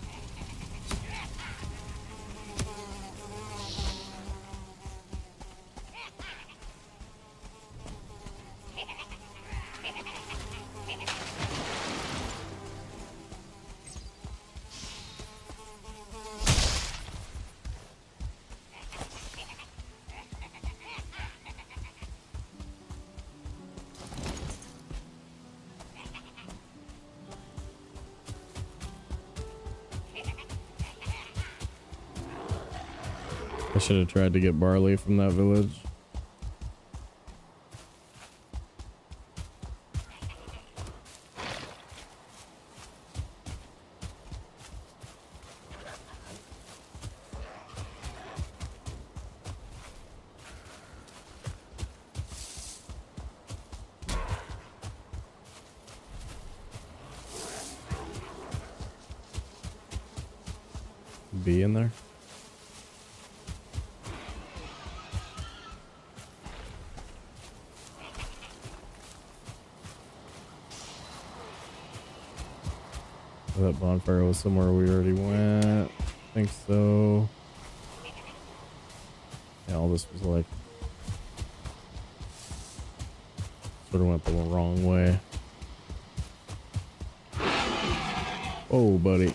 I should have tried to get barley from that village. Be in there. That bonfire was somewhere we already went. I think so. Yeah, all this was like sort of went the wrong way. Oh, buddy.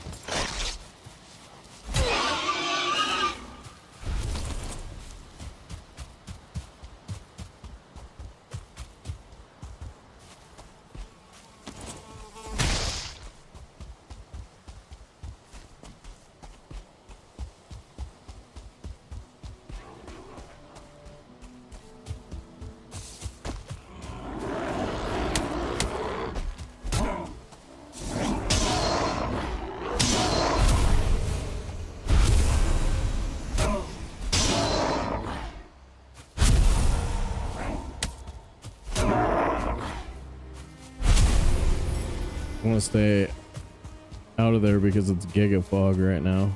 I want to stay out of there because it's giga fog right now.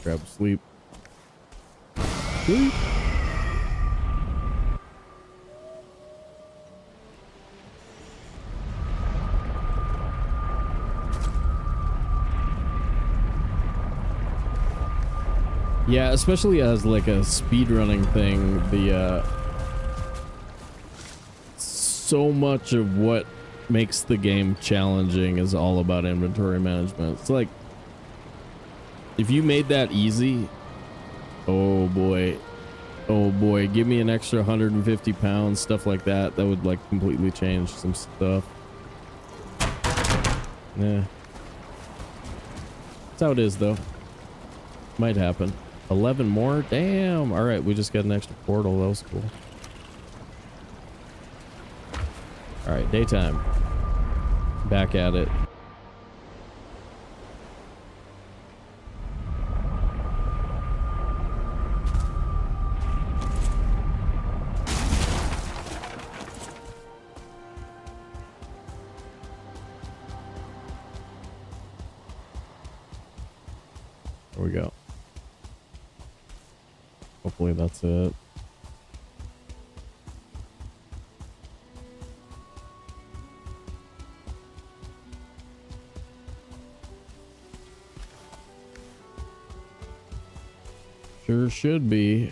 Grab sleep. Sleep. Yeah, especially as like a speedrunning thing, the so much of what makes the game challenging is all about inventory management. It's like if you made that easy, oh boy, give me an extra 150 pounds, stuff like that. That would like completely change some stuff. Yeah. That's how it is though. Might happen. 11 more? Damn. All right, we just got an extra portal. That was cool. All right, daytime. Back at it. There we go. Hopefully that's it. Sure should be.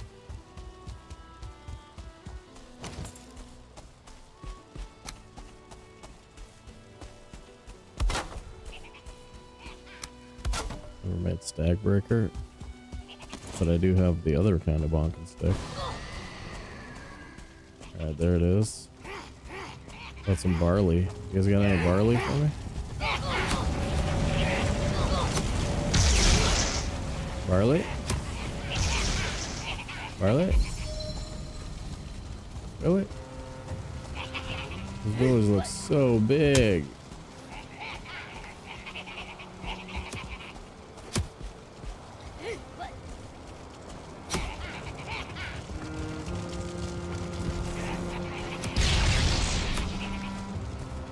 Never made stag breaker. But I do have the other kind of bonking stick. Alright, there it is. Got some barley. You guys got any barley for me? Barley? Barley? Really? This village looks so big.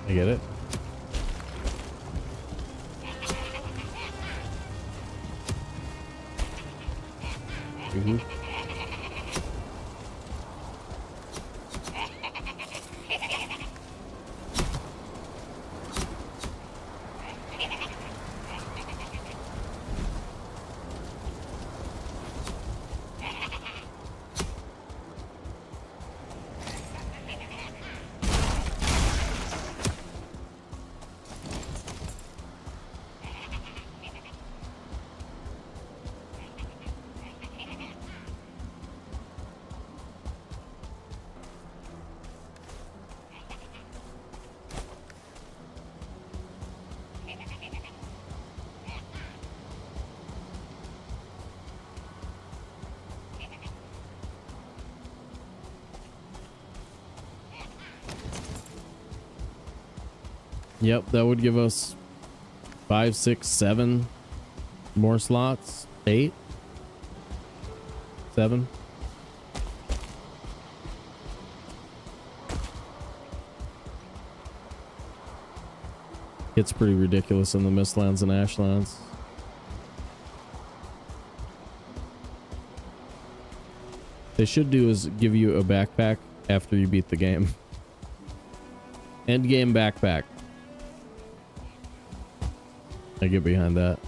I get it. Mhm. Yep, that would give us 5, 6, 7 more slots. 8, 7. It's pretty ridiculous in the Mistlands and Ashlands. They should do is give you a backpack after you beat the game. Endgame backpack. I get behind that.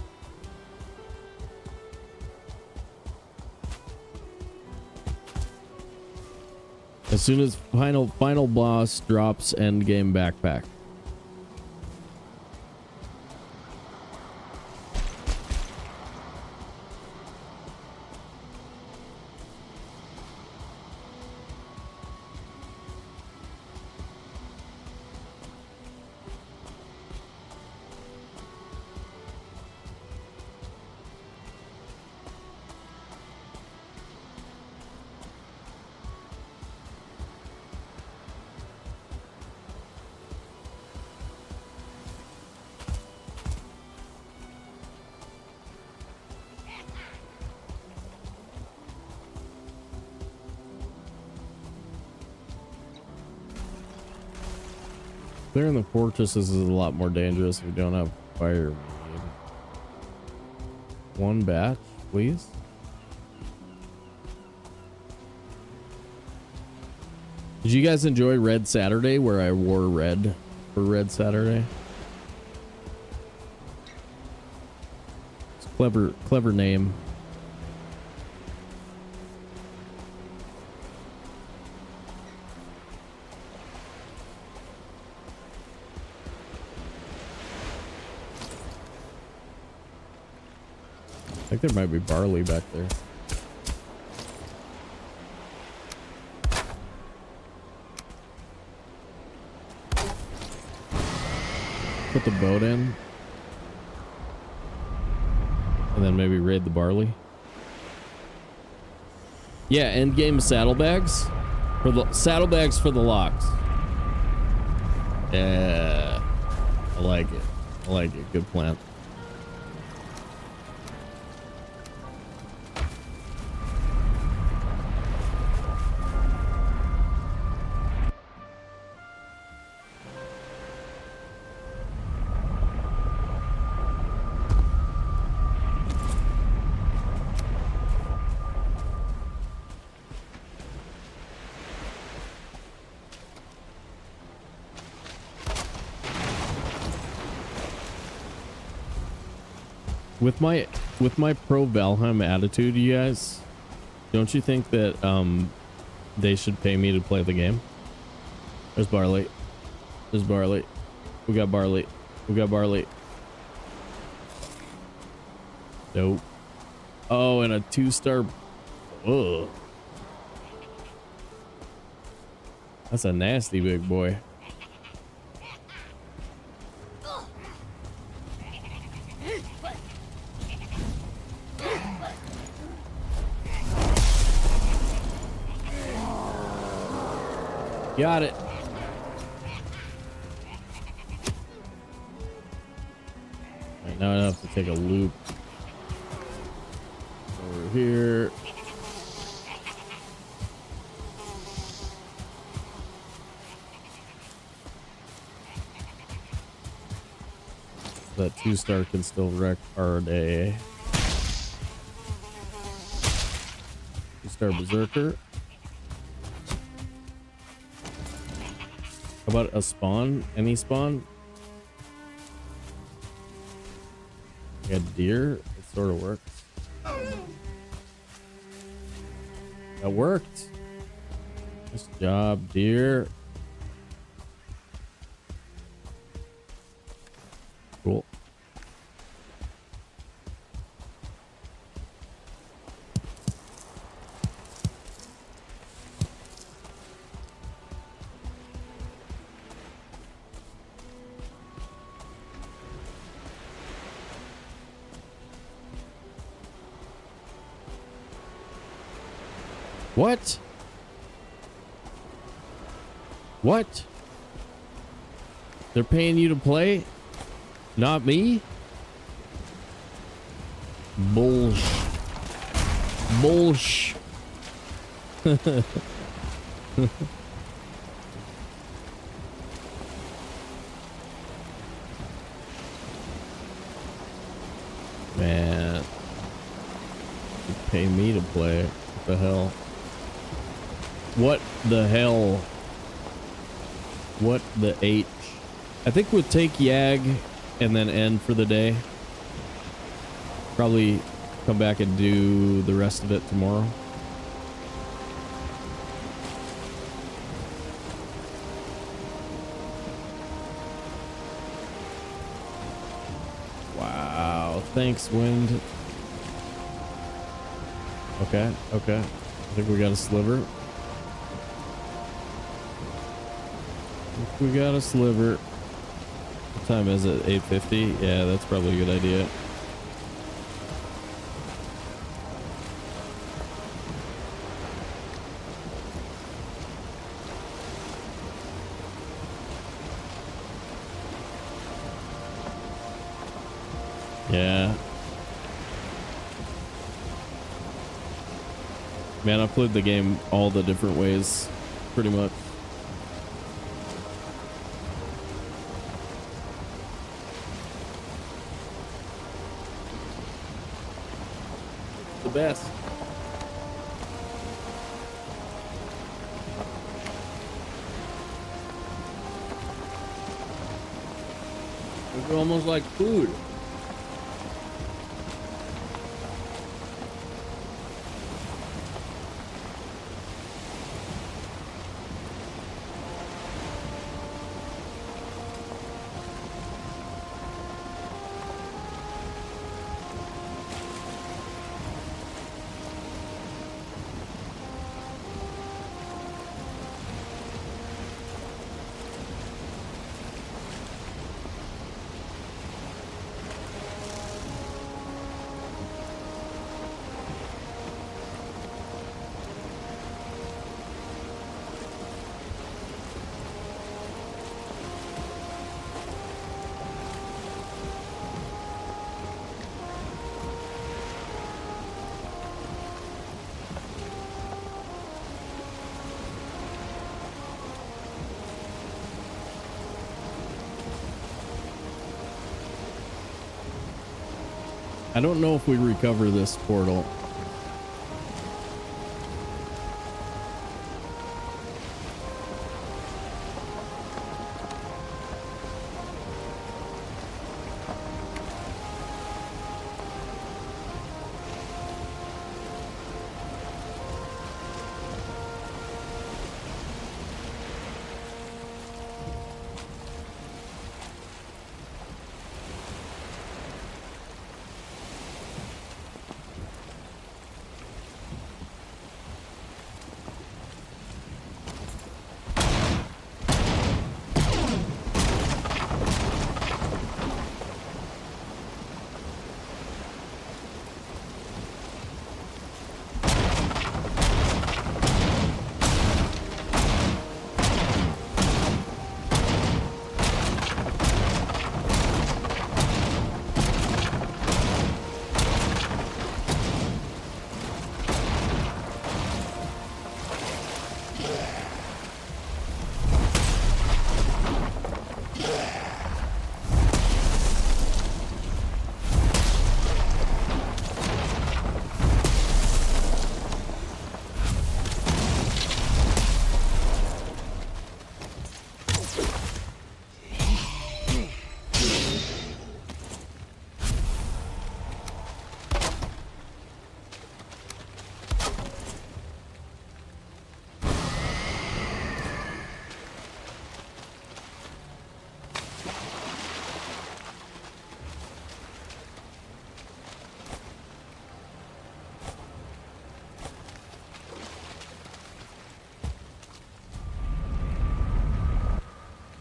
As soon as final boss drops endgame backpack. Clearing the fortresses is a lot more dangerous if you don't have fire. One batch, please. Did you guys enjoy Red Saturday, where I wore red for Red Saturday? It's a clever name. I think there might be barley back there. Put the boat in. And then maybe raid the barley. Yeah, endgame saddlebags. For the saddlebags for the locks. Yeah. I like it. I like it. Good plan. With my pro Valheim attitude, you guys, don't you think that they should pay me to play the game? There's barley. There's barley. We got barley. We got barley. Nope. Oh, and a 2-star. Ugh. That's a nasty big boy. Got it. Right, now I have to take a loop over here. That 2-star can still wreck our day. Two-star berserker. How about a spawn? Any spawn? A deer? It sort of works. That worked. Nice job, deer. Cool. What? What? They're paying you to play? Not me? Bullsh. Bullsh. Man. You pay me to play. What the hell? What the hell? What the H? I think we'll take Yag and then end for the day. Probably come back and do the rest of it tomorrow. Wow. Thanks, Wind. Okay, okay. I think we got a sliver. We got a sliver. What time is it? 8:50? Yeah, that's probably a good idea. Yeah. Man, I've played the game all the different ways, pretty much. The best. It's almost like food. I don't know if we recover this portal.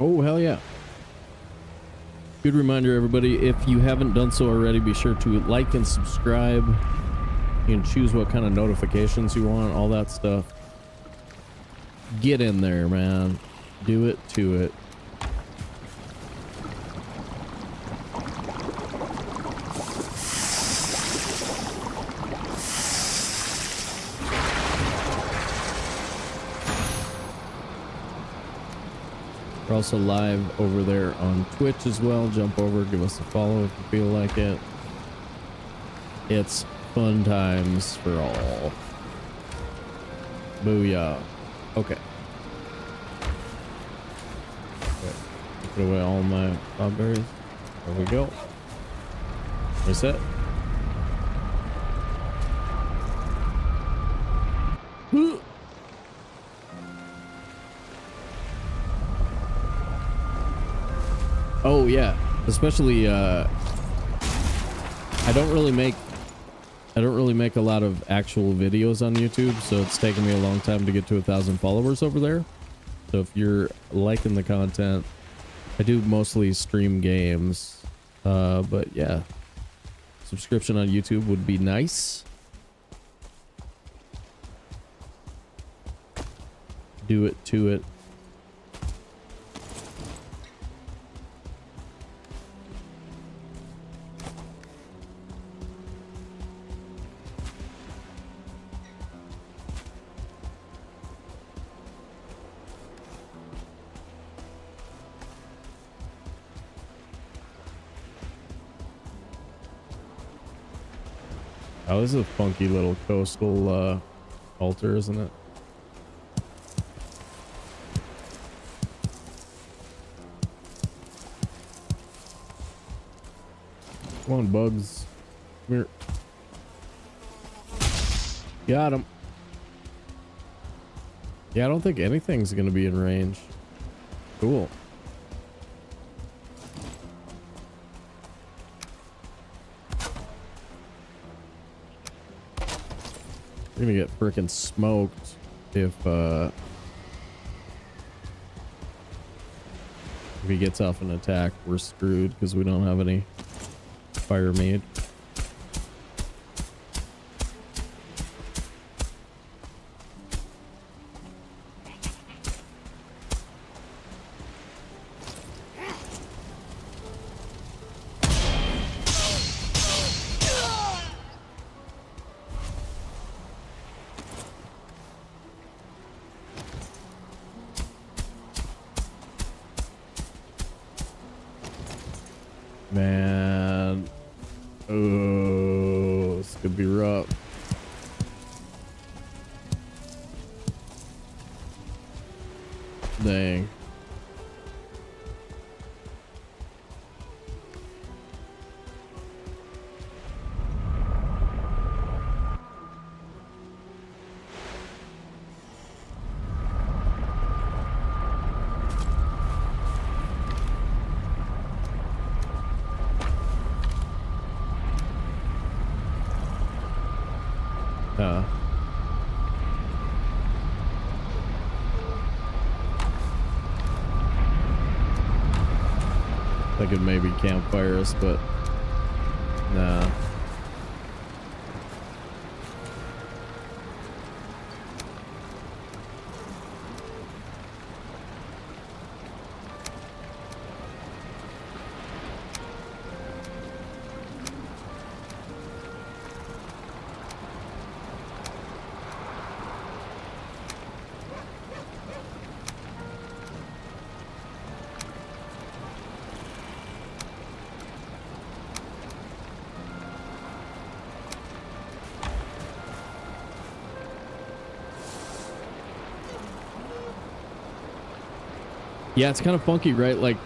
Oh, hell yeah. Good reminder, everybody. If you haven't done so already, be sure to like and subscribe. You can choose what kind of notifications you want, all that stuff. Get in there, man. Do it to it. We're also live over there on Twitch as well. Jump over, give us a follow if you feel like it. It's fun times for all. Booyah. Okay. Put away all my strawberries. There we go. Reset. Oh yeah, especially I don't really make a lot of actual videos on YouTube, so it's taken me a long time to get to 1,000 followers over there. So if you're liking the content, I do mostly stream games, but yeah, subscription on YouTube would be nice. Do it to it. Oh, this is a funky little coastal altar, isn't it? Come on, bugs. Come here. Got him. Yeah, I don't think anything's gonna be in range. Cool. We're gonna get freaking smoked if he gets off an attack. We're screwed because we don't have any fire made. Man, oh, this could be rough. Dang. I could maybe campfire us, but nah. Yeah, it's kind of funky, right? Like,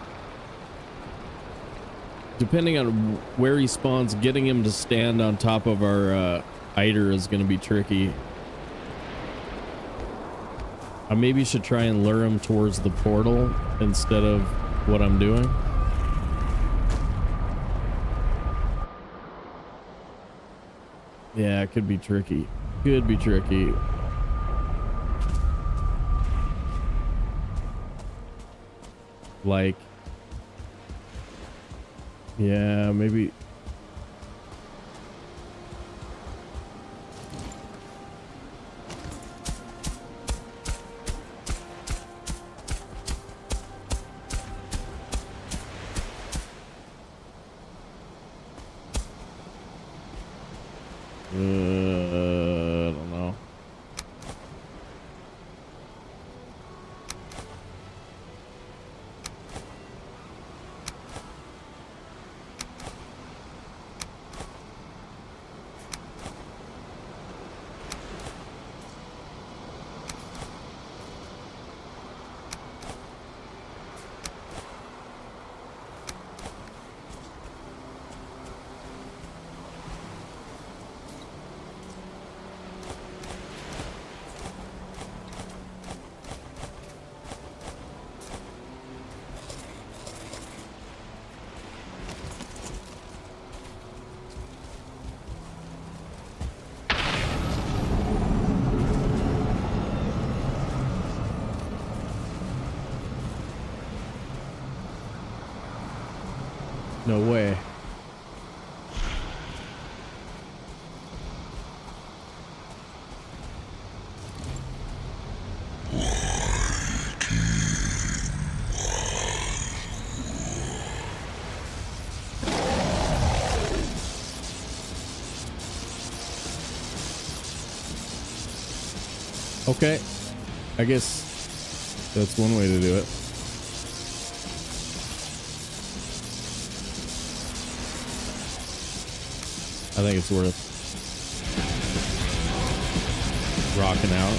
depending on where he spawns, getting him to stand on top of our eider is going to be tricky. I maybe should try and lure him towards the portal instead of what I'm doing. Yeah, it could be tricky. Could be tricky. Like, yeah, maybe. I don't know. No way. Okay. I guess that's one way to do it. I think it's worth rocking out.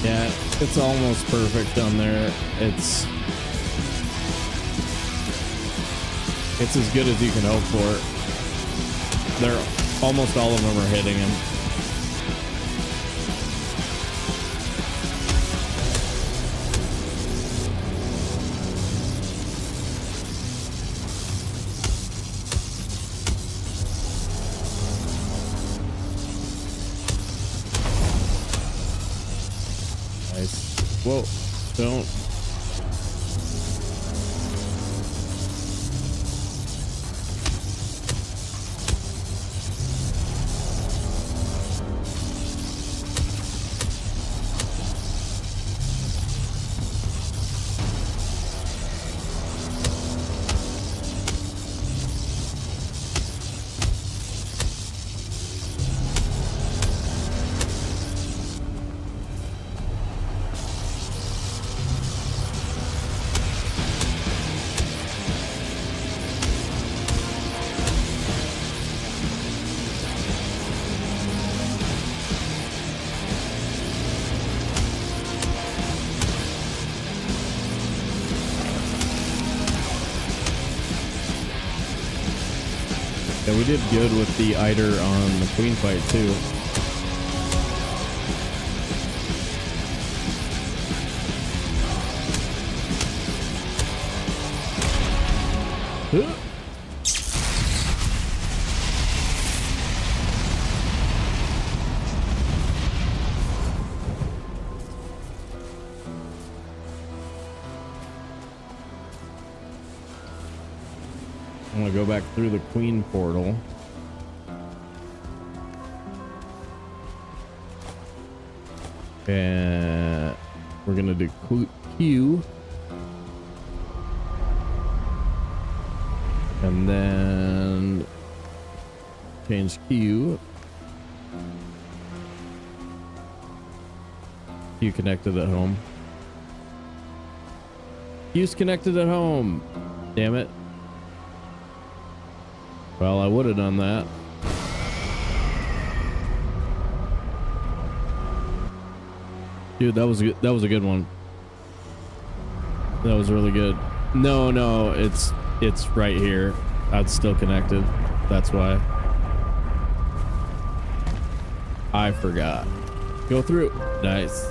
Yeah, it's almost perfect on there. It's as good as you can hope for. They're almost all of them are hitting him. Whoa, don't. Yeah, we did good with the Eider on the queen fight too. I'm gonna go back through the queen portal. And we're gonna do Q. And then change Q. Q connected at home. Q's connected at home. Damn it. Well, I would have done that. Dude, that was good. That was a good one. That was really good. No, it's right here. It's still connected. That's why. I forgot. Go through. Nice.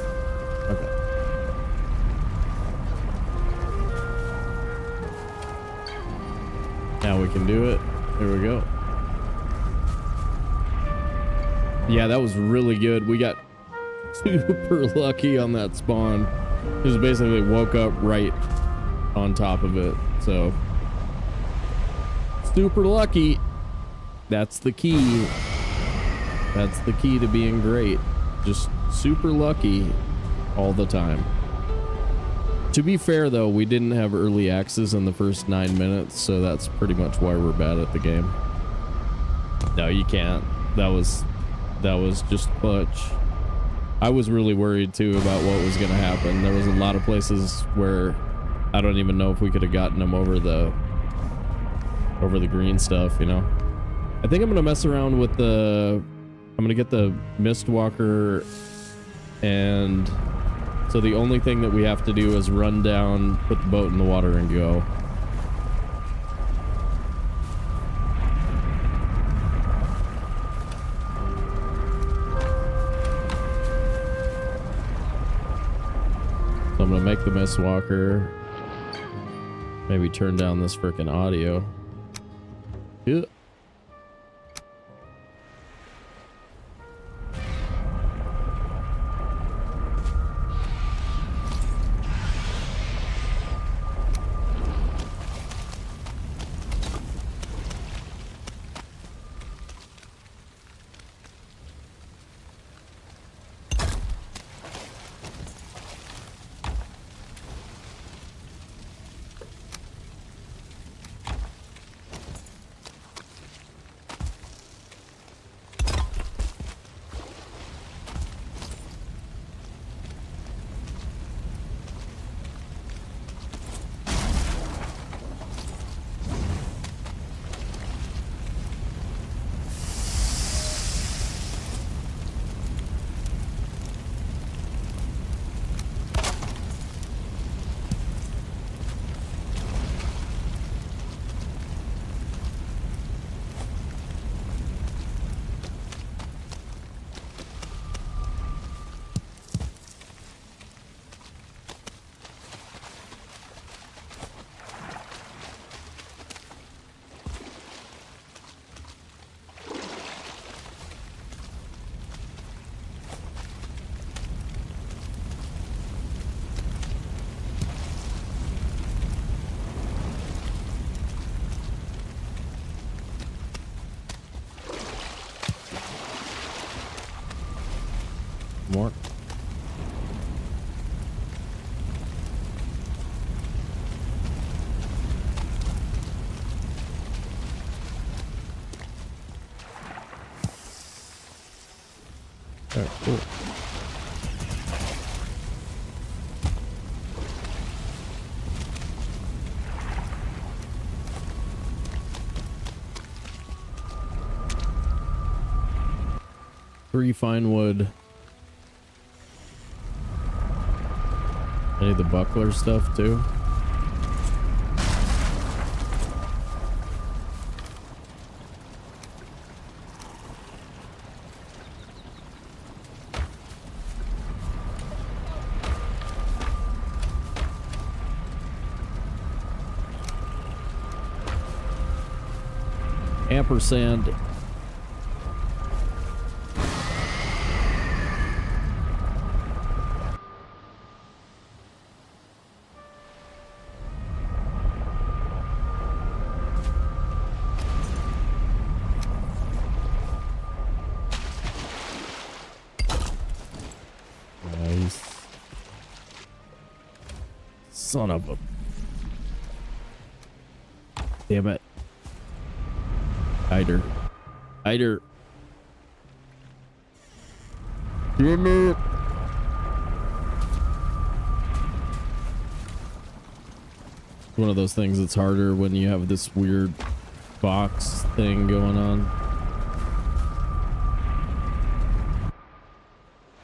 Okay. Now we can do it. Here we go. Yeah, that was really good. We got super lucky on that spawn. Just basically woke up right on top of it. So super lucky. That's the key. That's the key to being great. Just super lucky all the time. To be fair though, we didn't have early access in the first 9 minutes, so that's pretty much why we're bad at the game. No, you can't. That was just clutch. I was really worried too about what was gonna happen. There was a lot of places where I don't even know if we could have gotten them over the green stuff, you know. I think I'm gonna mess around with I'm gonna get the Mistwalker, and so the only thing that we have to do is run down, put the boat in the water, and go. So I'm gonna make the Mistwalker. Maybe turn down this frickin' audio. Yeah. More. All right, cool. Three fine wood. I need the buckler stuff too. ampersand. Nice. Son of a... Damn it. Hider. Hider. Damn it. One of those things that's harder when you have this weird box thing going on.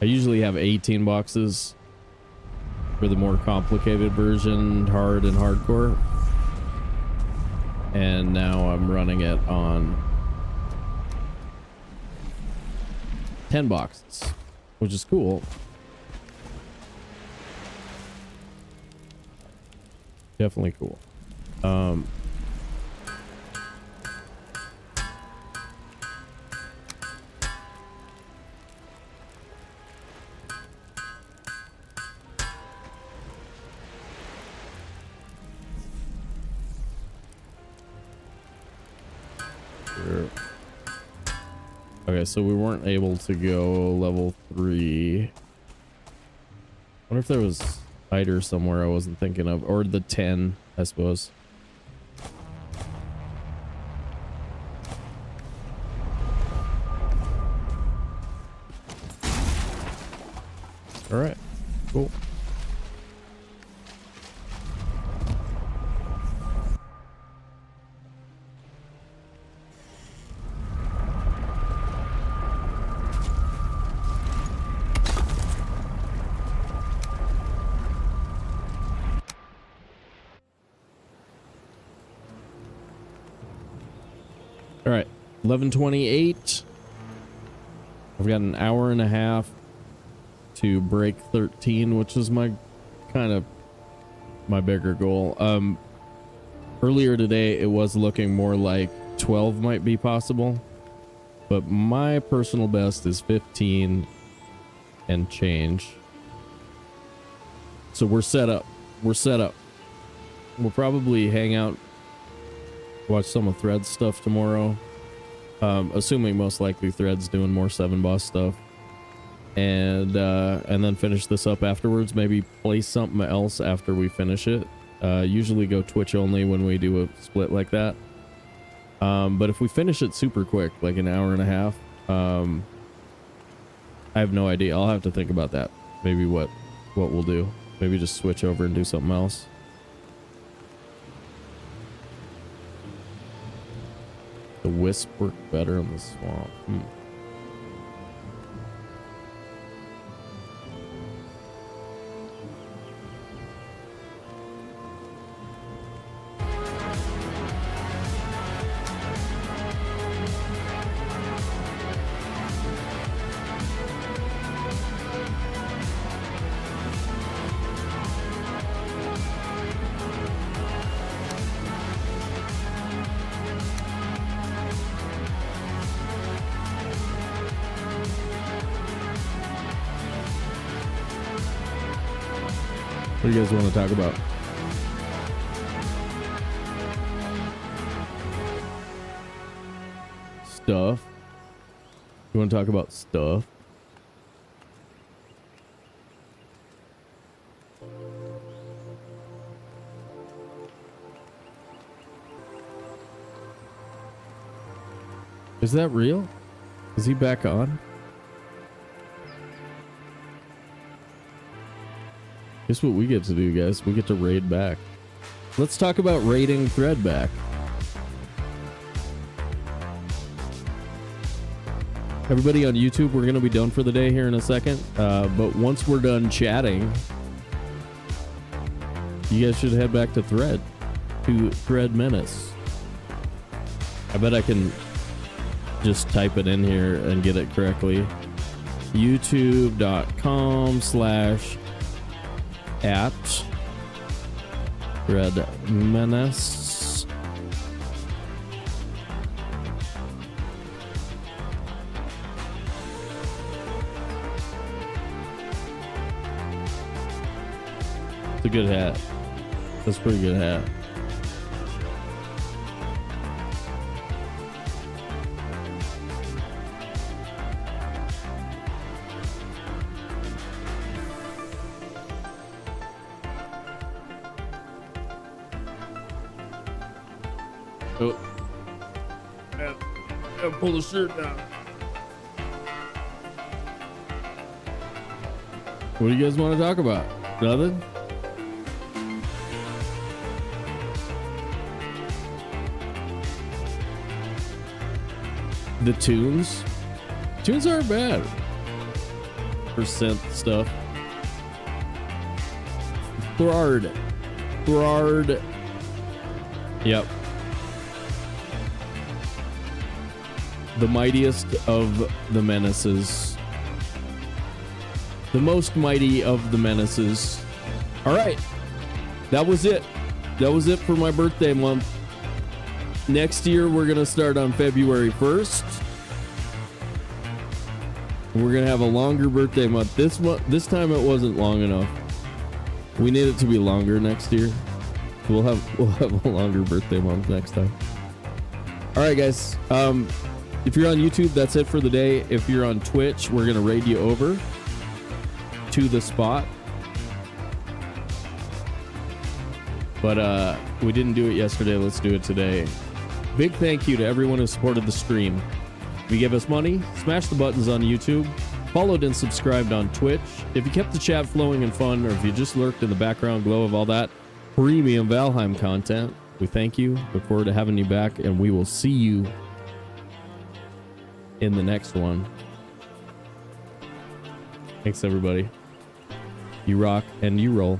I usually have 18 boxes for the more complicated version, hard and hardcore. And now I'm running it on 10 boxes, which is cool. Definitely cool. Okay, so we weren't able to go level 3. I wonder if there was hider somewhere I wasn't thinking of, or the 10, I suppose. All right, cool. All right, 11:28. I've got an hour and a half to break 13, which is my kind of my bigger goal. Earlier today, it was looking more like 12 might be possible, but my personal best is 15 and change. So we're set up. We're set up. We'll probably hang out, watch some of Thread's stuff tomorrow, assuming most likely Thread's doing more 7 boss stuff, and then finish this up afterwards. Maybe play something else after we finish it. Usually go Twitch only when we do a split like that, but if we finish it super quick, like an hour and a half, I have no idea. I'll have to think about that. Maybe what we'll do. Maybe just switch over and do something else. The wisp worked better in the swamp. What do you guys want to talk about? Stuff. You want to talk about stuff? Is that real? Is he back on? Guess what we get to do, guys? We get to raid back. Let's talk about raiding Thread back. Everybody on YouTube, we're going to be done for the day here in a second. But once we're done chatting, you guys should head back to Thread. To Thread Menace. I bet I can just type it in here and get it correctly. youtube.com/@Thread Menace. It's a good hat. That's a pretty good hat. Oh. Yeah, pull the shirt down. What do you guys want to talk about? Nothing? The tunes? Tunes aren't bad. For synth stuff. Thrard. Yep. The mightiest of the menaces. The most mighty of the menaces. All right. That was it. That was it for my birthday month. Next year, we're going to start on February 1st. We're going to have a longer birthday month. This time it wasn't long enough. We need it to be longer next year. We'll have a longer birthday month next time. All right, guys. If you're on YouTube, that's it for the day. If you're on Twitch, we're going to raid you over to the spot. But we didn't do it yesterday. Let's do it today. Big thank you to everyone who supported the stream. If you give us money, smash the buttons on YouTube, followed and subscribed on Twitch. If you kept the chat flowing and fun, or if you just lurked in the background glow of all that premium Valheim content, we thank you. Look forward to having you back, and we will see you in the next one. Thanks, everybody. You rock and you roll.